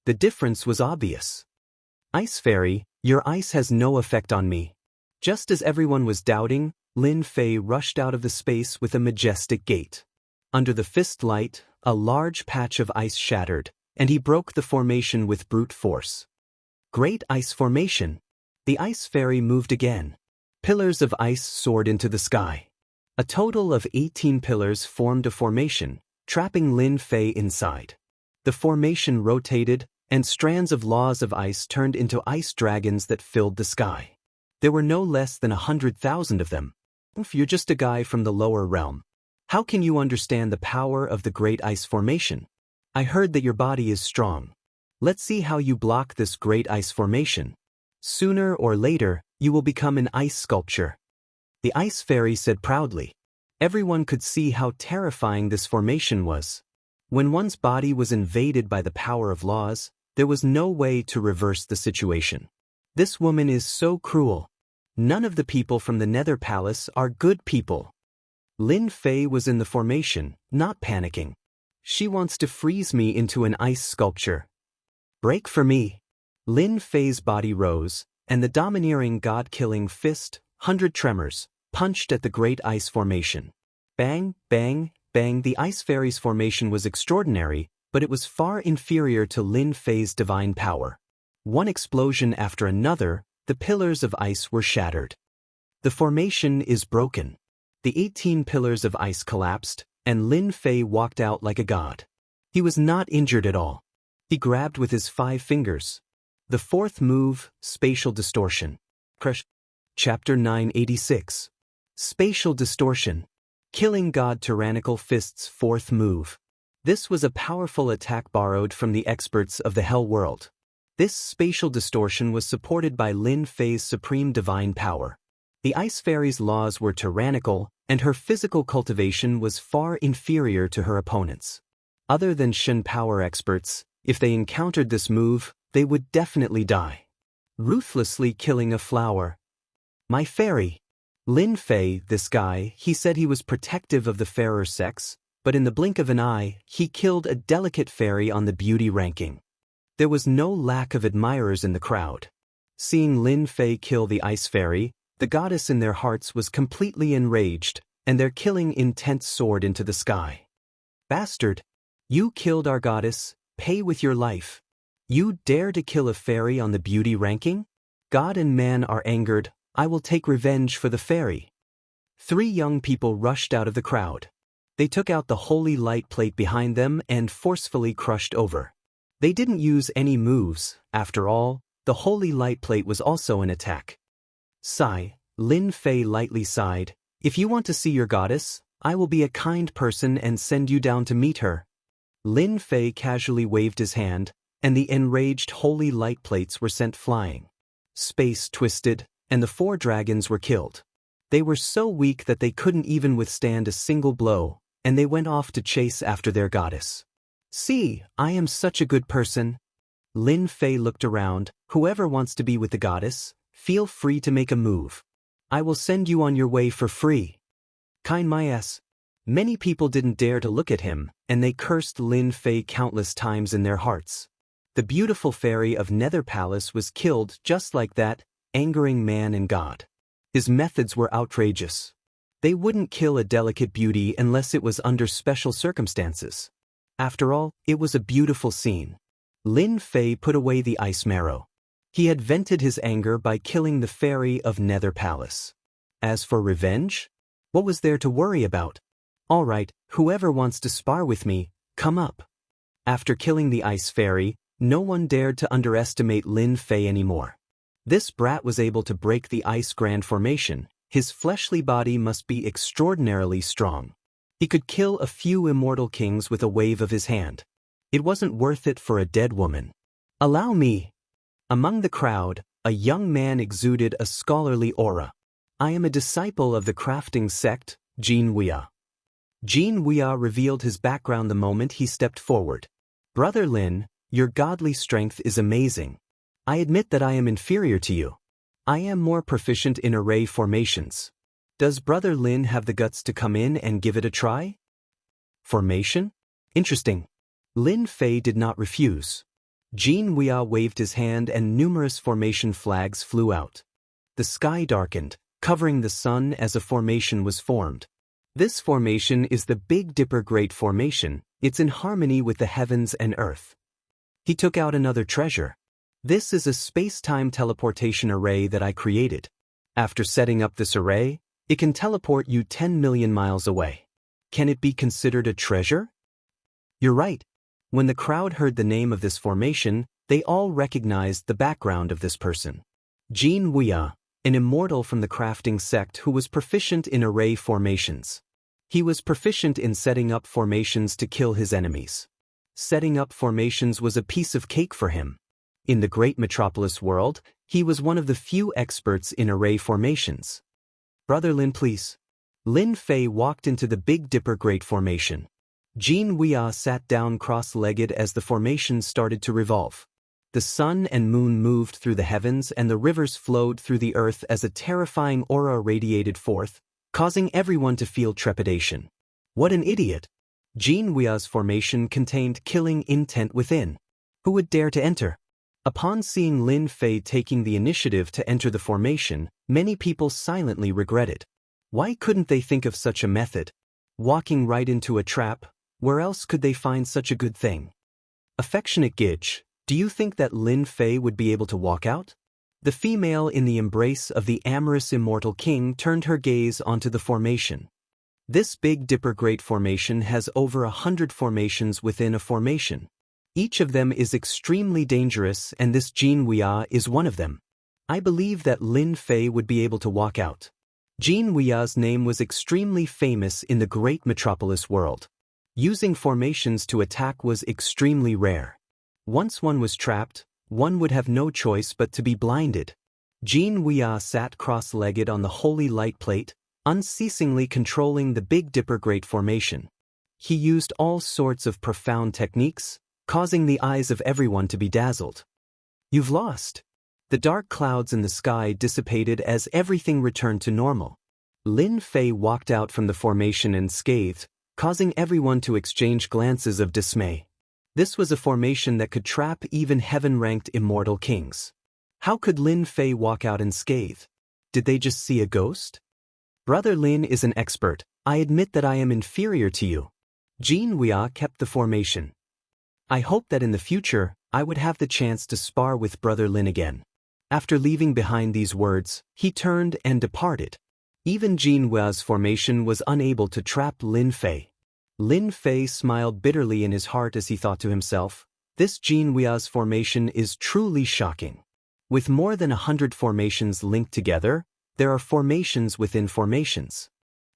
The difference was obvious. Ice Fairy, your ice has no effect on me. Just as everyone was doubting, Lin Fei rushed out of the space with a majestic gait. Under the fist light, a large patch of ice shattered, and he broke the formation with brute force. Great Ice Formation! The Ice Fairy moved again. Pillars of ice soared into the sky. A total of 18 pillars formed a formation, trapping Lin Fei inside. The formation rotated, and strands of laws of ice turned into ice dragons that filled the sky. There were no less than 100,000 of them. If you're just a guy from the lower realm, how can you understand the power of the Great Ice Formation? I heard that your body is strong. Let's see how you block this Great Ice Formation. Sooner or later, you will become an ice sculpture. The Ice Fairy said proudly. Everyone could see how terrifying this formation was. When one's body was invaded by the power of laws, there was no way to reverse the situation. This woman is so cruel. None of the people from the Nether Palace are good people. Lin Fei was in the formation, not panicking. She wants to freeze me into an ice sculpture. Break for me. Lin Fei's body rose, and the domineering god-killing fist, 100 tremors, punched at the Great Ice Formation. Bang, bang, bang. The Ice Fairy's formation was extraordinary, but it was far inferior to Lin Fei's divine power. One explosion after another, the pillars of ice were shattered. The formation is broken. The 18 pillars of ice collapsed, and Lin Fei walked out like a god. He was not injured at all. He grabbed with his 5 fingers. The fourth move, Spatial Distortion. Chapter 986. Spatial Distortion. Killing God Tyrannical Fist's fourth move. This was a powerful attack borrowed from the experts of the Hell World. This spatial distortion was supported by Lin Fei's supreme divine power. The Ice Fairy's laws were tyrannical, and her physical cultivation was far inferior to her opponents. Other than Shen power experts, if they encountered this move, they would definitely die. Ruthlessly killing a flower. My fairy. Lin Fei, this guy, he said he was protective of the fairer sex, but in the blink of an eye, he killed a delicate fairy on the beauty ranking. There was no lack of admirers in the crowd. Seeing Lin Fei kill the Ice Fairy, the goddess in their hearts was completely enraged, and their killing intent soared into the sky. Bastard! You killed our goddess, pay with your life. You dare to kill a fairy on the beauty ranking? God and man are angered. I will take revenge for the fairy. 3 young people rushed out of the crowd. They took out the holy light plate behind them and forcefully crushed over. They didn't use any moves. After all, the holy light plate was also an attack. Sigh. Lin Fei lightly sighed. If you want to see your goddess, I will be a kind person and send you down to meet her. Lin Fei casually waved his hand, and the enraged holy light plates were sent flying. Space twisted, and the 4 dragons were killed. They were so weak that they couldn't even withstand a single blow, and they went off to chase after their goddess. See, I am such a good person. Lin Fei looked around. Whoever wants to be with the goddess, feel free to make a move. I will send you on your way for free. Kind my ass. Many people didn't dare to look at him, and they cursed Lin Fei countless times in their hearts. The beautiful fairy of Nether Palace was killed just like that, angering man and God. His methods were outrageous. They wouldn't kill a delicate beauty unless it was under special circumstances. After all, it was a beautiful scene. Lin Fei put away the ice marrow. He had vented his anger by killing the fairy of Nether Palace. As for revenge, what was there to worry about? All right, whoever wants to spar with me, come up. After killing the Ice Fairy, no one dared to underestimate Lin Fei anymore. This brat was able to break the Ice Grand Formation. His fleshly body must be extraordinarily strong. He could kill a few immortal kings with a wave of his hand. It wasn't worth it for a dead woman. Allow me. Among the crowd, a young man exuded a scholarly aura. I am a disciple of the crafting sect, Jin Weia. Jin Weia revealed his background the moment he stepped forward. Brother Lin, your godly strength is amazing. I admit that I am inferior to you. I am more proficient in array formations. Does Brother Lin have the guts to come in and give it a try? Formation? Interesting. Lin Fei did not refuse. Jin Weia waved his hand and numerous formation flags flew out. The sky darkened, covering the sun as a formation was formed. This formation is the Big Dipper Great Formation. It's in harmony with the heavens and earth. He took out another treasure. This is a space-time teleportation array that I created. After setting up this array, it can teleport you 10 million miles away. Can it be considered a treasure? You're right. When the crowd heard the name of this formation, they all recognized the background of this person. Jin Weia, an immortal from the crafting sect who was proficient in array formations. He was proficient in setting up formations to kill his enemies. Setting up formations was a piece of cake for him. In the great metropolis world, he was one of the few experts in array formations. Brother Lin, please. Lin Fei walked into the Big Dipper Great Formation. Jin Weia sat down cross-legged as the formation started to revolve. The sun and moon moved through the heavens and the rivers flowed through the earth as a terrifying aura radiated forth, causing everyone to feel trepidation. What an idiot! Jin Weia's formation contained killing intent within. Who would dare to enter? Upon seeing Lin Fei taking the initiative to enter the formation, many people silently regretted. Why couldn't they think of such a method? Walking right into a trap, where else could they find such a good thing? Affectionate Gidge, do you think that Lin Fei would be able to walk out? The female in the embrace of the amorous immortal king turned her gaze onto the formation. This Big Dipper Great Formation has over 100 formations within a formation. Each of them is extremely dangerous and this Jin Weia is one of them. I believe that Lin Fei would be able to walk out. Jin Weia's name was extremely famous in the great metropolis world. Using formations to attack was extremely rare. Once one was trapped, one would have no choice but to be blinded. Jin Weia sat cross-legged on the holy light plate, unceasingly controlling the Big Dipper Great Formation. He used all sorts of profound techniques, causing the eyes of everyone to be dazzled. You've lost. The dark clouds in the sky dissipated as everything returned to normal. Lin Fei walked out from the formation and scathed, causing everyone to exchange glances of dismay. This was a formation that could trap even heaven-ranked immortal kings. How could Lin Fei walk out unscathed? Did they just see a ghost? Brother Lin is an expert. I admit that I am inferior to you. Jin Weia kept the formation. I hope that in the future, I would have the chance to spar with Brother Lin again. After leaving behind these words, he turned and departed. Even Jin Weia's formation was unable to trap Lin Fei. Lin Fei smiled bitterly in his heart as he thought to himself, this Jin Weia's formation is truly shocking. With more than 100 formations linked together, there are formations within formations.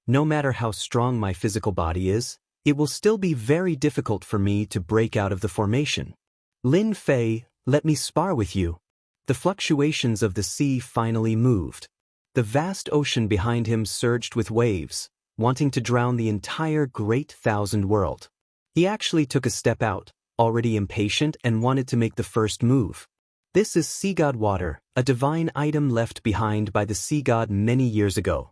No matter how strong my physical body is, it will still be very difficult for me to break out of the formation. Lin Fei, let me spar with you. The fluctuations of the sea finally moved. The vast ocean behind him surged with waves, wanting to drown the entire great thousand world. He actually took a step out, already impatient and wanted to make the first move. This is sea god water, a divine item left behind by the sea god many years ago.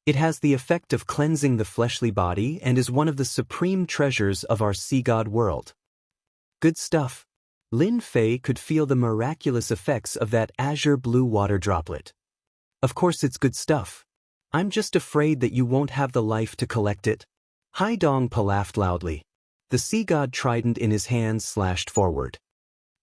It has the effect of cleansing the fleshly body and is one of the supreme treasures of our sea god world. Good stuff. Lin Fei could feel the miraculous effects of that azure blue water droplet. Of course it's good stuff. I'm just afraid that you won't have the life to collect it. Hai Dongpa laughed loudly. The sea god trident in his hands slashed forward.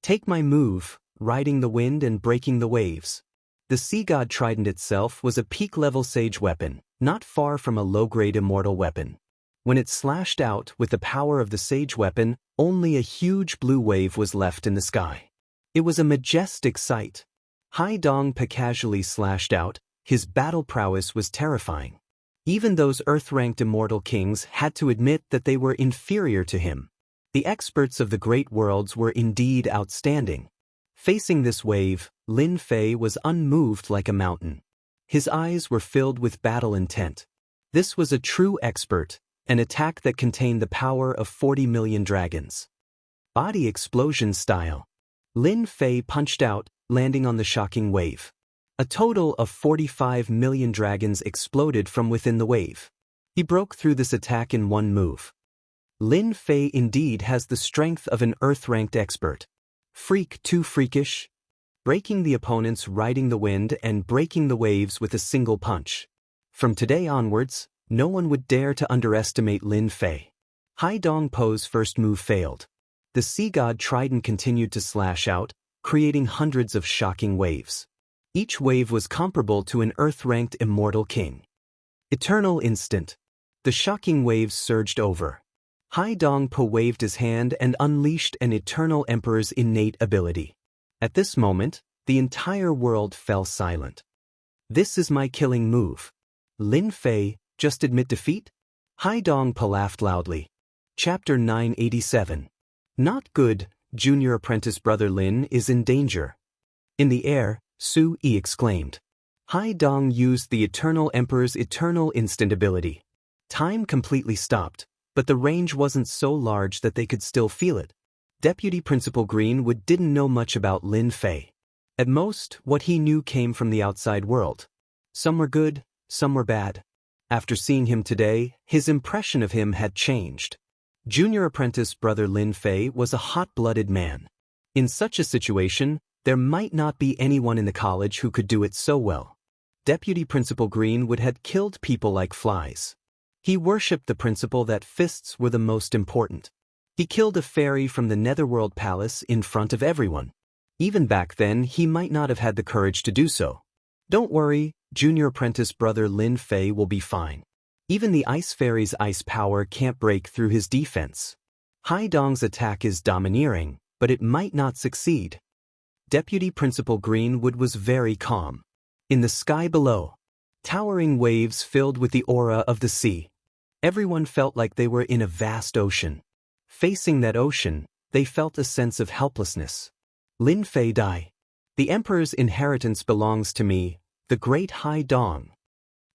Take my move, riding the wind and breaking the waves. The sea god trident itself was a peak-level sage weapon, not far from a low-grade immortal weapon. When it slashed out with the power of the sage weapon, only a huge blue wave was left in the sky. It was a majestic sight. Hai Dongpa casually slashed out. His battle prowess was terrifying. Even those earth-ranked immortal kings had to admit that they were inferior to him. The experts of the great worlds were indeed outstanding. Facing this wave, Lin Fei was unmoved like a mountain. His eyes were filled with battle intent. This was a true expert, an attack that contained the power of 40 million dragons. Body explosion style. Lin Fei punched out, landing on the shocking wave. A total of 45 million dragons exploded from within the wave. He broke through this attack in one move. Lin Fei indeed has the strength of an Earth-ranked expert. Freak too freakish, breaking the opponents, riding the wind, and breaking the waves with a single punch. From today onwards, no one would dare to underestimate Lin Fei. Hai Dong Po's first move failed. The sea god trident continued to slash out, creating hundreds of shocking waves. Each wave was comparable to an Earth-ranked immortal king. Eternal instant. The shocking waves surged over. Hai Dong Po waved his hand and unleashed an Eternal Emperor's innate ability. At this moment, the entire world fell silent. This is my killing move. Lin Fei, just admit defeat? Hai Dong Po laughed loudly. Chapter 987. Not good, junior apprentice brother Lin is in danger. In the air, Su Yi exclaimed. Hai Dong used the Eternal Emperor's Eternal Instant ability. Time completely stopped, but the range wasn't so large that they could still feel it. Deputy Principal Greenwood didn't know much about Lin Fei. At most, what he knew came from the outside world. Some were good, some were bad. After seeing him today, his impression of him had changed. Junior apprentice brother Lin Fei was a hot-blooded man. In such a situation, there might not be anyone in the college who could do it so well. Deputy Principal Greenwood had killed people like flies. He worshipped the principle that fists were the most important. He killed a fairy from the Netherworld Palace in front of everyone. Even back then, he might not have had the courage to do so. Don't worry, junior apprentice brother Lin Fei will be fine. Even the Ice Fairy's ice power can't break through his defense. Hai Dong's attack is domineering, but it might not succeed. Deputy Principal Greenwood was very calm. In the sky below, towering waves filled with the aura of the sea. Everyone felt like they were in a vast ocean. Facing that ocean, they felt a sense of helplessness. Lin Fei Dai. The Emperor's inheritance belongs to me, the great Hai Dong.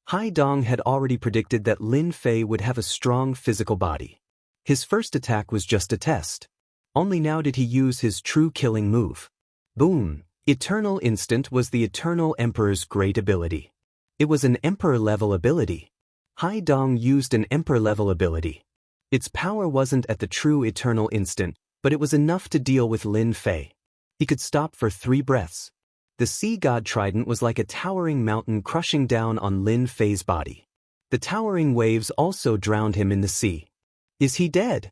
Hai Dong had already predicted that Lin Fei would have a strong physical body. His first attack was just a test. Only now did he use his true killing move. Boom! Eternal Instant was the Eternal Emperor's great ability. It was an Emperor-level ability. Hai Dong used an Emperor-level ability. Its power wasn't at the true Eternal Instant, but it was enough to deal with Lin Fei. He could stop for 3 breaths. The sea god trident was like a towering mountain crushing down on Lin Fei's body. The towering waves also drowned him in the sea. Is he dead?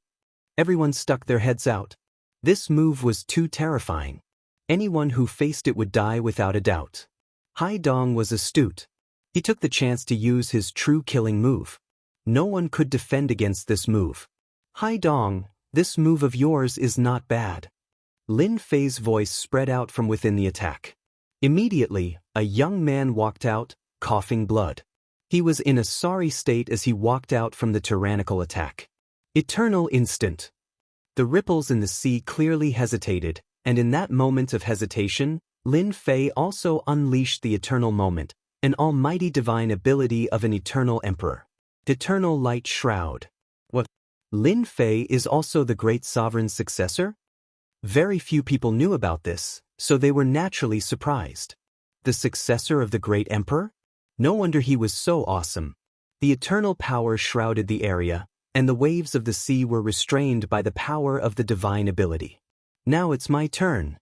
Everyone stuck their heads out. This move was too terrifying. Anyone who faced it would die without a doubt. Hai Dong was astute. He took the chance to use his true killing move. No one could defend against this move. Hai Dong, this move of yours is not bad. Lin Fei's voice spread out from within the attack. Immediately, a young man walked out, coughing blood. He was in a sorry state as he walked out from the tyrannical attack. Eternal Instant. The ripples in the sea clearly hesitated, and in that moment of hesitation, Lin Fei also unleashed the Eternal Moment, an almighty divine ability of an Eternal Emperor. Eternal Light Shroud. What? Lin Fei is also the great sovereign's successor? Very few people knew about this, so they were naturally surprised. The successor of the great emperor? No wonder he was so awesome. The eternal power shrouded the area, and the waves of the sea were restrained by the power of the divine ability. Now it's my turn.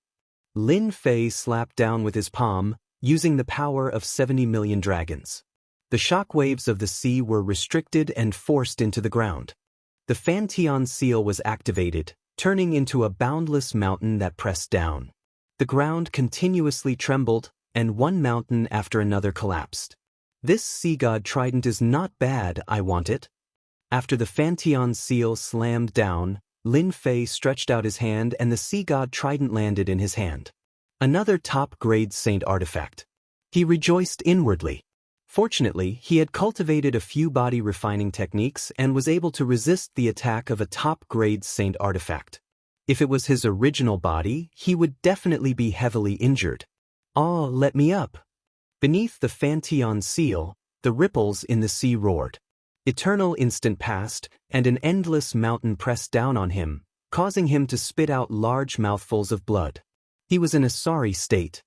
Lin Fei slapped down with his palm, using the power of 70 million dragons. The shock waves of the sea were restricted and forced into the ground. The Fantion seal was activated, turning into a boundless mountain that pressed down. The ground continuously trembled, and one mountain after another collapsed. This sea god trident is not bad, I want it. After the Fantion seal slammed down, Lin Fei stretched out his hand and the sea god trident landed in his hand. Another top-grade saint artifact. He rejoiced inwardly. Fortunately, he had cultivated a few body-refining techniques and was able to resist the attack of a top-grade saint artifact. If it was his original body, he would definitely be heavily injured. Ah, let me up. Beneath the Fantion seal, the ripples in the sea roared. Eternal Instant passed, and an endless mountain pressed down on him, causing him to spit out large mouthfuls of blood. He was in a sorry state.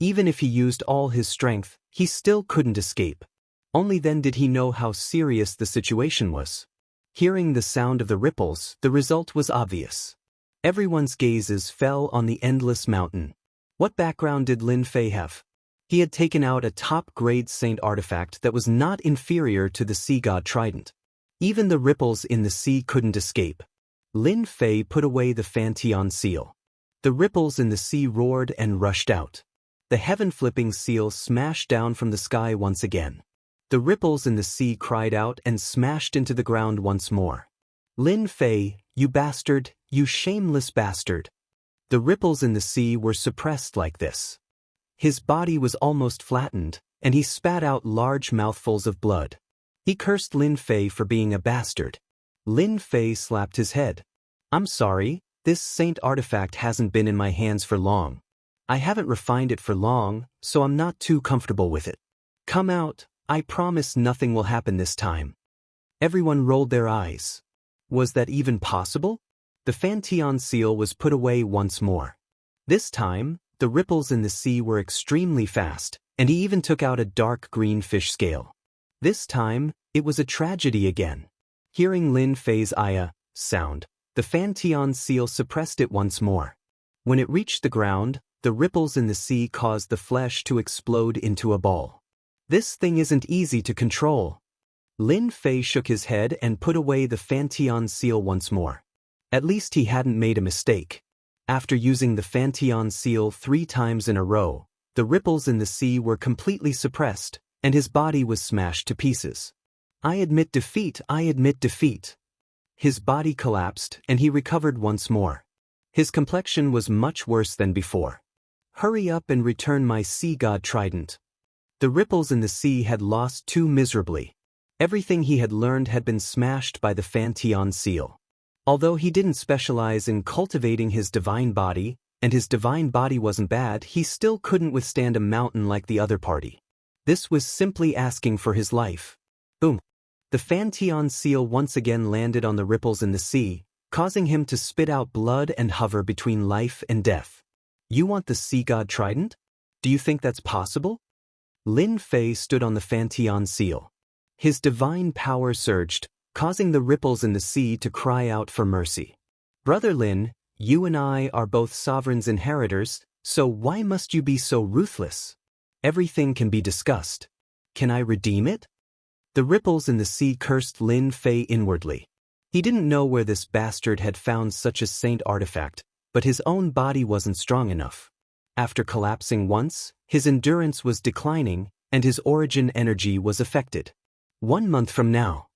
Even if he used all his strength, he still couldn't escape. Only then did he know how serious the situation was. Hearing the sound of the ripples, the result was obvious. Everyone's gazes fell on the endless mountain. What background did Lin Fei have? He had taken out a top-grade saint artifact that was not inferior to the sea god trident. Even the ripples in the sea couldn't escape. Lin Fei put away the Fantion seal. The ripples in the sea roared and rushed out. The heaven-flipping seal smashed down from the sky once again. The ripples in the sea cried out and smashed into the ground once more. Lin Fei, you bastard, you shameless bastard. The ripples in the sea were suppressed like this. His body was almost flattened, and he spat out large mouthfuls of blood. He cursed Lin Fei for being a bastard. Lin Fei slapped his head. I'm sorry, this saint artifact hasn't been in my hands for long. I haven't refined it for long, so I'm not too comfortable with it. Come out, I promise nothing will happen this time. Everyone rolled their eyes. Was that even possible? The Fantion seal was put away once more. This time, the ripples in the sea were extremely fast, and he even took out a dark green fish scale. This time, it was a tragedy again. Hearing Lin Fei's "Aya" sound, the Fantion seal suppressed it once more. When it reached the ground, the ripples in the sea caused the flesh to explode into a ball. This thing isn't easy to control. Lin Fei shook his head and put away the Fantion seal once more. At least he hadn't made a mistake. After using the Fantion seal 3 times in a row, the ripples in the sea were completely suppressed, and his body was smashed to pieces. I admit defeat, I admit defeat. His body collapsed, and he recovered once more. His complexion was much worse than before. Hurry up and return my sea god trident. The ripples in the sea had lost too miserably. Everything he had learned had been smashed by the Fantion seal. Although he didn't specialize in cultivating his divine body, and his divine body wasn't bad, he still couldn't withstand a mountain like the other party. This was simply asking for his life. Boom! The Fantion seal once again landed on the ripples in the sea, causing him to spit out blood and hover between life and death. You want the sea god trident? Do you think that's possible? Lin Fei stood on the Fantion seal. His divine power surged, causing the ripples in the sea to cry out for mercy. Brother Lin, you and I are both sovereign's inheritors, so why must you be so ruthless? Everything can be discussed. Can I redeem it? The ripples in the sea cursed Lin Fei inwardly. He didn't know where this bastard had found such a saint artifact, but his own body wasn't strong enough. After collapsing once, his endurance was declining, and his origin energy was affected. 1 month from now.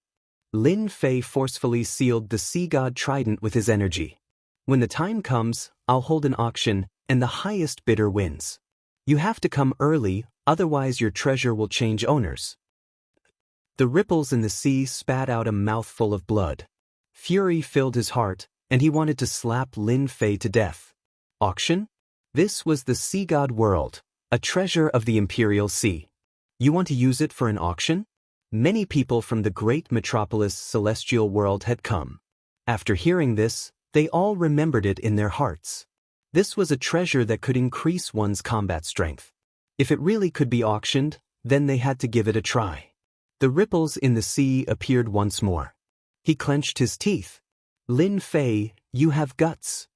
Lin Fei forcefully sealed the sea god trident with his energy. When the time comes, I'll hold an auction, and the highest bidder wins. You have to come early, otherwise your treasure will change owners. The ripples in the sea spat out a mouthful of blood. Fury filled his heart, and he wanted to slap Lin Fei to death. Auction? This was the sea god world, a treasure of the Imperial Sea. You want to use it for an auction? Many people from the great metropolis celestial world had come. After hearing this, they all remembered it in their hearts. This was a treasure that could increase one's combat strength. If it really could be auctioned, then they had to give it a try. The ripples in the sea appeared once more. He clenched his teeth. Lin Fei, you have guts.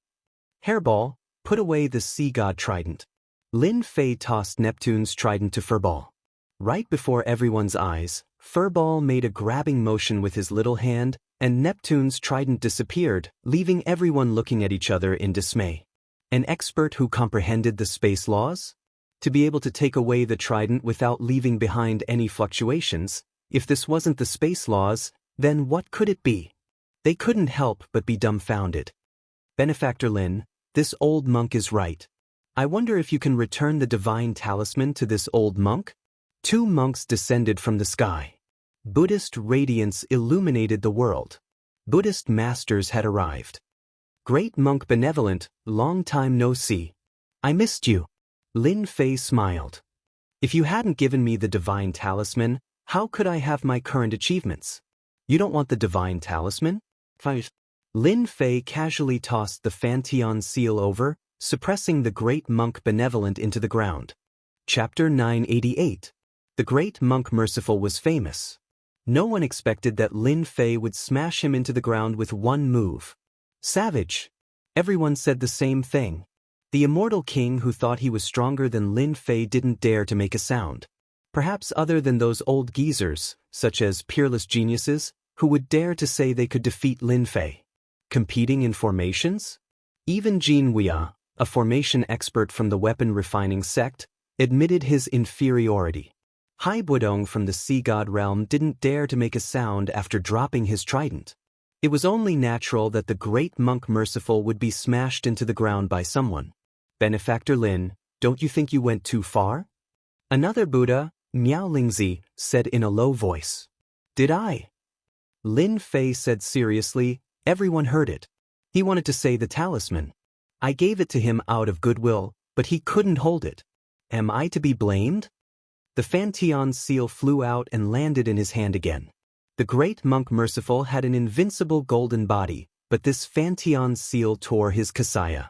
Hairball, put away the sea god trident. Lin Fei tossed Neptune's trident to Furball. Right before everyone's eyes, Furball made a grabbing motion with his little hand, and Neptune's trident disappeared, leaving everyone looking at each other in dismay. An expert who comprehended the space laws? To be able to take away the trident without leaving behind any fluctuations, if this wasn't the space laws, then what could it be? They couldn't help but be dumbfounded. Benefactor Lin, this old monk is right. I wonder if you can return the divine talisman to this old monk? 2 monks descended from the sky. Buddhist radiance illuminated the world. Buddhist masters had arrived. Great monk benevolent, long time no see. I missed you. Lin Fei smiled. If you hadn't given me the divine talisman, how could I have my current achievements? You don't want the divine talisman? Fine. Lin Fei casually tossed the Fantion seal over, suppressing the great monk benevolent into the ground. Chapter 988. The Great Monk Merciful was famous. No one expected that Lin Fei would smash him into the ground with one move. Savage. Everyone said the same thing. The immortal king who thought he was stronger than Lin Fei didn't dare to make a sound. Perhaps other than those old geezers, such as peerless geniuses, who would dare to say they could defeat Lin Fei. Competing in formations? Even Jin Weia, a formation expert from the weapon refining sect, admitted his inferiority. Hai Budong from the sea god realm didn't dare to make a sound after dropping his trident. It was only natural that the great monk Merciful would be smashed into the ground by someone. Benefactor Lin, don't you think you went too far? Another Buddha, Miao Lingzi, said in a low voice. Did I? Lin Fei said seriously, everyone heard it. He wanted to say the talisman. I gave it to him out of goodwill, but he couldn't hold it. Am I to be blamed? The Fantian seal flew out and landed in his hand again. The great monk Merciful had an invincible golden body, but this Fantian seal tore his kasaya.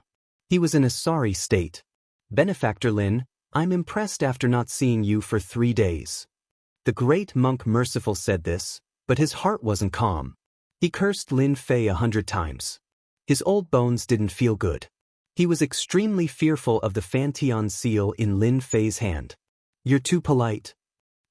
He was in a sorry state. Benefactor Lin, I'm impressed after not seeing you for 3 days. The great monk Merciful said this, but his heart wasn't calm. He cursed Lin Fei 100 times. His old bones didn't feel good. He was extremely fearful of the Fantian seal in Lin Fei's hand. You're too polite.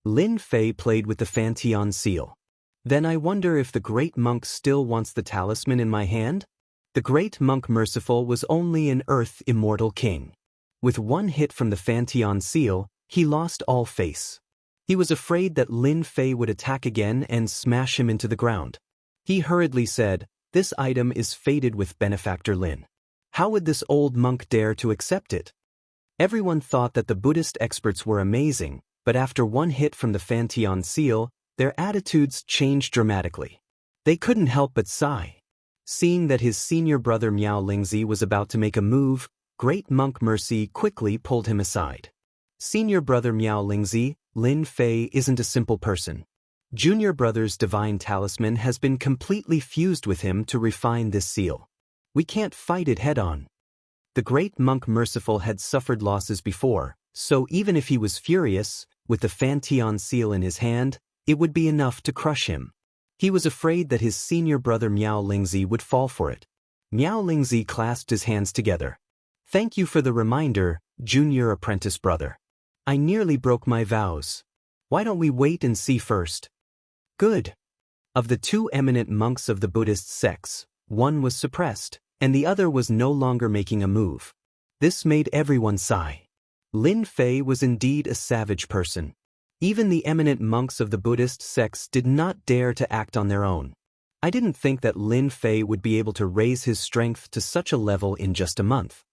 Lin Fei played with the Fantian seal. Then I wonder if the great monk still wants the talisman in my hand? The great monk Merciful was only an earth immortal king. With one hit from the Fantian seal, he lost all face. He was afraid that Lin Fei would attack again and smash him into the ground. He hurriedly said, this item is fated with Benefactor Lin. How would this old monk dare to accept it? Everyone thought that the Buddhist experts were amazing, but after one hit from the Fantian seal, their attitudes changed dramatically. They couldn't help but sigh. Seeing that his senior brother Miao Lingzi was about to make a move, Great Monk Mercy quickly pulled him aside. Senior brother Miao Lingzi, Lin Fei isn't a simple person. Junior brother's divine talisman has been completely fused with him to refine this seal. We can't fight it head-on. The great monk Merciful had suffered losses before, so even if he was furious, with the Fantian seal in his hand, it would be enough to crush him. He was afraid that his senior brother Miao Lingzi would fall for it. Miao Lingzi clasped his hands together. Thank you for the reminder, junior apprentice brother. I nearly broke my vows. Why don't we wait and see first? Good. Of the 2 eminent monks of the Buddhist sects, one was suppressed, and the other was no longer making a move. This made everyone sigh. Lin Fei was indeed a savage person. Even the eminent monks of the Buddhist sects did not dare to act on their own. I didn't think that Lin Fei would be able to raise his strength to such a level in just a month.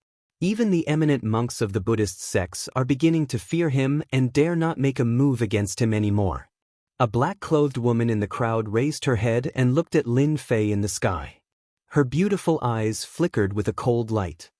Even the eminent monks of the Buddhist sects are beginning to fear him and dare not make a move against him anymore. A black-clothed woman in the crowd raised her head and looked at Lin Fei in the sky. Her beautiful eyes flickered with a cold light.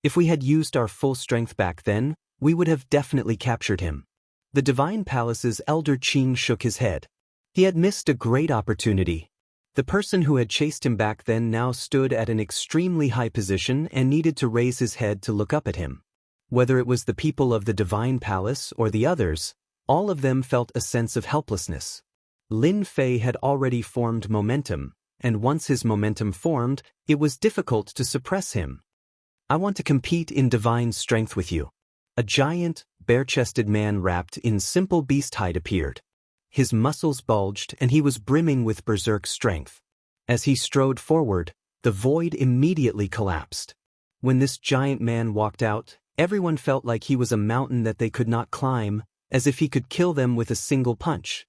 If we had used our full strength back then, we would have definitely captured him. The Divine Palace's elder Qing shook his head. He had missed a great opportunity. The person who had chased him back then now stood at an extremely high position and needed to raise his head to look up at him. Whether it was the people of the Divine Palace or the others, all of them felt a sense of helplessness. Lin Fei had already formed momentum, and once his momentum formed, it was difficult to suppress him. I want to compete in divine strength with you. A giant, bare-chested man wrapped in simple beast hide appeared. His muscles bulged and he was brimming with berserk strength. As he strode forward, the void immediately collapsed. When this giant man walked out, everyone felt like he was a mountain that they could not climb, as if he could kill them with a single punch.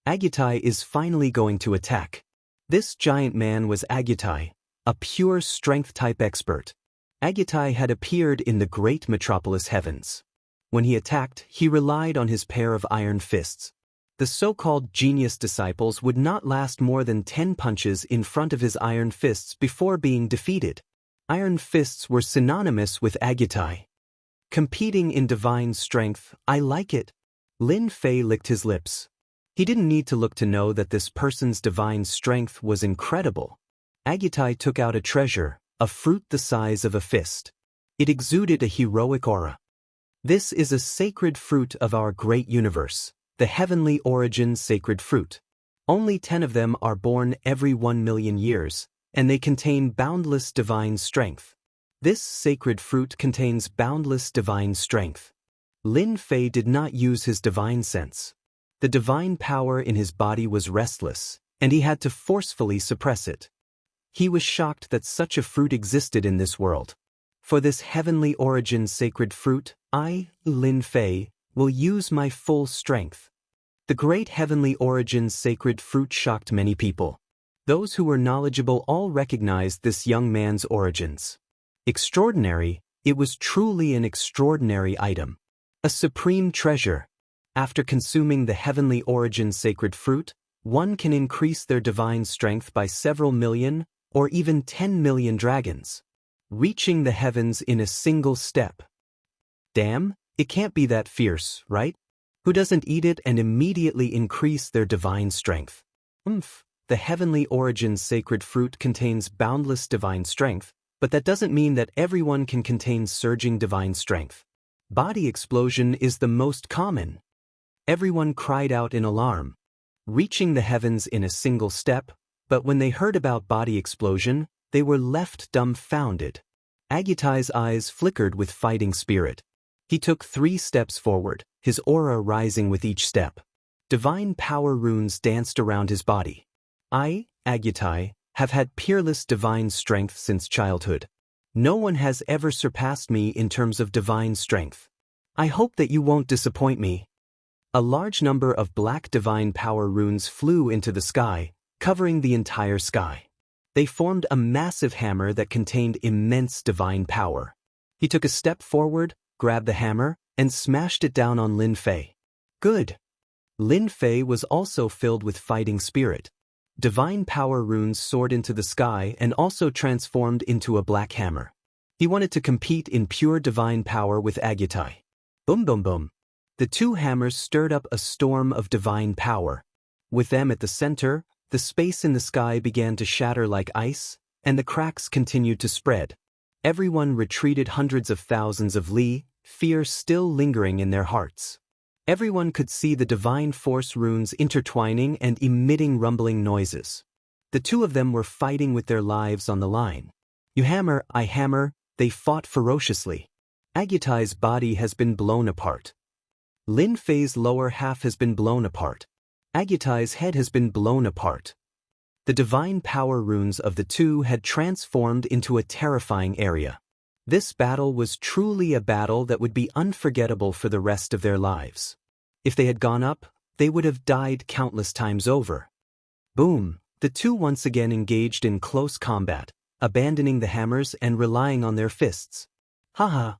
Agutai is finally going to attack. This giant man was Agutai, a pure strength-type expert. Agutai had appeared in the great metropolis heavens. When he attacked, he relied on his pair of iron fists. The so-called genius disciples would not last more than 10 punches in front of his iron fists before being defeated. Iron fists were synonymous with Agutai. Competing in divine strength, I like it. Lin Fei licked his lips. He didn't need to look to know that this person's divine strength was incredible. Agutai took out a treasure, a fruit the size of a fist. It exuded a heroic aura. This is a sacred fruit of our great universe, the heavenly origin sacred fruit. Only 10 of them are born every 1 million years, and they contain boundless divine strength. This sacred fruit contains boundless divine strength. Lin Fei did not use his divine sense. The divine power in his body was restless, and he had to forcefully suppress it. He was shocked that such a fruit existed in this world. For this heavenly origin sacred fruit, I, Lin Fei, will use my full strength. The great heavenly origin sacred fruit shocked many people. Those who were knowledgeable all recognized this young man's origins. Extraordinary, it was truly an extraordinary item. A supreme treasure. After consuming the heavenly origin sacred fruit, one can increase their divine strength by several million, or even 10 million dragons, reaching the heavens in a single step. Damn, it can't be that fierce, right? Who doesn't eat it and immediately increase their divine strength? The heavenly origin sacred fruit contains boundless divine strength, but that doesn't mean that everyone can contain surging divine strength. Body explosion is the most common. Everyone cried out in alarm, reaching the heavens in a single step, but when they heard about body explosion, they were left dumbfounded. Agutai's eyes flickered with fighting spirit. He took 3 steps forward, his aura rising with each step. Divine power runes danced around his body. I, Agutai, have had peerless divine strength since childhood. No one has ever surpassed me in terms of divine strength. I hope that you won't disappoint me. A large number of black divine power runes flew into the sky, covering the entire sky. They formed a massive hammer that contained immense divine power. He took a step forward, grabbed the hammer, and smashed it down on Lin Fei. Good. Lin Fei was also filled with fighting spirit. Divine power runes soared into the sky and also transformed into a black hammer. He wanted to compete in pure divine power with Agutai. Boom boom boom. The 2 hammers stirred up a storm of divine power. With them at the center, the space in the sky began to shatter like ice, and the cracks continued to spread. Everyone retreated hundreds of thousands of li, fear still lingering in their hearts. Everyone could see the divine force runes intertwining and emitting rumbling noises. The 2 of them were fighting with their lives on the line. You hammer, I hammer, they fought ferociously. Agutai's body has been blown apart. Lin Fei's lower half has been blown apart. Agutai's head has been blown apart. The divine power runes of the 2 had transformed into a terrifying area. This battle was truly a battle that would be unforgettable for the rest of their lives. If they had gone up, they would have died countless times over. Boom, the 2 once again engaged in close combat, abandoning the hammers and relying on their fists. Haha.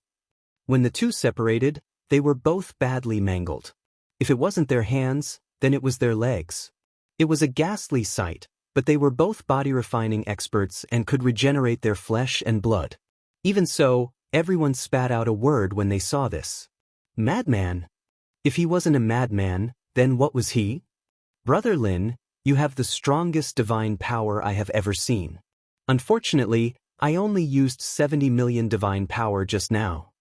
When the 2 separated, they were both badly mangled. If it wasn't their hands, then it was their legs. It was a ghastly sight, but they were both body-refining experts and could regenerate their flesh and blood. Even so, everyone spat out a word when they saw this. Madman? If he wasn't a madman, then what was he? Brother Lin, you have the strongest divine power I have ever seen. Unfortunately, I only used 70 million divine power just now.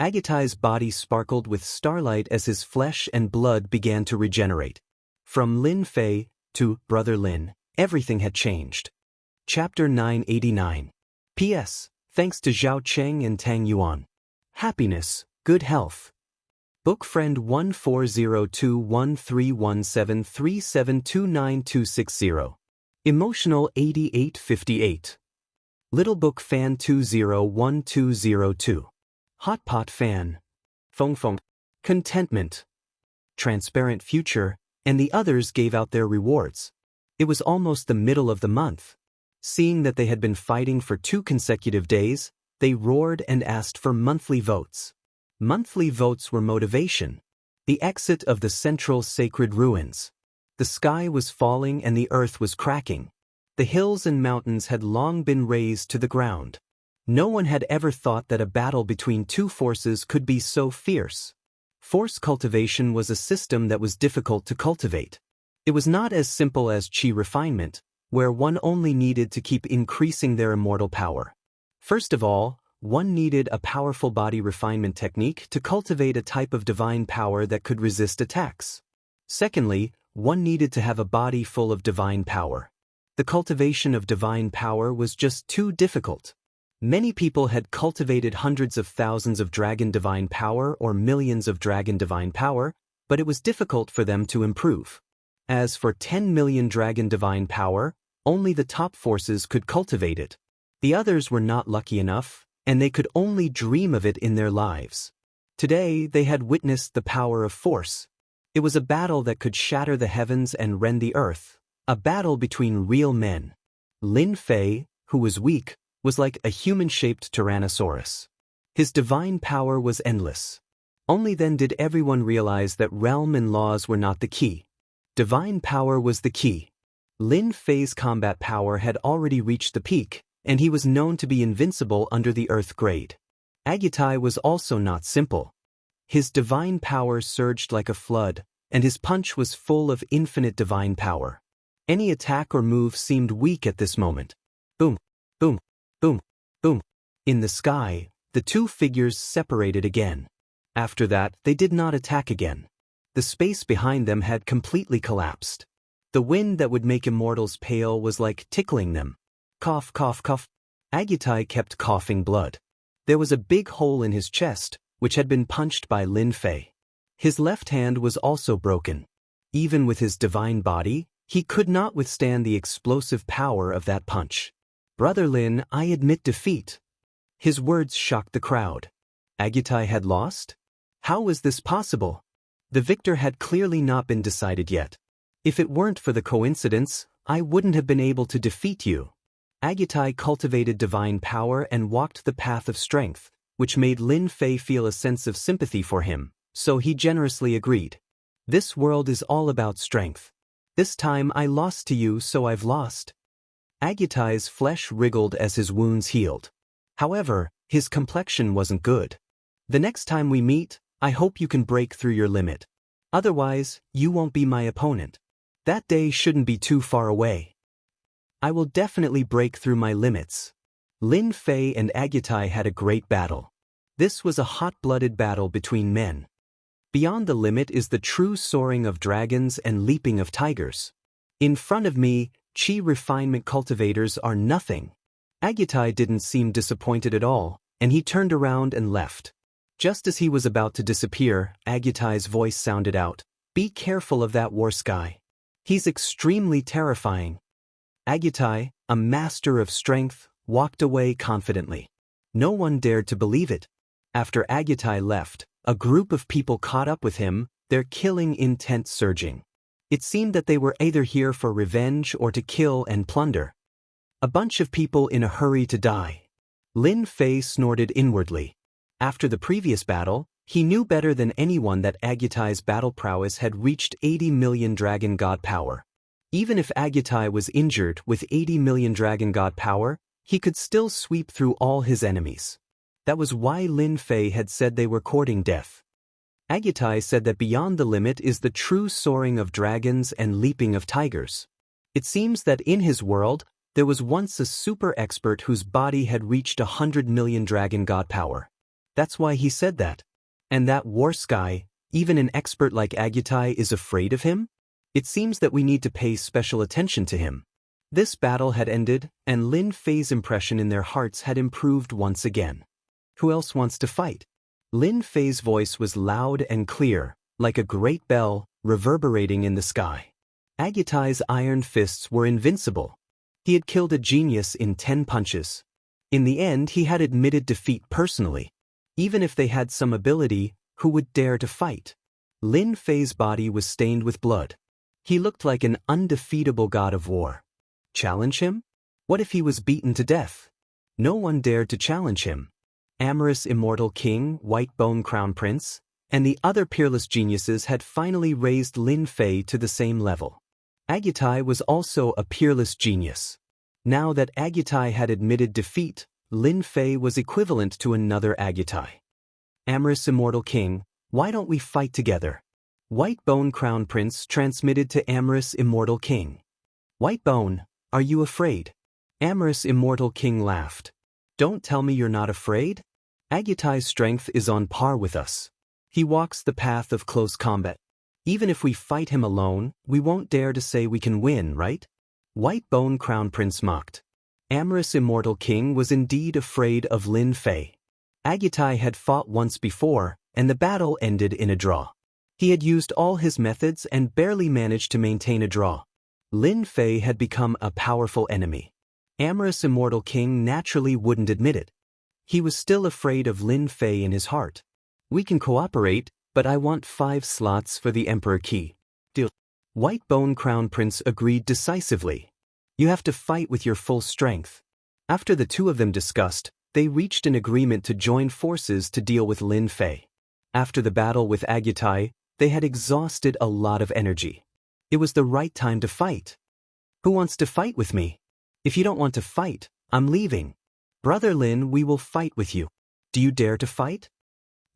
Agutai's body sparkled with starlight as his flesh and blood began to regenerate. From Lin Fei to Brother Lin, everything had changed. Chapter 989. P.S. Thanks to Zhao Cheng and Tang Yuan. Happiness, good health. Book friend 1402131737292260. Emotional 8858. Little Book Fan 201202. Hot Pot Fan. Fong Fong. Contentment. Transparent Future, and the others gave out their rewards. It was almost the middle of the month. Seeing that they had been fighting for 2 consecutive days, they roared and asked for monthly votes. Monthly votes were motivation. The exit of the central sacred ruins. The sky was falling and the earth was cracking. The hills and mountains had long been razed to the ground. No one had ever thought that a battle between 2 forces could be so fierce. Force cultivation was a system that was difficult to cultivate. It was not as simple as chi refinement, where one only needed to keep increasing their immortal power. First of all, one needed a powerful body refinement technique to cultivate a type of divine power that could resist attacks. Secondly, one needed to have a body full of divine power. The cultivation of divine power was just too difficult. Many people had cultivated hundreds of thousands of dragon divine power or millions of dragon divine power, but it was difficult for them to improve. As for 10 million dragon divine power, only the top forces could cultivate it. The others were not lucky enough, and they could only dream of it in their lives. Today, they had witnessed the power of force. It was a battle that could shatter the heavens and rend the earth, a battle between real men. Lin Fei, who was weak, was like a human-shaped Tyrannosaurus. His divine power was endless. Only then did everyone realize that realm and laws were not the key. Divine power was the key. Lin Fei's combat power had already reached the peak, and he was known to be invincible under the Earth grade. Agutai was also not simple. His divine power surged like a flood, and his punch was full of infinite divine power. Any attack or move seemed weak at this moment. Boom, boom, boom, boom. In the sky, the two figures separated again. After that, they did not attack again. The space behind them had completely collapsed. The wind that would make immortals pale was like tickling them. Cough, cough, cough. Agutai kept coughing blood. There was a big hole in his chest, which had been punched by Lin Fei. His left hand was also broken. Even with his divine body, he could not withstand the explosive power of that punch. Brother Lin, I admit defeat. His words shocked the crowd. Agutai had lost? How was this possible? The victor had clearly not been decided yet. If it weren't for the coincidence, I wouldn't have been able to defeat you. Agutai cultivated divine power and walked the path of strength, which made Lin Fei feel a sense of sympathy for him, so he generously agreed. This world is all about strength. This time I lost to you, so I've lost. Agutai's flesh wriggled as his wounds healed. However, his complexion wasn't good. The next time we meet, I hope you can break through your limit. Otherwise, you won't be my opponent. That day shouldn't be too far away. I will definitely break through my limits. Lin Fei and Agutai had a great battle. This was a hot-blooded battle between men. Beyond the limit is the true soaring of dragons and leaping of tigers. In front of me, Chi refinement cultivators are nothing. Agutai didn't seem disappointed at all, and he turned around and left. Just as he was about to disappear, Agutai's voice sounded out, "Be careful of that war sky. He's extremely terrifying." Agutai, a master of strength, walked away confidently. No one dared to believe it. After Agutai left, a group of people caught up with him, their killing intent surging. It seemed that they were either here for revenge or to kill and plunder. A bunch of people in a hurry to die. Lin Fei snorted inwardly. After the previous battle, he knew better than anyone that Agutai's battle prowess had reached 80 million dragon god power. Even if Agutai was injured with 80 million dragon god power, he could still sweep through all his enemies. That was why Lin Fei had said they were courting death. Agutai said that beyond the limit is the true soaring of dragons and leaping of tigers. It seems that in his world, there was once a super expert whose body had reached 100 million dragon god power. That's why he said that. And that war sky, even an expert like Agutai is afraid of him? It seems that we need to pay special attention to him. This battle had ended, and Lin Fei's impression in their hearts had improved once again. Who else wants to fight? Lin Fei's voice was loud and clear, like a great bell, reverberating in the sky. Agutai's iron fists were invincible. He had killed a genius in 10 punches. In the end, he had admitted defeat personally. Even if they had some ability, who would dare to fight? Lin Fei's body was stained with blood. He looked like an undefeatable god of war. Challenge him? What if he was beaten to death? No one dared to challenge him. Amorous Immortal King, White Bone Crown Prince, and the other peerless geniuses had finally raised Lin Fei to the same level. Agutai was also a peerless genius. Now that Agutai had admitted defeat, Lin Fei was equivalent to another Agutai. Amorous Immortal King, why don't we fight together? White Bone Crown Prince transmitted to Amorous Immortal King. White Bone, are you afraid? Amorous Immortal King laughed. Don't tell me you're not afraid? Agutai's strength is on par with us. He walks the path of close combat. Even if we fight him alone, we won't dare to say we can win, right? White Bone Crown Prince mocked. Amorous Immortal King was indeed afraid of Lin Fei. Agutai had fought once before, and the battle ended in a draw. He had used all his methods and barely managed to maintain a draw. Lin Fei had become a powerful enemy. Amorous Immortal King naturally wouldn't admit it. He was still afraid of Lin Fei in his heart. We can cooperate, but I want 5 slots for the Emperor Key. Deal. White Bone Crown Prince agreed decisively. You have to fight with your full strength. After the two of them discussed, they reached an agreement to join forces to deal with Lin Fei. After the battle with Agutai, they had exhausted a lot of energy. It was the right time to fight. Who wants to fight with me? If you don't want to fight, I'm leaving. Brother Lin, we will fight with you. Do you dare to fight?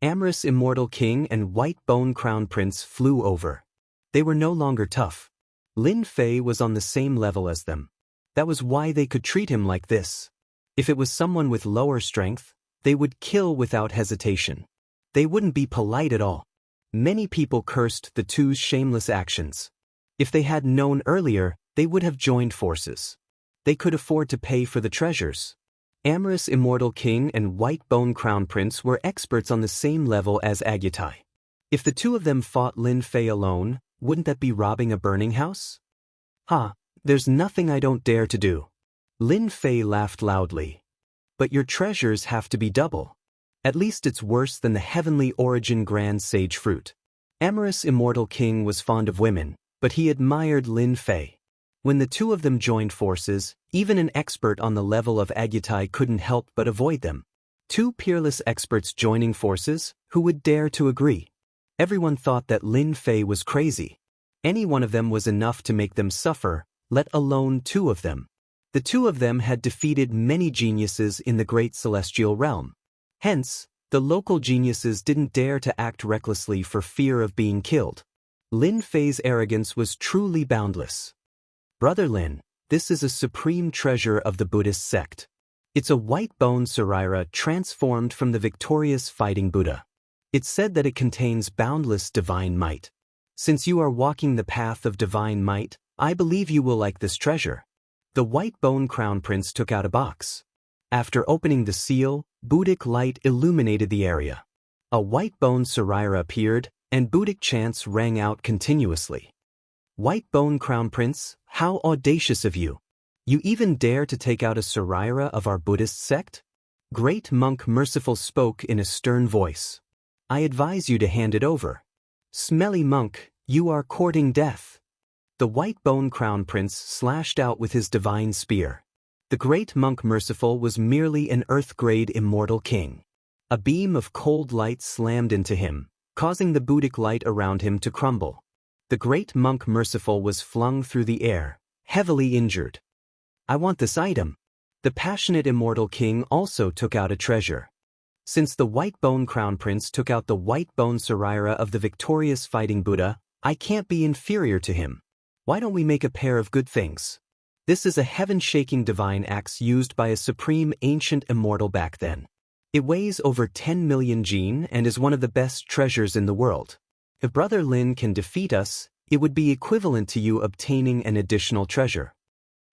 Amorous Immortal King and White Bone Crown Prince flew over. They were no longer tough. Lin Fei was on the same level as them. That was why they could treat him like this. If it was someone with lower strength, they would kill without hesitation. They wouldn't be polite at all. Many people cursed the two's shameless actions. If they had known earlier, they would have joined forces. They could afford to pay for the treasures. Amorous Immortal King and White Bone Crown Prince were experts on the same level as Agutai. If the two of them fought Lin Fei alone, wouldn't that be robbing a burning house? There's nothing I don't dare to do. Lin Fei laughed loudly. But your treasures have to be double. At least it's worse than the heavenly origin grand sage fruit. Amorous Immortal King was fond of women, but he admired Lin Fei. When the two of them joined forces, even an expert on the level of Agutai couldn't help but avoid them. Two peerless experts joining forces, who would dare to agree? Everyone thought that Lin Fei was crazy. Any one of them was enough to make them suffer, let alone two of them. The two of them had defeated many geniuses in the great celestial realm. Hence, the local geniuses didn't dare to act recklessly for fear of being killed. Lin Fei's arrogance was truly boundless. Brother Lin, this is a supreme treasure of the Buddhist sect. It's a white bone Saraira transformed from the victorious fighting Buddha. It's said that it contains boundless divine might. Since you are walking the path of divine might, I believe you will like this treasure. The White Bone Crown Prince took out a box. After opening the seal, Buddhic light illuminated the area. A white bone Saraira appeared, and Buddhic chants rang out continuously. White Bone Crown Prince, how audacious of you! You even dare to take out a Saraira of our Buddhist sect? Great Monk Merciful spoke in a stern voice. I advise you to hand it over. Smelly monk, you are courting death. The White Bone Crown Prince slashed out with his divine spear. The Great Monk Merciful was merely an earth-grade immortal king. A beam of cold light slammed into him, causing the Buddhic light around him to crumble. The Great Monk Merciful was flung through the air, heavily injured. I want this item. The passionate immortal king also took out a treasure. Since the White Bone Crown Prince took out the White Bone Saraira of the victorious fighting Buddha, I can't be inferior to him. Why don't we make a pair of good things? This is a heaven-shaking divine axe used by a supreme ancient immortal back then. It weighs over 10 million jin and is one of the best treasures in the world. If Brother Lin can defeat us, it would be equivalent to you obtaining an additional treasure.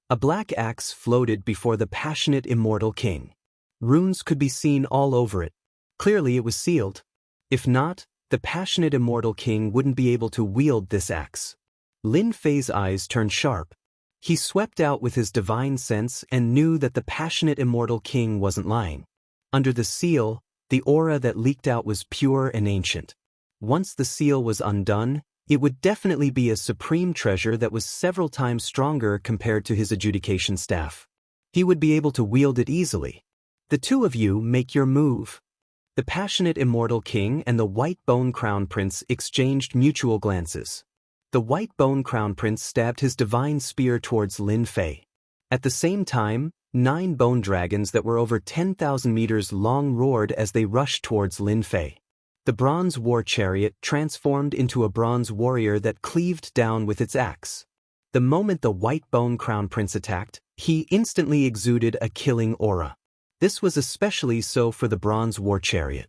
A black axe floated before the passionate immortal king. Runes could be seen all over it. Clearly it was sealed. If not, the passionate immortal king wouldn't be able to wield this axe. Lin Fei's eyes turned sharp. He swept out with his divine sense and knew that the passionate immortal king wasn't lying. Under the seal, the aura that leaked out was pure and ancient. Once the seal was undone, it would definitely be a supreme treasure that was several times stronger compared to his adjudication staff. He would be able to wield it easily. The two of you make your move. The passionate immortal king and the White Bone Crown Prince exchanged mutual glances. The White Bone Crown Prince stabbed his divine spear towards Lin Fei. At the same time, 9 bone dragons that were over 10,000 meters long roared as they rushed towards Lin Fei. The bronze war chariot transformed into a bronze warrior that cleaved down with its axe. The moment the White Bone Crown Prince attacked, he instantly exuded a killing aura. This was especially so for the bronze war chariot.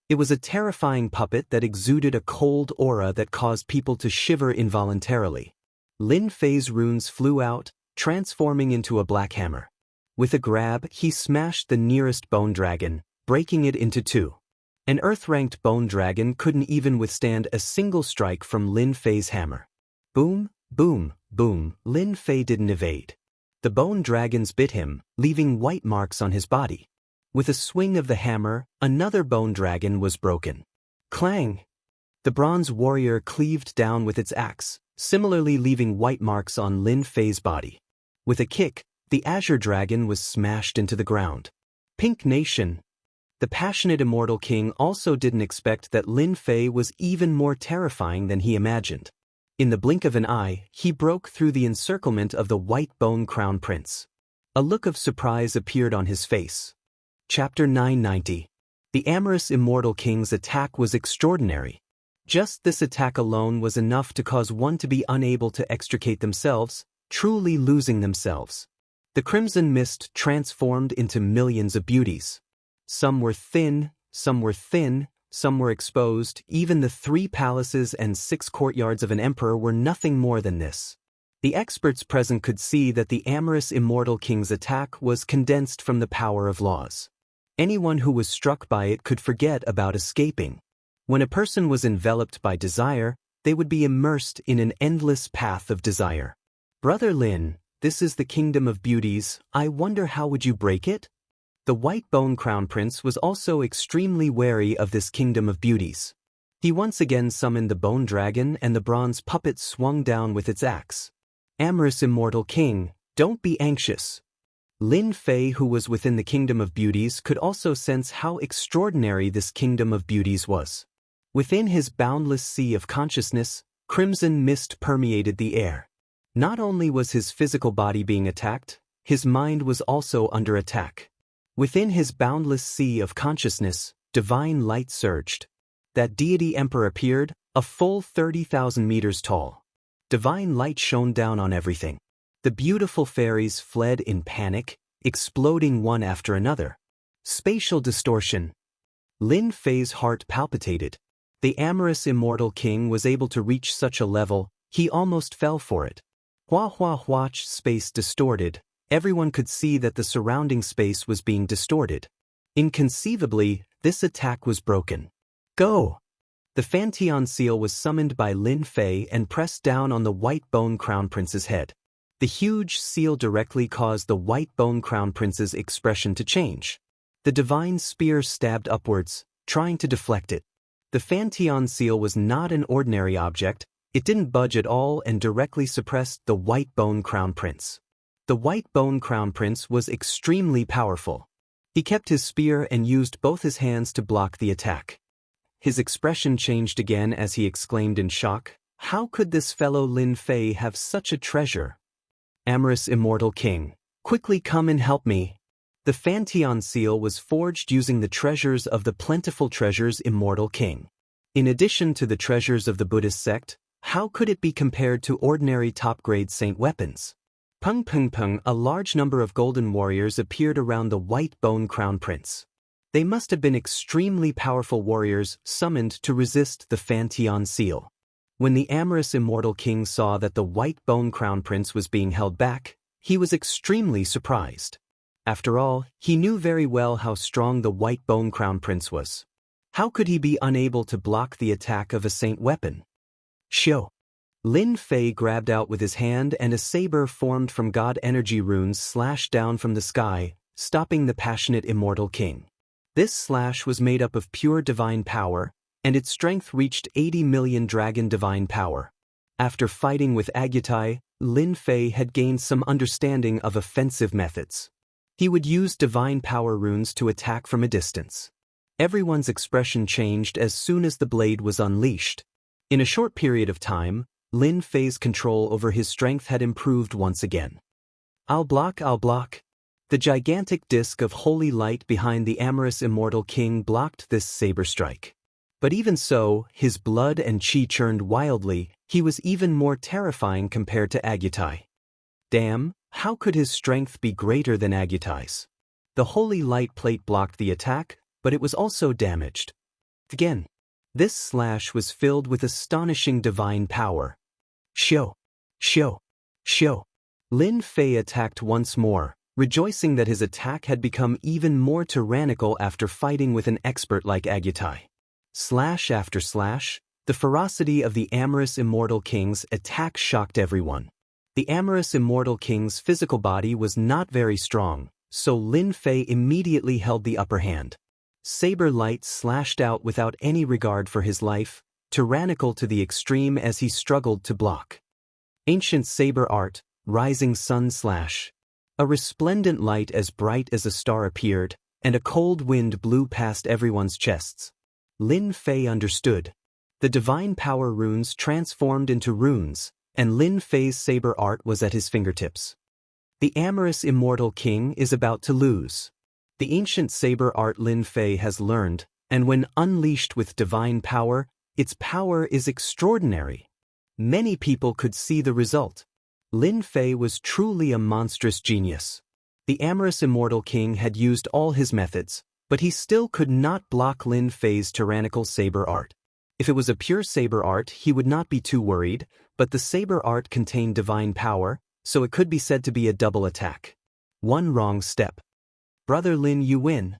It was a terrifying puppet that exuded a cold aura that caused people to shiver involuntarily. Lin Fei's runes flew out, transforming into a black hammer. With a grab, he smashed the nearest bone dragon, breaking it into two. An earth-ranked bone dragon couldn't even withstand a single strike from Lin Fei's hammer. Boom, boom, boom, Lin Fei didn't evade. The bone dragons bit him, leaving white marks on his body. With a swing of the hammer, another bone dragon was broken. Clang! The bronze warrior cleaved down with its axe, similarly leaving white marks on Lin Fei's body. With a kick, the azure dragon was smashed into the ground. Pink Nation! The passionate immortal king also didn't expect that Lin Fei was even more terrifying than he imagined. In the blink of an eye, he broke through the encirclement of the white bone crown prince. A look of surprise appeared on his face. Chapter 990. The amorous immortal king's attack was extraordinary. Just this attack alone was enough to cause one to be unable to extricate themselves, truly losing themselves. The crimson mist transformed into millions of beauties. Some were thin, some were thin, some were exposed. Even the 3 palaces and 6 courtyards of an emperor were nothing more than this. The experts present could see that the amorous immortal king's attack was condensed from the power of laws. Anyone who was struck by it could forget about escaping. When a person was enveloped by desire, they would be immersed in an endless path of desire. Brother Lin, this is the kingdom of beauties. I wonder how would you break it? The white bone crown prince was also extremely wary of this kingdom of beauties. He once again summoned the bone dragon and the bronze puppet swung down with its axe. Amorous immortal king, don't be anxious. Lin Fei, who was within the kingdom of beauties, could also sense how extraordinary this kingdom of beauties was. Within his boundless sea of consciousness, crimson mist permeated the air. Not only was his physical body being attacked, his mind was also under attack. Within his boundless sea of consciousness, divine light surged. That deity emperor appeared, a full 30,000 meters tall. Divine light shone down on everything. The beautiful fairies fled in panic, exploding one after another. Spatial distortion. Lin Fei's heart palpitated. The amorous immortal king was able to reach such a level, he almost fell for it. Watch space distorted. Everyone could see that the surrounding space was being distorted. Inconceivably, this attack was broken. Go! The Fanteon seal was summoned by Lin Fei and pressed down on the white bone crown prince's head. The huge seal directly caused the white bone crown prince's expression to change. The divine spear stabbed upwards, trying to deflect it. The Fanteon seal was not an ordinary object. It didn't budge at all and directly suppressed the white bone crown prince. The white bone crown prince was extremely powerful. He kept his spear and used both his hands to block the attack. His expression changed again as he exclaimed in shock, "How could this fellow Lin Fei have such a treasure? Amorous immortal king, quickly come and help me." The Fanteon seal was forged using the treasures of the plentiful treasures immortal king. In addition to the treasures of the Buddhist sect, how could it be compared to ordinary top-grade saint weapons? Pung, a large number of golden warriors appeared around the white bone crown prince. They must have been extremely powerful warriors summoned to resist the Fanteon seal. When the amorous immortal king saw that the white bone crown prince was being held back, he was extremely surprised. After all, he knew very well how strong the white bone crown prince was. How could he be unable to block the attack of a saint weapon? Show! Lin Fei grabbed out with his hand and a saber formed from god energy runes slashed down from the sky, stopping the passionate immortal king. This slash was made up of pure divine power, and its strength reached 80 million dragon divine power. After fighting with Agutai, Lin Fei had gained some understanding of offensive methods. He would use divine power runes to attack from a distance. Everyone's expression changed as soon as the blade was unleashed. In a short period of time, Lin Fei's control over his strength had improved once again. I'll block. The gigantic disk of holy light behind the amorous immortal king blocked this saber strike. But even so, his blood and chi churned wildly. He was even more terrifying compared to Agutai. Damn, how could his strength be greater than Agutai's? The holy light plate blocked the attack, but it was also damaged. Again. This slash was filled with astonishing divine power. Shio. Shio. Shio. Lin Fei attacked once more, rejoicing that his attack had become even more tyrannical after fighting with an expert like Agutai. Slash after slash, the ferocity of the amorous immortal king's attack shocked everyone. The amorous immortal king's physical body was not very strong, so Lin Fei immediately held the upper hand. Saber light slashed out without any regard for his life, tyrannical to the extreme as he struggled to block. Ancient saber art, rising sun slash. A resplendent light as bright as a star appeared, and a cold wind blew past everyone's chests. Lin Fei understood. The divine power runes transformed into runes, and Lin Fei's saber art was at his fingertips. The amorous immortal king is about to lose. The ancient saber art Lin Fei has learned, and when unleashed with divine power, its power is extraordinary. Many people could see the result. Lin Fei was truly a monstrous genius. The amorous immortal king had used all his methods, but he still could not block Lin Fei's tyrannical saber art. If it was a pure saber art, he would not be too worried, but the saber art contained divine power, so it could be said to be a double attack. One wrong step. Brother Lin, you win.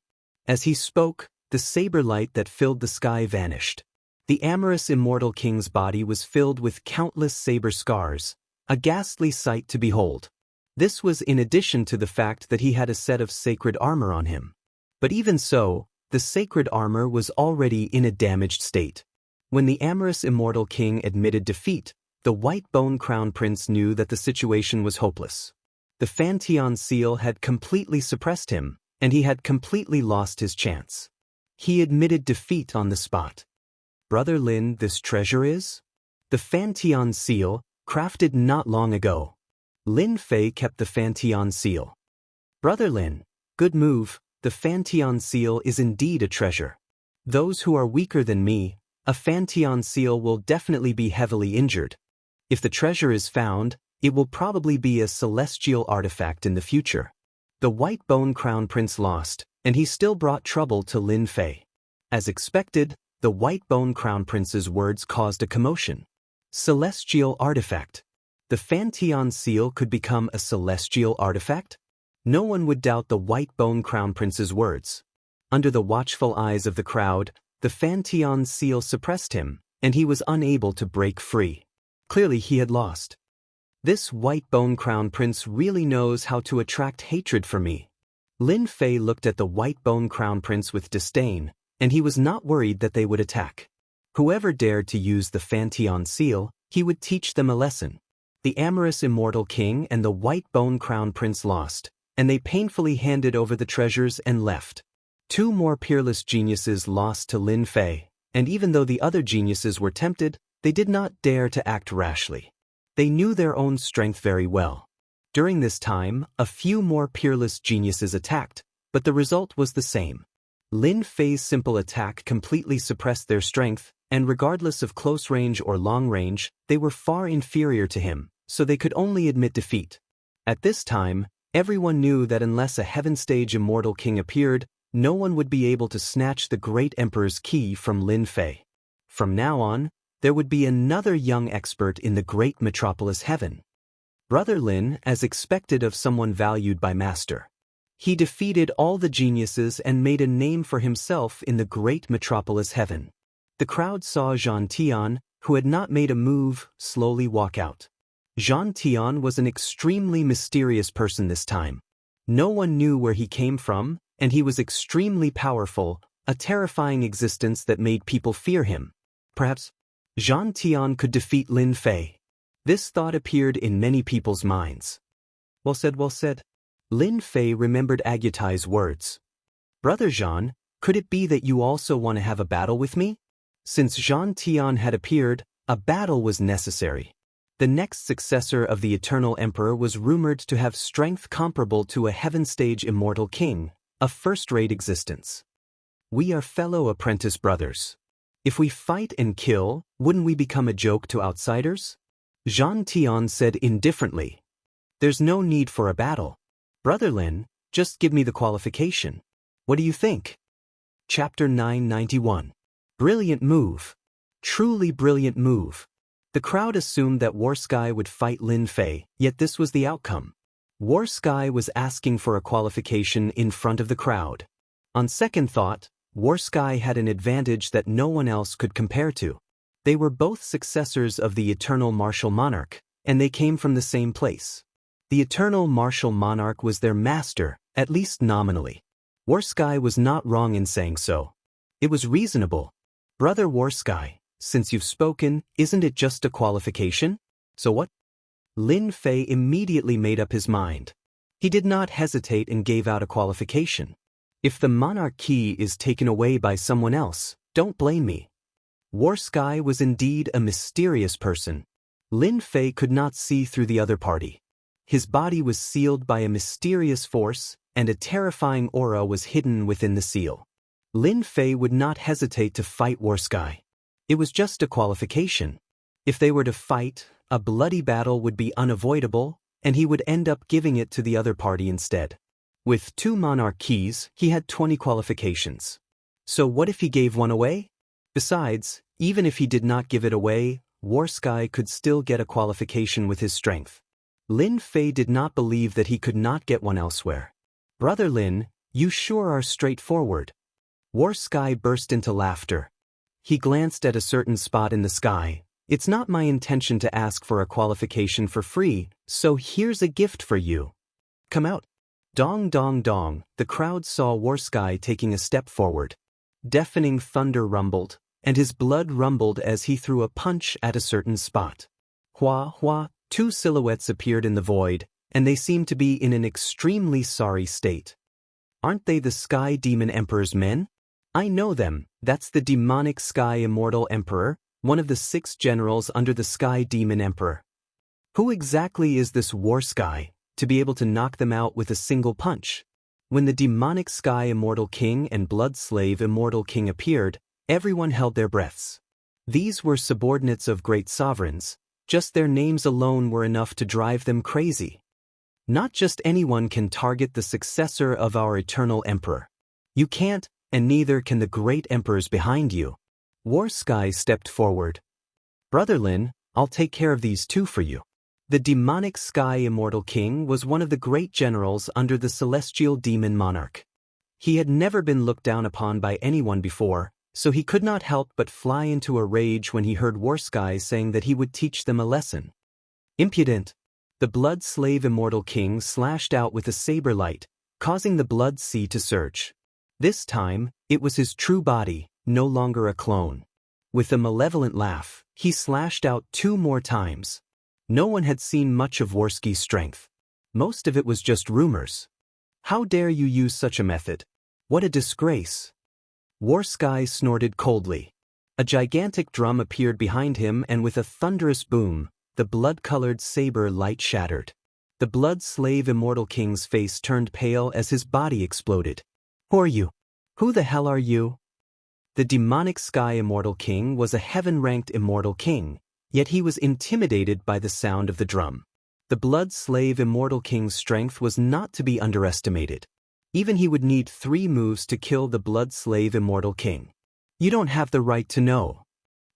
As he spoke, the saber light that filled the sky vanished. The amorous immortal king's body was filled with countless saber scars, a ghastly sight to behold. This was in addition to the fact that he had a set of sacred armor on him. But even so, the sacred armor was already in a damaged state. When the amorous immortal king admitted defeat, the white bone crown prince knew that the situation was hopeless. The Fantian seal had completely suppressed him, and he had completely lost his chance. He admitted defeat on the spot. Brother Lin, this treasure is? The Fantian seal, crafted not long ago. Lin Fei kept the Fantian seal. Brother Lin, good move, the Fantian seal is indeed a treasure. Those who are weaker than me, a Fantian seal will definitely be heavily injured. If the treasure is found, it will probably be a celestial artifact in the future. The white bone crown prince lost, and he still brought trouble to Lin Fei. As expected, the white bone crown prince's words caused a commotion. Celestial artifact. The Fantian seal could become a celestial artifact? No one would doubt the white bone crown prince's words. Under the watchful eyes of the crowd, the Fantian seal suppressed him, and he was unable to break free. Clearly he had lost. This white bone crown prince really knows how to attract hatred for me. Lin Fei looked at the white bone crown prince with disdain, and he was not worried that they would attack. Whoever dared to use the Fantian seal, he would teach them a lesson. The amorous immortal king and the white bone crown prince lost, and they painfully handed over the treasures and left. Two more peerless geniuses lost to Lin Fei, and even though the other geniuses were tempted, they did not dare to act rashly. They knew their own strength very well. During this time, a few more peerless geniuses attacked, but the result was the same. Lin Fei's simple attack completely suppressed their strength, and regardless of close range or long range, they were far inferior to him, so they could only admit defeat. At this time, everyone knew that unless a heaven stage immortal king appeared, no one would be able to snatch the great emperor's key from Lin Fei. From now on, there would be another young expert in the great metropolis heaven. Brother Lin, as expected of someone valued by master. He defeated all the geniuses and made a name for himself in the great metropolis heaven. The crowd saw Zhang Tian, who had not made a move, slowly walk out. Zhang Tian was an extremely mysterious person this time. No one knew where he came from, and he was extremely powerful, a terrifying existence that made people fear him. Perhaps Zhang Tian could defeat Lin Fei. This thought appeared in many people's minds. Well said, well said. Lin Fei remembered Agutai's words. Brother Zhang, could it be that you also want to have a battle with me? Since Zhang Tian had appeared, a battle was necessary. The next successor of the Eternal Emperor was rumored to have strength comparable to a heaven-stage immortal king, a first-rate existence. We are fellow apprentice brothers. If we fight and kill, wouldn't we become a joke to outsiders? Zhang Tian said indifferently. There's no need for a battle. Brother Lin, Just give me the qualification. What do you think? Chapter 991. Brilliant move. Truly brilliant move. The crowd assumed that Warsky would fight Lin Fei, yet this was the outcome. Warsky was asking for a qualification in front of the crowd. On second thought, Warsky had an advantage that no one else could compare to. They were both successors of the Eternal Martial Monarch, and they came from the same place. The Eternal Martial Monarch was their master, at least nominally. Warsky was not wrong in saying so. It was reasonable. Brother Warsky, since you've spoken, isn't it just a qualification? So what? Lin Fei immediately made up his mind. He did not hesitate and gave out a qualification. If the monarch key is taken away by someone else, don't blame me. Warsky was indeed a mysterious person. Lin Fei could not see through the other party. His body was sealed by a mysterious force, and a terrifying aura was hidden within the seal. Lin Fei would not hesitate to fight Warsky. It was just a qualification. If they were to fight, a bloody battle would be unavoidable, and he would end up giving it to the other party instead. With 2 monarch keys, he had 20 qualifications. So what if he gave one away? Besides, even if he did not give it away, Warsky could still get a qualification with his strength. Lin Fei did not believe that he could not get one elsewhere. Brother Lin, you sure are straightforward. Warsky burst into laughter. He glanced at a certain spot in the sky. It's not my intention to ask for a qualification for free, so here's a gift for you. Come out. Dong dong dong, the crowd saw Warsky taking a step forward. Deafening thunder rumbled, and his blood rumbled as he threw a punch at a certain spot. Hua hua, 2 silhouettes appeared in the void, and they seemed to be in an extremely sorry state. Aren't they the Sky Demon Emperor's men? I know them, that's the demonic Sky Immortal Emperor, one of the 6 generals under the Sky Demon Emperor. Who exactly is this Warsky, to be able to knock them out with a single punch? When the demonic Sky Immortal King and Blood Slave Immortal King appeared, everyone held their breaths. These were subordinates of great sovereigns, just their names alone were enough to drive them crazy. Not just anyone can target the successor of our eternal emperor. You can't, and neither can the great emperors behind you. Warsky stepped forward. Brother Lin, I'll take care of these 2 for you. The demonic Sky Immortal King was one of the great generals under the celestial demon monarch. He had never been looked down upon by anyone before, so he could not help but fly into a rage when he heard Warsky saying that he would teach them a lesson. Impudent! The Blood Slave Immortal King slashed out with a saber light, causing the blood sea to surge. This time, it was his true body, no longer a clone. With a malevolent laugh, he slashed out 2 more times. No one had seen much of Warsky's strength. Most of it was just rumors. How dare you use such a method? What a disgrace! Warsky snorted coldly. A gigantic drum appeared behind him, and with a thunderous boom, the blood-colored saber light shattered. The Blood Slave Immortal King's face turned pale as his body exploded. Who are you? Who the hell are you? The demonic Sky Immortal King was a heaven-ranked immortal king, yet he was intimidated by the sound of the drum. The Blood Slave Immortal King's strength was not to be underestimated. Even he would need 3 moves to kill the Blood Slave Immortal King. You don't have the right to know.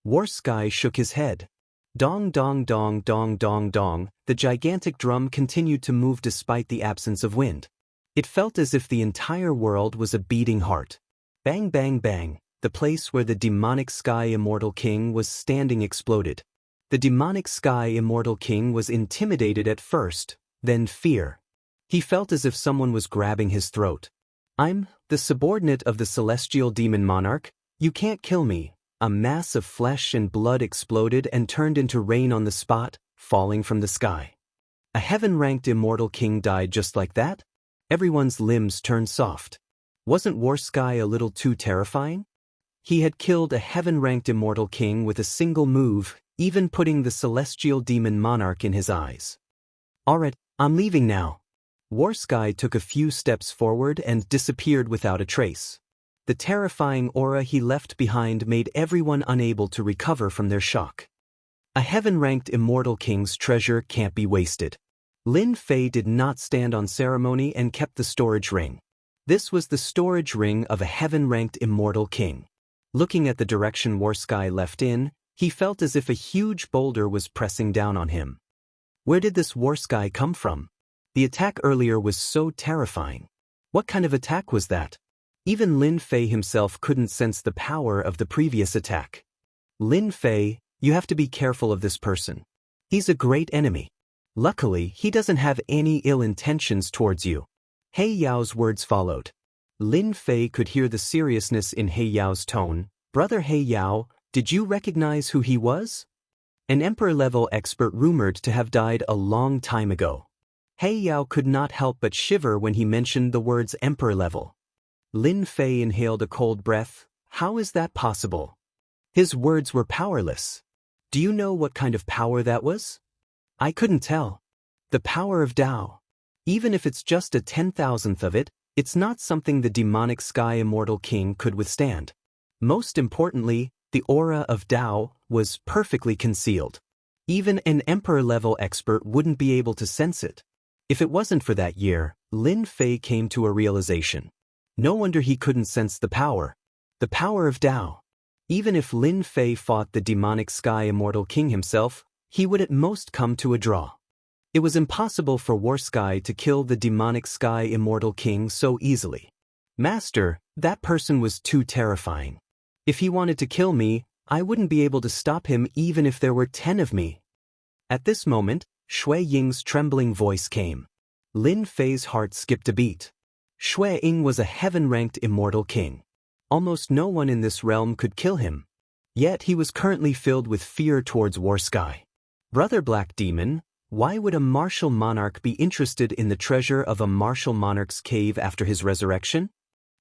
Warsky shook his head. Dong dong dong dong dong dong, the gigantic drum continued to move despite the absence of wind. It felt as if the entire world was a beating heart. Bang bang bang, the place where the demonic Sky Immortal King was standing exploded. The demonic Sky Immortal King was intimidated at first, then fear. He felt as if someone was grabbing his throat. I'm the subordinate of the celestial demon monarch. You can't kill me. A mass of flesh and blood exploded and turned into rain on the spot, falling from the sky. A heaven-ranked immortal king died just like that? Everyone's limbs turned soft. Wasn't Warsky a little too terrifying? He had killed a heaven-ranked immortal king with a single move, even putting the celestial demon monarch in his eyes. Alright, I'm leaving now. Warsky took a few steps forward and disappeared without a trace. The terrifying aura he left behind made everyone unable to recover from their shock. A heaven-ranked immortal king's treasure can't be wasted. Lin Fei did not stand on ceremony and kept the storage ring. This was the storage ring of a heaven-ranked immortal king. Looking at the direction Warsky left in, he felt as if a huge boulder was pressing down on him. Where did this Warsky come from? The attack earlier was so terrifying. What kind of attack was that? Even Lin Fei himself couldn't sense the power of the previous attack. Lin Fei, you have to be careful of this person. He's a great enemy. Luckily, he doesn't have any ill intentions towards you. He Yao's words followed. Lin Fei could hear the seriousness in He Yao's tone. Brother He Yao, did you recognize who he was? An emperor-level expert rumored to have died a long time ago. He Yao could not help but shiver when he mentioned the words emperor-level. Lin Fei inhaled a cold breath. How is that possible? His words were powerless. Do you know what kind of power that was? I couldn't tell. The power of Tao. Even if it's just a 10,000th of it, it's not something the demonic Sky Immortal King could withstand. Most importantly, the aura of Tao was perfectly concealed. Even an emperor-level expert wouldn't be able to sense it. If it wasn't for that year, Lin Fei came to a realization. No wonder he couldn't sense the power. The power of Tao. Even if Lin Fei fought the demonic Sky Immortal King himself, he would at most come to a draw. It was impossible for Warsky to kill the demonic Sky Immortal King so easily. Master, that person was too terrifying. If he wanted to kill me, I wouldn't be able to stop him even if there were 10 of me. At this moment, Shui Ying's trembling voice came. Lin Fei's heart skipped a beat. Shui Ying was a heaven-ranked immortal king. Almost no one in this realm could kill him. Yet he was currently filled with fear towards Warsky. Brother Black Demon, why would a martial monarch be interested in the treasure of a martial monarch's cave after his resurrection?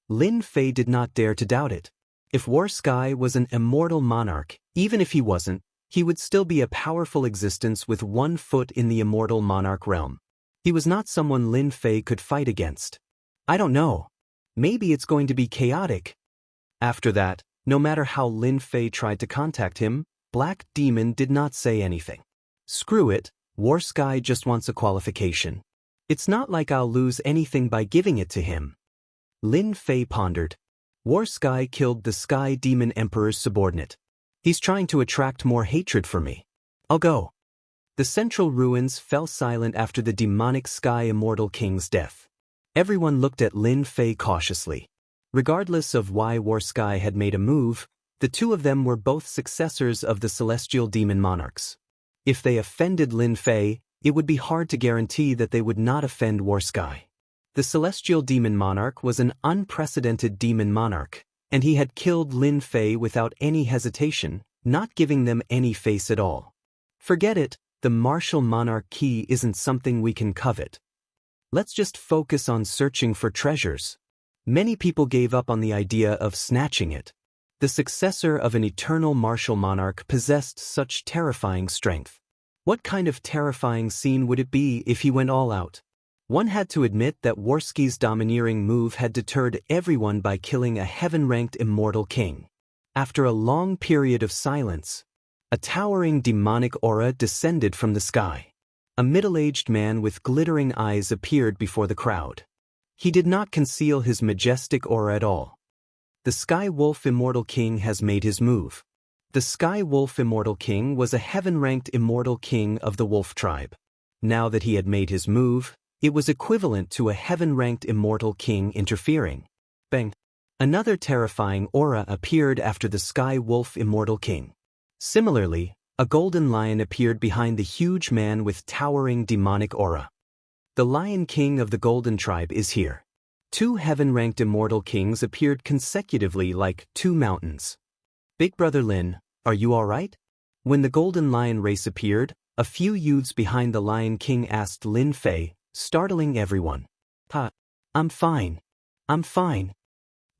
Lin Fei did not dare to doubt it. If Warsky was an immortal monarch, even if he wasn't, he would still be a powerful existence with one foot in the immortal monarch realm. He was not someone Lin Fei could fight against. I don't know. Maybe it's going to be chaotic. After that, no matter how Lin Fei tried to contact him, Black Demon did not say anything. Screw it, Warsky just wants a qualification. It's not like I'll lose anything by giving it to him. Lin Fei pondered. Warsky killed the Sky Demon Emperor's subordinate. He's trying to attract more hatred for me. I'll go. The central ruins fell silent after the demonic Sky Immortal King's death. Everyone looked at Lin Fei cautiously. Regardless of why Warsky had made a move, the two of them were both successors of the Celestial Demon Monarchs. If they offended Lin Fei, it would be hard to guarantee that they would not offend Warsky. The Celestial Demon Monarch was an unprecedented demon monarch, and he had killed Lin Fei without any hesitation, not giving them any face at all. Forget it, the martial monarch key isn't something we can covet. Let's just focus on searching for treasures. Many people gave up on the idea of snatching it. The successor of an eternal martial monarch possessed such terrifying strength. What kind of terrifying scene would it be if he went all out? One had to admit that Warsky's domineering move had deterred everyone by killing a heaven-ranked immortal king. After a long period of silence, a towering demonic aura descended from the sky. A middle-aged man with glittering eyes appeared before the crowd. He did not conceal his majestic aura at all. The Sky Wolf Immortal King has made his move. The Sky Wolf Immortal King was a heaven-ranked immortal king of the Wolf tribe. Now that he had made his move, it was equivalent to a heaven-ranked immortal king interfering. Bang! Another terrifying aura appeared after the Sky Wolf Immortal King. Similarly, a golden lion appeared behind the huge man with towering demonic aura. The Lion King of the Golden Tribe is here. Two heaven-ranked immortal kings appeared consecutively like two mountains. Big Brother Lin, are you all right? When the Golden Lion race appeared, a few youths behind the Lion King asked Lin Fei, startling everyone. I'm fine. I'm fine.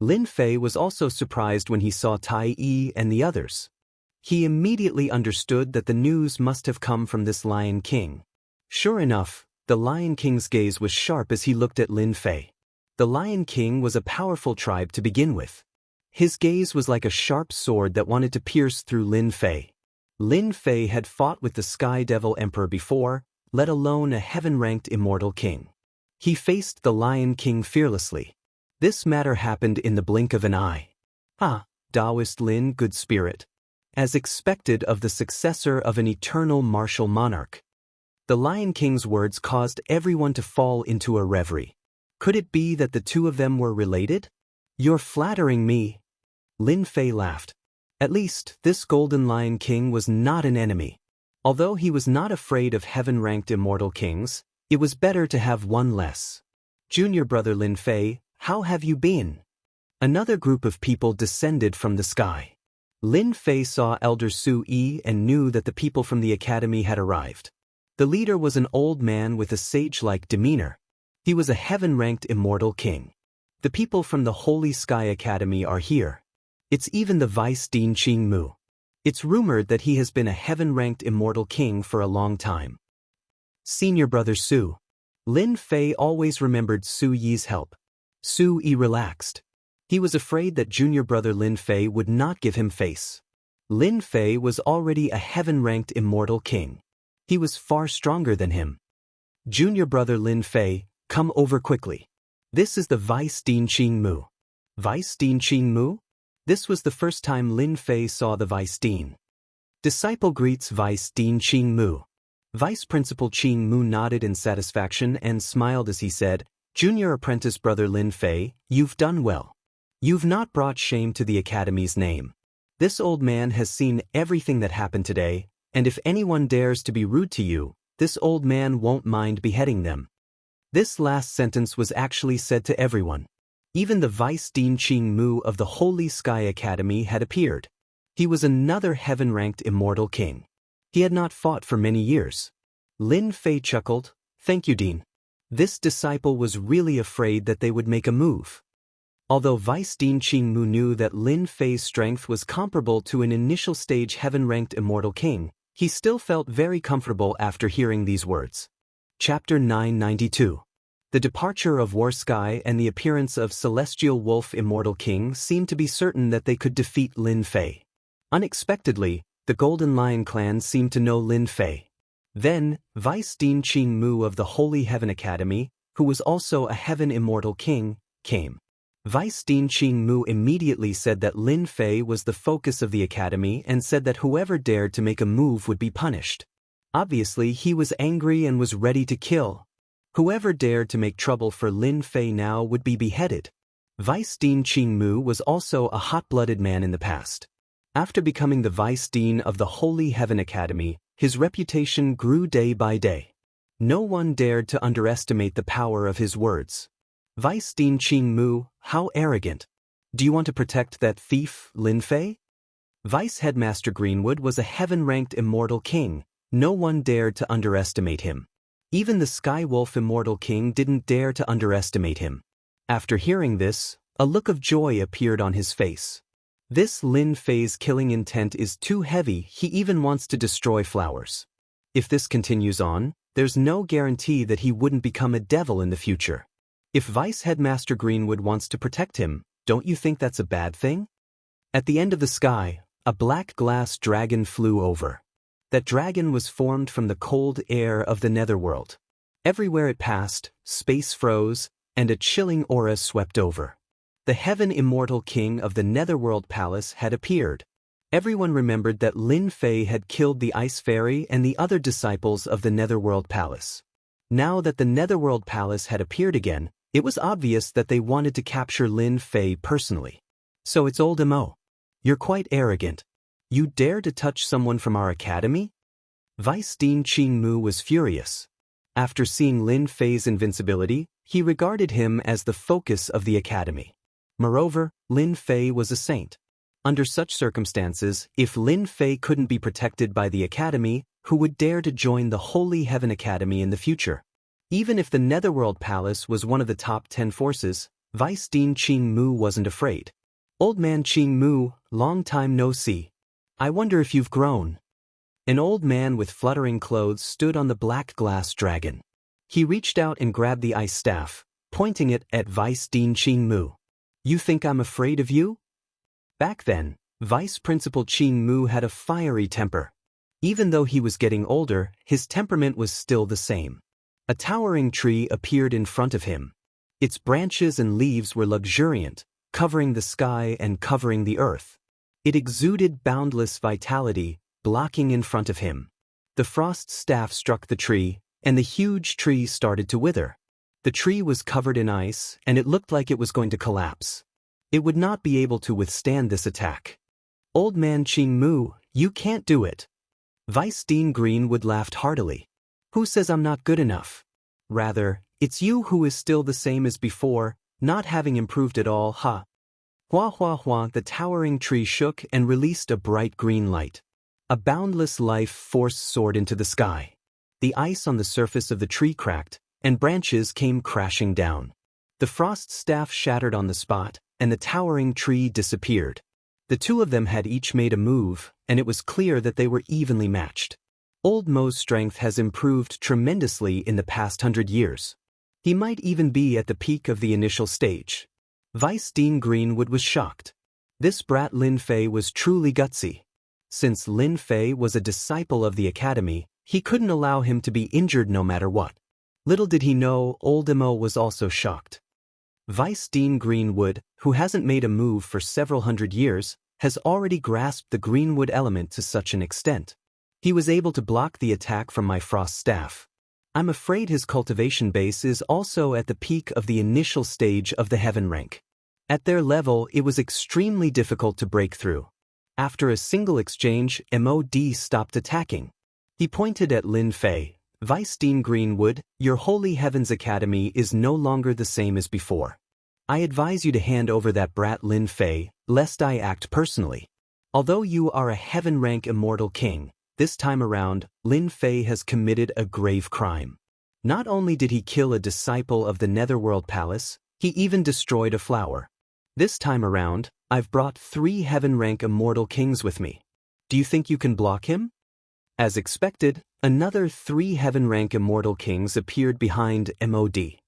Lin Fei was also surprised when he saw Tai Yi and the others. He immediately understood that the news must have come from this Lion King. Sure enough, the Lion King's gaze was sharp as he looked at Lin Fei. The Lion King was a powerful tribe to begin with. His gaze was like a sharp sword that wanted to pierce through Lin Fei. Lin Fei had fought with the Sky Devil Emperor before, let alone a heaven-ranked immortal king. He faced the Lion King fearlessly. This matter happened in the blink of an eye. Ah, Taoist Lin, good spirit. As expected of the successor of an eternal martial monarch. The Lion King's words caused everyone to fall into a reverie. Could it be that the two of them were related? You're flattering me. Lin Fei laughed. At least, this Golden Lion King was not an enemy. Although he was not afraid of heaven-ranked immortal kings, it was better to have one less. Junior brother Lin Fei, how have you been? Another group of people descended from the sky. Lin Fei saw Elder Su Yi and knew that the people from the academy had arrived. The leader was an old man with a sage-like demeanor. He was a heaven-ranked immortal king. The people from the Holy Sky Academy are here. It's even the Vice Dean Qing Mu. It's rumored that he has been a heaven-ranked immortal king for a long time. Senior brother Su. Lin Fei always remembered Su Yi's help. Su Yi relaxed. He was afraid that junior brother Lin Fei would not give him face. Lin Fei was already a heaven-ranked immortal king. He was far stronger than him. Junior brother Lin Fei, come over quickly. This is the Vice Dean Qing Mu. Vice Dean Qing Mu? This was the first time Lin Fei saw the Vice Dean. Disciple greets Vice Dean Qing Mu. Vice Principal Qing Mu nodded in satisfaction and smiled as he said, Junior apprentice brother Lin Fei, you've done well. You've not brought shame to the Academy's name. This old man has seen everything that happened today, and if anyone dares to be rude to you, this old man won't mind beheading them. This last sentence was actually said to everyone. Even the Vice Dean Qing Mu of the Holy Sky Academy had appeared. He was another heaven-ranked immortal king. He had not fought for many years. Lin Fei chuckled, thank you, Dean. This disciple was really afraid that they would make a move. Although Vice Dean Qing Mu knew that Lin Fei's strength was comparable to an initial stage heaven-ranked immortal king, he still felt very comfortable after hearing these words. Chapter 992. The departure of War Sky and the appearance of Celestial Wolf Immortal King seemed to be certain that they could defeat Lin Fei. Unexpectedly, the Golden Lion clan seemed to know Lin Fei. Then, Vice Dean Qing Mu of the Holy Heaven Academy, who was also a Heaven Immortal King, came. Vice Dean Qing Mu immediately said that Lin Fei was the focus of the academy and said that whoever dared to make a move would be punished. Obviously, he was angry and was ready to kill. Whoever dared to make trouble for Lin Fei now would be beheaded. Vice Dean Qing Mu was also a hot-blooded man in the past. After becoming the Vice Dean of the Holy Heaven Academy, his reputation grew day by day. No one dared to underestimate the power of his words. Vice Dean Qing Mu, how arrogant. Do you want to protect that thief, Lin Fei? Vice Headmaster Greenwood was a heaven-ranked immortal king. No one dared to underestimate him. Even the Sky Wolf Immortal King didn't dare to underestimate him. After hearing this, a look of joy appeared on his face. This Lin Fei's killing intent is too heavy, he even wants to destroy flowers. If this continues on, there's no guarantee that he wouldn't become a devil in the future. If Vice Headmaster Greenwood wants to protect him, don't you think that's a bad thing? At the end of the sky, a black glass dragon flew over. That dragon was formed from the cold air of the netherworld. Everywhere it passed, space froze, and a chilling aura swept over. The Heaven Immortal King of the Netherworld Palace had appeared. Everyone remembered that Lin Fei had killed the Ice Fairy and the other disciples of the Netherworld Palace. Now that the Netherworld Palace had appeared again, it was obvious that they wanted to capture Lin Fei personally. So it's old Mo. You're quite arrogant. You dare to touch someone from our academy? Vice Dean Qing Mu was furious. After seeing Lin Fei's invincibility, he regarded him as the focus of the academy. Moreover, Lin Fei was a saint. Under such circumstances, if Lin Fei couldn't be protected by the academy, who would dare to join the Holy Heaven Academy in the future? Even if the Netherworld Palace was one of the top 10 forces, Vice Dean Qing Mu wasn't afraid. Old man Qing Mu, long time no see. I wonder if you've grown. An old man with fluttering clothes stood on the black glass dragon. He reached out and grabbed the ice staff, pointing it at Vice Dean Qing Mu. You think I'm afraid of you? Back then, Vice Principal Qing Mu had a fiery temper. Even though he was getting older, his temperament was still the same. A towering tree appeared in front of him. Its branches and leaves were luxuriant, covering the sky and covering the earth. It exuded boundless vitality, blocking in front of him. The frost staff struck the tree, and the huge tree started to wither. The tree was covered in ice, and it looked like it was going to collapse. It would not be able to withstand this attack. "Old man Ching Mu, you can't do it." Vice Dean Greenwood laughed heartily. "Who says I'm not good enough? Rather, it's you who is still the same as before, not having improved at all, ha." Hua hua hua, the towering tree shook and released a bright green light. A boundless life force soared into the sky. The ice on the surface of the tree cracked, and branches came crashing down. The frost staff shattered on the spot, and the towering tree disappeared. The two of them had each made a move, and it was clear that they were evenly matched. Old Mo's strength has improved tremendously in the past 100 years. He might even be at the peak of the initial stage. Vice Dean Greenwood was shocked. This brat Lin Fei was truly gutsy. Since Lin Fei was a disciple of the academy, he couldn't allow him to be injured no matter what. Little did he know, Old Mo was also shocked. Vice Dean Greenwood, who hasn't made a move for several hundred years, has already grasped the Greenwood element to such an extent. He was able to block the attack from my frost staff. I'm afraid his cultivation base is also at the peak of the initial stage of the heaven rank. At their level, it was extremely difficult to break through. After a single exchange, MOD stopped attacking. He pointed at Lin Fei. "Vice Dean Greenwood, your Holy Heavens Academy is no longer the same as before. I advise you to hand over that brat Lin Fei, lest I act personally. Although you are a heaven-rank immortal king, this time around, Lin Fei has committed a grave crime. Not only did he kill a disciple of the Netherworld Palace, he even destroyed a flower. This time around, I've brought 3 heaven-rank immortal kings with me. Do you think you can block him?" As expected, another 3 heaven-rank immortal kings appeared behind MOD.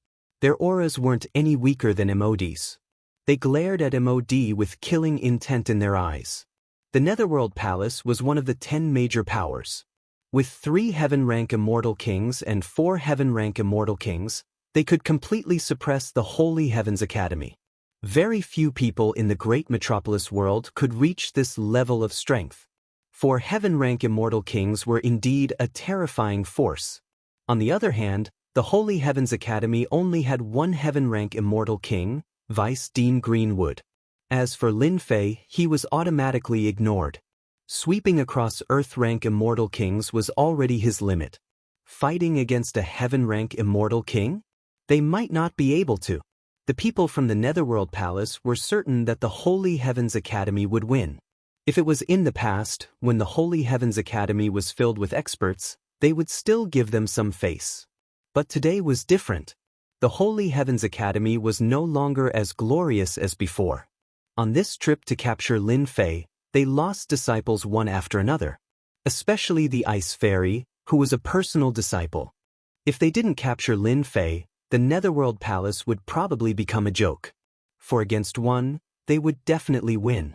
Their auras weren't any weaker than MOD's. They glared at MOD with killing intent in their eyes. The Netherworld Palace was one of the 10 major powers. With 3 heaven-rank immortal kings and 4 heaven-rank immortal kings, they could completely suppress the Holy Heavens Academy. Very few people in the great metropolis world could reach this level of strength. 4 heaven-rank immortal kings were indeed a terrifying force. On the other hand, the Holy Heavens Academy only had 1 heaven-rank immortal king, Vice Dean Greenwood. As for Lin Fei, he was automatically ignored. Sweeping across Earth-rank immortal kings was already his limit. Fighting against a heaven-rank immortal king? They might not be able to. The people from the Netherworld Palace were certain that the Holy Heavens Academy would win. If it was in the past, when the Holy Heavens Academy was filled with experts, they would still give them some face. But today was different. The Holy Heavens Academy was no longer as glorious as before. On this trip to capture Lin Fei, they lost disciples one after another. Especially the Ice Fairy, who was a personal disciple. If they didn't capture Lin Fei, the Netherworld Palace would probably become a joke. For against one, they would definitely win.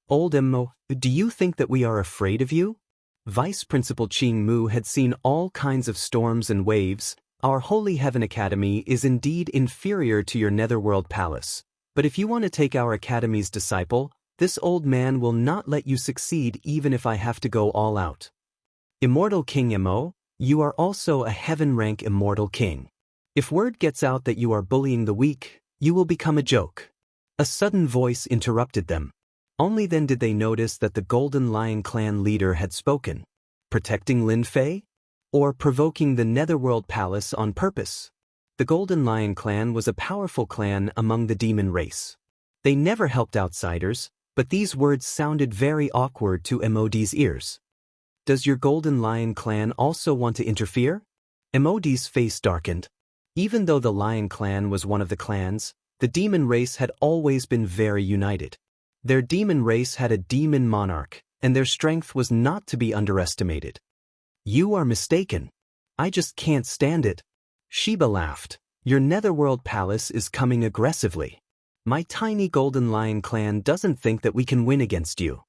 "Old Mo, do you think that we are afraid of you?" Vice Principal Ching Mu had seen all kinds of storms and waves. "Our Holy Heaven Academy is indeed inferior to your Netherworld Palace. But if you want to take our Academy's disciple, this old man will not let you succeed even if I have to go all out." "Immortal King Mo, you are also a heaven-rank immortal king. If word gets out that you are bullying the weak, you will become a joke." A sudden voice interrupted them. Only then did they notice that the Golden Lion Clan leader had spoken. Protecting Lin Fei? Or provoking the Netherworld Palace on purpose? The Golden Lion Clan was a powerful clan among the demon race. They never helped outsiders, but these words sounded very awkward to MOD's ears. "Does your Golden Lion Clan also want to interfere?" MOD's face darkened. Even though the Lion Clan was one of the clans, the demon race had always been very united. Their demon race had a demon monarch, and their strength was not to be underestimated. "You are mistaken. I just can't stand it." Sheba laughed. "Your Netherworld Palace is coming aggressively. My tiny Golden Lion Clan doesn't think that we can win against you."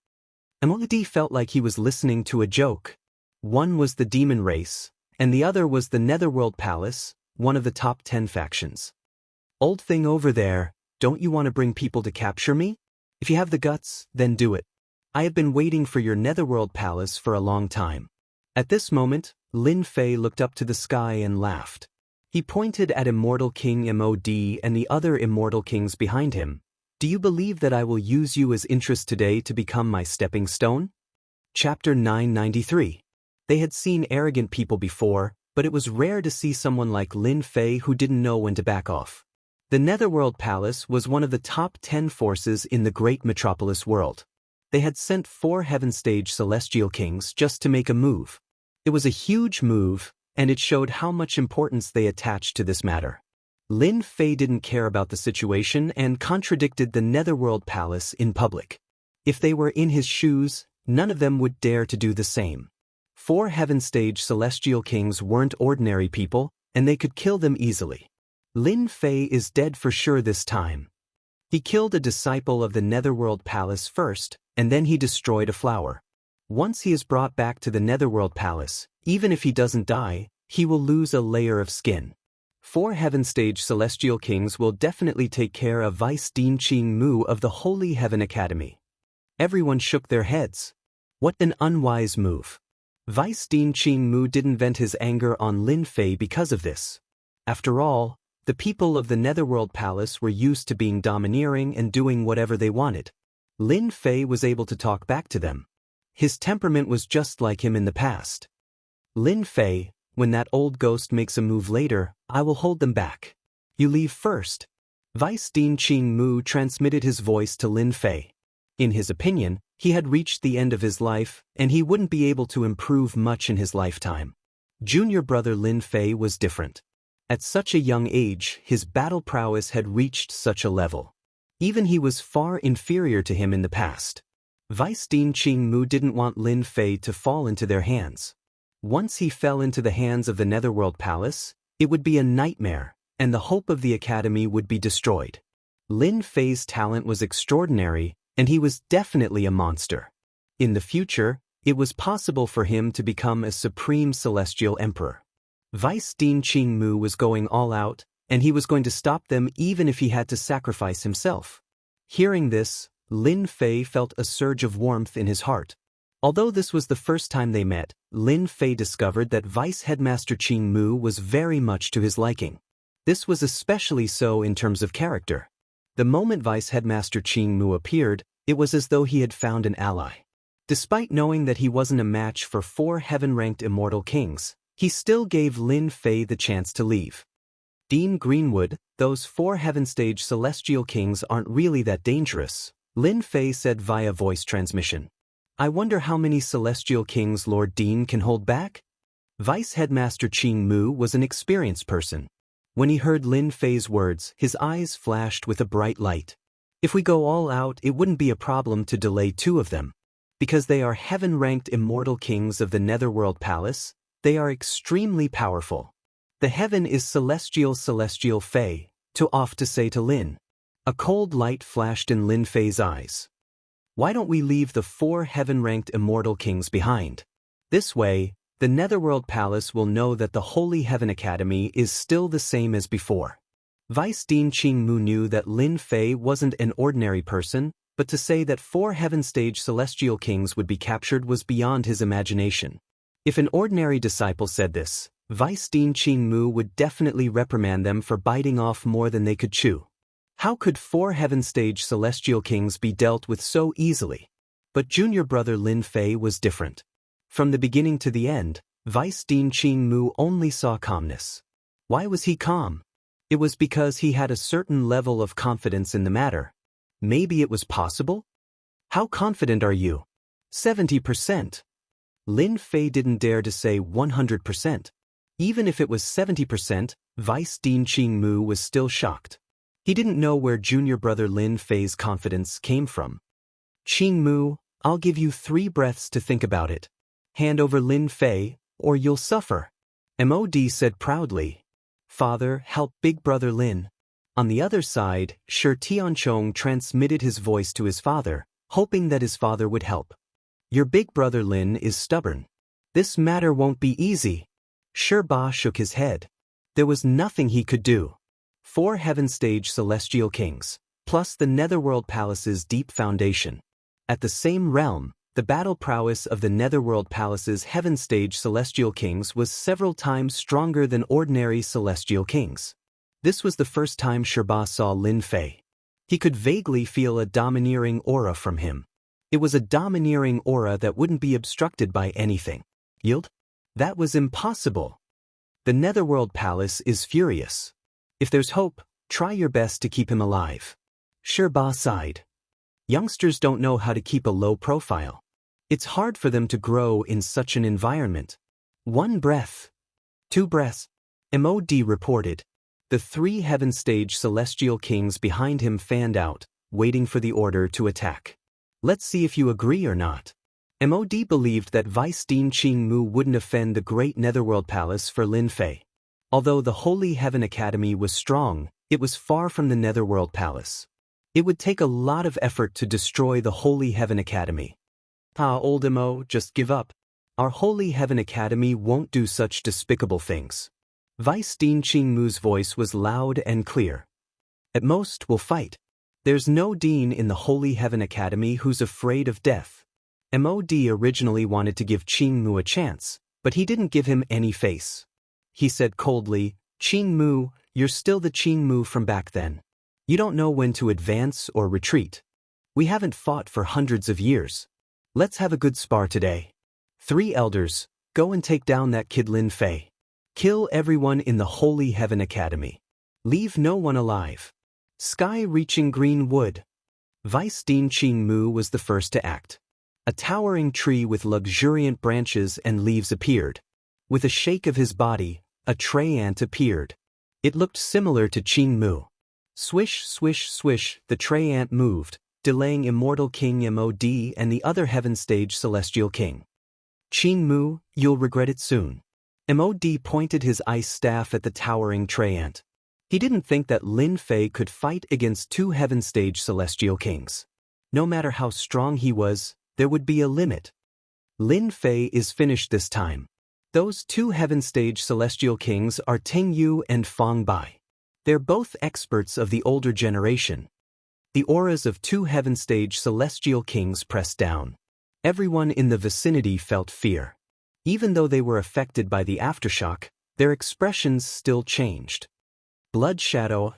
MOD felt like he was listening to a joke. One was the demon race, and the other was the Netherworld Palace, one of the top 10 factions. Old thing over there, don't you want to bring people to capture me? If you have the guts, then do it. I have been waiting for your Netherworld Palace for a long time. At this moment, Lin Fei looked up to the sky and laughed. He pointed at Immortal King Mod and the other immortal kings behind him. Do you believe that I will use you as interest today to become my stepping stone? Chapter 993. They had seen arrogant people before, but it was rare to see someone like Lin Fei who didn't know when to back off. The Netherworld Palace was one of the top 10 forces in the great metropolis world. They had sent 4 heaven-stage celestial kings just to make a move. It was a huge move, and it showed how much importance they attached to this matter. Lin Fei didn't care about the situation and contradicted the Netherworld Palace in public. If they were in his shoes, none of them would dare to do the same. 4 heaven-stage celestial kings weren't ordinary people, and they could kill them easily. Lin Fei is dead for sure this time. He killed a disciple of the Netherworld Palace first, and then he destroyed a flower. Once he is brought back to the Netherworld Palace, even if he doesn't die, he will lose a layer of skin. 4 heaven-stage celestial kings will definitely take care of Vice Dean Qing Mu of the Holy Heaven Academy. Everyone shook their heads. What an unwise move. Vice Dean Qing Mu didn't vent his anger on Lin Fei because of this. After all, the people of the Netherworld Palace were used to being domineering and doing whatever they wanted. Lin Fei was able to talk back to them. His temperament was just like him in the past. Lin Fei, when that old ghost makes a move later, I will hold them back. You leave first. Vice Dean Qing Mu transmitted his voice to Lin Fei. In his opinion, he had reached the end of his life, and he wouldn't be able to improve much in his lifetime. Junior brother Lin Fei was different. At such a young age, his battle prowess had reached such a level. Even he was far inferior to him in the past. Vice Dean Qing Mu didn't want Lin Fei to fall into their hands. Once he fell into the hands of the Netherworld Palace, it would be a nightmare, and the hope of the academy would be destroyed. Lin Fei's talent was extraordinary, and he was definitely a monster. In the future, it was possible for him to become a supreme celestial emperor. Vice Dean Qing Mu was going all out, and he was going to stop them even if he had to sacrifice himself. Hearing this, Lin Fei felt a surge of warmth in his heart. Although this was the first time they met, Lin Fei discovered that Vice Headmaster Qing Mu was very much to his liking. This was especially so in terms of character. The moment Vice Headmaster Qing Mu appeared, it was as though he had found an ally. Despite knowing that he wasn't a match for 4 heaven-ranked immortal kings, he still gave Lin Fei the chance to leave. Dean Greenwood, those 4 heaven-stage celestial kings aren't really that dangerous, Lin Fei said via voice transmission. I wonder how many celestial kings Lord Dean can hold back? Vice Headmaster Qing Mu was an experienced person. When he heard Lin Fei's words, his eyes flashed with a bright light. If we go all out, it wouldn't be a problem to delay 2 of them. Because they are heaven-ranked immortal kings of the Netherworld Palace, they are extremely powerful. The heaven is celestial Fei, to off to say to Lin. A cold light flashed in Lin Fei's eyes. Why don't we leave the 4 heaven-ranked immortal kings behind? This way, the Netherworld Palace will know that the Holy Heaven Academy is still the same as before. Vice Dean Qing Mu knew that Lin Fei wasn't an ordinary person, but to say that 4 heaven-stage celestial kings would be captured was beyond his imagination. If an ordinary disciple said this, Vice Dean Qing Mu would definitely reprimand them for biting off more than they could chew. How could 4 heaven-stage celestial kings be dealt with so easily? But junior brother Lin Fei was different. From the beginning to the end, Vice Dean Qing Mu only saw calmness. Why was he calm? It was because he had a certain level of confidence in the matter. Maybe it was possible? How confident are you? 70%. Lin Fei didn't dare to say 100%. Even if it was 70%, Vice Dean Qing Mu was still shocked. He didn't know where junior brother Lin Fei's confidence came from. Qing Mu, I'll give you 3 breaths to think about it. Hand over Lin Fei, or you'll suffer. Mod said proudly. Father, help big brother Lin. On the other side, Shi Tianchong transmitted his voice to his father, hoping that his father would help. Your big brother Lin is stubborn. This matter won't be easy. Shirba shook his head. There was nothing he could do. 4 heaven-stage celestial kings, plus the Netherworld Palace's deep foundation. At the same realm, the battle prowess of the Netherworld Palace's heaven-stage celestial kings was several times stronger than ordinary celestial kings. This was the first time Shirba saw Lin Fei. He could vaguely feel a domineering aura from him. It was a domineering aura that wouldn't be obstructed by anything. Yield? That was impossible. The Netherworld Palace is furious. If there's hope, try your best to keep him alive. Shirba sighed. Youngsters don't know how to keep a low profile. It's hard for them to grow in such an environment. 1 breath. 2 breaths. MOD reported. The 3 heaven-stage celestial kings behind him fanned out, waiting for the order to attack. Let's see if you agree or not. MOD believed that Vice Dean Qing Mu wouldn't offend the great Netherworld Palace for Lin Fei. Although the Holy Heaven Academy was strong, it was far from the Netherworld Palace. It would take a lot of effort to destroy the Holy Heaven Academy. Old Mo, just give up. Our Holy Heaven Academy won't do such despicable things. Vice Dean Qing Mu's voice was loud and clear. At most, we'll fight. There's no dean in the Holy Heaven Academy who's afraid of death. MOD originally wanted to give Qing Mu a chance, but he didn't give him any face. He said coldly, Qing Mu, you're still the Qing Mu from back then. You don't know when to advance or retreat. We haven't fought for hundreds of years. Let's have a good spar today. 3 elders, go and take down that kid Lin Fei. Kill everyone in the Holy Heaven Academy. Leave no one alive. Sky-reaching green wood. Vice Dean Qing Mu was the first to act. A towering tree with luxuriant branches and leaves appeared. With a shake of his body, a tray ant appeared. It looked similar to Qing Mu. Swish, swish, swish, the tray ant moved, delaying Immortal King MOD and the other heaven-stage celestial king. Qing Mu, you'll regret it soon. MOD pointed his ice staff at the towering tray ant. He didn't think that Lin Fei could fight against 2 heaven-stage celestial kings. No matter how strong he was, there would be a limit. Lin Fei is finished this time. Those 2 heaven-stage celestial kings are Ting Yu and Fang Bai. They're both experts of the older generation. The auras of 2 heaven-stage celestial kings pressed down. Everyone in the vicinity felt fear. Even though they were affected by the aftershock, their expressions still changed. Blood shadow.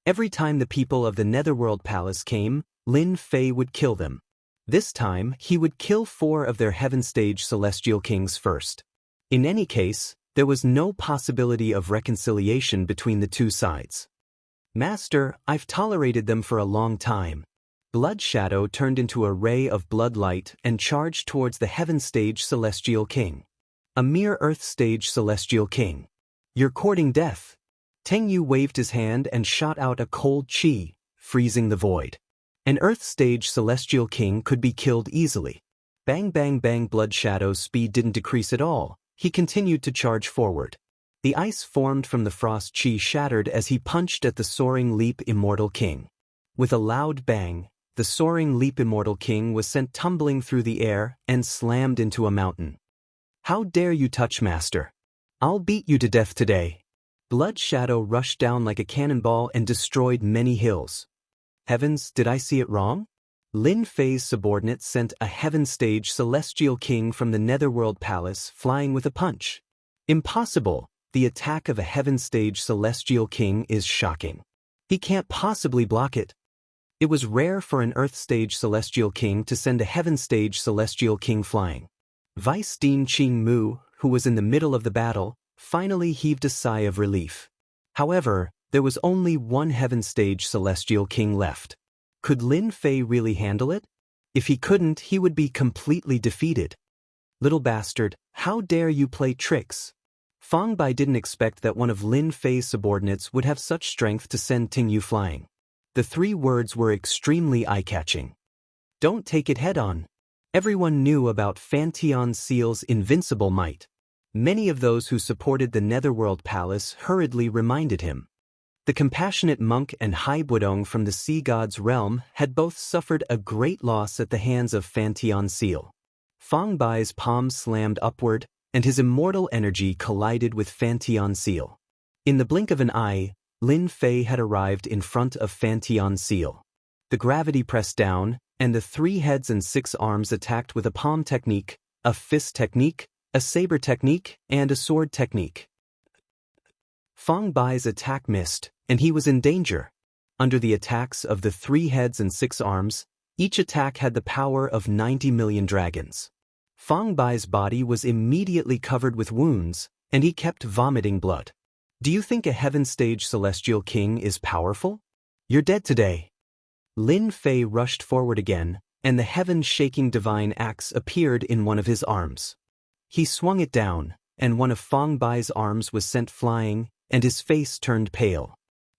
Every time the people of the Netherworld Palace came, Lin Fei would kill them. This time, he would kill 4 of their heaven-stage celestial kings first. In any case, there was no possibility of reconciliation between the 2 sides. Master, I've tolerated them for a long time. Blood shadow turned into a ray of blood light and charged towards the heaven-stage celestial king. A mere earth-stage celestial king. You're courting death. Teng Yu waved his hand and shot out a cold chi, freezing the void. An earth-stage celestial king could be killed easily. Bang bang bang. Blood shadow's speed didn't decrease at all. He continued to charge forward. The ice formed from the frost chi shattered as he punched at the soaring leap Immortal King. With a loud bang, the soaring leap Immortal King was sent tumbling through the air and slammed into a mountain. How dare you touch Master? I'll beat you to death today. Blood shadow rushed down like a cannonball and destroyed many hills. Heavens, did I see it wrong? Lin Fei's subordinate sent a heaven-stage celestial king from the Netherworld Palace flying with a punch. Impossible. The attack of a heaven-stage celestial king is shocking. He can't possibly block it. It was rare for an earth-stage celestial king to send a heaven-stage celestial king flying. Vice Dean Qing Mu, who was in the middle of the battle, finally heaved a sigh of relief. However, there was only 1 heaven-stage celestial king left. Could Lin Fei really handle it? If he couldn't, he would be completely defeated. Little bastard, how dare you play tricks? Fang Bai didn't expect that one of Lin Fei's subordinates would have such strength to send Ting Yu flying. The 3 words were extremely eye-catching. Don't take it head-on. Everyone knew about Fantion Seal's invincible might. Many of those who supported the Netherworld Palace hurriedly reminded him. The compassionate monk and Hai Budong from the Sea God's realm had both suffered a great loss at the hands of Fantion Seal. Fang Bai's palms slammed upward, and his immortal energy collided with Fantion's seal. In the blink of an eye, Lin Fei had arrived in front of Fantion's seal. The gravity pressed down, and the 3 heads and 6 arms attacked with a palm technique, a fist technique, a saber technique, and a sword technique. Fang Bai's attack missed, and he was in danger. Under the attacks of the 3 heads and 6 arms, each attack had the power of 90 million dragons. Fang Bai's body was immediately covered with wounds, and he kept vomiting blood. Do you think a heaven stage celestial king is powerful? You're dead today. Lin Fei rushed forward again, and the heaven-shaking divine axe appeared in one of his arms. He swung it down, and one of Fang Bai's arms was sent flying, and his face turned pale.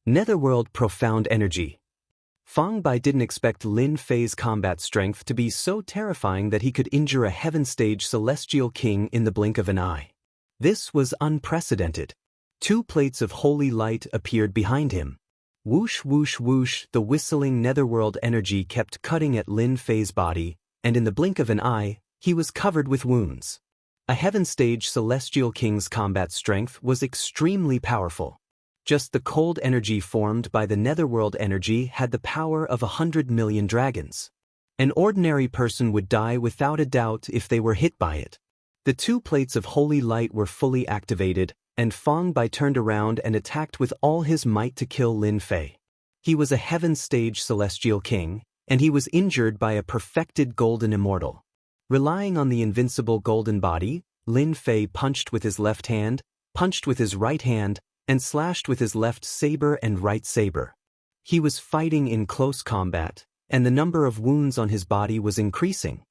Netherworld profound energy. Fang Bai didn't expect Lin Fei's combat strength to be so terrifying that he could injure a heaven stage celestial king in the blink of an eye. This was unprecedented. 2 plates of holy light appeared behind him. Whoosh whoosh whoosh, the whistling netherworld energy kept cutting at Lin Fei's body, and in the blink of an eye, he was covered with wounds. A heaven stage celestial king's combat strength was extremely powerful. Just the cold energy formed by the netherworld energy had the power of 100 million dragons. An ordinary person would die without a doubt if they were hit by it. The 2 plates of holy light were fully activated, and Fang Bai turned around and attacked with all his might to kill Lin Fei. He was a heaven stage celestial king, and he was injured by a perfected golden immortal. Relying on the invincible golden body, Lin Fei punched with his left hand, punched with his right hand, and slashed with his left saber and right saber. He was fighting in close combat, and the number of wounds on his body was increasing.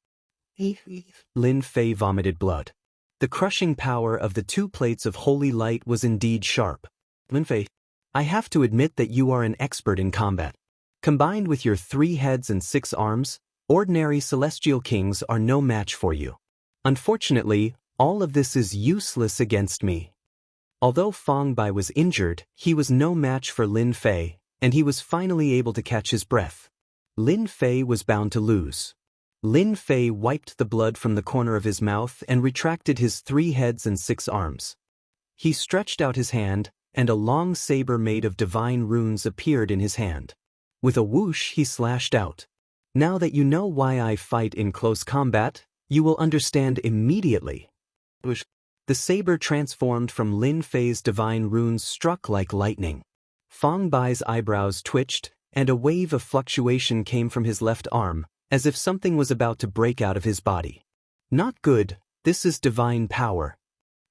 Lin Fei vomited blood. The crushing power of the 2 plates of holy light was indeed sharp. Lin Fei, I have to admit that you are an expert in combat. Combined with your 3 heads and 6 arms, ordinary celestial kings are no match for you. Unfortunately, all of this is useless against me. Although Fang Bai was injured, he was no match for Lin Fei, and he was finally able to catch his breath. Lin Fei was bound to lose. Lin Fei wiped the blood from the corner of his mouth and retracted his 3 heads and 6 arms. He stretched out his hand, and a long saber made of divine runes appeared in his hand. With a whoosh he slashed out. Now that you know why I fight in close combat, you will understand immediately. Whoosh. The saber transformed from Lin Fei's divine runes struck like lightning. Fang Bai's eyebrows twitched, and a wave of fluctuation came from his left arm, as if something was about to break out of his body. Not good, this is divine power.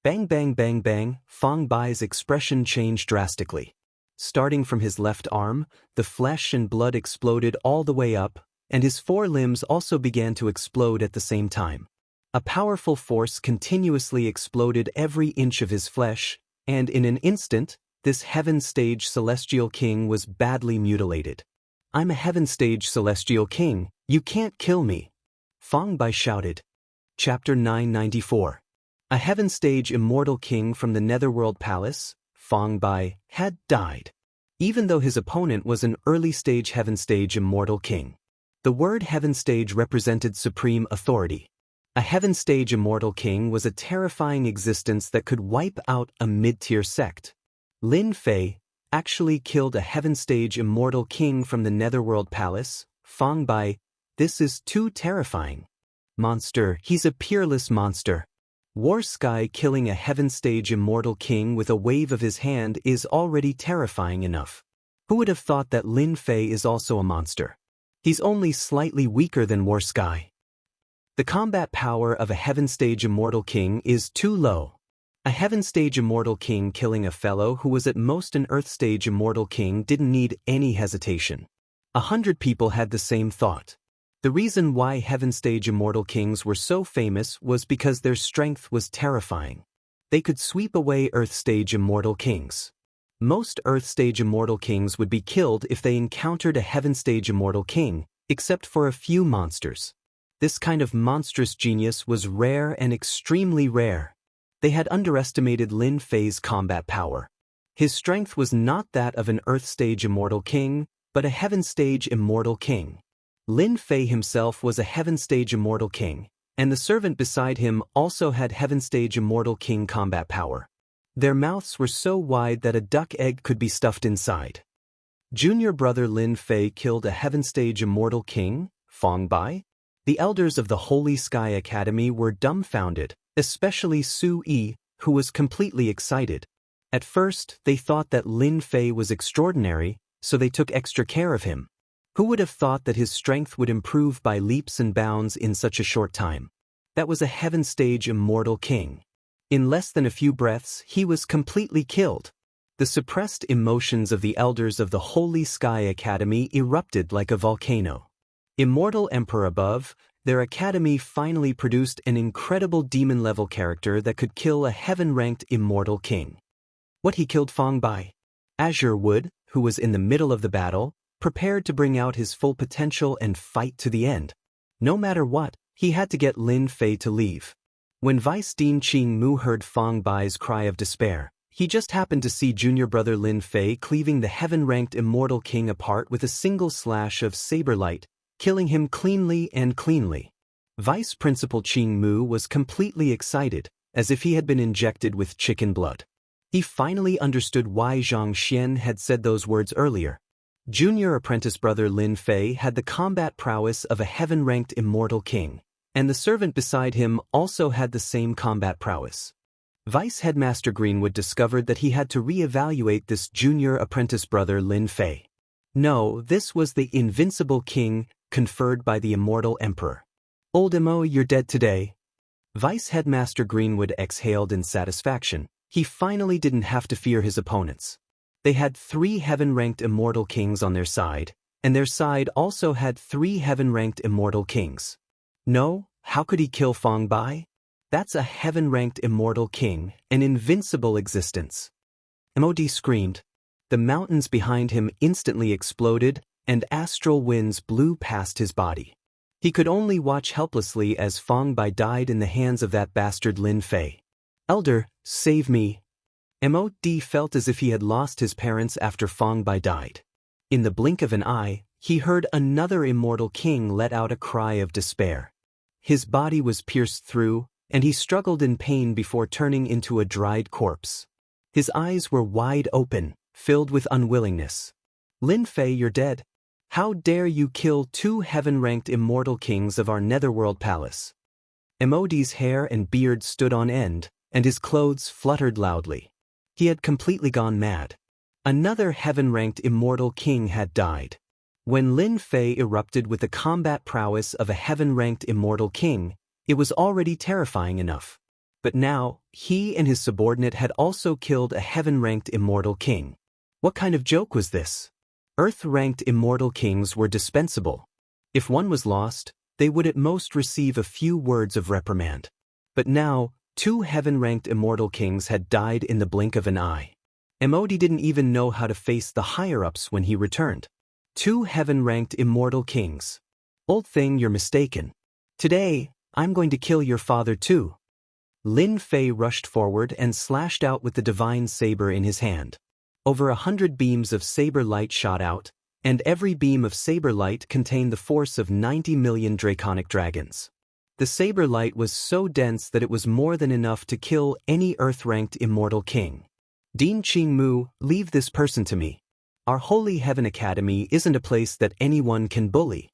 Bang bang bang bang, Fang Bai's expression changed drastically. Starting from his left arm, the flesh and blood exploded all the way up, and his 4 limbs also began to explode at the same time. A powerful force continuously exploded every inch of his flesh, and in an instant, this heaven stage celestial king was badly mutilated. I'm a heaven stage celestial king, you can't kill me. Fang Bai shouted. Chapter 994. A heaven stage immortal king from the Netherworld Palace, Fang Bai, had died. Even though his opponent was an early stage heaven stage immortal king. The word heaven stage represented supreme authority. A heaven stage immortal king was a terrifying existence that could wipe out a mid-tier sect. Lin Fei actually killed a heaven stage immortal king from the Netherworld Palace, Fang Bai. This is too terrifying. Monster, he's a peerless monster. War Sky killing a heaven stage immortal king with a wave of his hand is already terrifying enough. Who would have thought that Lin Fei is also a monster? He's only slightly weaker than War Sky. The combat power of a heaven stage immortal king is too low. A heaven stage immortal king killing a fellow who was at most an earth stage immortal king didn't need any hesitation. 100 people had the same thought. The reason why heaven stage immortal kings were so famous was because their strength was terrifying. They could sweep away earth stage immortal kings. Most earth stage immortal kings would be killed if they encountered a heaven stage immortal king, except for a few monsters. This kind of monstrous genius was rare and extremely rare. They had underestimated Lin Fei's combat power. His strength was not that of an earth stage immortal king, but a heaven stage immortal king. Lin Fei himself was a heaven stage immortal king, and the servant beside him also had Heaven Stage Immortal King combat power. Their mouths were so wide that a duck egg could be stuffed inside. Junior brother Lin Fei killed a Heaven Stage Immortal King, Fong Bai? The elders of the Holy Sky Academy were dumbfounded, especially Su Yi, who was completely excited. At first, they thought that Lin Fei was extraordinary, so they took extra care of him. Who would have thought that his strength would improve by leaps and bounds in such a short time? That was a Heaven Stage Immortal King. In less than a few breaths, he was completely killed. The suppressed emotions of the elders of the Holy Sky Academy erupted like a volcano. Immortal Emperor above, their academy finally produced an incredible demon-level character that could kill a heaven-ranked Immortal King. What, he killed Fong Bai? Azure Wood, who was in the middle of the battle, prepared to bring out his full potential and fight to the end. No matter what, he had to get Lin Fei to leave. When Vice Dean Qing Mu heard Fong Bai's cry of despair, he just happened to see junior brother Lin Fei cleaving the heaven-ranked Immortal King apart with a single slash of saber light, killing him cleanly and cleanly. Vice Principal Qing Mu was completely excited, as if he had been injected with chicken blood. He finally understood why Zhang Xian had said those words earlier. Junior apprentice brother Lin Fei had the combat prowess of a heaven-ranked Immortal King, and the servant beside him also had the same combat prowess. Vice Headmaster Greenwood discovered that he had to re-evaluate this junior apprentice brother Lin Fei. No, this was the invincible king conferred by the immortal emperor. Old Mo, you're dead today. Vice Headmaster Greenwood exhaled in satisfaction. He finally didn't have to fear his opponents. They had 3 heaven-ranked Immortal Kings on their side, and their side also had 3 heaven-ranked Immortal Kings. No, how could he kill Fong Bai? That's a heaven-ranked Immortal King, an invincible existence. MOD screamed. The mountains behind him instantly exploded, and astral winds blew past his body. He could only watch helplessly as Fong Bai died in the hands of that bastard Lin Fei. Elder, save me. MOD felt as if he had lost his parents after Fong Bai died. In the blink of an eye, he heard another Immortal King let out a cry of despair. His body was pierced through, and he struggled in pain before turning into a dried corpse. His eyes were wide open, filled with unwillingness. Lin Fei, you're dead. How dare you kill 2 heaven-ranked Immortal Kings of our Netherworld Palace? MOD's hair and beard stood on end, and his clothes fluttered loudly. He had completely gone mad. Another heaven-ranked Immortal King had died. When Lin Fei erupted with the combat prowess of a heaven-ranked Immortal King, it was already terrifying enough. But now, he and his subordinate had also killed a heaven-ranked Immortal King. What kind of joke was this? Earth-ranked Immortal Kings were dispensable. If one was lost, they would at most receive a few words of reprimand. But now, 2 heaven-ranked Immortal Kings had died in the blink of an eye. MOD didn't even know how to face the higher-ups when he returned. 2 heaven-ranked Immortal Kings. Old thing, you're mistaken. Today, I'm going to kill your father too. Lin Fei rushed forward and slashed out with the divine saber in his hand. Over 100 beams of saber light shot out, and every beam of saber light contained the force of 90 million draconic dragons. The saber light was so dense that it was more than enough to kill any Earth-ranked Immortal King. Dean Qing Mu, leave this person to me. Our Holy Heaven Academy isn't a place that anyone can bully.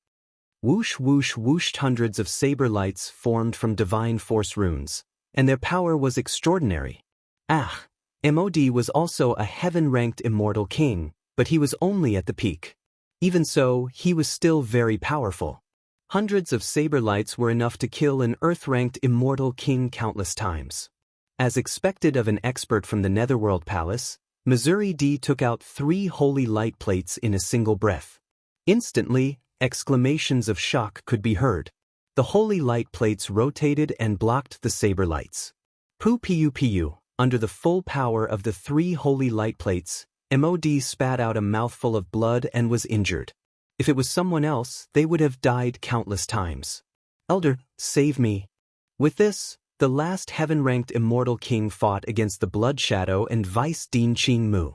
Whoosh whoosh whooshed, hundreds of saber lights formed from divine force runes, and their power was extraordinary. MOD was also a heaven-ranked Immortal King, but he was only at the peak. Even so, he was still very powerful. Hundreds of saber lights were enough to kill an Earth-ranked Immortal King countless times. As expected of an expert from the Netherworld Palace, Missouri D took out 3 holy light plates in a single breath. Instantly, exclamations of shock could be heard. The holy light plates rotated and blocked the saber lights. Pu. Under the full power of the 3 holy light plates, MOD spat out a mouthful of blood and was injured. If it was someone else, they would have died countless times. Elder, save me. With this, the last heaven-ranked Immortal King fought against the Blood Shadow and Vice Dean Qing Mu.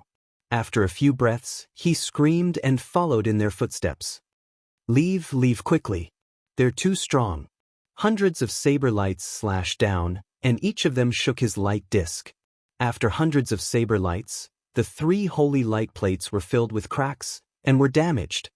After a few breaths, he screamed and followed in their footsteps. Leave quickly. They're too strong. Hundreds of saber lights slashed down, and each of them shook his light disc. After hundreds of saber lights, the 3 holy light plates were filled with cracks and were damaged.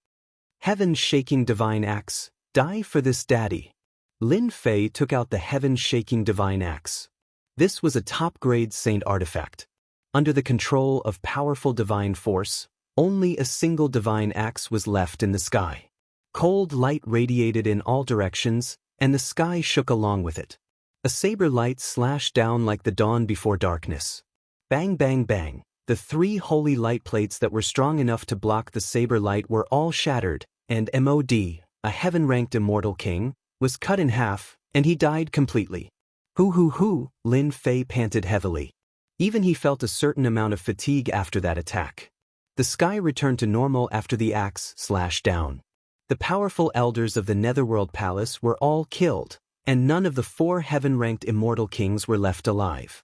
Heaven-shaking divine axe, die for this daddy. Lin Fei took out the heaven-shaking divine axe. This was a top-grade saint artifact. Under the control of powerful divine force, only a single divine axe was left in the sky. Cold light radiated in all directions, and the sky shook along with it. A saber light slashed down like the dawn before darkness. Bang bang bang, the 3 holy light plates that were strong enough to block the saber light were all shattered, and Mod, a heaven-ranked immortal king, was cut in half, and he died completely. Hoo, Lin Fei panted heavily. Even he felt a certain amount of fatigue after that attack. The sky returned to normal after the axe slashed down. The powerful elders of the Netherworld Palace were all killed, and none of the 4 heaven-ranked immortal kings were left alive.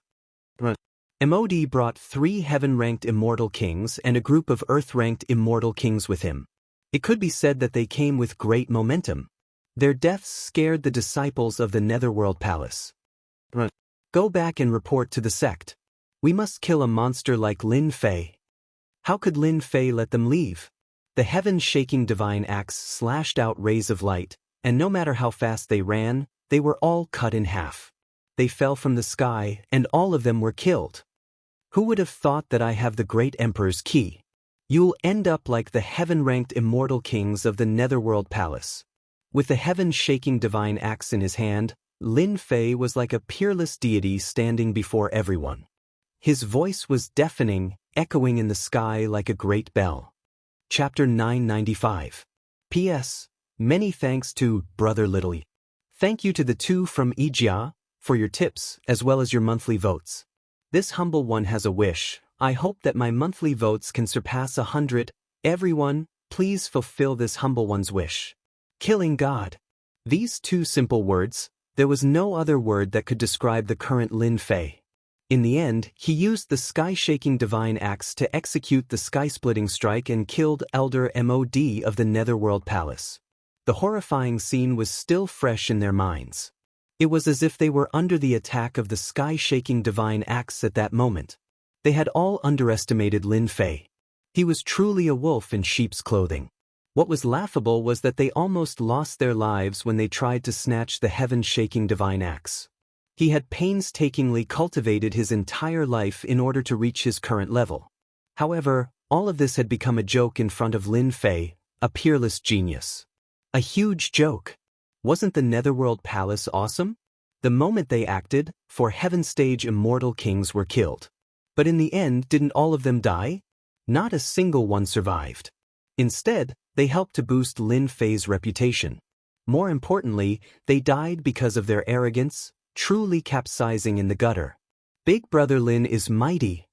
Mod brought 3 heaven-ranked immortal kings and a group of earth-ranked immortal kings with him. It could be said that they came with great momentum. Their deaths scared the disciples of the Netherworld Palace. Go back and report to the sect. We must kill a monster like Lin Fei. How could Lin Fei let them leave? The heaven-shaking divine axe slashed out rays of light, and no matter how fast they ran, they were all cut in half. They fell from the sky, and all of them were killed. Who would have thought that I have the great Emperor's key? You'll end up like the heaven-ranked immortal kings of the Netherworld Palace. With the heaven-shaking divine axe in his hand, Lin Fei was like a peerless deity standing before everyone. His voice was deafening, echoing in the sky like a great bell. Chapter 995. P.S. Many thanks to Brother Little. Thank you to the 2 from Ijia for your tips as well as your monthly votes. This humble one has a wish. I hope that my monthly votes can surpass 100. Everyone, please fulfill this humble one's wish. Killing God. These 2 simple words, there was no other word that could describe the current Lin Fei. In the end, he used the sky-shaking divine axe to execute the sky-splitting strike and killed Elder Mod of the Netherworld Palace. The horrifying scene was still fresh in their minds. It was as if they were under the attack of the sky-shaking divine axe at that moment. They had all underestimated Lin Fei. He was truly a wolf in sheep's clothing. What was laughable was that they almost lost their lives when they tried to snatch the heaven-shaking divine axe. He had painstakingly cultivated his entire life in order to reach his current level. However, all of this had become a joke in front of Lin Fei, a peerless genius. A huge joke. Wasn't the Netherworld Palace awesome? The moment they acted, 4 heaven-stage immortal kings were killed. But in the end, didn't all of them die? Not a single one survived. Instead, they helped to boost Lin Fei's reputation. More importantly, they died because of their arrogance, truly capsizing in the gutter. Big Brother Lin is mighty.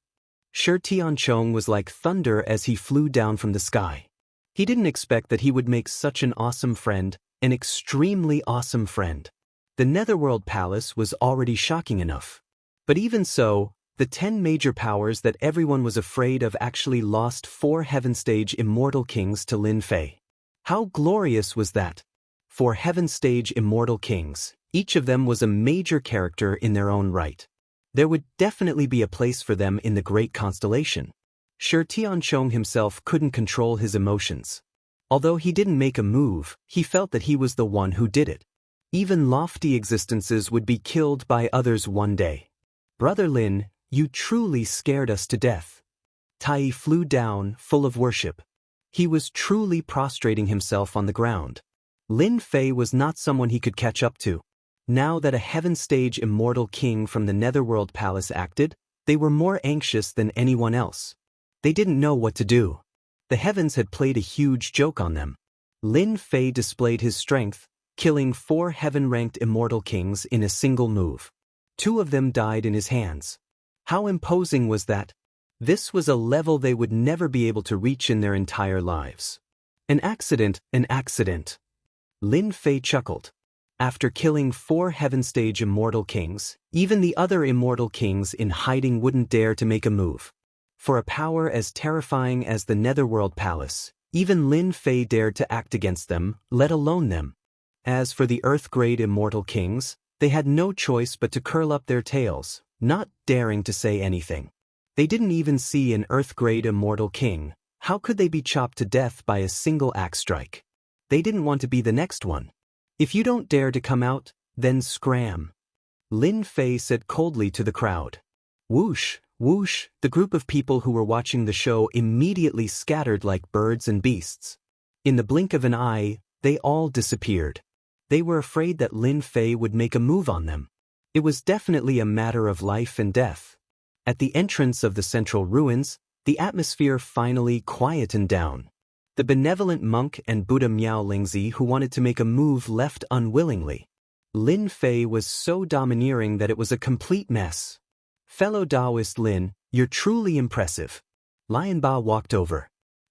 Shi Tianchong was like thunder as he flew down from the sky. He didn't expect that he would make such an awesome friend, an extremely awesome friend. The Netherworld Palace was already shocking enough. But even so, the 10 major powers that everyone was afraid of actually lost 4 heaven-stage immortal kings to Lin Fei. How glorious was that? 4 heaven-stage immortal kings. Each of them was a major character in their own right. There would definitely be a place for them in the great constellation. Shi Tianchong himself couldn't control his emotions. Although he didn't make a move, he felt that he was the one who did it. Even lofty existences would be killed by others one day. Brother Lin, you truly scared us to death. Tai flew down, full of worship. He was truly prostrating himself on the ground. Lin Fei was not someone he could catch up to. Now that a heaven-stage immortal king from the Netherworld Palace acted, they were more anxious than anyone else. They didn't know what to do. The heavens had played a huge joke on them. Lin Fei displayed his strength, killing 4 heaven-ranked immortal kings in a single move. 2 of them died in his hands. How imposing was that? This was a level they would never be able to reach in their entire lives. An accident, an accident. Lin Fei chuckled. After killing 4 heaven-stage immortal kings, even the other immortal kings in hiding wouldn't dare to make a move. For a power as terrifying as the Netherworld Palace, even Lin Fei dared to act against them, let alone them. As for the Earth-grade immortal kings, they had no choice but to curl up their tails, not daring to say anything. They didn't even see an Earth-grade immortal king. How could they be chopped to death by a single axe strike? They didn't want to be the next one. If you don't dare to come out, then scram. Lin Fei said coldly to the crowd. Whoosh, whoosh, the group of people who were watching the show immediately scattered like birds and beasts. In the blink of an eye, they all disappeared. They were afraid that Lin Fei would make a move on them. It was definitely a matter of life and death. At the entrance of the central ruins, the atmosphere finally quietened down. The benevolent monk and Buddha Miao Lingzi who wanted to make a move left unwillingly. Lin Fei was so domineering that it was a complete mess. Fellow Taoist Lin, you're truly impressive. Lion Ba walked over.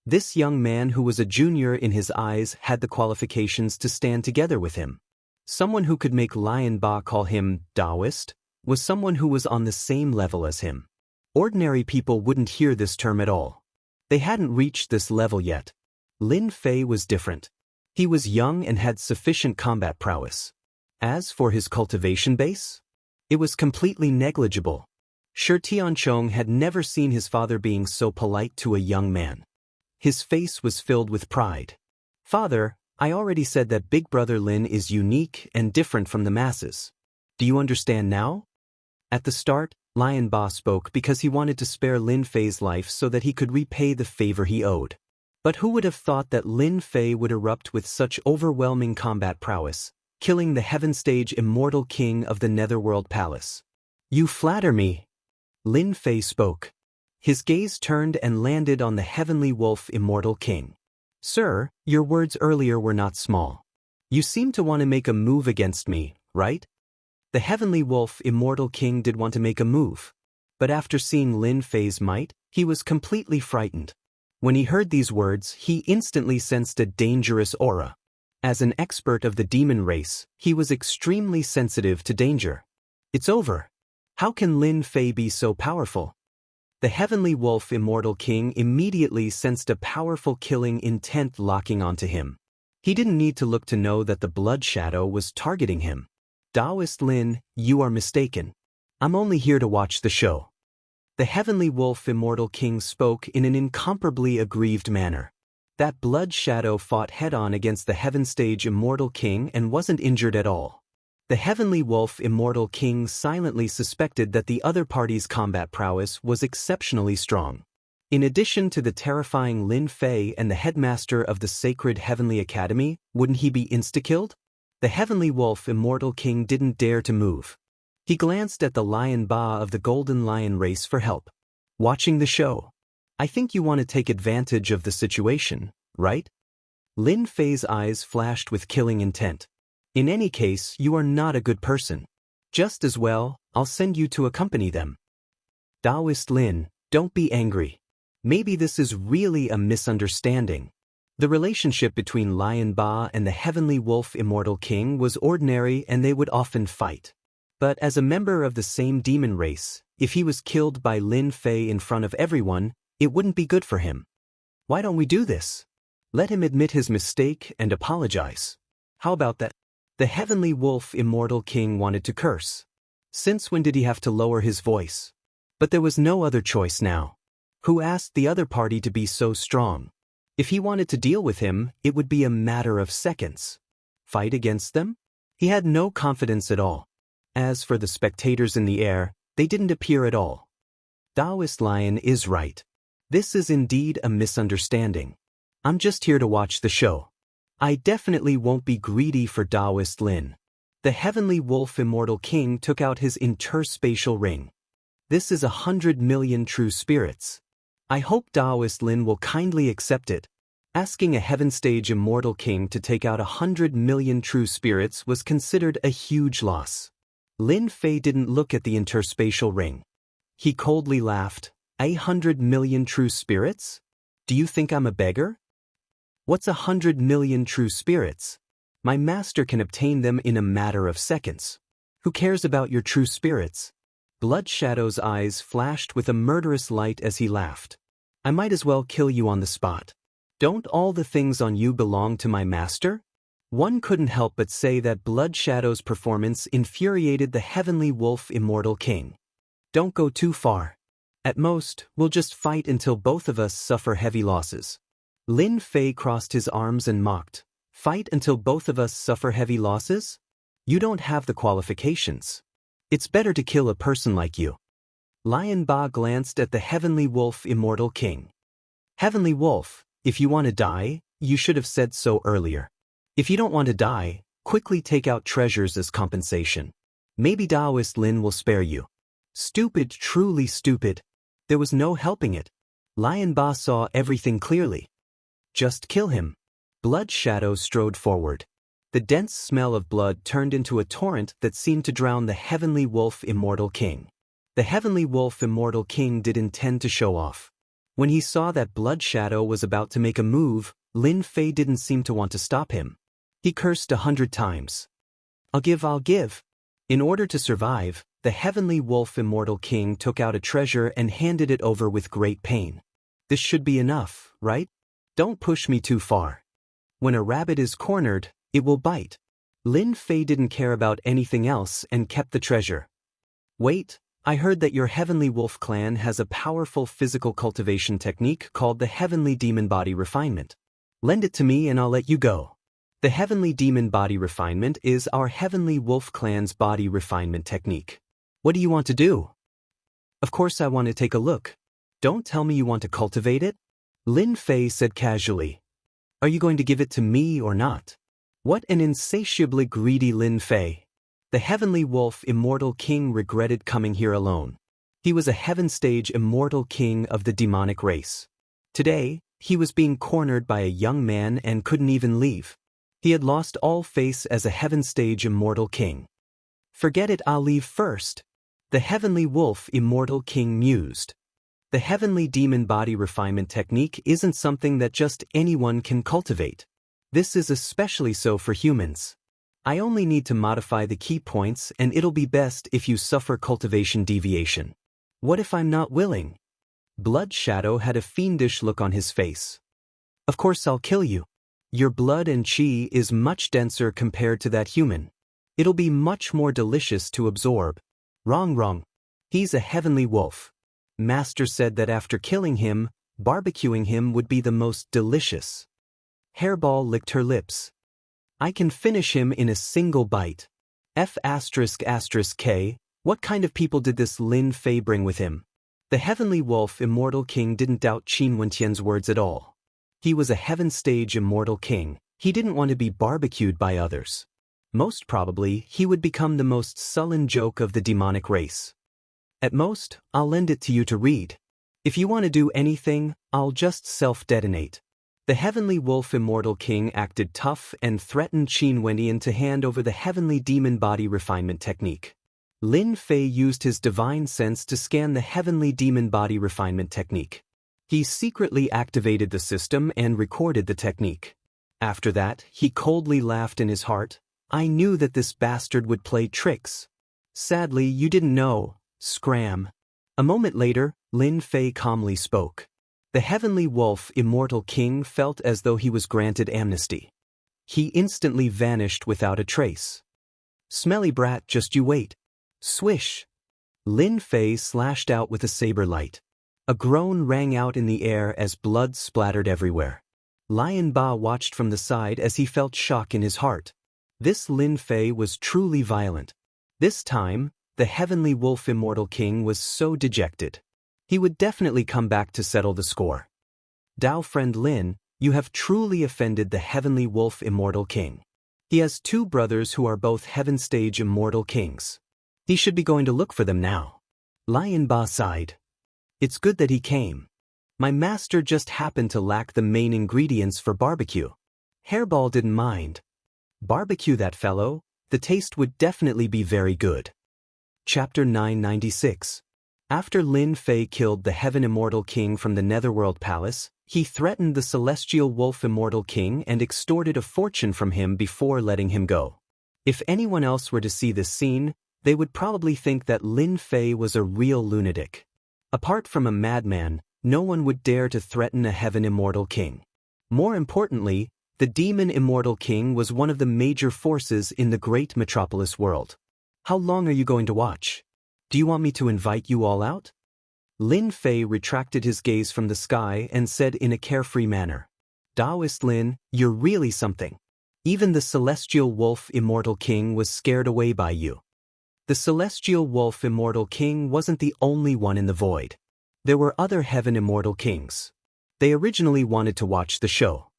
This young man who was a junior in his eyes had the qualifications to stand together with him. Someone who could make Lion Ba call him Taoist was someone who was on the same level as him. Ordinary people wouldn't hear this term at all. They hadn't reached this level yet. Lin Fei was different. He was young and had sufficient combat prowess. As for his cultivation base, it was completely negligible. Shi Tianchong had never seen his father being so polite to a young man. His face was filled with pride. Father, I already said that Big Brother Lin is unique and different from the masses. Do you understand now? At the start, Lion Ba spoke because he wanted to spare Lin Fei's life so that he could repay the favor he owed. But who would have thought that Lin Fei would erupt with such overwhelming combat prowess, killing the Heaven Stage immortal king of the Netherworld Palace? You flatter me. Lin Fei spoke. His gaze turned and landed on the Heavenly Wolf immortal king. Sir, your words earlier were not small. You seem to want to make a move against me, right? The Heavenly Wolf immortal king did want to make a move. But after seeing Lin Fei's might, he was completely frightened. When he heard these words, he instantly sensed a dangerous aura. As an expert of the demon race, he was extremely sensitive to danger. It's over. How can Lin Fei be so powerful? The Heavenly Wolf immortal king immediately sensed a powerful killing intent locking onto him. He didn't need to look to know that the blood shadow was targeting him. Taoist Lin, you are mistaken. I'm only here to watch the show. The Heavenly Wolf immortal king spoke in an incomparably aggrieved manner. That blood shadow fought head-on against the Heaven Stage immortal king and wasn't injured at all. The Heavenly Wolf immortal king silently suspected that the other party's combat prowess was exceptionally strong. In addition to the terrifying Lin Fei and the headmaster of the Sacred Heavenly Academy, wouldn't he be insta-killed? The Heavenly Wolf immortal king didn't dare to move. He glanced at the Lion Ba of the Golden Lion race for help. Watching the show. I think you want to take advantage of the situation, right? Lin Fei's eyes flashed with killing intent. In any case, you are not a good person. Just as well, I'll send you to accompany them. Taoist Lin, don't be angry. Maybe this is really a misunderstanding. The relationship between Lion Ba and the Heavenly Wolf immortal king was ordinary and they would often fight. But as a member of the same demon race, if he was killed by Lin Fei in front of everyone, it wouldn't be good for him. Why don't we do this? Let him admit his mistake and apologize. How about that? The Heavenly Wolf immortal king wanted to curse. Since when did he have to lower his voice? But there was no other choice now. Who asked the other party to be so strong? If he wanted to deal with him, it would be a matter of seconds. Fight against them? He had no confidence at all. As for the spectators in the air, they didn't appear at all. Taoist Lion is right. This is indeed a misunderstanding. I'm just here to watch the show. I definitely won't be greedy for Taoist Lin. The Heavenly Wolf immortal king took out his interspatial ring. This is 100 million true spirits. I hope Taoist Lin will kindly accept it. Asking a Heaven Stage immortal king to take out 100 million true spirits was considered a huge loss. Lin Fei didn't look at the interspatial ring. He coldly laughed. 100 million true spirits? Do you think I'm a beggar? What's 100 million true spirits? My master can obtain them in a matter of seconds. Who cares about your true spirits? Blood Shadow's eyes flashed with a murderous light as he laughed. I might as well kill you on the spot. Don't all the things on you belong to my master? One couldn't help but say that Blood Shadow's performance infuriated the Heavenly Wolf Immortal King. Don't go too far. At most, we'll just fight until both of us suffer heavy losses. Lin Fei crossed his arms and mocked. Fight until both of us suffer heavy losses? You don't have the qualifications. It's better to kill a person like you. Lion Ba glanced at the Heavenly Wolf Immortal King. Heavenly Wolf, if you want to die, you should have said so earlier. If you don't want to die, quickly take out treasures as compensation. Maybe Taoist Lin will spare you. Stupid, truly stupid. There was no helping it. Lion Ba saw everything clearly. Just kill him. Blood Shadow strode forward. The dense smell of blood turned into a torrent that seemed to drown the Heavenly Wolf Immortal King. The Heavenly Wolf Immortal King did intend to show off. When he saw that Blood Shadow was about to make a move, Lin Fei didn't seem to want to stop him. He cursed 100 times. I'll give. In order to survive, the Heavenly Wolf Immortal King took out a treasure and handed it over with great pain. This should be enough, right? Don't push me too far. When a rabbit is cornered, it will bite. Lin Fei didn't care about anything else and kept the treasure. Wait, I heard that your Heavenly Wolf clan has a powerful physical cultivation technique called the Heavenly Demon Body Refinement. Lend it to me and I'll let you go. The Heavenly Demon Body Refinement is our Heavenly Wolf clan's body refinement technique. What do you want to do? Of course I want to take a look. Don't tell me you want to cultivate it? Lin Fei said casually. Are you going to give it to me or not? What an insatiably greedy Lin Fei. The Heavenly Wolf Immortal King regretted coming here alone. He was a Heaven Stage Immortal King of the demonic race. Today, he was being cornered by a young man and couldn't even leave. He had lost all face as a Heaven Stage Immortal King. Forget it, I'll leave first. The Heavenly Wolf Immortal King mused. The Heavenly Demon Body Refinement technique isn't something that just anyone can cultivate. This is especially so for humans. I only need to modify the key points and it'll be best if you suffer cultivation deviation. What if I'm not willing? Blood Shadow had a fiendish look on his face. Of course I'll kill you. Your blood and chi is much denser compared to that human. It'll be much more delicious to absorb. Wrong. He's a heavenly wolf. Master said that after killing him, barbecuing him would be the most delicious. Hairball licked her lips. I can finish him in a single bite. F***K, what kind of people did this Lin Fei bring with him? The Heavenly Wolf Immortal King didn't doubt Qin Wentian's words at all. He was a Heaven Stage Immortal King. He didn't want to be barbecued by others. Most probably, he would become the most sullen joke of the demonic race. At most, I'll lend it to you to read. If you want to do anything, I'll just self-detonate. The Heavenly Wolf Immortal King acted tough and threatened Qin Wentian to hand over the Heavenly Demon Body Refinement technique. Lin Fei used his divine sense to scan the Heavenly Demon Body Refinement technique. He secretly activated the system and recorded the technique. After that, he coldly laughed in his heart. I knew that this bastard would play tricks. Sadly, you didn't know. Scram. A moment later, Lin Fei calmly spoke. The Heavenly Wolf Immortal King felt as though he was granted amnesty. He instantly vanished without a trace. Smelly brat, just you wait. Swish. Lin Fei slashed out with a saber light. A groan rang out in the air as blood splattered everywhere. Lion Ba watched from the side as he felt shock in his heart. This Lin Fei was truly violent. This time, the Heavenly Wolf Immortal King was so dejected. He would definitely come back to settle the score. Dao friend Lin, you have truly offended the Heavenly Wolf Immortal King. He has two brothers who are both Heaven Stage Immortal Kings. He should be going to look for them now. Lion Ba sighed. It's good that he came. My master just happened to lack the main ingredients for barbecue. Hairball didn't mind. Barbecue that fellow, the taste would definitely be very good. Chapter 996. After Lin Fei killed the Heaven Immortal King from the Netherworld Palace, he threatened the Celestial Wolf Immortal King and extorted a fortune from him before letting him go. If anyone else were to see this scene, they would probably think that Lin Fei was a real lunatic. Apart from a madman, no one would dare to threaten a Heaven Immortal King. More importantly, The demon immortal king was one of the major forces in the great metropolis world. How long are you going to watch? Do you want me to invite you all out? Lin Fei retracted his gaze from the sky and said in a carefree manner, Taoist Lin, you're really something. Even the celestial wolf immortal king was scared away by you. The celestial wolf immortal king wasn't the only one in the void. There were other heaven immortal kings. They originally wanted to watch the show.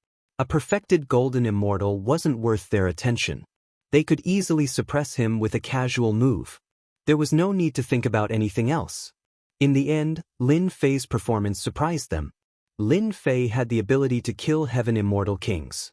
A perfected golden immortal wasn't worth their attention. They could easily suppress him with a casual move. There was no need to think about anything else. In the end, Lin Fei's performance surprised them. Lin Fei had the ability to kill heaven immortal kings.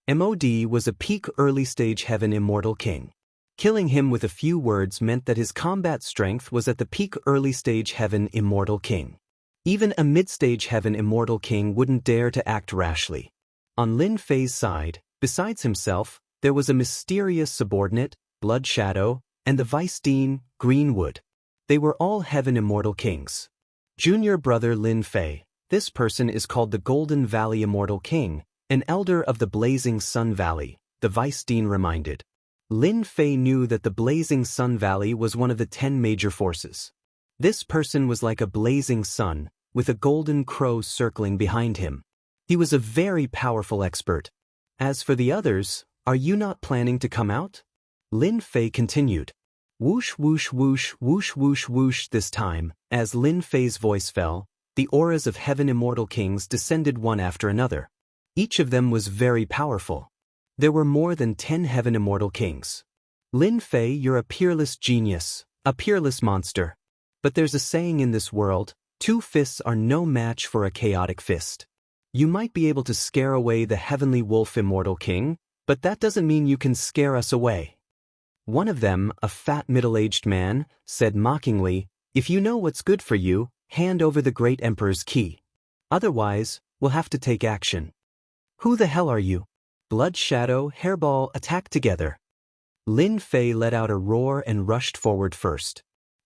MOD was a peak early-stage heaven immortal king. Killing him with a few words meant that his combat strength was at the peak early-stage heaven immortal king. Even a mid-stage heaven immortal king wouldn't dare to act rashly. On Lin Fei's side, besides himself, there was a mysterious subordinate, Blood Shadow, and the vice dean, Greenwood. They were all heaven immortal kings. Junior brother Lin Fei, this person is called the Golden Valley Immortal King, an elder of the Blazing Sun Valley, the vice dean reminded. Lin Fei knew that the Blazing Sun Valley was one of the 10 major forces. This person was like a blazing sun, with a golden crow circling behind him. He was a very powerful expert. As for the others, are you not planning to come out? Lin Fei continued. Whoosh whoosh whoosh whoosh whoosh whoosh. This time, as Lin Fei's voice fell, the auras of heaven immortal kings descended one after another. Each of them was very powerful. There were more than 10 heaven immortal kings. Lin Fei, you're a peerless genius, a peerless monster. But there's a saying in this world, 2 fists are no match for a chaotic fist. You might be able to scare away the heavenly wolf immortal king, but that doesn't mean you can scare us away. One of them, a fat middle-aged man, said mockingly, if you know what's good for you, hand over the great emperor's key. Otherwise, we'll have to take action. Who the hell are you? Blood Shadow, Hairball attacked together. Lin Fei let out a roar and rushed forward first.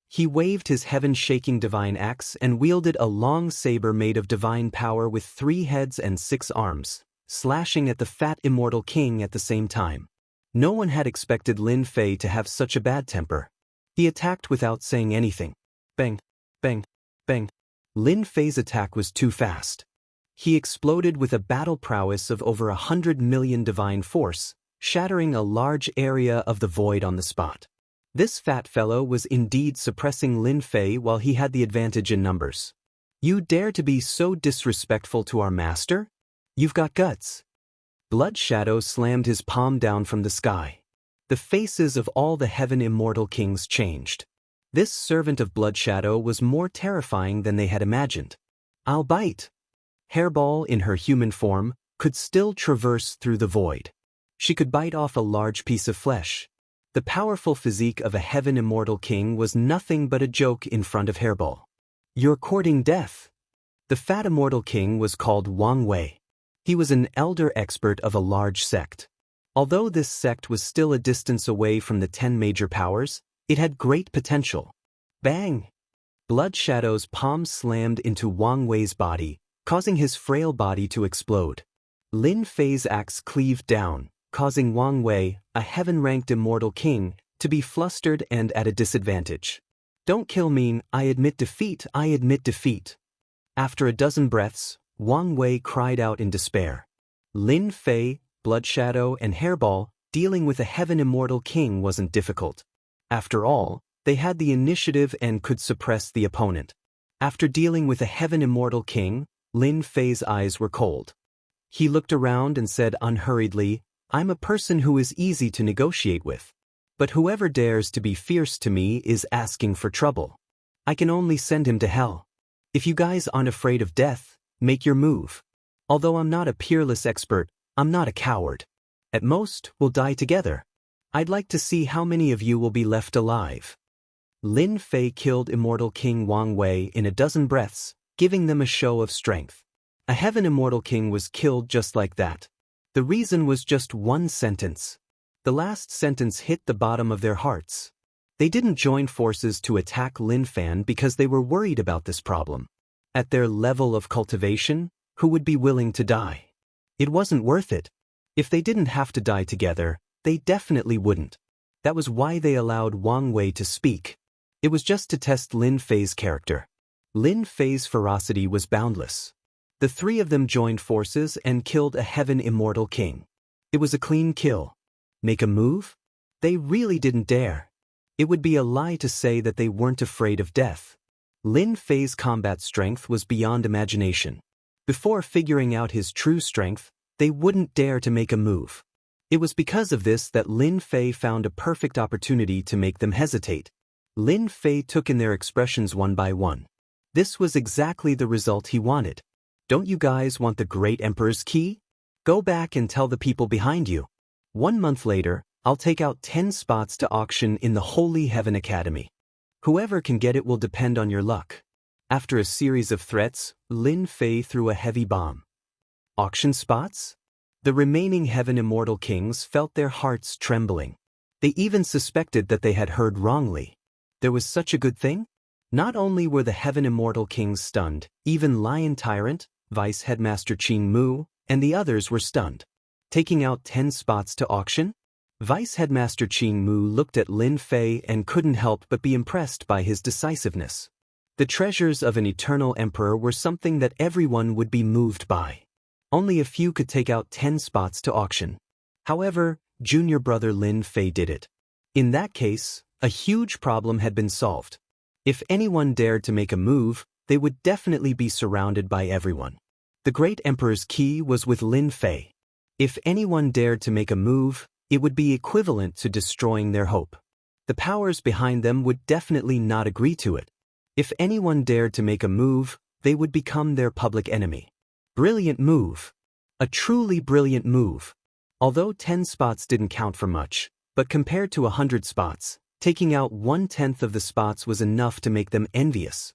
He waved his heaven-shaking divine axe and wielded a long saber made of divine power with 3 heads and 6 arms, slashing at the fat immortal king at the same time. No one had expected Lin Fei to have such a bad temper. He attacked without saying anything. Bang, bang, bang. Lin Fei's attack was too fast. He exploded with a battle prowess of over 100 million divine force, shattering a large area of the void on the spot. This fat fellow was indeed suppressing Lin Fei while he had the advantage in numbers. You dare to be so disrespectful to our master? You've got guts. Blood Shadow slammed his palm down from the sky. The faces of all the heaven immortal kings changed. This servant of Blood Shadow was more terrifying than they had imagined. I'll bite. Hairball, in her human form, could still traverse through the void. She could bite off a large piece of flesh. The powerful physique of a heaven immortal king was nothing but a joke in front of Hairball. You're courting death. The fat immortal king was called Wang Wei. He was an elder expert of a large sect. Although this sect was still a distance away from the 10 major powers, it had great potential. Bang! Blood Shadow's palm slammed into Wang Wei's body, causing his frail body to explode. Lin Fei's axe cleaved down, causing Wang Wei, a heaven-ranked immortal king, to be flustered and at a disadvantage. Don't kill me, I admit defeat, I admit defeat. After a dozen breaths, Wang Wei cried out in despair. Lin Fei, Blood Shadow, and Hairball, dealing with a heaven immortal king wasn't difficult. After all, they had the initiative and could suppress the opponent. After dealing with a heaven immortal king, Lin Fei's eyes were cold. He looked around and said unhurriedly, I'm a person who is easy to negotiate with. But whoever dares to be fierce to me is asking for trouble. I can only send him to hell. If you guys aren't afraid of death, make your move. Although I'm not a peerless expert, I'm not a coward. At most, we'll die together. I'd like to see how many of you will be left alive. Lin Fei killed immortal King Wang Wei in a dozen breaths, giving them a show of strength. A heaven immortal king was killed just like that. The reason was just one sentence. The last sentence hit the bottom of their hearts. They didn't join forces to attack Lin Fan because they were worried about this problem. At their level of cultivation, who would be willing to die? It wasn't worth it. If they didn't have to die together, they definitely wouldn't. That was why they allowed Wang Wei to speak. It was just to test Lin Fei's character. Lin Fei's ferocity was boundless. The three of them joined forces and killed a heaven immortal king. It was a clean kill. Make a move? They really didn't dare. It would be a lie to say that they weren't afraid of death. Lin Fei's combat strength was beyond imagination. Before figuring out his true strength, they wouldn't dare to make a move. It was because of this that Lin Fei found a perfect opportunity to make them hesitate. Lin Fei took in their expressions one by one. This was exactly the result he wanted. Don't you guys want the great emperor's key? Go back and tell the people behind you. 1 month later, I'll take out 10 spots to auction in the Holy Heaven Academy. Whoever can get it will depend on your luck. After a series of threats, Lin Fei threw a heavy bomb. Auction spots? The remaining Heaven Immortal Kings felt their hearts trembling. They even suspected that they had heard wrongly. There was such a good thing? Not only were the Heaven Immortal Kings stunned, even Lion Tyrant, Vice Headmaster Qing Mu, and the others were stunned. Taking out 10 spots to auction? Vice Headmaster Qing Mu looked at Lin Fei and couldn't help but be impressed by his decisiveness. The treasures of an eternal emperor were something that everyone would be moved by. Only a few could take out 10 spots to auction. However, junior brother Lin Fei did it. In that case, a huge problem had been solved. If anyone dared to make a move, they would definitely be surrounded by everyone. The great emperor's key was with Lin Fei. If anyone dared to make a move, it would be equivalent to destroying their hope. The powers behind them would definitely not agree to it. If anyone dared to make a move, they would become their public enemy. Brilliant move. A truly brilliant move. Although 10 spots didn't count for much, but compared to 100 spots, taking out 1/10 of the spots was enough to make them envious.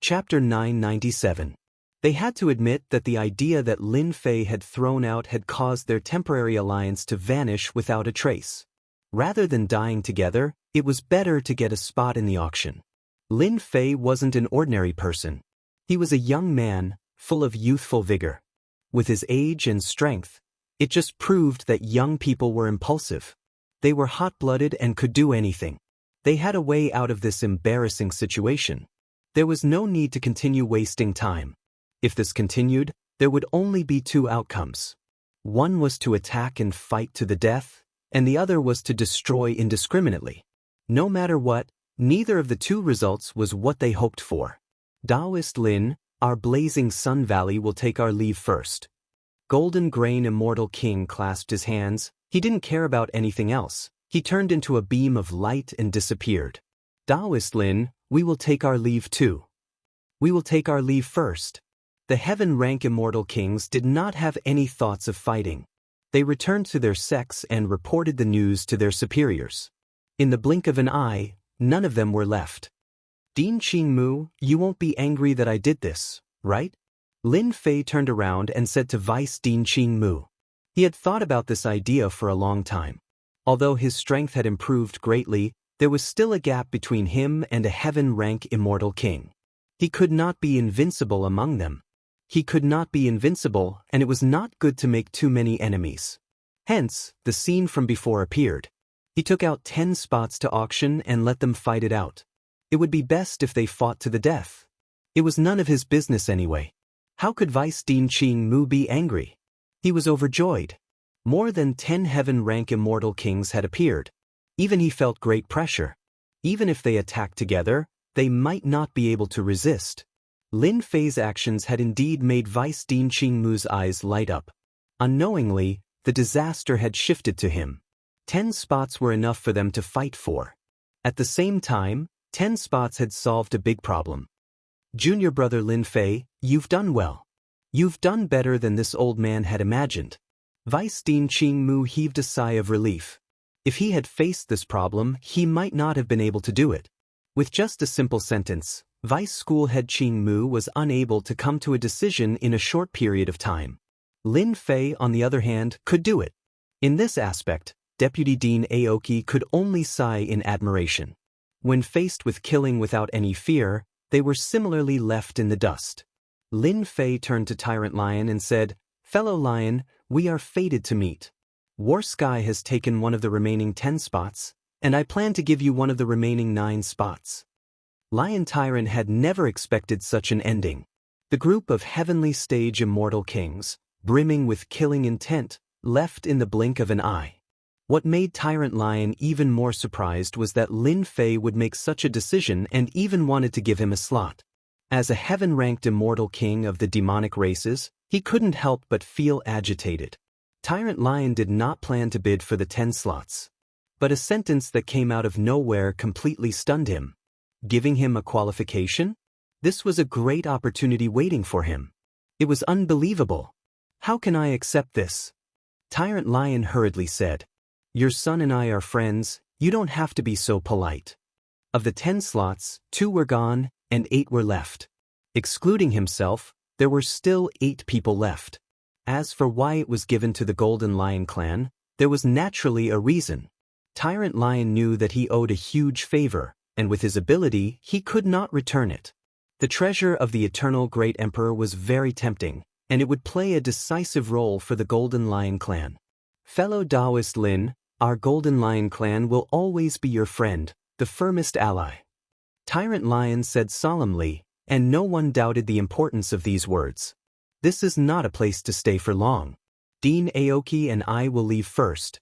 Chapter 997. They had to admit that the idea that Lin Fei had thrown out had caused their temporary alliance to vanish without a trace. Rather than dying together, it was better to get a spot in the auction. Lin Fei wasn't an ordinary person. He was a young man, full of youthful vigor. With his age and strength, it just proved that young people were impulsive. They were hot-blooded and could do anything. They had a way out of this embarrassing situation. There was no need to continue wasting time. If this continued, there would only be 2 outcomes. One was to attack and fight to the death, and the other was to destroy indiscriminately. No matter what, neither of the 2 results was what they hoped for. Taoist Lin, our blazing sun valley will take our leave first. Golden Grain Immortal King clasped his hands. He didn't care about anything else. He turned into a beam of light and disappeared. Taoist Lin, we will take our leave too. We will take our leave first. The Heaven Rank Immortal Kings did not have any thoughts of fighting. They returned to their sects and reported the news to their superiors. In the blink of an eye, none of them were left. Dean Qing Mu, you won't be angry that I did this, right? Lin Fei turned around and said to Vice Dean Qing Mu. He had thought about this idea for a long time. Although his strength had improved greatly, there was still a gap between him and a Heaven Rank Immortal King. He could not be invincible among them. He could not be invincible, and it was not good to make too many enemies. Hence, the scene from before appeared. He took out 10 spots to auction and let them fight it out. It would be best if they fought to the death. It was none of his business anyway. How could Vice Dean Qing Mu be angry? He was overjoyed. More than 10 Heaven Rank Immortal Kings had appeared. Even he felt great pressure. Even if they attacked together, they might not be able to resist. Lin Fei's actions had indeed made Vice Dean Qing Mu's eyes light up. Unknowingly, the disaster had shifted to him. 10 spots were enough for them to fight for. At the same time, 10 spots had solved a big problem. Junior brother Lin Fei, you've done well. You've done better than this old man had imagined. Vice Dean Qing Mu heaved a sigh of relief. If he had faced this problem, he might not have been able to do it. With just a simple sentence, Vice School Head Qing Mu was unable to come to a decision in a short period of time. Lin Fei, on the other hand, could do it. In this aspect, Deputy Dean Aoki could only sigh in admiration. When faced with killing without any fear, they were similarly left in the dust. Lin Fei turned to Tyrant Lion and said, "Fellow Lion, we are fated to meet. War Sky has taken one of the remaining 10 spots, and I plan to give you one of the remaining 9 spots. Lion Tyrant had never expected such an ending. The group of heavenly stage immortal kings, brimming with killing intent, left in the blink of an eye. What made Tyrant Lion even more surprised was that Lin Fei would make such a decision and even wanted to give him a slot. As a heaven-ranked immortal king of the demonic races, he couldn't help but feel agitated. Tyrant Lion did not plan to bid for the 10 slots. But a sentence that came out of nowhere completely stunned him. Giving him a qualification? This was a great opportunity waiting for him. It was unbelievable. How can I accept this? Tyrant Lion hurriedly said. Your son and I are friends, you don't have to be so polite. Of the 10 slots, 2 were gone, and 8 were left. Excluding himself, there were still 8 people left. As for why it was given to the Golden Lion clan, there was naturally a reason. Tyrant Lion knew that he owed a huge favor, and with his ability, he could not return it. The treasure of the Eternal Great Emperor was very tempting, and it would play a decisive role for the Golden Lion clan. Fellow Taoist Lin, our Golden Lion clan will always be your friend, the firmest ally. Tyrant Lion said solemnly, and no one doubted the importance of these words. This is not a place to stay for long. Dean Aoki and I will leave first.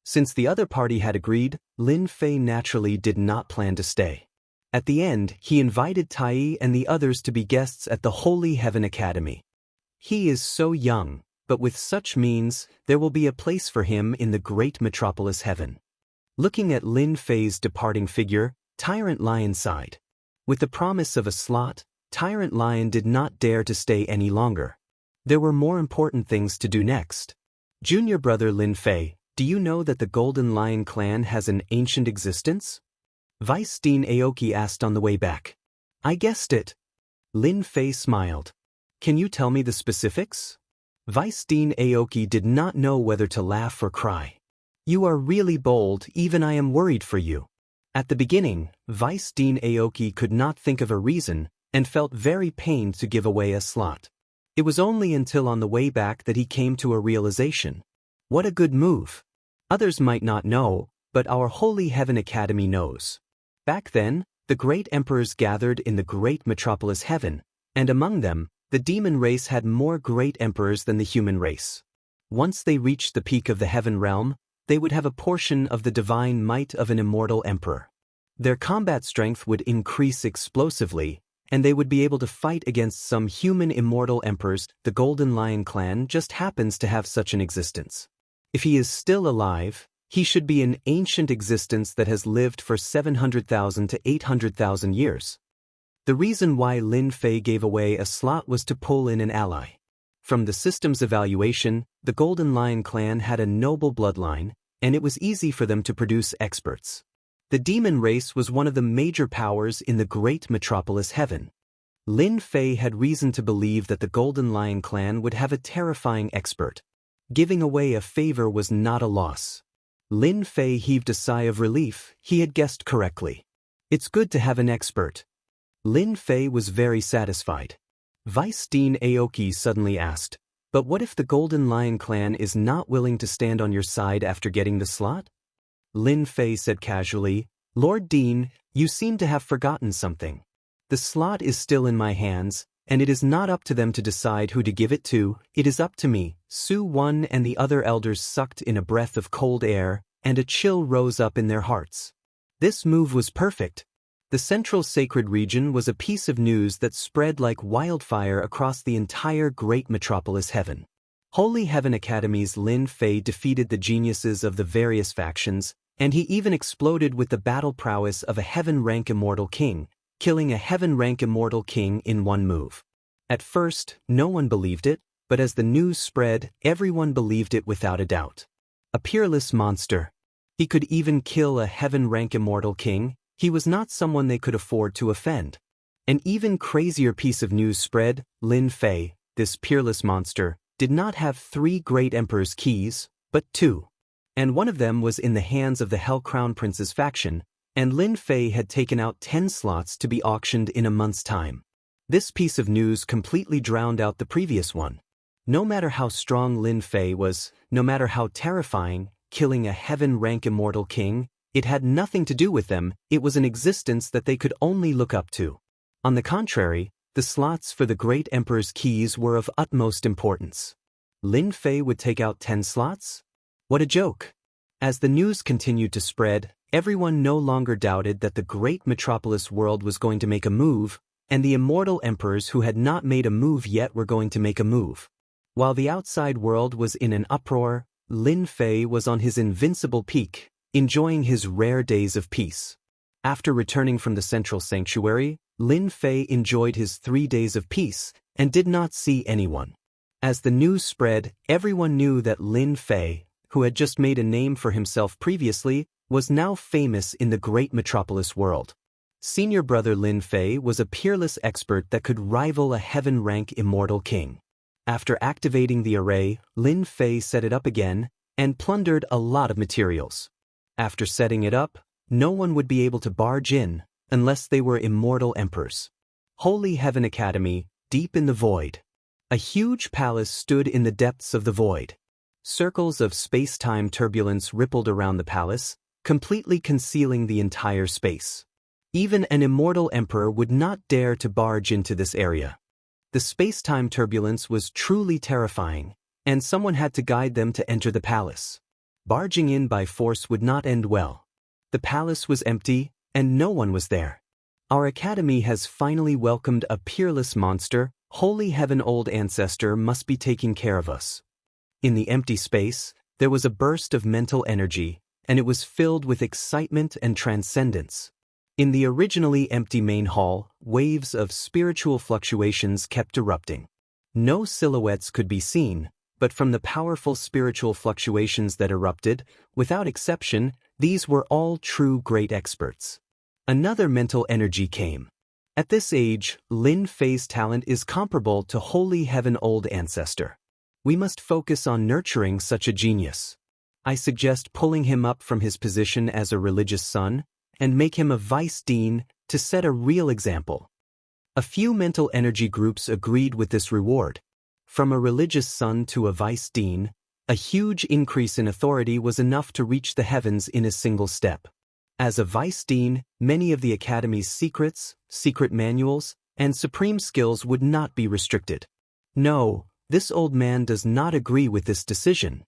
Since the other party had agreed, Lin Fei naturally did not plan to stay. At the end, he invited Tai and the others to be guests at the Holy Heaven Academy. He is so young, but with such means, there will be a place for him in the great metropolis heaven. Looking at Lin Fei's departing figure, Tyrant Lion sighed. With the promise of a slot, Tyrant Lion did not dare to stay any longer. There were more important things to do next. Junior brother Lin Fei, do you know that the Golden Lion clan has an ancient existence? Vice Dean Aoki asked on the way back. I guessed it. Lin Fei smiled. Can you tell me the specifics? Vice Dean Aoki did not know whether to laugh or cry. You are really bold, even I am worried for you. At the beginning, Vice Dean Aoki could not think of a reason, and felt very pained to give away a slot. It was only until on the way back that he came to a realization. What a good move. Others might not know, but our Holy Heaven Academy knows. Back then, the great emperors gathered in the great metropolis heaven, and among them, the demon race had more great emperors than the human race. Once they reached the peak of the heaven realm, they would have a portion of the divine might of an immortal emperor. Their combat strength would increase explosively, and they would be able to fight against some human immortal emperors. The Golden Lion clan just happens to have such an existence. If he is still alive, he should be an ancient existence that has lived for 700,000 to 800,000 years. The reason why Lin Fei gave away a slot was to pull in an ally. From the system's evaluation, the Golden Lion clan had a noble bloodline, and it was easy for them to produce experts. The demon race was one of the major powers in the great metropolis heaven. Lin Fei had reason to believe that the Golden Lion clan would have a terrifying expert. Giving away a favor was not a loss. Lin Fei heaved a sigh of relief. He had guessed correctly. It's good to have an expert. Lin Fei was very satisfied. Vice Dean Aoki suddenly asked, but what if the Golden Lion clan is not willing to stand on your side after getting the slot? Lin Fei said casually, Lord Dean, you seem to have forgotten something. The slot is still in my hands, and it is not up to them to decide who to give it to, it is up to me. Su Wan and the other elders sucked in a breath of cold air, and a chill rose up in their hearts. This move was perfect. The central sacred region was a piece of news that spread like wildfire across the entire great metropolis heaven. Holy Heaven Academy's Lin Fei defeated the geniuses of the various factions, and he even exploded with the battle prowess of a heaven-rank immortal king, killing a heaven-rank immortal king in one move. At first, no one believed it, but as the news spread, everyone believed it without a doubt. A peerless monster. He could even kill a heaven-rank immortal king. He was not someone they could afford to offend. An even crazier piece of news spread. Lin Fei, this peerless monster, did not have 3 great emperor's keys, but 2. And one of them was in the hands of the Hell Crown Prince's faction, and Lin Fei had taken out 10 slots to be auctioned in a month's time. This piece of news completely drowned out the previous one. No matter how strong Lin Fei was, no matter how terrifying, killing a heaven-rank immortal king, it had nothing to do with them. It was an existence that they could only look up to. On the contrary, the slots for the great emperor's keys were of utmost importance. Lin Fei would take out 10 slots? What a joke! As the news continued to spread, everyone no longer doubted that the great metropolis world was going to make a move, and the immortal emperors who had not made a move yet were going to make a move. While the outside world was in an uproar, Lin Fei was on his invincible peak, enjoying his rare days of peace. After returning from the central sanctuary, Lin Fei enjoyed his 3 days of peace and did not see anyone. As the news spread, everyone knew that Lin Fei, who had just made a name for himself previously, was now famous in the great metropolis world. Senior brother Lin Fei was a peerless expert that could rival a heaven-rank immortal king. After activating the array, Lin Fei set it up again and plundered a lot of materials. After setting it up, no one would be able to barge in unless they were immortal emperors. Holy Heaven Academy, deep in the void. A huge palace stood in the depths of the void. Circles of space-time turbulence rippled around the palace, completely concealing the entire space. Even an immortal emperor would not dare to barge into this area. The space-time turbulence was truly terrifying, and someone had to guide them to enter the palace. Barging in by force would not end well. The palace was empty, and no one was there. Our academy has finally welcomed a peerless monster. Holy Heaven, old ancestor must be taking care of us. In the empty space, there was a burst of mental energy, and it was filled with excitement and transcendence. In the originally empty main hall, waves of spiritual fluctuations kept erupting. No silhouettes could be seen, but from the powerful spiritual fluctuations that erupted, without exception, these were all true great experts. Another mental energy came. At this age, Lin Fei's talent is comparable to Holy Heaven, old ancestor. We must focus on nurturing such a genius. I suggest pulling him up from his position as a religious son and make him a vice dean to set a real example. A few mental energy groups agreed with this reward. From a religious son to a vice dean, a huge increase in authority was enough to reach the heavens in a single step. As a vice dean, many of the academy's secrets, secret manuals, and supreme skills would not be restricted. No, this old man does not agree with this decision.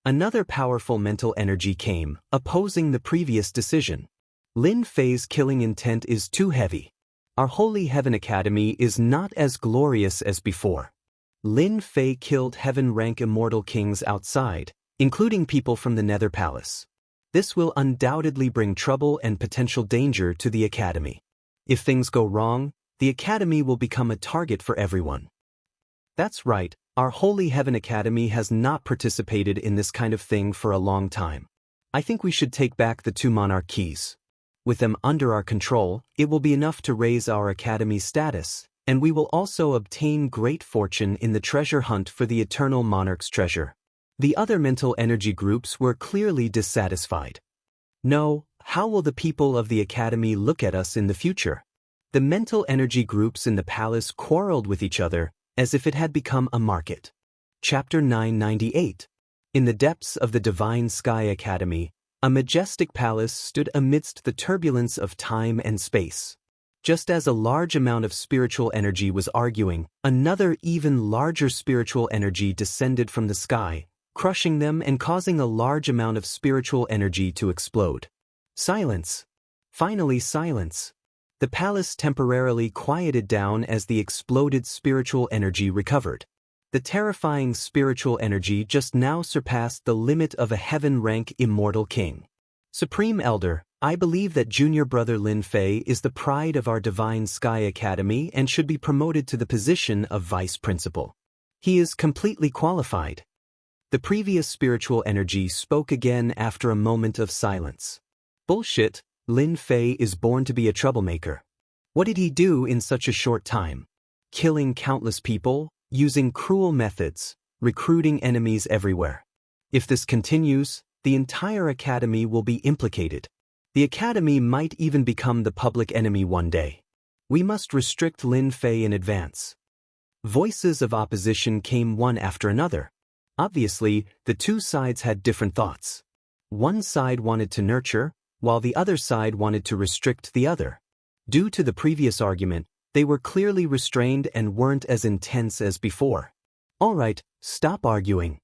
Another powerful mental energy came, opposing the previous decision. Lin Fei's killing intent is too heavy. Our Holy Heaven Academy is not as glorious as before. Lin Fei killed heaven-rank immortal kings outside, including people from the Nether Palace. This will undoubtedly bring trouble and potential danger to the Academy. If things go wrong, the Academy will become a target for everyone. That's right, our Holy Heaven Academy has not participated in this kind of thing for a long time. I think we should take back the 2 monarch keys. With them under our control, it will be enough to raise our Academy's status, and we will also obtain great fortune in the treasure hunt for the Eternal Monarch's treasure. The other mental energy groups were clearly dissatisfied. No, how will the people of the Academy look at us in the future? The mental energy groups in the palace quarreled with each other, as if it had become a market. Chapter 998. In the depths of the Divine Sky Academy, a majestic palace stood amidst the turbulence of time and space. Just as a large amount of spiritual energy was arguing, another even larger spiritual energy descended from the sky, crushing them and causing a large amount of spiritual energy to explode. Silence. Finally, silence. The palace temporarily quieted down as the exploded spiritual energy recovered. The terrifying spiritual energy just now surpassed the limit of a heaven-rank immortal king. Supreme Elder, I believe that junior brother Lin Fei is the pride of our Divine Sky Academy and should be promoted to the position of vice principal. He is completely qualified. The previous spiritual energy spoke again after a moment of silence. Bullshit, Lin Fei is born to be a troublemaker. What did he do in such a short time? Killing countless people, using cruel methods, recruiting enemies everywhere. If this continues, the entire academy will be implicated. The academy might even become the public enemy one day. We must restrict Lin Fei in advance. Voices of opposition came one after another. Obviously, the two sides had different thoughts. One side wanted to nurture, while the other side wanted to restrict the other. Due to the previous argument, they were clearly restrained and weren't as intense as before. All right, stop arguing.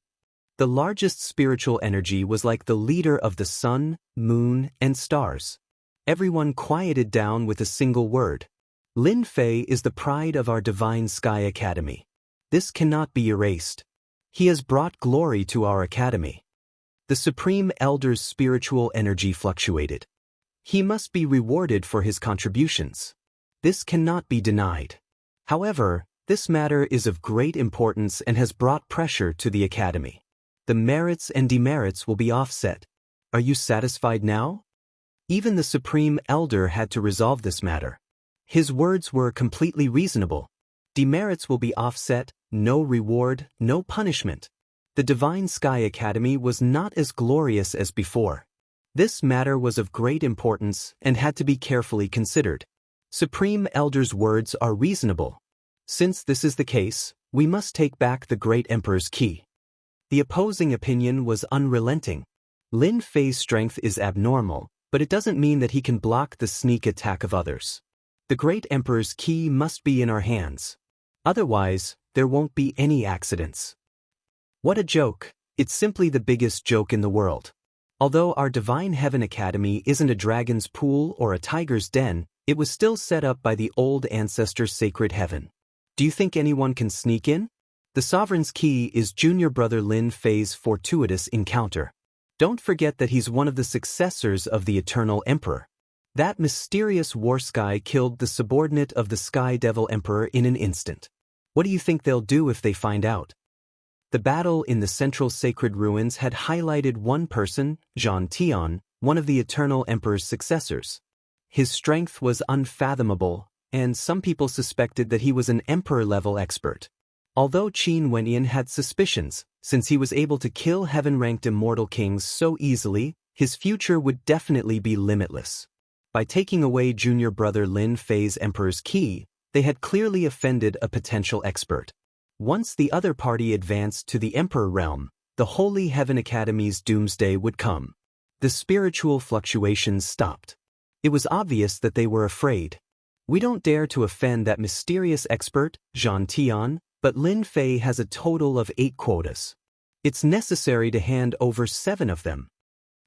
The largest spiritual energy was like the leader of the sun, moon, and stars. Everyone quieted down with a single word. Lin Fei is the pride of our Divine Sky Academy. This cannot be erased. He has brought glory to our academy. The Supreme Elder's spiritual energy fluctuated. He must be rewarded for his contributions. This cannot be denied. However, this matter is of great importance and has brought pressure to the academy. The merits and demerits will be offset. Are you satisfied now? Even the Supreme Elder had to resolve this matter. His words were completely reasonable. Demerits will be offset, no reward, no punishment. The Divine Sky Academy was not as glorious as before. This matter was of great importance and had to be carefully considered. Supreme Elder's words are reasonable. Since this is the case, we must take back the Great Emperor's key. The opposing opinion was unrelenting. Lin Fei's strength is abnormal, but it doesn't mean that he can block the sneak attack of others. The Great Emperor's key must be in our hands. Otherwise, there won't be any accidents. What a joke. It's simply the biggest joke in the world. Although our Divine Heaven Academy isn't a dragon's pool or a tiger's den, it was still set up by the old ancestor's sacred heaven. Do you think anyone can sneak in? The Sovereign's key is junior brother Lin Fei's fortuitous encounter. Don't forget that he's one of the successors of the Eternal Emperor. That mysterious war sky killed the subordinate of the Sky Devil Emperor in an instant. What do you think they'll do if they find out? The battle in the central sacred ruins had highlighted one person, Zhang Tian, one of the Eternal Emperor's successors. His strength was unfathomable, and some people suspected that he was an emperor-level expert. Although Qin Wenyan had suspicions, since he was able to kill heaven-ranked immortal kings so easily, his future would definitely be limitless. By taking away junior brother Lin Fei's Emperor's key, they had clearly offended a potential expert. Once the other party advanced to the Emperor realm, the Holy Heaven Academy's doomsday would come. The spiritual fluctuations stopped. It was obvious that they were afraid. We don't dare to offend that mysterious expert, Zhang Tian, but Lin Fei has a total of 8 quotas. It's necessary to hand over 7 of them.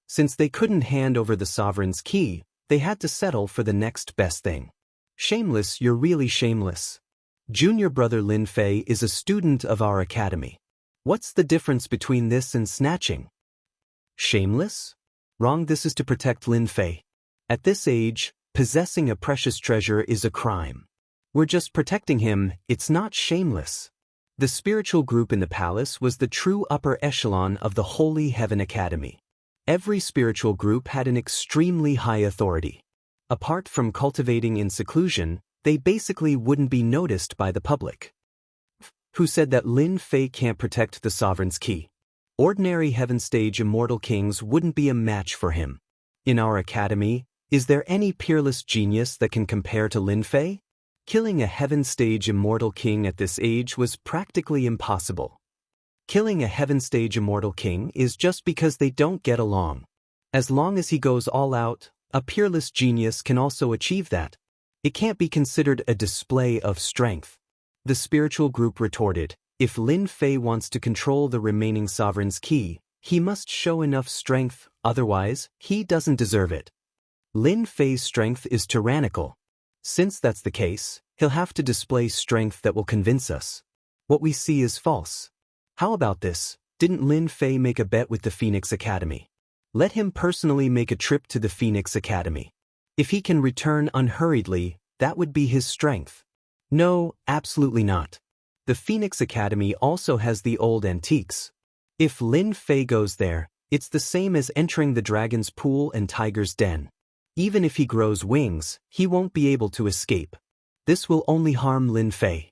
Since they couldn't hand over the Sovereign's key, they had to settle for the next best thing. Shameless, you're really shameless. Junior brother Lin Fei is a student of our academy. What's the difference between this and snatching? Shameless? Wrong, this is to protect Lin Fei. At this age, possessing a precious treasure is a crime. We're just protecting him, it's not shameless. The spiritual group in the palace was the true upper echelon of the Holy Heaven Academy. Every spiritual group had an extremely high authority. Apart from cultivating in seclusion, they basically wouldn't be noticed by the public. Who said that Lin Fei can't protect the Sovereign's key? Ordinary heaven stage immortal kings wouldn't be a match for him. In our academy, is there any peerless genius that can compare to Lin Fei? Killing a heaven stage immortal king at this age was practically impossible. Killing a heaven stage immortal king is just because they don't get along. As long as he goes all out, a peerless genius can also achieve that. It can't be considered a display of strength. The spiritual group retorted, if Lin Fei wants to control the remaining Sovereign's key, he must show enough strength, otherwise, he doesn't deserve it. Lin Fei's strength is tyrannical. Since that's the case, he'll have to display strength that will convince us. What we see is false. How about this? Didn't Lin Fei make a bet with the Phoenix Academy? Let him personally make a trip to the Phoenix Academy. If he can return unhurriedly, that would be his strength. No, absolutely not. The Phoenix Academy also has the old antiques. If Lin Fei goes there, it's the same as entering the dragon's pool and tiger's den. Even if he grows wings, he won't be able to escape. This will only harm Lin Fei.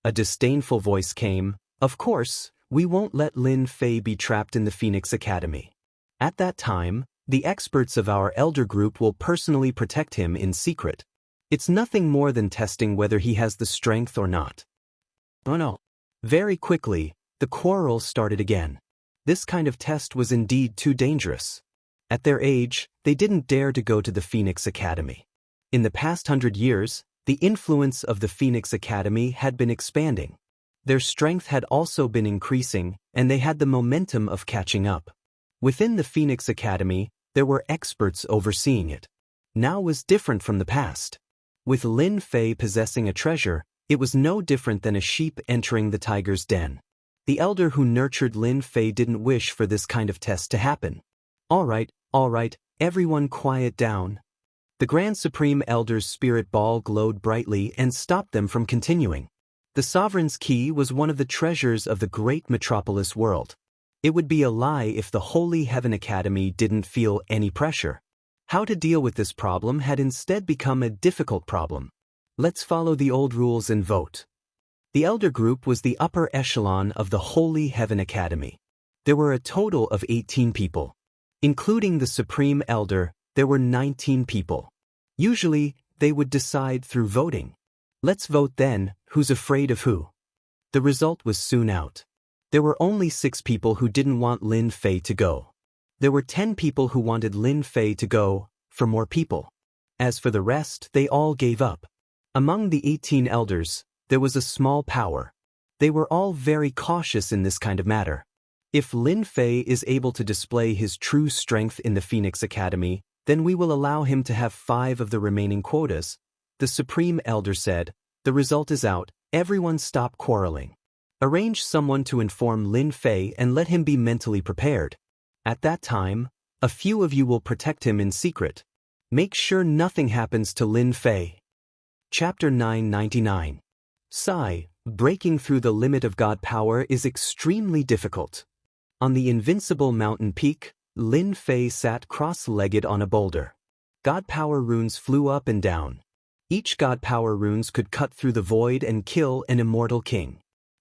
A disdainful voice came, of course, we won't let Lin Fei be trapped in the Phoenix Academy. At that time, the experts of our elder group will personally protect him in secret. It's nothing more than testing whether he has the strength or not. Oh no. Very quickly, the quarrel started again. This kind of test was indeed too dangerous. At their age, they didn't dare to go to the Phoenix Academy. In the past 100 years, the influence of the Phoenix Academy had been expanding. Their strength had also been increasing, and they had the momentum of catching up. Within the Phoenix Academy, there were experts overseeing it. Now was different from the past. With Lin Fei possessing a treasure, it was no different than a sheep entering the tiger's den. The elder who nurtured Lin Fei didn't wish for this kind of test to happen. All right, everyone quiet down. The Grand Supreme Elder's spirit ball glowed brightly and stopped them from continuing. The Sovereign's Key was one of the treasures of the great metropolis world. It would be a lie if the Holy Heaven Academy didn't feel any pressure. How to deal with this problem had instead become a difficult problem. Let's follow the old rules and vote. The Elder Group was the upper echelon of the Holy Heaven Academy. There were a total of 18 people. Including the Supreme Elder, there were 19 people. Usually, they would decide through voting. Let's vote then, who's afraid of who? The result was soon out. There were only 6 people who didn't want Lin Fei to go. There were 10 people who wanted Lin Fei to go, for more people. As for the rest, they all gave up. Among the 18 elders, there was a small power. They were all very cautious in this kind of matter. If Lin Fei is able to display his true strength in the Phoenix Academy, then we will allow him to have 5 of the remaining quotas. The Supreme Elder said, the result is out, everyone stop quarreling. Arrange someone to inform Lin Fei and let him be mentally prepared. At that time, a few of you will protect him in secret. Make sure nothing happens to Lin Fei. Chapter 999. Sigh, breaking through the limit of God power is extremely difficult. On the invincible mountain peak, Lin Fei sat cross-legged on a boulder. God power runes flew up and down. Each God power runes could cut through the void and kill an immortal king.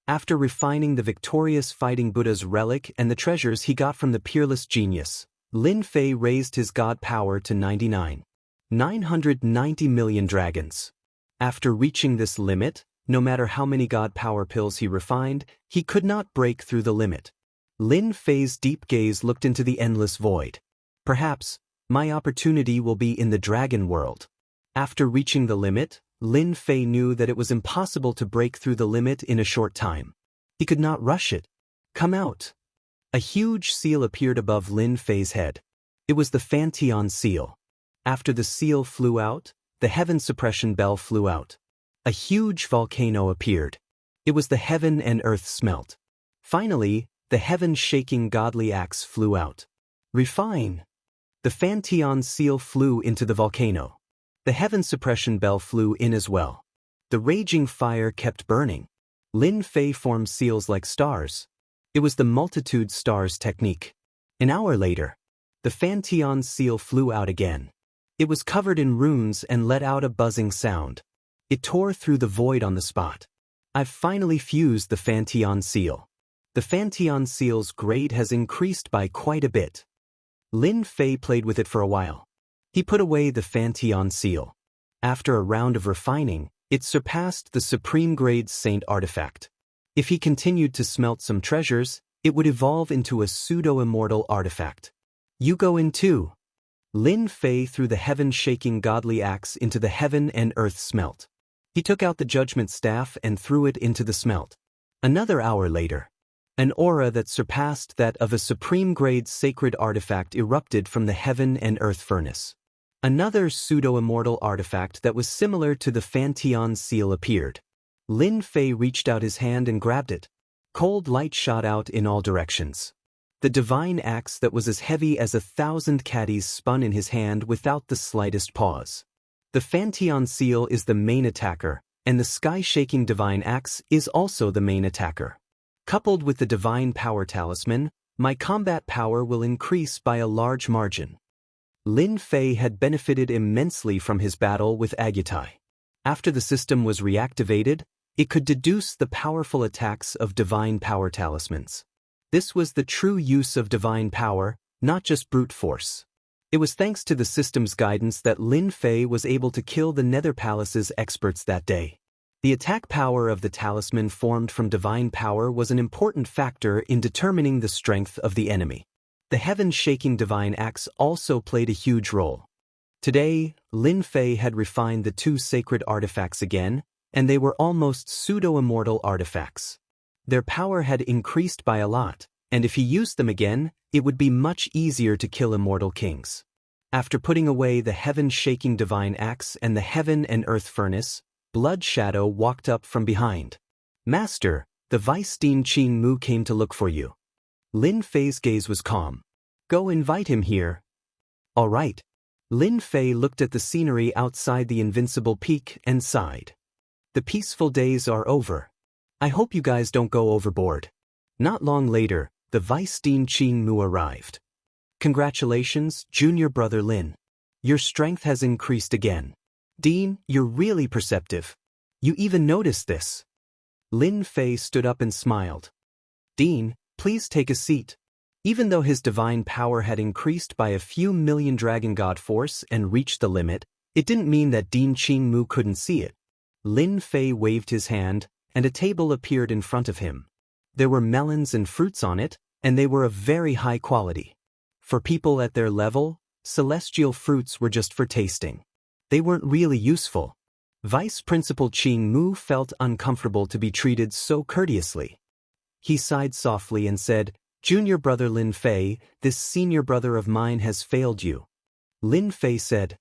After refining the victorious fighting Buddha's relic and the treasures he got from the peerless genius, Lin Fei raised his God power to 990 million dragons. After reaching this limit, no matter how many God power pills he refined, he could not break through the limit. Lin Fei's deep gaze looked into the endless void. Perhaps, my opportunity will be in the dragon world. After reaching the limit, Lin Fei knew that it was impossible to break through the limit in a short time. He could not rush it. Come out. A huge seal appeared above Lin Fei's head. It was the Fantion seal. After the seal flew out, the heaven suppression bell flew out. A huge volcano appeared. It was the heaven and earth smelt. Finally, the heaven-shaking godly axe flew out. Refine. The Fantion seal flew into the volcano. The heaven suppression bell flew in as well. The raging fire kept burning. Lin Fei formed seals like stars. It was the multitude stars technique. An hour later, the Fantion seal flew out again. It was covered in runes and let out a buzzing sound. It tore through the void on the spot. I've finally fused the Fantion seal. The Fantion seal's grade has increased by quite a bit. Lin Fei played with it for a while. He put away the Fantion seal. After a round of refining, it surpassed the supreme grade saint artifact. If he continued to smelt some treasures, it would evolve into a pseudo-immortal artifact. You go in too. Lin Fei threw the heaven-shaking godly axe into the heaven and earth smelt. He took out the judgment staff and threw it into the smelt. Another hour later, an aura that surpassed that of a supreme-grade sacred artifact erupted from the heaven and earth furnace. Another pseudo-immortal artifact that was similar to the Fantion seal appeared. Lin Fei reached out his hand and grabbed it. Cold light shot out in all directions. The divine axe that was as heavy as 1,000 caddies spun in his hand without the slightest pause. The Fantion seal is the main attacker, and the sky-shaking divine axe is also the main attacker. Coupled with the divine power talisman, my combat power will increase by a large margin. Lin Fei had benefited immensely from his battle with Agutai. After the system was reactivated, it could deduce the powerful attacks of divine power talismans. This was the true use of divine power, not just brute force. It was thanks to the system's guidance that Lin Fei was able to kill the Nether Palace's experts that day. The attack power of the talisman formed from divine power was an important factor in determining the strength of the enemy. The heaven-shaking divine axe also played a huge role. Today, Lin Fei had refined the two sacred artifacts again, and they were almost pseudo-immortal artifacts. Their power had increased by a lot, and if he used them again, it would be much easier to kill immortal kings. After putting away the heaven-shaking divine axe and the heaven and earth furnace, Blood Shadow walked up from behind. "Master, the Vice Dean Qing Mu came to look for you." Lin Fei's gaze was calm. "Go invite him here." "All right." Lin Fei looked at the scenery outside the invincible peak and sighed. "The peaceful days are over. I hope you guys don't go overboard." Not long later, the Vice Dean Qing Mu arrived. "Congratulations, junior brother Lin. Your strength has increased again. Dean, you're really perceptive. You even noticed this." Lin Fei stood up and smiled. "Dean, please take a seat." Even though his divine power had increased by a few million dragon god force and reached the limit, it didn't mean that Dean Qing Mu couldn't see it. Lin Fei waved his hand, and a table appeared in front of him. There were melons and fruits on it, and they were of very high quality. For people at their level, celestial fruits were just for tasting. They weren't really useful. Vice Principal Qing Mu felt uncomfortable to be treated so courteously. He sighed softly and said, "Junior brother Lin Fei, this senior brother of mine has failed you." Lin Fei said,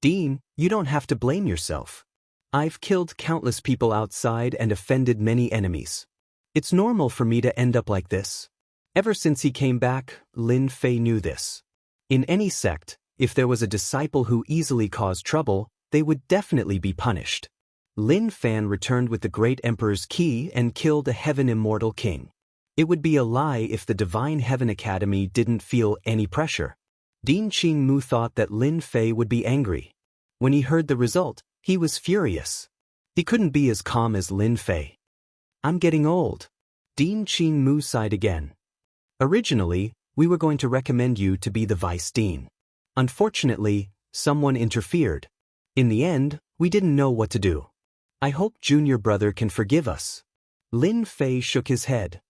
"Dean, you don't have to blame yourself. I've killed countless people outside and offended many enemies. It's normal for me to end up like this." Ever since he came back, Lin Fei knew this. In any sect, if there was a disciple who easily caused trouble, they would definitely be punished. Lin Fan returned with the Great Emperor's key and killed a Heaven Immortal King. It would be a lie if the Divine Heaven Academy didn't feel any pressure. Dean Qing Mu thought that Lin Fei would be angry. When he heard the result, he was furious. He couldn't be as calm as Lin Fei. "I'm getting old." Dean Qing Mu sighed again. "Originally, we were going to recommend you to be the Vice Dean. Unfortunately, someone interfered. In the end, we didn't know what to do. I hope junior brother can forgive us." Lin Fei shook his head.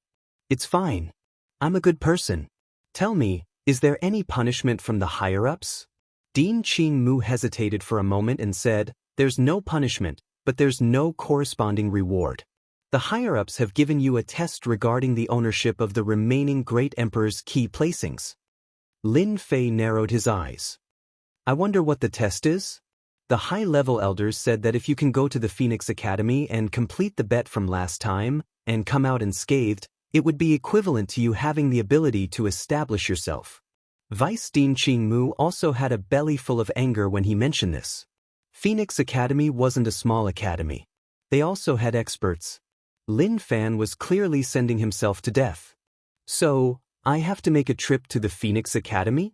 "It's fine. I'm a good person. Tell me, is there any punishment from the higher-ups?" Dean Qing Mu hesitated for a moment and said, "There's no punishment, but there's no corresponding reward. The higher-ups have given you a test regarding the ownership of the remaining Great Emperor's key placings." Lin Fei narrowed his eyes. "I wonder what the test is?" "The high-level elders said that if you can go to the Phoenix Academy and complete the bet from last time, and come out unscathed, it would be equivalent to you having the ability to establish yourself." Vice Dean Qing Mu also had a belly full of anger when he mentioned this. Phoenix Academy wasn't a small academy. They also had experts. Lin Fan was clearly sending himself to death. "So, I have to make a trip to the Phoenix Academy?"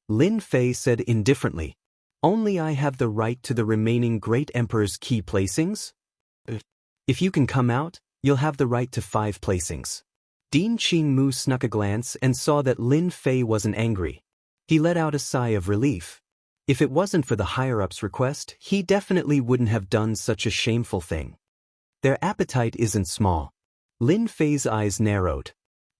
Lin Fei said indifferently. "Only I have the right to the remaining Great Emperor's key placings? If you can come out, you'll have the right to 5 placings." Dean Qing Mu snuck a glance and saw that Lin Fei wasn't angry. He let out a sigh of relief. If it wasn't for the higher-ups' request, he definitely wouldn't have done such a shameful thing. Their appetite isn't small. Lin Fei's eyes narrowed.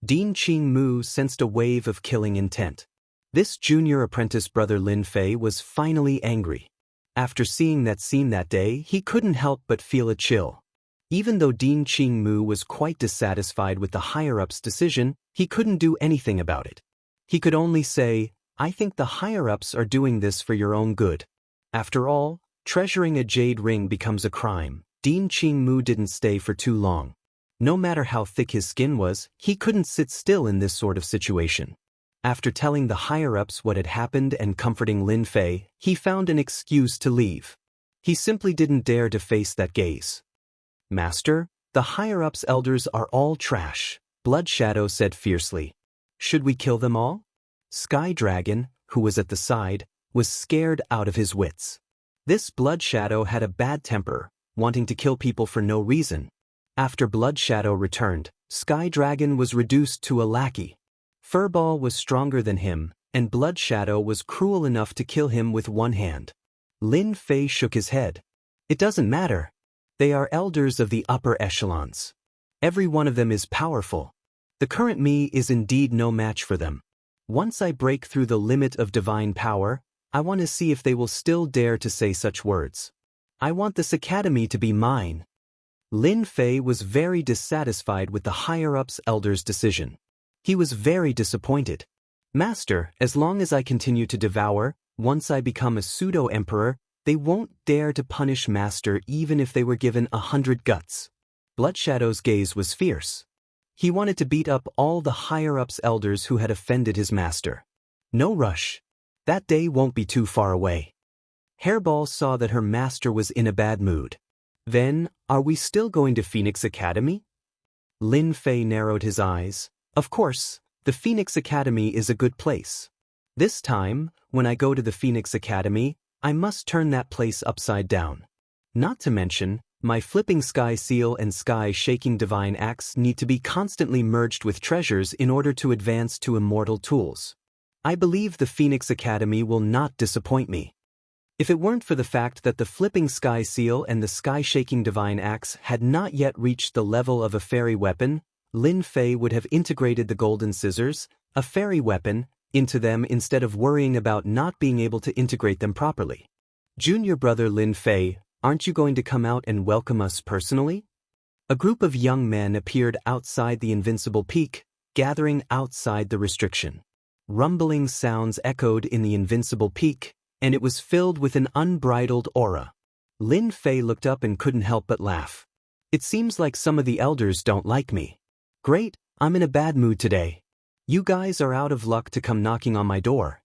Dean Qing Mu sensed a wave of killing intent. This junior apprentice brother Lin Fei was finally angry. After seeing that scene that day, he couldn't help but feel a chill. Even though Dean Qing Mu was quite dissatisfied with the higher-ups' decision, he couldn't do anything about it. He could only say, "I think the higher-ups are doing this for your own good." After all, treasuring a jade ring becomes a crime. Dean Qing Mu didn't stay for too long. No matter how thick his skin was, he couldn't sit still in this sort of situation. After telling the higher-ups what had happened and comforting Lin Fei, he found an excuse to leave. He simply didn't dare to face that gaze. "Master, the higher-ups elders are all trash," Blood Shadow said fiercely. "Should we kill them all?" Sky Dragon, who was at the side, was scared out of his wits. This Blood Shadow had a bad temper, wanting to kill people for no reason. After Blood Shadow returned, Sky Dragon was reduced to a lackey. Furball was stronger than him, and Blood Shadow was cruel enough to kill him with one hand. Lin Fei shook his head. "It doesn't matter. They are elders of the upper echelons. Every one of them is powerful. The current me is indeed no match for them. Once I break through the limit of divine power, I want to see if they will still dare to say such words. I want this academy to be mine. Lin Fei was very dissatisfied with the higher-ups elders' decision. He was very disappointed. Master, as long as I continue to devour, once I become a pseudo-emperor, they won't dare to punish Master even if they were given 100 guts. Bloodshadow's gaze was fierce. He wanted to beat up all the higher-ups elders who had offended his master. No rush. That day won't be too far away. Hairball saw that her master was in a bad mood. Then, are we still going to Phoenix Academy? Lin Fei narrowed his eyes. Of course, the Phoenix Academy is a good place. This time, when I go to the Phoenix Academy, I must turn that place upside down. Not to mention, my flipping sky seal and sky-shaking divine axe need to be constantly merged with treasures in order to advance to immortal tools. I believe the Phoenix Academy will not disappoint me. If it weren't for the fact that the flipping sky seal and the sky-shaking divine axe had not yet reached the level of a fairy weapon, Lin Fei would have integrated the golden scissors, a fairy weapon, into them instead of worrying about not being able to integrate them properly. Junior brother Lin Fei, aren't you going to come out and welcome us personally? A group of young men appeared outside the invincible peak, gathering outside the restriction. Rumbling sounds echoed in the invincible peak, and it was filled with an unbridled aura. Lin Fei looked up and couldn't help but laugh. It seems like some of the elders don't like me. Great, I'm in a bad mood today. You guys are out of luck to come knocking on my door.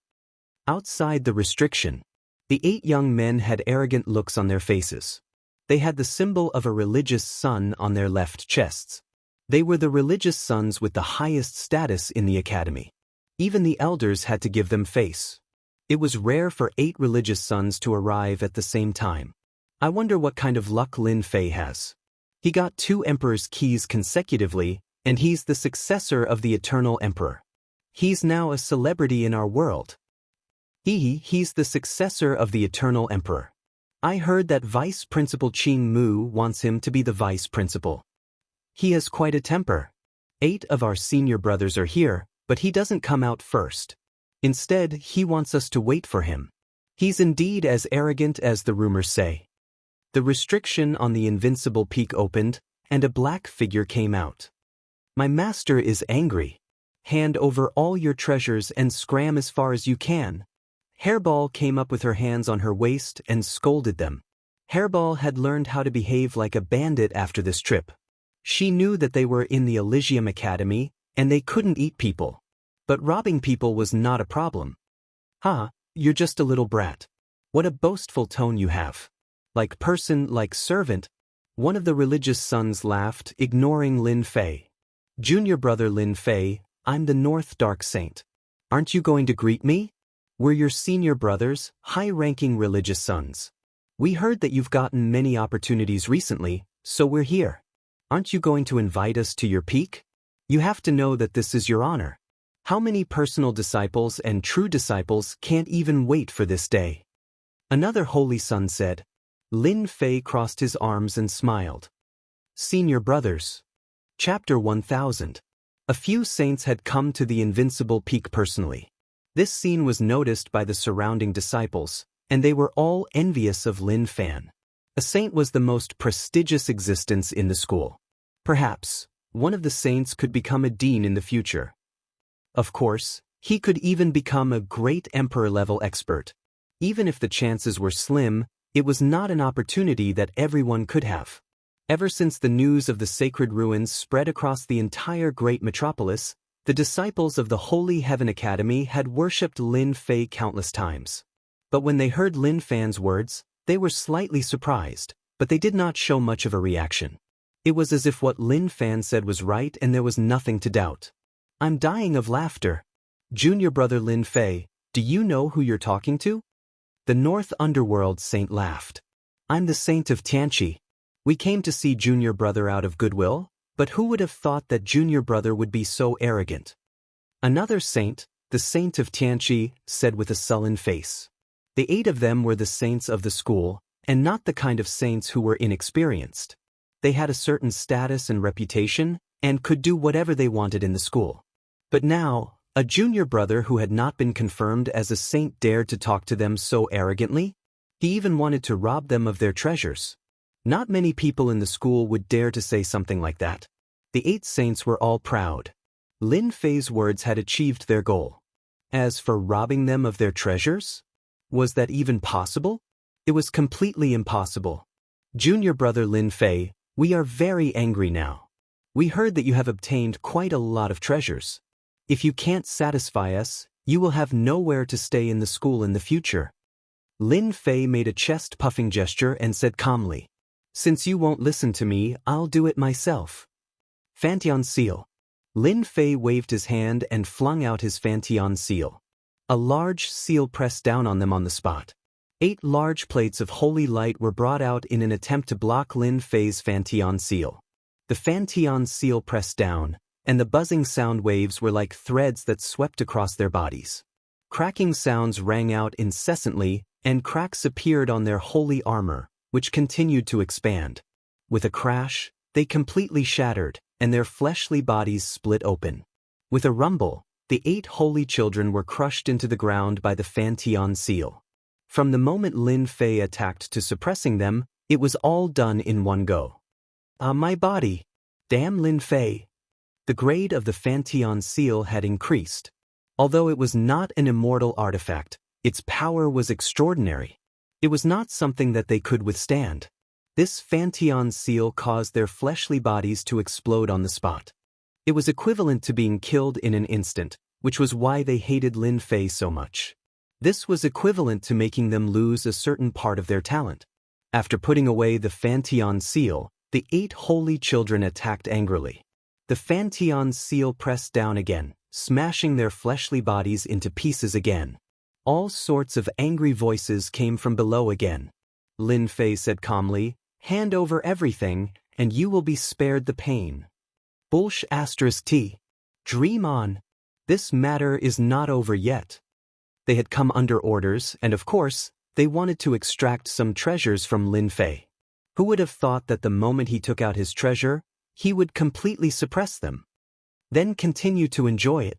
Outside the restriction, the 8 young men had arrogant looks on their faces. They had the symbol of a religious sun on their left chests. They were the religious sons with the highest status in the academy. Even the elders had to give them face. It was rare for 8 religious sons to arrive at the same time. I wonder what kind of luck Lin Fei has. He got 2 emperor's keys consecutively, and he's the successor of the eternal emperor. He's now a celebrity in our world. He's the successor of the eternal emperor. I heard that Vice Principal Qing Mu wants him to be the vice principal. He has quite a temper. 8 of our senior brothers are here, but he doesn't come out first. Instead, he wants us to wait for him. He's indeed as arrogant as the rumors say. The restriction on the invincible peak opened, and a black figure came out. My master is angry. Hand over all your treasures and scram as far as you can. Hairball came up with her hands on her waist and scolded them. Hairball had learned how to behave like a bandit after this trip. She knew that they were in the Elysium Academy, and they couldn't eat people. But robbing people was not a problem. You're just a little brat. What a boastful tone you have. Like person, like servant. One of the religious sons laughed, ignoring Lin Fei. Junior brother Lin Fei, I'm the North Dark Saint. Aren't you going to greet me? We're your senior brothers, high-ranking religious sons. We heard that you've gotten many opportunities recently, so we're here. Aren't you going to invite us to your peak? You have to know that this is your honor. How many personal disciples and true disciples can't even wait for this day? Another holy son said. Lin Fei crossed his arms and smiled. Senior brothers. Chapter 1000. A few saints had come to the invincible peak personally. This scene was noticed by the surrounding disciples, and they were all envious of Lin Fan. A saint was the most prestigious existence in the school. Perhaps, one of the saints could become a dean in the future. Of course, he could even become a great emperor-level expert. Even if the chances were slim, it was not an opportunity that everyone could have. Ever since the news of the sacred ruins spread across the entire great metropolis, the disciples of the Holy Heaven Academy had worshipped Lin Fei countless times. But when they heard Lin Fan's words, they were slightly surprised, but they did not show much of a reaction. It was as if what Lin Fan said was right and there was nothing to doubt. I'm dying of laughter. Junior brother Lin Fei, do you know who you're talking to? The North Underworld saint laughed. I'm the saint of Tianqi. We came to see junior brother out of goodwill, but who would have thought that junior brother would be so arrogant? Another saint, the saint of Tianqi, said with a sullen face. The 8 of them were the saints of the school, and not the kind of saints who were inexperienced. They had a certain status and reputation, and could do whatever they wanted in the school. But now, a junior brother who had not been confirmed as a saint dared to talk to them so arrogantly? He even wanted to rob them of their treasures. Not many people in the school would dare to say something like that. The 8 saints were all proud. Lin Fei's words had achieved their goal. As for robbing them of their treasures? Was that even possible? It was completely impossible. Junior brother Lin Fei, we are very angry now. We heard that you have obtained quite a lot of treasures. If you can't satisfy us, you will have nowhere to stay in the school in the future. Lin Fei made a chest-puffing gesture and said calmly, "Since you won't listen to me, I'll do it myself." Fantian seal. Lin Fei waved his hand and flung out his Fantian seal. A large seal pressed down on them on the spot. 8 large plates of holy light were brought out in an attempt to block Lin Fei's Fantian seal. The Fantian seal pressed down, and the buzzing sound waves were like threads that swept across their bodies. Cracking sounds rang out incessantly, and cracks appeared on their holy armor, which continued to expand. With a crash, they completely shattered, and their fleshly bodies split open. With a rumble, the 8 holy children were crushed into the ground by the Fantian seal. From the moment Lin Fei attacked to suppressing them, it was all done in one go. My body. Damn Lin Fei. The grade of the Fantian seal had increased. Although it was not an immortal artifact, its power was extraordinary. It was not something that they could withstand. This Fantian seal caused their fleshly bodies to explode on the spot. It was equivalent to being killed in an instant, which was why they hated Lin Fei so much. This was equivalent to making them lose a certain part of their talent. After putting away the Fantian seal, the 8 holy children attacked angrily. The Fantian seal pressed down again, smashing their fleshly bodies into pieces again. All sorts of angry voices came from below again. Lin Fei said calmly, "Hand over everything, and you will be spared the pain." Bullsh *T. Dream on. This matter is not over yet. They had come under orders, and of course, they wanted to extract some treasures from Lin Fei. Who would have thought that the moment he took out his treasure, he would completely suppress them? Then continue to enjoy it.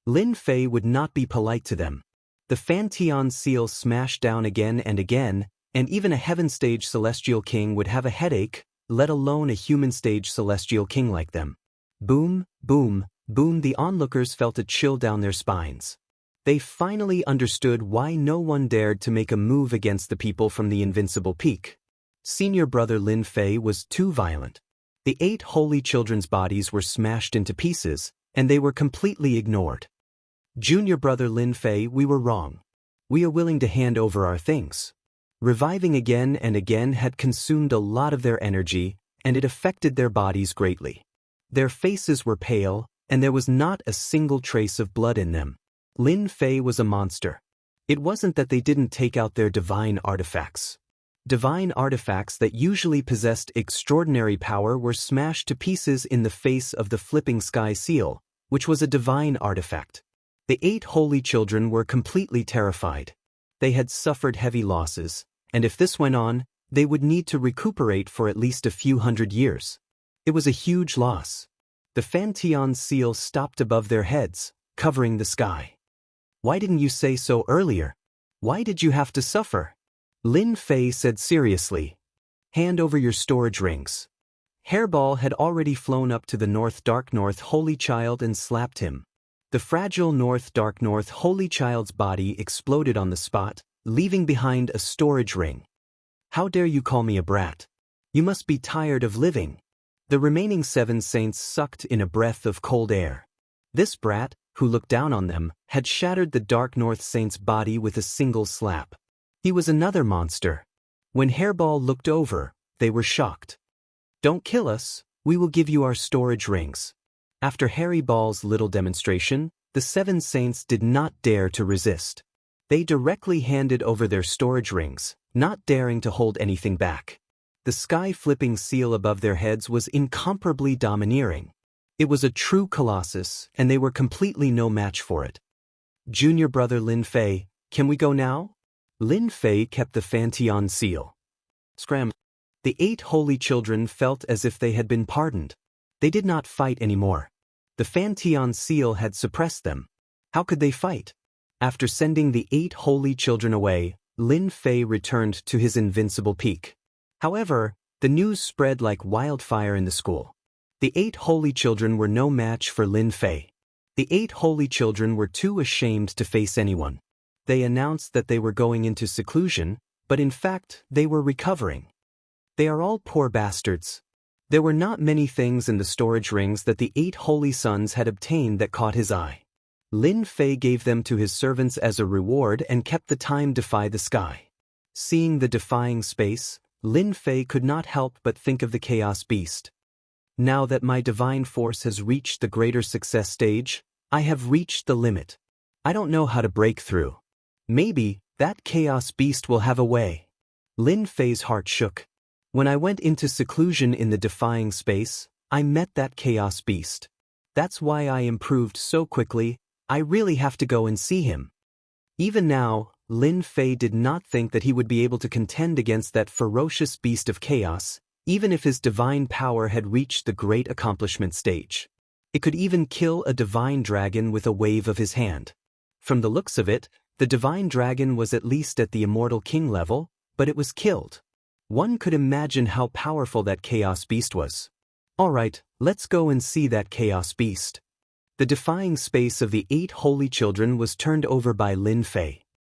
Lin Fei would not be polite to them. The Fantian seal smashed down again, and even a heaven-stage celestial king would have a headache, let alone a human-stage celestial king like them. Boom, boom, boom, the onlookers felt a chill down their spines. They finally understood why no one dared to make a move against the people from the invincible peak. Senior brother Lin Fei was too violent. The 8 holy children's bodies were smashed into pieces, and they were completely ignored. Junior brother Lin Fei, we were wrong. We are willing to hand over our things. Reviving again and again had consumed a lot of their energy, and it affected their bodies greatly. Their faces were pale, and there was not a single trace of blood in them. Lin Fei was a monster. It wasn't that they didn't take out their divine artifacts. Divine artifacts that usually possessed extraordinary power were smashed to pieces in the face of the flipping sky seal, which was a divine artifact. The 8 holy children were completely terrified. They had suffered heavy losses, and if this went on, they would need to recuperate for at least a few hundred years. It was a huge loss. The Fantian seal stopped above their heads, covering the sky. Why didn't you say so earlier? Why did you have to suffer? Lin Fei said seriously. Hand over your storage rings. Hairball had already flown up to the Dark North Holy Child and slapped him. The fragile Dark North Holy Child's body exploded on the spot, leaving behind a storage ring. How dare you call me a brat? You must be tired of living. The remaining 7 saints sucked in a breath of cold air. This brat, who looked down on them, had shattered the Dark North Saint's body with a single slap. He was another monster. When Hairball looked over, they were shocked. Don't kill us, we will give you our storage rings. After Hairball's little demonstration, the 7 saints did not dare to resist. They directly handed over their storage rings, not daring to hold anything back. The sky-flipping seal above their heads was incomparably domineering. It was a true colossus, and they were completely no match for it. Junior brother Lin Fei, can we go now? Lin Fei kept the Fantian seal. Scram. The 8 holy children felt as if they had been pardoned. They did not fight anymore. The Fanteon seal had suppressed them. How could they fight? After sending the 8 holy children away, Lin Fei returned to his invincible peak. However, the news spread like wildfire in the school. The 8 holy children were no match for Lin Fei. The 8 holy children were too ashamed to face anyone. They announced that they were going into seclusion, but in fact, they were recovering. They are all poor bastards. There were not many things in the storage rings that the 8 holy sons had obtained that caught his eye. Lin Fei gave them to his servants as a reward and kept the time defy the sky. Seeing the defying space, Lin Fei could not help but think of the Chaos Beast. Now that my divine force has reached the greater success stage, I have reached the limit. I don't know how to break through. Maybe that Chaos Beast will have a way. Lin Fei's heart shook. When I went into seclusion in the defying space, I met that Chaos Beast. That's why I improved so quickly. I really have to go and see him. Even now, Lin Fei did not think that he would be able to contend against that ferocious beast of chaos, even if his divine power had reached the great accomplishment stage. It could even kill a divine dragon with a wave of his hand. From the looks of it, the divine dragon was at least at the immortal king level, but it was killed. One could imagine how powerful that chaos beast was. Alright, let's go and see that chaos beast. The defying space of the 8 holy children was turned over by Lin Fei.